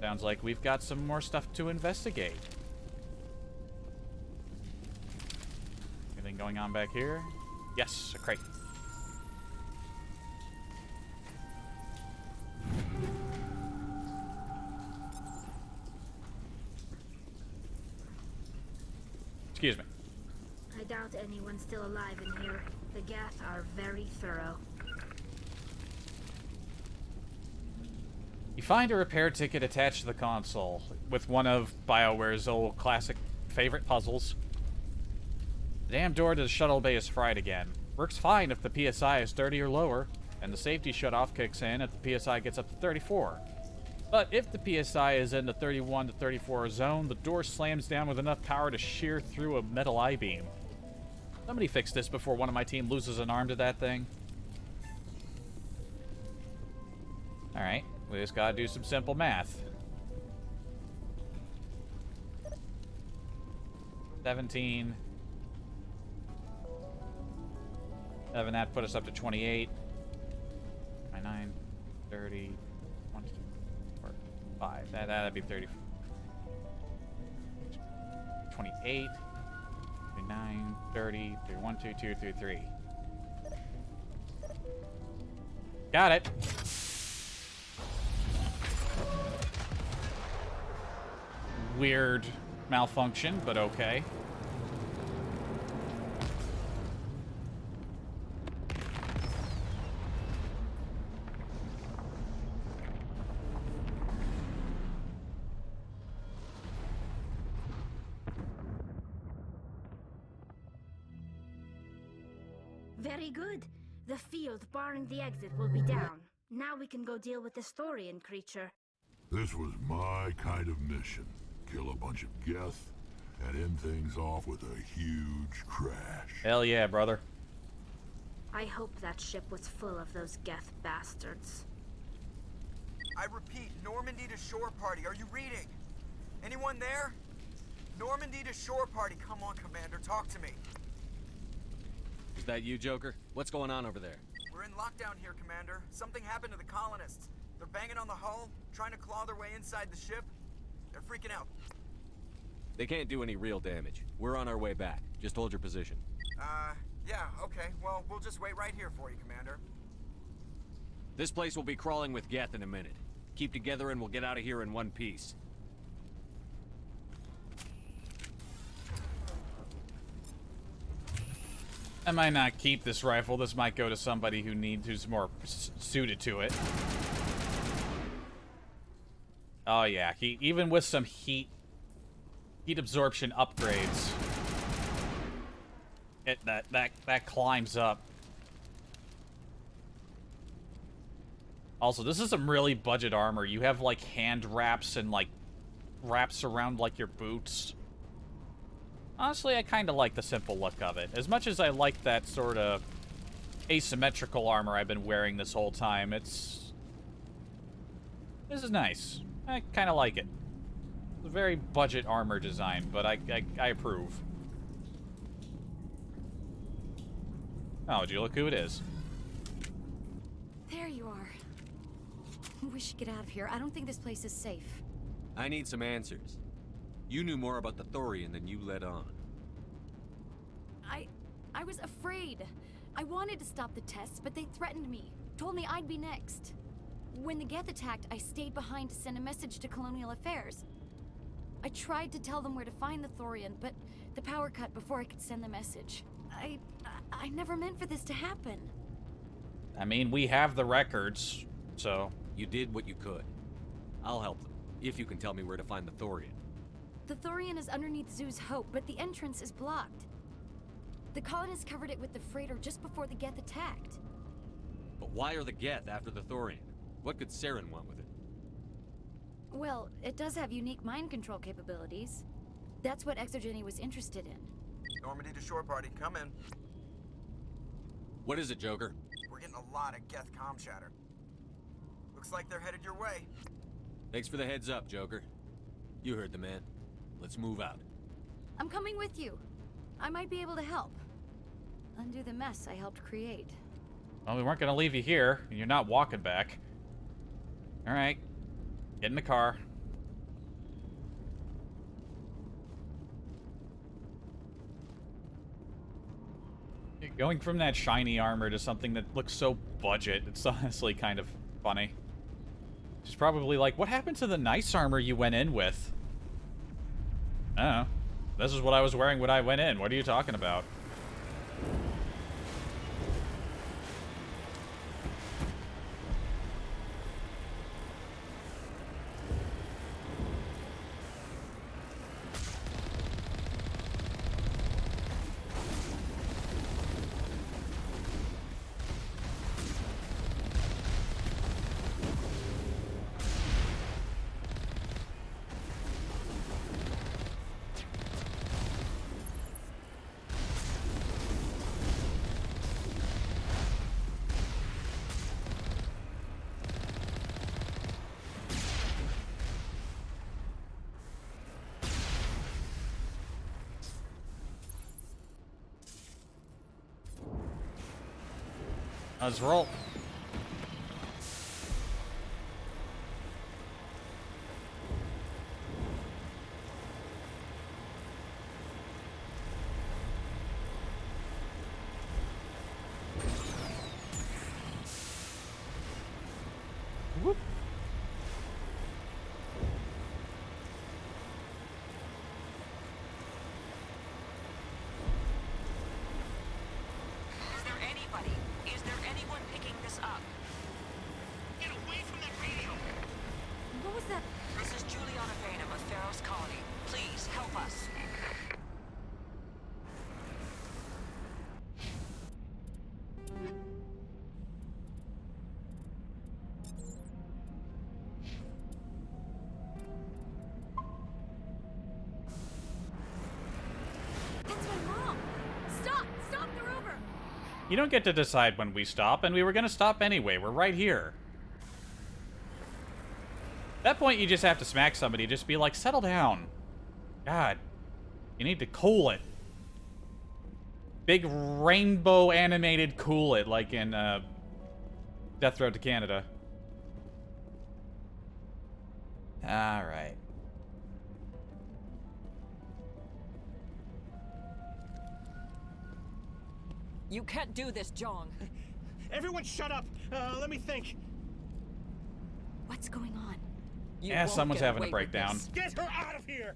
Sounds like we've got some more stuff to investigate. Anything going on back here? Yes, a crate. Excuse me. I doubt anyone's still alive in here. The Geth are very thorough. You find a repair ticket attached to the console with one of BioWare's old classic favorite puzzles. The damn door to the shuttle bay is fried again. Works fine if the PSI is 30 or lower, and the safety shutoff kicks in if the PSI gets up to 34. But if the PSI is in the 31 to 34 zone, the door slams down with enough power to shear through a metal I-beam. Somebody fix this before one of my team loses an arm to that thing. Alright, we just gotta do some simple math. 17. 7, that put us up to 28. 29, 30, 1, 2, 4, 5. That'd be 30. 28, 29, 30, 31, 2, 2, 3, 3. Got it. Weird malfunction, but okay. Very good. The field barring the exit will be down. Now we can go deal with the Storian creature. This was my kind of mission. Kill a bunch of Geth and end things off with a huge crash. Hell yeah, brother. I hope that ship was full of those Geth bastards. I repeat, Normandy to shore party. Are you reading? Anyone there? Normandy to shore party. Come on, Commander. Talk to me. Is that you, Joker? What's going on over there? We're in lockdown here, Commander. Something happened to the colonists. They're banging on the hull, trying to claw their way inside the ship. They're freaking out. They can't do any real damage. We're on our way back. Just hold your position. Yeah, okay. Well, we'll just wait right here for you, Commander. This place will be crawling with Geth in a minute. Keep together and we'll get out of here in one piece. I might not keep this rifle. This might go to somebody who's more suited to it. Oh yeah, even with some heat absorption upgrades, that climbs up. Also, this is some really budget armor. You have like hand wraps and like wraps around like your boots. Honestly, I kind of like the simple look of it. As much as I like that sort of asymmetrical armor I've been wearing this whole time, this is nice. I kind of like it. It's a very budget armor design, but I approve. Oh, would you look who it is? There you are. We should get out of here. I don't think this place is safe. I need some answers. You knew more about the Thorian than you let on. I was afraid. I wanted to stop the tests, but they threatened me. Told me I'd be next. When the Geth attacked, I stayed behind to send a message to Colonial Affairs. I tried to tell them where to find the Thorian, but the power cut before I could send the message. I never meant for this to happen. I mean, we have the records, so... You did what you could. I'll help them, if you can tell me where to find the Thorian. The Thorian is underneath Zoo's Hope, but the entrance is blocked. The colonists covered it with the freighter just before the Geth attacked. But why are the Geth after the Thorian? What could Saren want with it? Well, it does have unique mind control capabilities. That's what Exogeny was interested in. Normandy to shore party. Come in. What is it, Joker? We're getting a lot of Geth comm chatter. Looks like they're headed your way. Thanks for the heads up, Joker. You heard the man. Let's move out. I'm coming with you. I might be able to help. Undo the mess I helped create. Well, we weren't going to leave you here, and you're not walking back. Alright. Get in the car. Going from that shiny armor to something that looks so budget, it's honestly kind of funny. She's probably like, what happened to the nice armor you went in with? I don't know. This is what I was wearing when I went in. What are you talking about? Let's roll. Whoop. Is there anybody? Is there anyone picking this up? Get away from that radio! What was that? This is Juliana Bainham of Feros Colony. Please, help us. That's my mom! Stop! Stop the rover! You don't get to decide when we stop, and we were gonna stop anyway. We're right here. At that point, you just have to smack somebody. Just be like, settle down. God. You need to cool it. Big rainbow animated cool it, like in Death Road to Canada. Alright. You can't do this, Jong. Everyone shut up! Let me think. What's going on? You Yeah, won't someone's get having a away with breakdown. this. Get her out of here!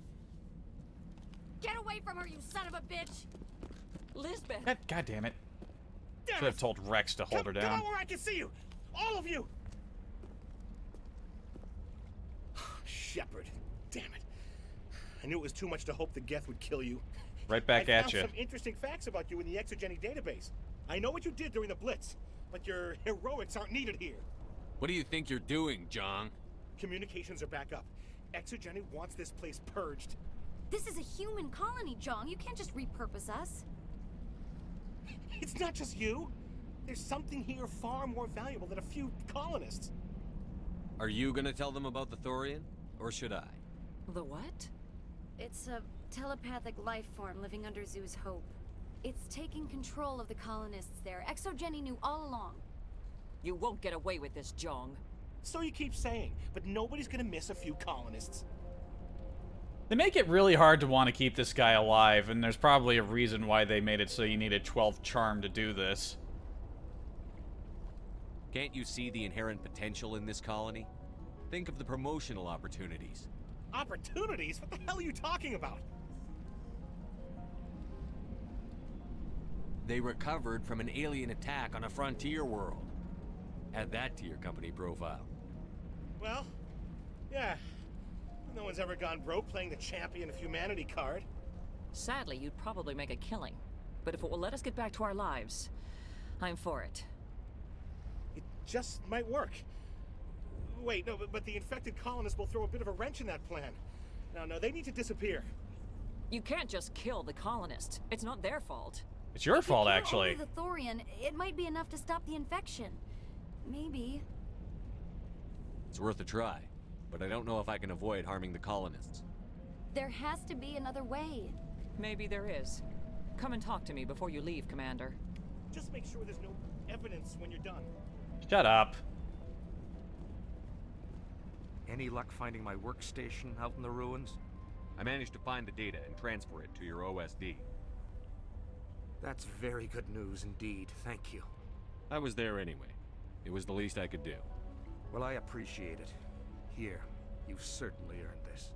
Get away from her, you son of a bitch! Lisbeth! God damn it. Damn Should have it! told Rex to hold her Come down. on where I can see you! All of you! Shepard. Damn it. I knew it was too much to hope the Geth would kill you. Right back I at found you. some interesting facts about you in the Exogeny database. I know what you did during the Blitz, but your heroics aren't needed here. What do you think you're doing, Jong? Communications are back up. Exogeny wants this place purged. This is a human colony, Jong. You can't just repurpose us. It's not just you. There's something here far more valuable than a few colonists. Are you gonna tell them about the Thorian? Or should I? The what? It's a telepathic life form living under Zoo's hope. It's taking control of the colonists there. Exogeny knew all along. You won't get away with this, Jong. So you keep saying, but nobody's gonna miss a few colonists. They make it really hard to want to keep this guy alive, and there's probably a reason why they made it so you needed 12 charm to do this. Can't you see the inherent potential in this colony? Think of the promotional opportunities. Opportunities? What the hell are you talking about? They recovered from an alien attack on a frontier world. Add that to your company profile. Well, yeah. No one's ever gone broke playing the champion of humanity card. Sadly, you'd probably make a killing. But if it will let us get back to our lives, I'm for it. It just might work. Wait, no, but the infected colonists will throw a bit of a wrench in that plan. No, they need to disappear. You can't just kill the colonists. It's not their fault. It's your fault, If you actually. kill the Thorian, it might be enough to stop the infection. Maybe. It's worth a try, but I don't know if I can avoid harming the colonists. There has to be another way. Maybe there is. Come and talk to me before you leave, Commander. Just make sure there's no evidence when you're done. Shut up. Any luck finding my workstation out in the ruins? I managed to find the data and transfer it to your OSD. That's very good news indeed. Thank you. I was there anyway. It was the least I could do. Well, I appreciate it. Here, you've certainly earned this.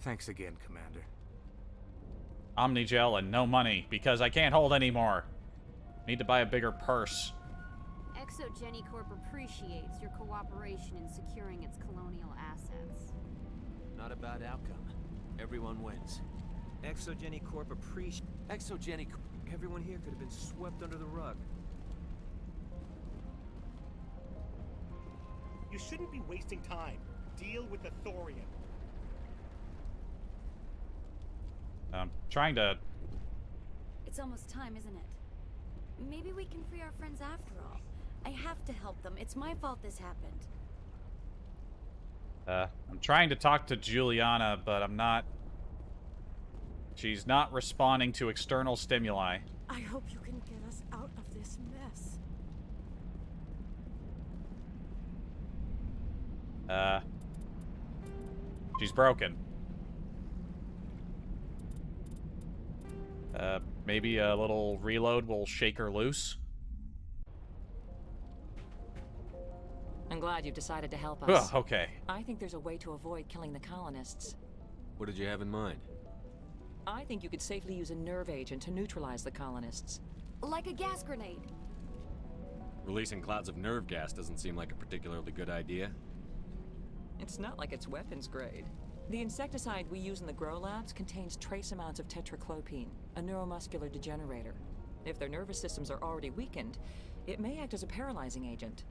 Thanks again, Commander. Omnigel and no money, because I can't hold any more. Need to buy a bigger purse. ExoGeni Corp appreciates your cooperation in securing its colonial assets. Not a bad outcome. Everyone wins. ExoGeni Corp Everyone here could have been swept under the rug. You shouldn't be wasting time. Deal with the Thorian. I'm trying to... It's almost time, isn't it? Maybe we can free our friends after all. I have to help them. It's my fault this happened. I'm trying to talk to Juliana, but I'm not... She's not responding to external stimuli. I hope you can get us out of this mess. She's broken. Maybe a little reload will shake her loose. I'm glad you've decided to help us. Ugh, okay. I think there's a way to avoid killing the colonists. What did you have in mind? I think you could safely use a nerve agent to neutralize the colonists. Like a gas grenade. Releasing clouds of nerve gas doesn't seem like a particularly good idea. It's not like it's weapons grade. The insecticide we use in the grow labs contains trace amounts of tetraclopine, a neuromuscular degenerator. If their nervous systems are already weakened, it may act as a paralyzing agent.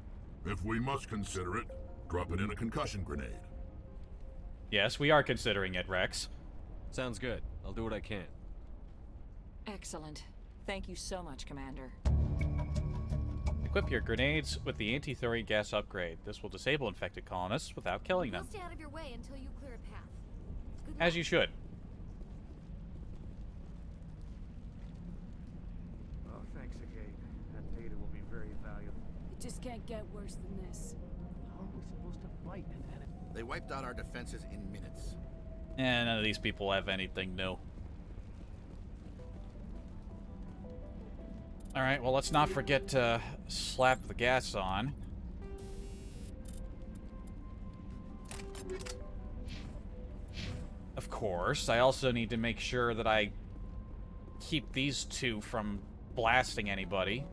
If we must consider it, drop it in a concussion grenade. Yes, we are considering it, Rex. Sounds good. I'll do what I can. Excellent. Thank you so much, Commander. Equip your grenades with the anti-thorium gas upgrade. This will disable infected colonists without killing them. We'll stay out of your way until you clear a path. Good As luck. you should. Oh, thanks again. That data will be very valuable. It just can't get worse than this. How are we supposed to fight an enemy? They wiped out our defenses in minutes. And none of these people have anything new. Alright, well, let's not forget to slap the gas on. Of course, I also need to make sure that I keep these two from blasting anybody.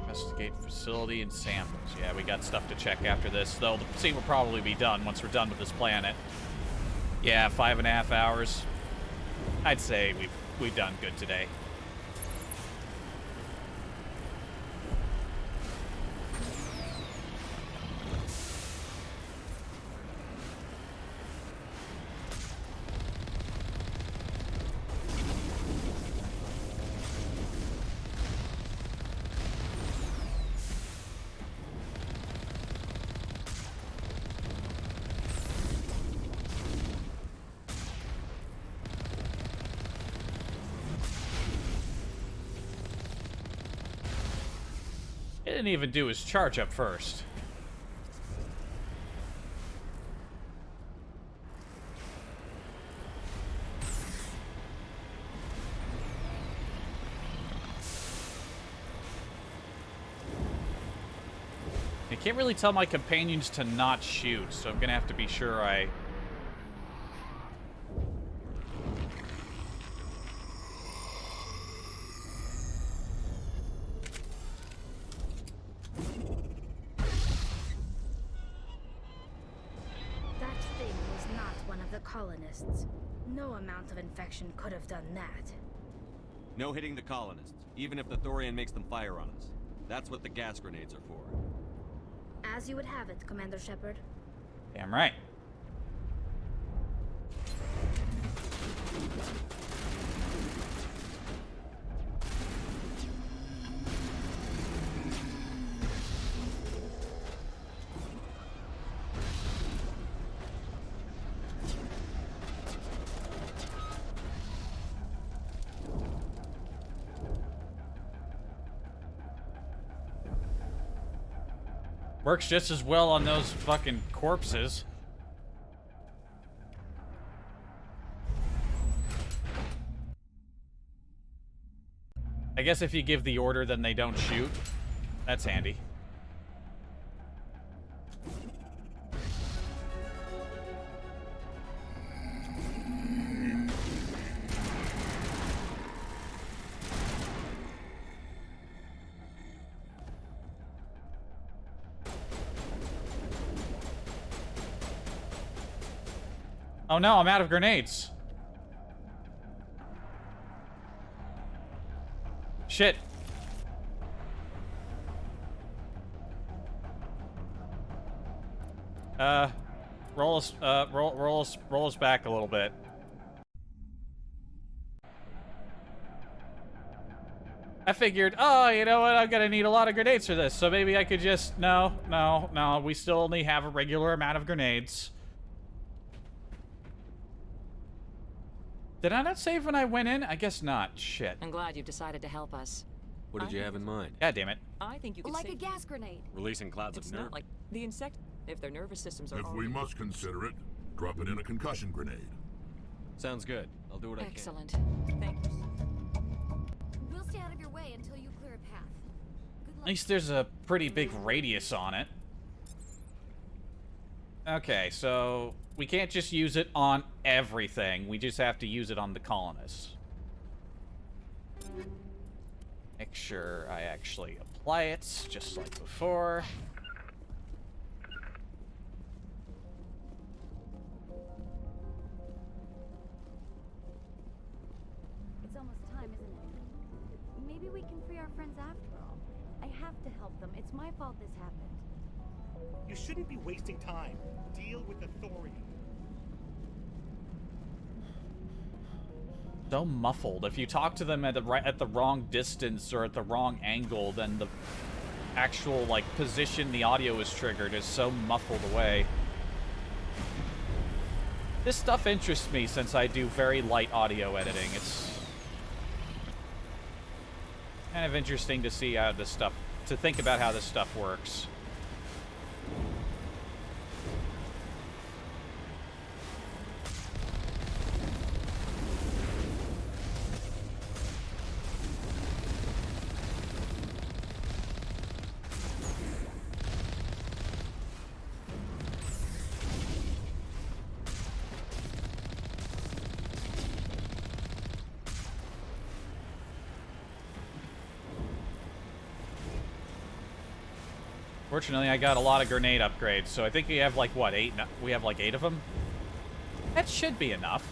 Investigate facility and samples. Yeah, we got stuff to check after this, though the scene will probably be done once we're done with this planet. Yeah, 5.5 hours. I'd say we've done good today. He didn't even do his charge up first. I can't really tell my companions to not shoot, so I'm gonna have to be sure I... That thing was not one of the colonists. No amount of infection could have done that. No hitting the colonists, even if the Thorian makes them fire on us. That's what the gas grenades are for. As you would have it, Commander Shepard. Damn right. Works just as well on those fucking corpses. I guess if you give the order, then they don't shoot. That's handy. Oh no, I'm out of grenades. Shit. Roll us back a little bit. I figured, oh, you know what, I'm gonna need a lot of grenades for this, so maybe I could just, no, we still only have a regular amount of grenades. Did I not save when I went in? I guess not. Shit. I'm glad you've decided to help us. What did you have in mind? God damn it. I think you could Like a gas grenade. Releasing clouds It's of nerve? not like the insect. If their nervous systems are If we already... must consider it, drop it in a concussion grenade. Sounds good. I'll do what I can. Excellent. Thank you. We'll stay out of your way until you clear a path. At least there's a pretty big radius on it. Okay, so we can't just use it on everything. We just have to use it on the colonists. Make sure I actually apply it, just like before. It's almost time, isn't it? Maybe we can free our friends after all. I have to help them. It's my fault this happened. You shouldn't be wasting time. Deal with the Thorian. So muffled. If you talk to them at the wrong distance or at the wrong angle, then the actual like position the audio is triggered is so muffled away. This stuff interests me since I do very light audio editing. It's kind of interesting to see how this stuff, to think about how this stuff works. Fortunately, I got a lot of grenade upgrades, so I think we have like, what, 8? We have like 8 of them? That should be enough.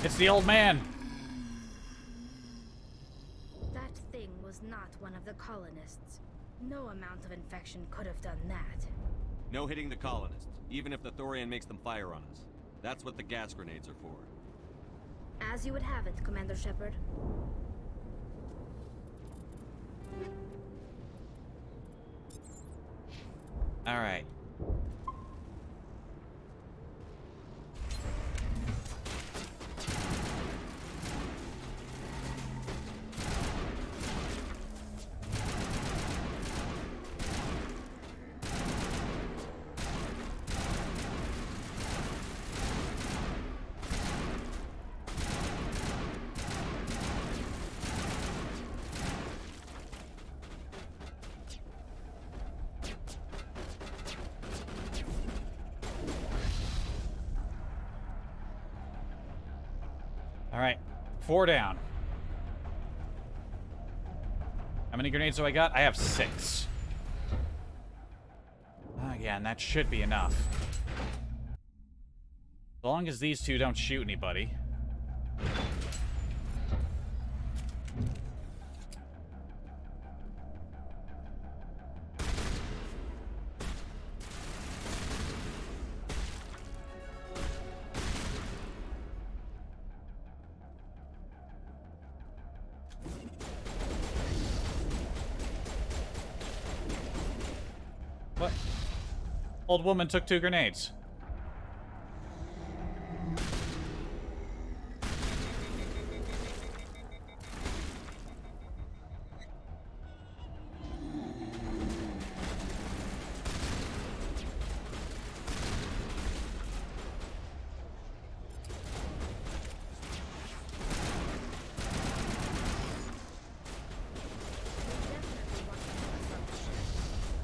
It's the old man. That thing was not one of the colonists. No amount of infection could have done that. No hitting the colonists, even if the Thorian makes them fire on us. That's what the gas grenades are for. As you would have it, Commander Shepard. All right. All right, 4 down. How many grenades do I got? I have 6. Yeah, and that should be enough. As long as these two don't shoot anybody. What? Old woman took 2 grenades.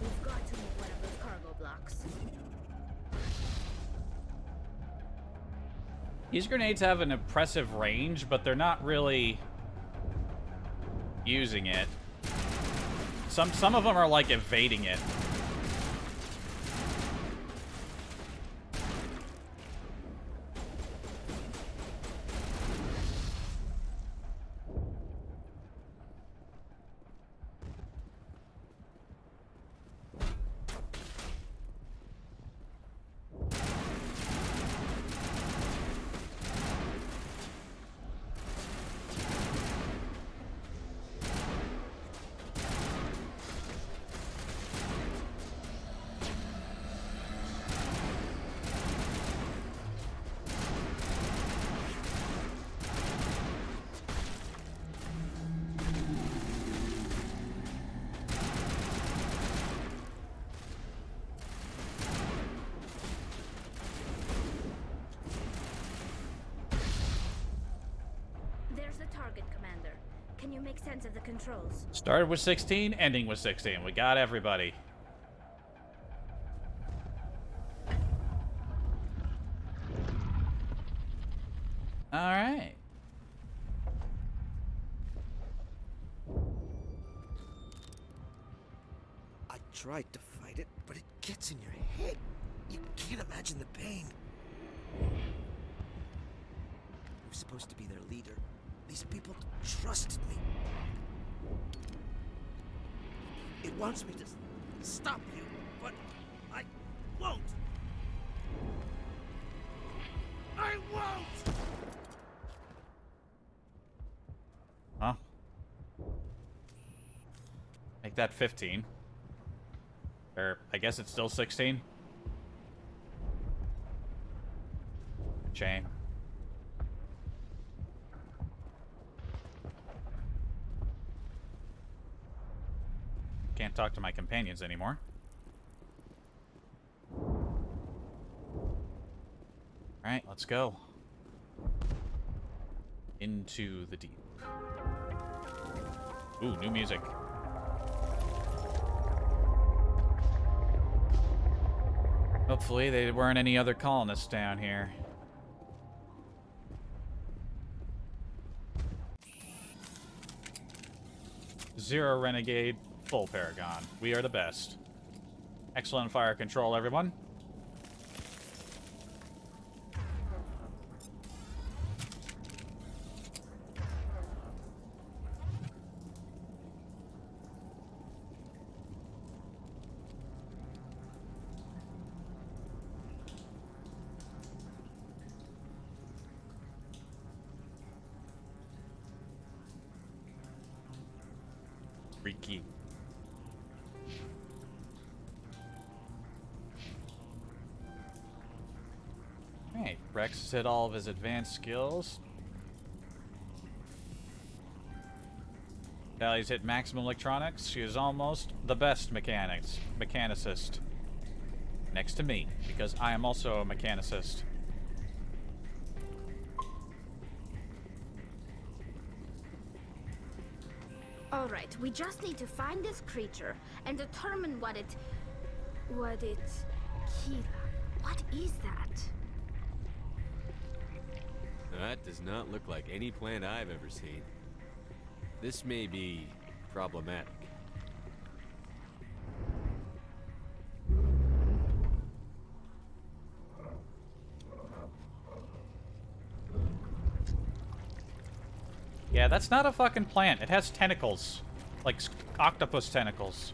We've got to move one of those cargo blocks. These grenades have an impressive range, but they're not really using it. Some of them are like evading it. There's the target, Commander. Can you make sense of the controls? Started with 16, ending with 16. We got everybody. All right. I tried to fight it, but it gets in your head. You can't imagine the pain. I'm supposed to be their leader. These people trusted me. It wants me to stop you, but I won't. I won't! Huh? Make that 15. Or, I guess it's still 16. Shame. Can't talk to my companions anymore. Alright, let's go. Into the deep. Ooh, new music. Hopefully there weren't any other colonists down here. Zero renegade, full paragon. We are the best. Excellent fire control, everyone. Freaky. Alright, Rex has hit all of his advanced skills. Sally's hit maximum electronics. She is almost the best mechanicist. Next to me, because I am also a mechanicist. All right, we just need to find this creature and determine what it... Kira. What is that? That does not look like any plant I've ever seen. This may be problematic. Yeah, that's not a fucking plant. It has tentacles. Like octopus tentacles.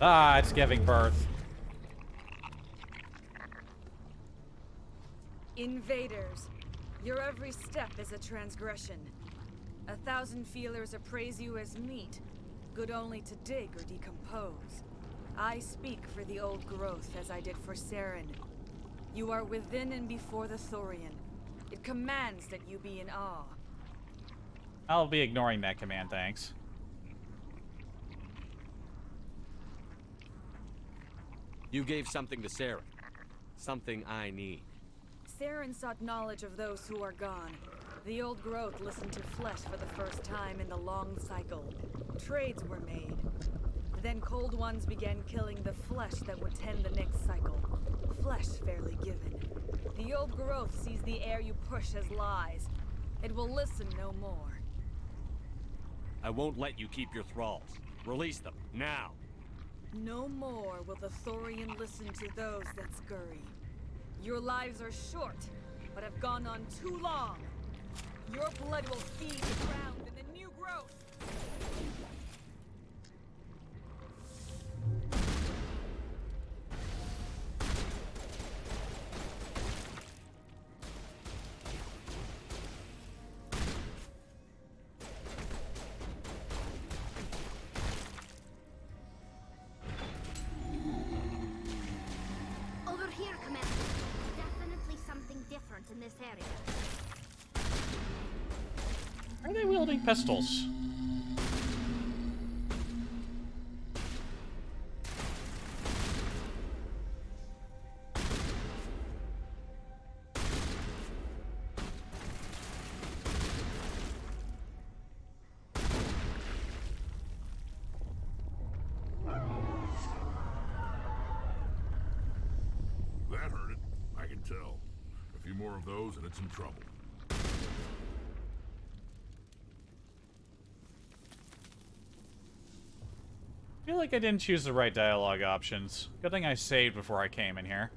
Ah, it's giving birth. Invaders, Your every step is a transgression. 1,000 feelers appraise you as meat, good only to dig or decompose. I speak for the old growth as I did for Saren. You are within and before the Thorian. It commands that you be in awe. I'll be ignoring that command, thanks. You gave something to Sarah. Something I need. Saren sought knowledge of those who are gone. The old growth listened to flesh for the first time in the long cycle. Trades were made. Then cold ones began killing the flesh that would tend the next cycle. Flesh fairly given. The old growth sees the air you push as lies. It will listen no more. I won't let you keep your thralls. Release them, now! No more will the Thorian listen to those that scurry. Your lives are short, but have gone on too long. Your blood will feed the ground in the new growth. Over here, Commander. Definitely something different in this area. Are they wielding pistols? That hurt it. I can tell. A few more of those and it's in trouble. I feel like I didn't choose the right dialogue options. Good thing I saved before I came in here.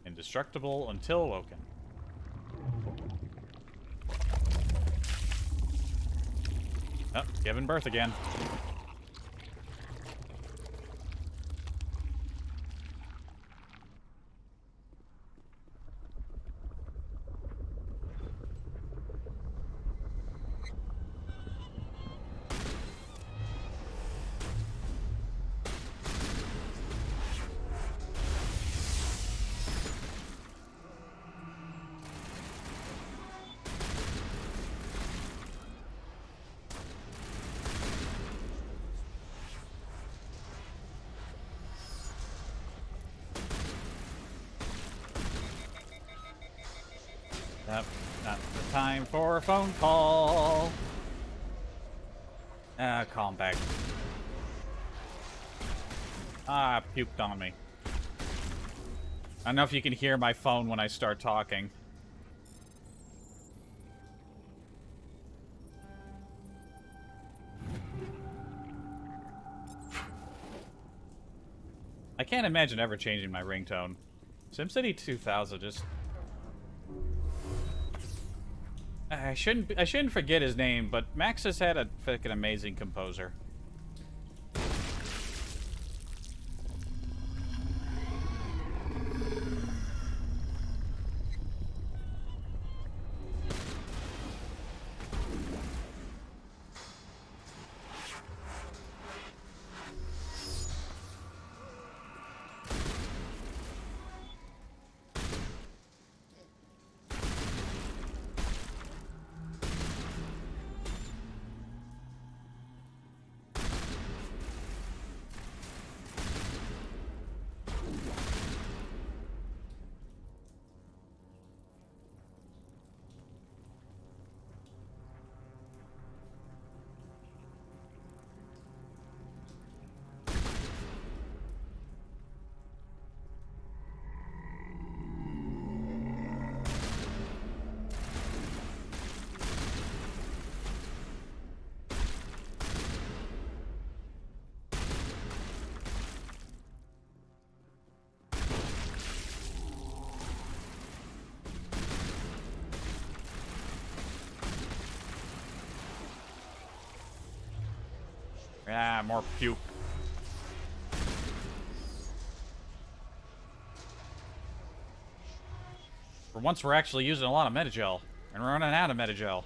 Indestructible until awoken. Oh, giving birth again. Nope, not the time for a phone call. Calm back. Ah, puked on me. I don't know if you can hear my phone when I start talking. I can't imagine ever changing my ringtone. SimCity 2000 just... I shouldn't forget his name, but Max has had a fucking amazing composer. Ah, more puke. For once, we're actually using a lot of metagel. And we're running out of metagel.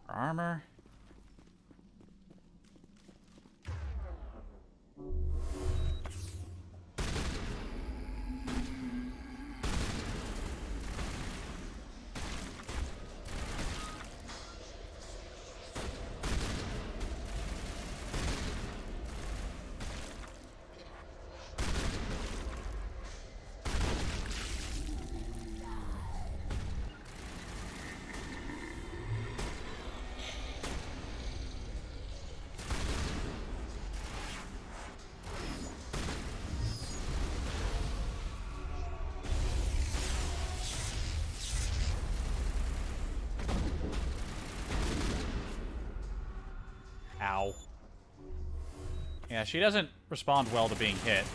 Armor. Ow. Yeah, she doesn't respond well to being hit.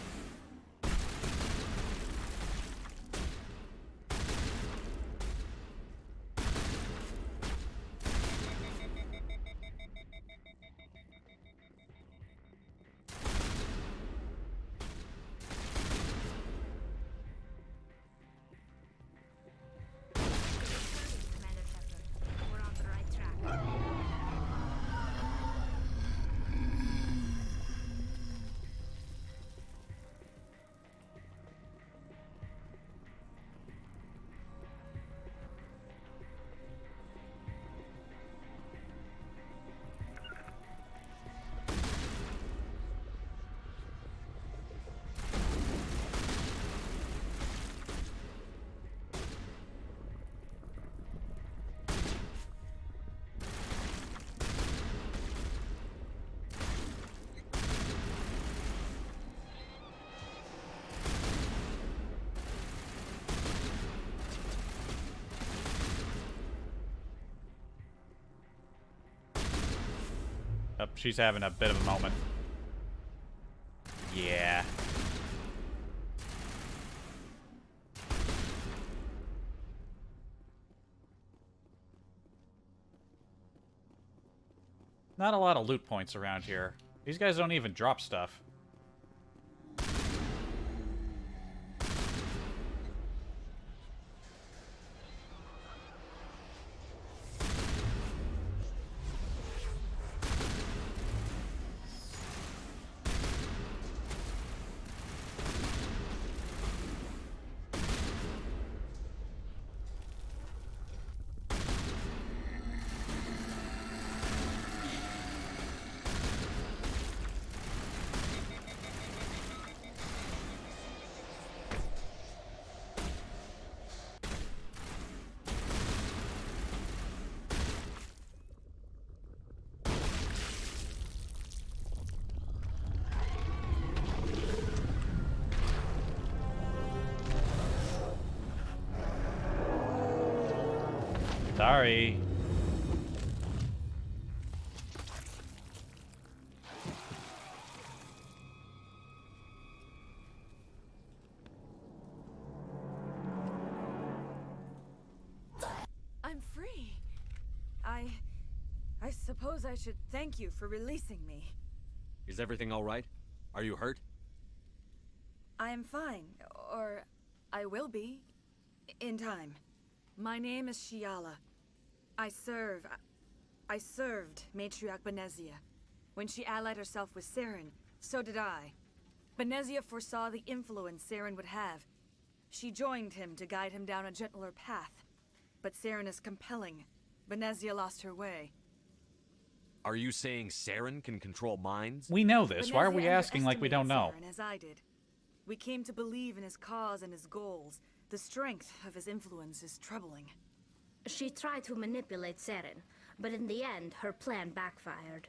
Oh, she's having a bit of a moment. Yeah. Not a lot of loot points around here. These guys don't even drop stuff. Sorry. I'm free. I suppose I should thank you for releasing me. Is everything all right? Are you hurt? I am fine, or I will be, in time. My name is Shiala. I served Matriarch Benezia. When she allied herself with Saren, so did I. Benezia foresaw the influence Saren would have. She joined him to guide him down a gentler path. But Saren is compelling. Benezia lost her way. Are you saying Saren can control minds? We know this. Why are we Benezia asking like we don't know? Saren, as I did. We came to believe in his cause and his goals. The strength of his influence is troubling. She tried to manipulate Saren, But in the end, her plan backfired.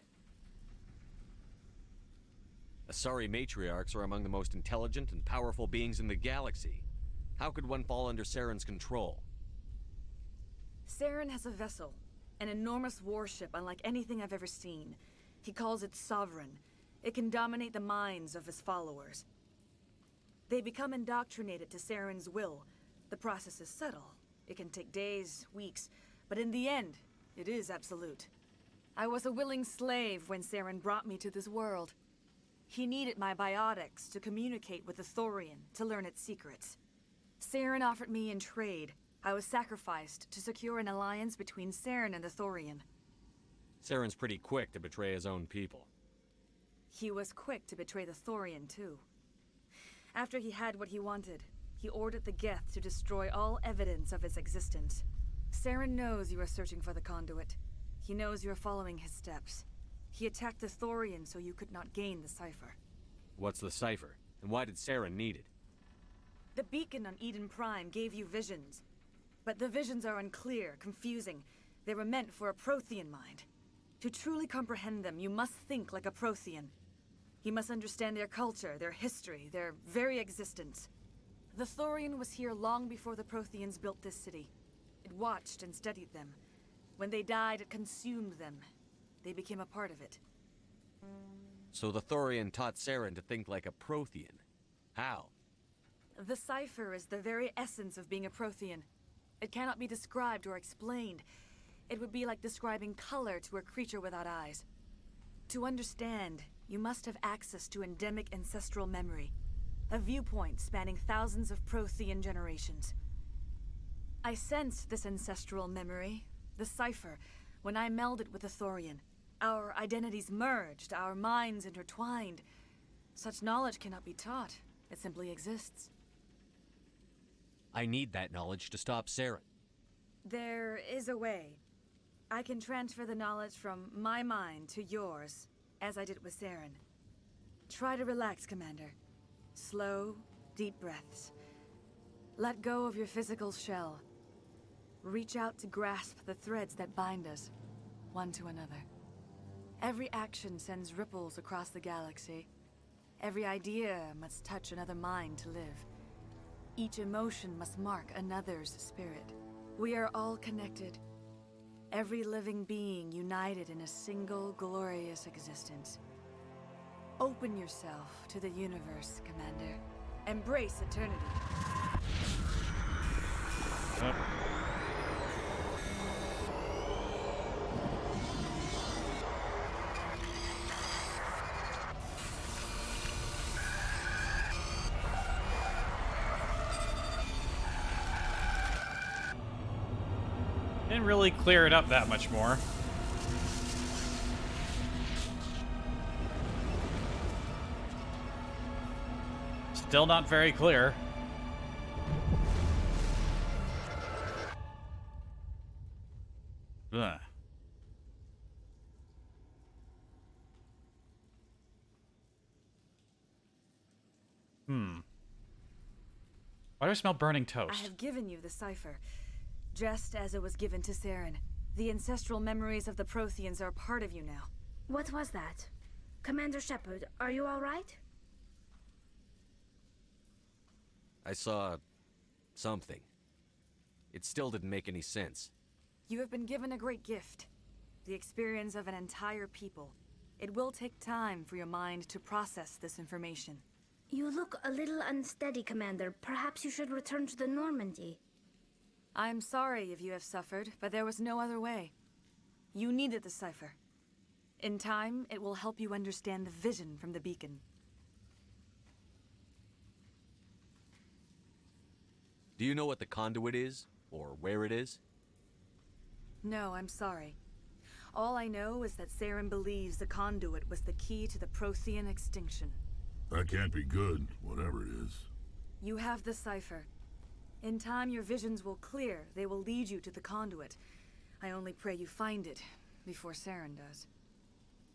Asari matriarchs are among the most intelligent and powerful beings in the galaxy. How could one fall under Saren's control? Saren has a vessel, an enormous warship unlike anything I've ever seen. He calls it Sovereign. It can dominate the minds of his followers. They become indoctrinated to Saren's will. The process is subtle. It can take days, weeks, but in the end, it is absolute. I was a willing slave when Saren brought me to this world. He needed my biotics to communicate with the Thorian, to learn its secrets. Saren offered me in trade. I was sacrificed to secure an alliance between Saren and the Thorian. Saren's pretty quick to betray his own people. He was quick to betray the Thorian, too. After he had what he wanted, he ordered the Geth to destroy all evidence of its existence. Saren knows you are searching for the conduit. He knows you are following his steps. He attacked the Thorian so you could not gain the cipher. What's the cipher? And why did Saren need it? The beacon on Eden Prime gave you visions. But the visions are unclear, confusing. They were meant for a Prothean mind. To truly comprehend them, you must think like a Prothean. You must understand their culture, their history, their very existence. The Thorian was here long before the Protheans built this city. It watched and studied them. When they died, it consumed them. They became a part of it. So the Thorian taught Saren to think like a Prothean. How? The cipher is the very essence of being a Prothean. It cannot be described or explained. It would be like describing color to a creature without eyes. To understand, you must have access to endemic ancestral memory, a viewpoint spanning thousands of Prothean generations. I sensed this ancestral memory, the cipher, when I melded with the Thorian. Our identities merged, our minds intertwined. Such knowledge cannot be taught. It simply exists. I need that knowledge to stop Saren. There is a way. I can transfer the knowledge from my mind to yours, as I did with Saren. Try to relax, Commander. Slow, deep breaths. Let go of your physical shell. Reach out to grasp the threads that bind us, one to another. Every action sends ripples across the galaxy. Every idea must touch another mind to live. Each emotion must mark another's spirit. We are all connected. Every living being united in a single glorious existence. Open yourself to the universe, Commander. Embrace eternity. Didn't really clear it up that much more. Still not very clear. Ugh. Why do I smell burning toast? I have given you the cipher, just as it was given to Saren. The ancestral memories of the Protheans are part of you now. What was that? Commander Shepard, are you all right? I saw something. It still didn't make any sense. You have been given a great gift. The experience of an entire people. It will take time for your mind to process this information. You look a little unsteady, Commander. Perhaps you should return to the Normandy. I'm sorry if you have suffered, but there was no other way. You needed the cipher. In time, it will help you understand the vision from the beacon. Do you know what the conduit is? Or where it is? No, I'm sorry. All I know is that Saren believes the conduit was the key to the Prothean extinction. That can't be good, whatever it is. You have the cipher. In time, your visions will clear. They will lead you to the conduit. I only pray you find it before Saren does.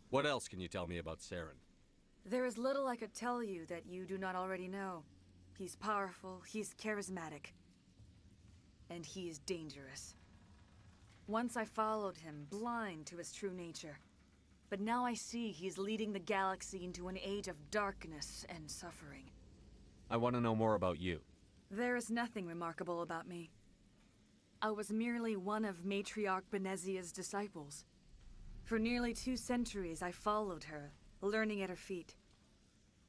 What else can you tell me about Saren? There is little I could tell you that you do not already know. He's powerful, he's charismatic, and he is dangerous. Once I followed him, blind to his true nature. But now I see he's leading the galaxy into an age of darkness and suffering. I want to know more about you. There is nothing remarkable about me. I was merely one of Matriarch Benezia's disciples. For nearly 2 centuries, I followed her, learning at her feet.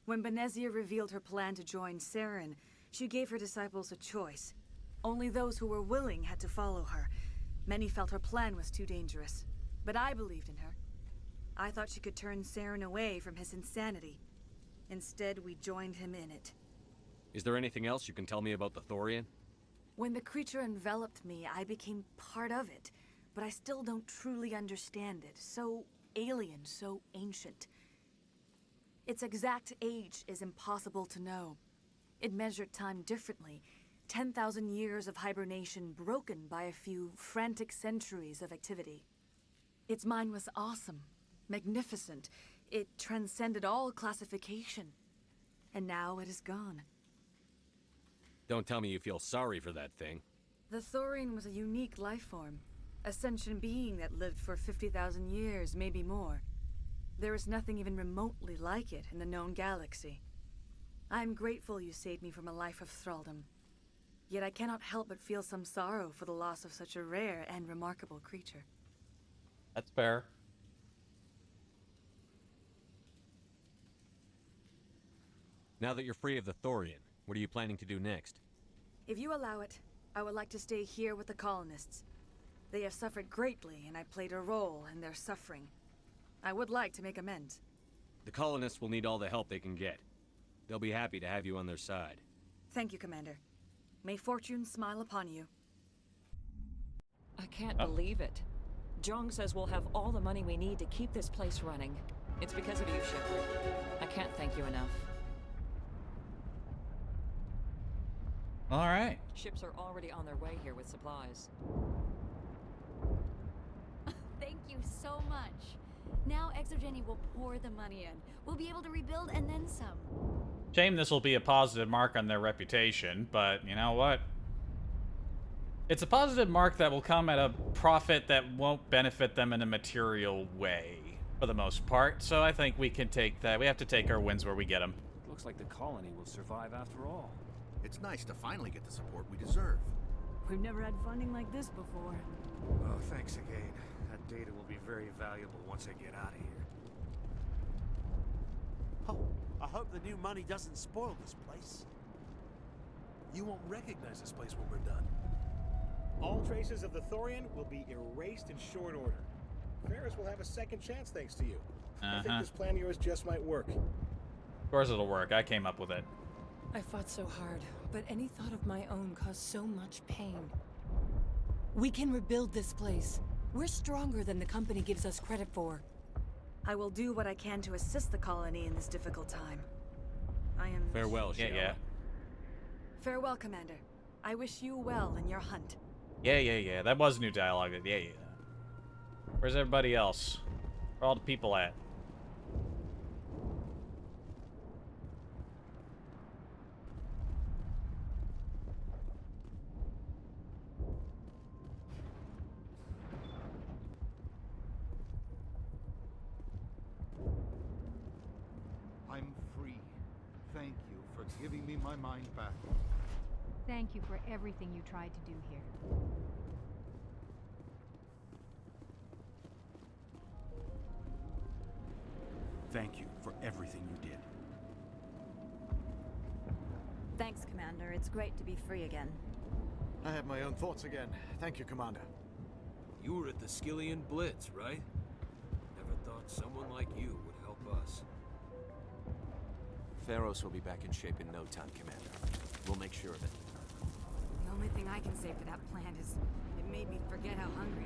When Benezia revealed her plan to join Saren, she gave her disciples a choice. Only those who were willing had to follow her. Many felt her plan was too dangerous, but I believed in her. I thought she could turn Saren away from his insanity. Instead, we joined him in it. Is there anything else you can tell me about the Thorian? When the creature enveloped me, I became part of it, but I still don't truly understand it. So alien, so ancient. Its exact age is impossible to know. It measured time differently. 10,000 years of hibernation broken by a few frantic centuries of activity. Its mind was awesome, magnificent. It transcended all classification. And now it is gone. Don't tell me you feel sorry for that thing. The Thorian was a unique life form. A sentient being that lived for 50,000 years, maybe more. There is nothing even remotely like it in the known galaxy. I'm grateful you saved me from a life of thraldom. Yet I cannot help but feel some sorrow for the loss of such a rare and remarkable creature. That's fair. Now that you're free of the Thorian, what are you planning to do next? If you allow it, I would like to stay here with the colonists. They have suffered greatly, and I played a role in their suffering. I would like to make amends. The colonists will need all the help they can get. They'll be happy to have you on their side. Thank you, Commander. May fortune smile upon you. I can't believe it. Jong says we'll have all the money we need to keep this place running. It's because of you, Shepard. I can't thank you enough. All right. Ships are already on their way here with supplies. Thank you so much. Now Exogeny will pour the money in. We'll be able to rebuild and then some. Shame this will be a positive mark on their reputation, but you know what? It's a positive mark that will come at a profit that won't benefit them in a material way, for the most part. So I think we can take that. We have to take our wins where we get them. Looks like the colony will survive after all. It's nice to finally get the support we deserve. We've never had funding like this before. Oh, thanks again. That data will be very valuable once I get out of here. Oh, I hope the new money doesn't spoil this place. You won't recognize this place when we're done. All traces of the Thorian will be erased in short order. Feros will have a second chance thanks to you. I think this plan of yours just might work. Of course it'll work. I came up with it. I fought so hard, but any thought of my own caused so much pain. We can rebuild this place. We're stronger than the company gives us credit for. I will do what I can to assist the colony in this difficult time. I am... Farewell, Shiala. Yeah. Farewell, Commander. I wish you well in your hunt. Yeah. That was new dialogue. Yeah. Where's everybody else? Where are all the people at? I'm free. Thank you for giving me my mind back. Thank you for everything you tried to do here. Thank you for everything you did. Thanks, Commander. It's great to be free again. I have my own thoughts again. Thank you, Commander. You were at the Killian Blitz, right? Never thought someone like you would help us. Feros will be back in shape in no time, Commander. We'll make sure of it. The only thing I can say for that plan is it made me forget how hungry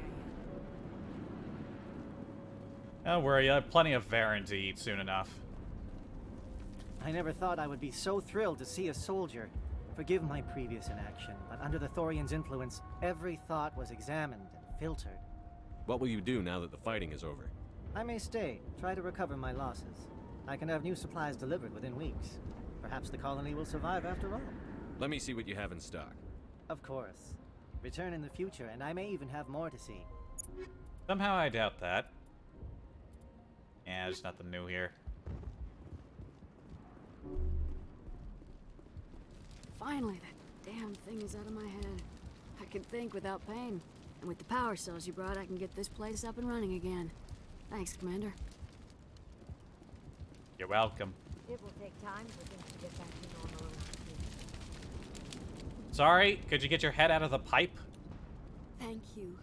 I am. Don't worry, I have plenty of Varen to eat soon enough. I never thought I would be so thrilled to see a soldier. Forgive my previous inaction, but under the Thorian's influence, every thought was examined and filtered. What will you do now that the fighting is over? I may stay, try to recover my losses. I can have new supplies delivered within weeks. Perhaps the colony will survive after all. Let me see what you have in stock. Of course. Return in the future, and I may even have more to see. Somehow I doubt that. Yeah, there's nothing new here. Finally, that damn thing is out of my head. I can think without pain. And with the power cells you brought, I can get this place up and running again. Thanks, Commander. You're welcome. It will take time for things to get back to normal. Sorry, could you get your head out of the pipe? Thank you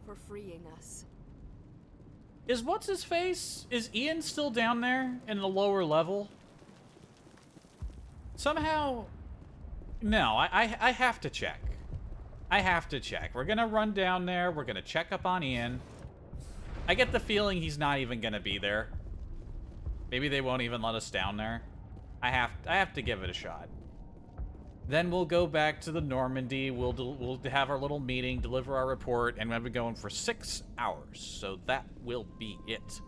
for freeing us. Is what's-his-face? Is Ian still down there in the lower level? Somehow... No, I have to check. I have to check. We're gonna run down there. We're gonna check up on Ian. I get the feeling he's not even gonna be there. Maybe they won't even let us down there. I have to give it a shot. Then we'll go back to the Normandy. We'll have our little meeting, deliver our report, and we'll be going for 6 hours. So that will be it.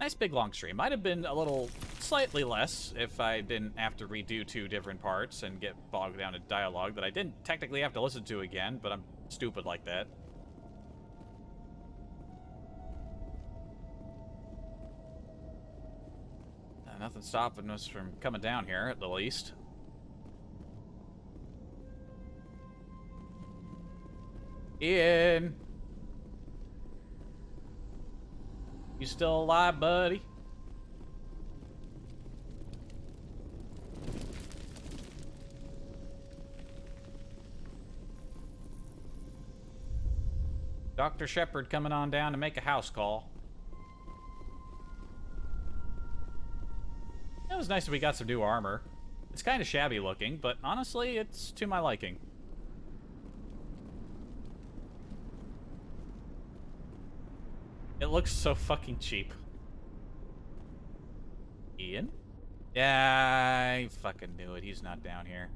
Nice big long stream. Might have been a little slightly less if I didn't have to redo 2 different parts and get bogged down in dialogue that I didn't technically have to listen to again, but I'm stupid like that. Nothing stopping us from coming down here, at the least. Ian! You still alive, buddy? Dr. Shepard coming on down to make a house call. It was nice that we got some new armor. It's kind of shabby looking, but honestly, it's to my liking. It looks so fucking cheap. Ian? Yeah, I fucking knew it. He's not down here.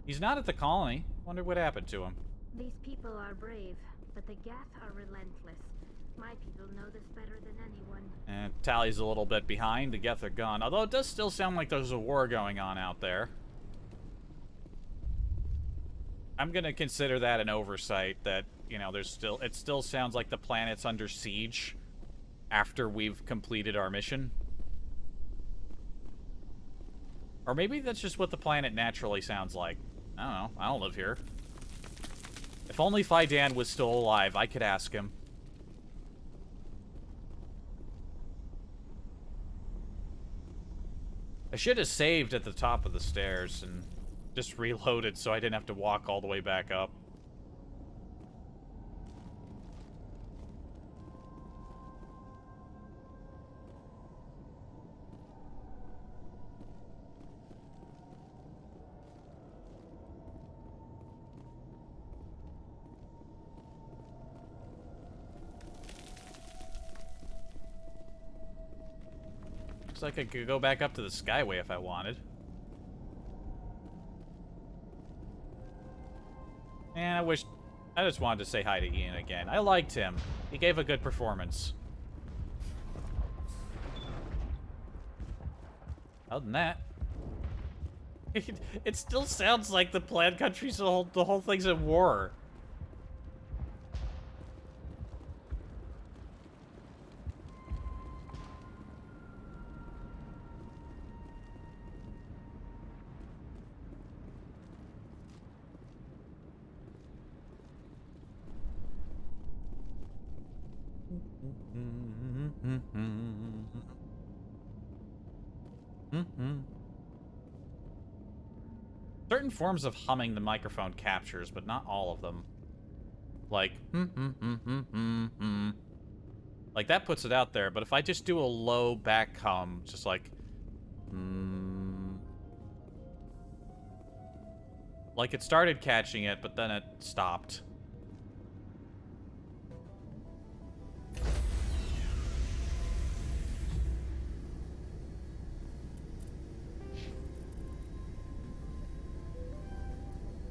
He's not at the colony. Wonder what happened to him. These people are brave, but the Geth are relentless. My people know this better than anyone. And Tally's a little bit behind. The Geth are gone. Although it does still sound like there's a war going on out there. I'm gonna consider that an oversight that, you know, it still sounds like the planet's under siege after we've completed our mission. Or maybe that's just what the planet naturally sounds like. I don't know. I don't live here. If only Fidan was still alive, I could ask him. I should have saved at the top of the stairs and just reloaded so I didn't have to walk all the way back up. Looks like I could go back up to the Skyway if I wanted. And I just wanted to say hi to Ian again. I liked him. He gave a good performance. Other than that, it still sounds like the planned country's the whole thing's at war. Certain forms of humming the microphone captures, but not all of them. Like, like that puts it out there, but if I just do a low back hum, just like, like it started catching it, but then it stopped.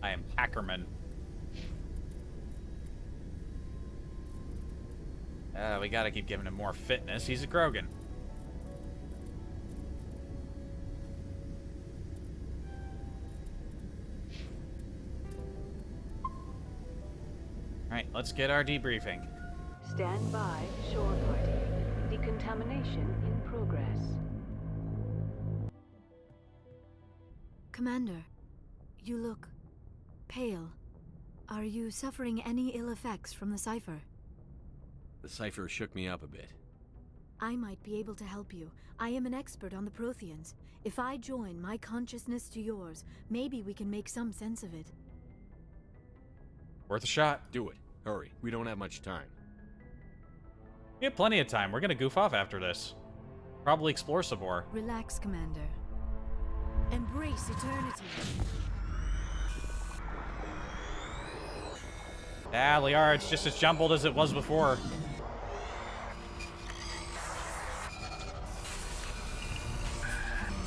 I am Hackerman. We gotta keep giving him more fitness. He's a Krogan. Alright, let's get our debriefing. Stand by, shore party. Decontamination in progress. Commander, you look pale. Are you suffering any ill effects from the cipher? The cipher shook me up a bit. I might be able to help you. I am an expert on the Protheans. If I join my consciousness to yours, maybe we can make some sense of it. Worth a shot. Do it. Hurry. We don't have much time. We have plenty of time. We're gonna goof off after this. Probably explore some more. Relax, Commander. Embrace eternity. Ah, Liara, it's just as jumbled as it was before.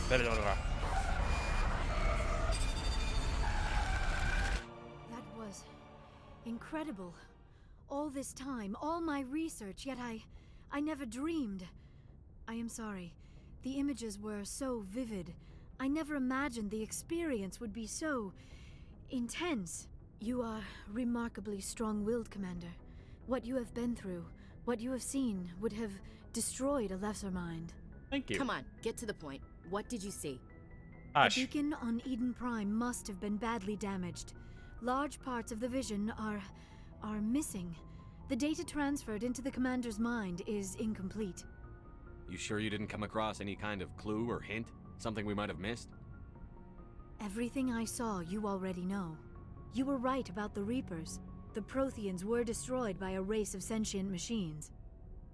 That was incredible. All this time, all my research, yet I never dreamed. I am sorry. The images were so vivid. I never imagined the experience would be so intense. You are remarkably strong-willed, Commander. What you have been through, what you have seen, would have destroyed a lesser mind. Thank you. Come on, get to the point. What did you see? The beacon on Eden Prime must have been badly damaged. Large parts of the vision are missing. The data transferred into the Commander's mind is incomplete. You sure you didn't come across any kind of clue or hint? Something we might have missed? Everything I saw, you already know. You were right about the Reapers. The Protheans were destroyed by a race of sentient machines.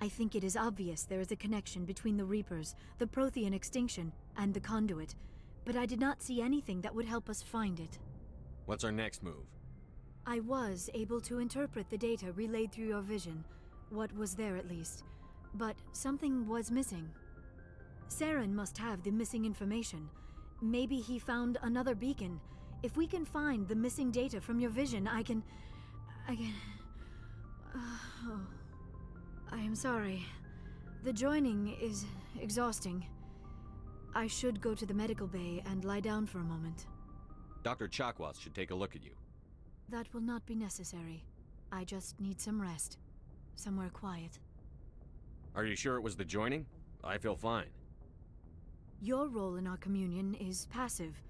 I think it is obvious there is a connection between the Reapers, the Prothean extinction, and the Conduit, but I did not see anything that would help us find it. What's our next move? I was able to interpret the data relayed through your vision, what was there at least, but something was missing. Saren must have the missing information. Maybe he found another beacon. If we can find the missing data from your vision, I can... Oh. I am sorry. The joining is exhausting. I should go to the medical bay and lie down for a moment. Dr. Chakwas should take a look at you. That will not be necessary. I just need some rest. Somewhere quiet. Are you sure it was the joining? I feel fine. Your role in our communion is passive.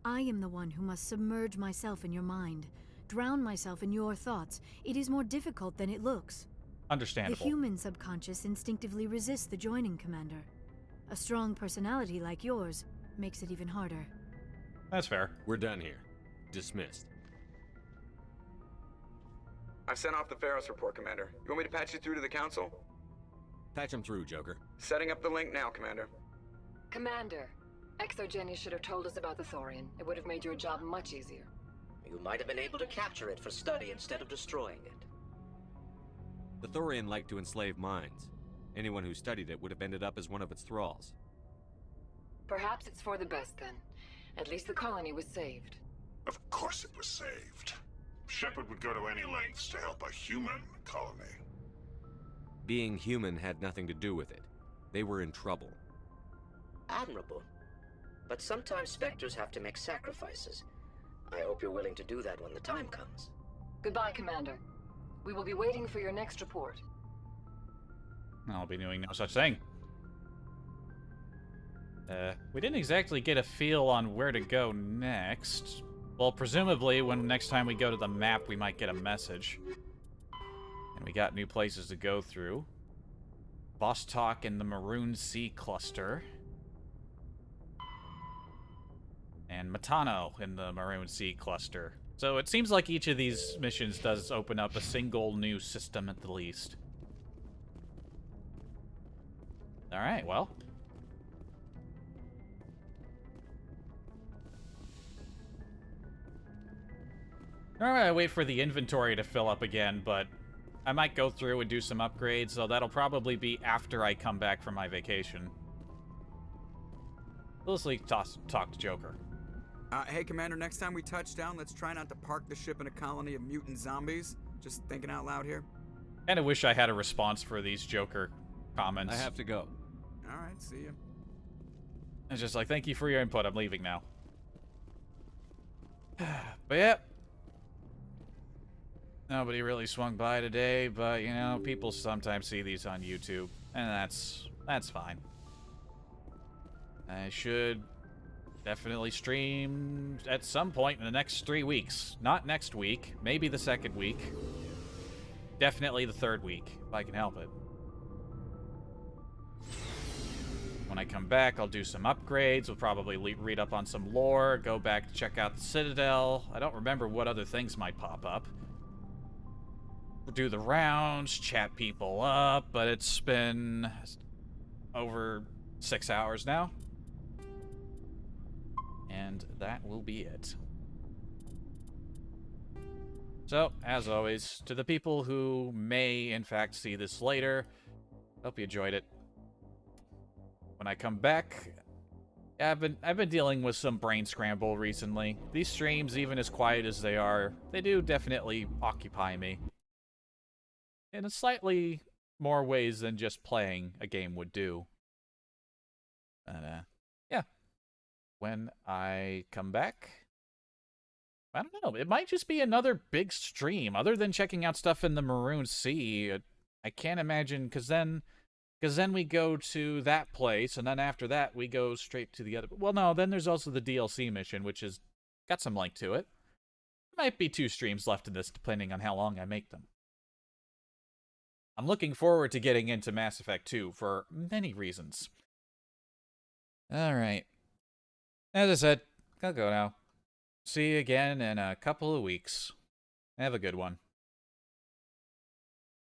I am the one who must submerge myself in your mind, drown myself in your thoughts. It is more difficult than it looks. Understandable. The human subconscious instinctively resists the joining, Commander. A strong personality like yours makes it even harder. That's fair. We're done here. Dismissed. I've sent off the Feros report, Commander. You want me to patch you through to the Council? Patch him through, Joker. Setting up the link now, Commander. Commander, Exogeny should have told us about the Thorian. It would have made your job much easier. You might have been able to capture it for study instead of destroying it. The Thorian liked to enslave minds. Anyone who studied it would have ended up as one of its thralls. Perhaps it's for the best then. At least the colony was saved. Of course it was saved. Shepard would go to any lengths to help a human colony. Being human had nothing to do with it. They were in trouble. Admirable. But sometimes Spectres have to make sacrifices. I hope you're willing to do that when the time comes. Goodbye, Commander. We will be waiting for your next report. I'll be doing no such thing. We didn't exactly get a feel on where to go next. Well, presumably, when next time we go to the map, we might get a message. And we got new places to go through. Vostok in the Maroon Sea Cluster. And Matano in the Maroon Sea Cluster. So it seems like each of these missions does open up a single new system at the least. Alright, well. Alright, I wait for the inventory to fill up again, but I might go through and do some upgrades, so that'll probably be after I come back from my vacation. Let's talk to Joker. Hey, Commander, next time we touch down, let's try not to park the ship in a colony of mutant zombies. Just thinking out loud here. Kinda wish I had a response for these Joker comments. I have to go. Alright, see ya. It's just like, thank you for your input, I'm leaving now. But yeah. Nobody really swung by today, but, you know, people sometimes see these on YouTube, and that's fine. I should definitely stream at some point in the next 3 weeks. Not next week, maybe the second week. Definitely the third week, if I can help it. When I come back, I'll do some upgrades. We'll probably read up on some lore, go back to check out the Citadel. I don't remember what other things might pop up. We'll do the rounds, chat people up, but it's been over 6 hours now. And that will be it. So, as always, to the people who may, in fact, see this later, hope you enjoyed it. When I come back, I've been dealing with some brain scramble recently. These streams, even as quiet as they are, they do definitely occupy me. In a slightly more ways than just playing a game would do. But, yeah. When I come back, I don't know. It might just be another big stream. Other than checking out stuff in the Maroon Sea, I can't imagine, because then we go to that place, and then after that, we go straight to the other... Well, no, then there's also the DLC mission, which has got some length to it. Might be 2 streams left in this, depending on how long I make them. I'm looking forward to getting into Mass Effect 2 for many reasons. Alright. As I said, I'll go now. See you again in a couple of weeks. Have a good one.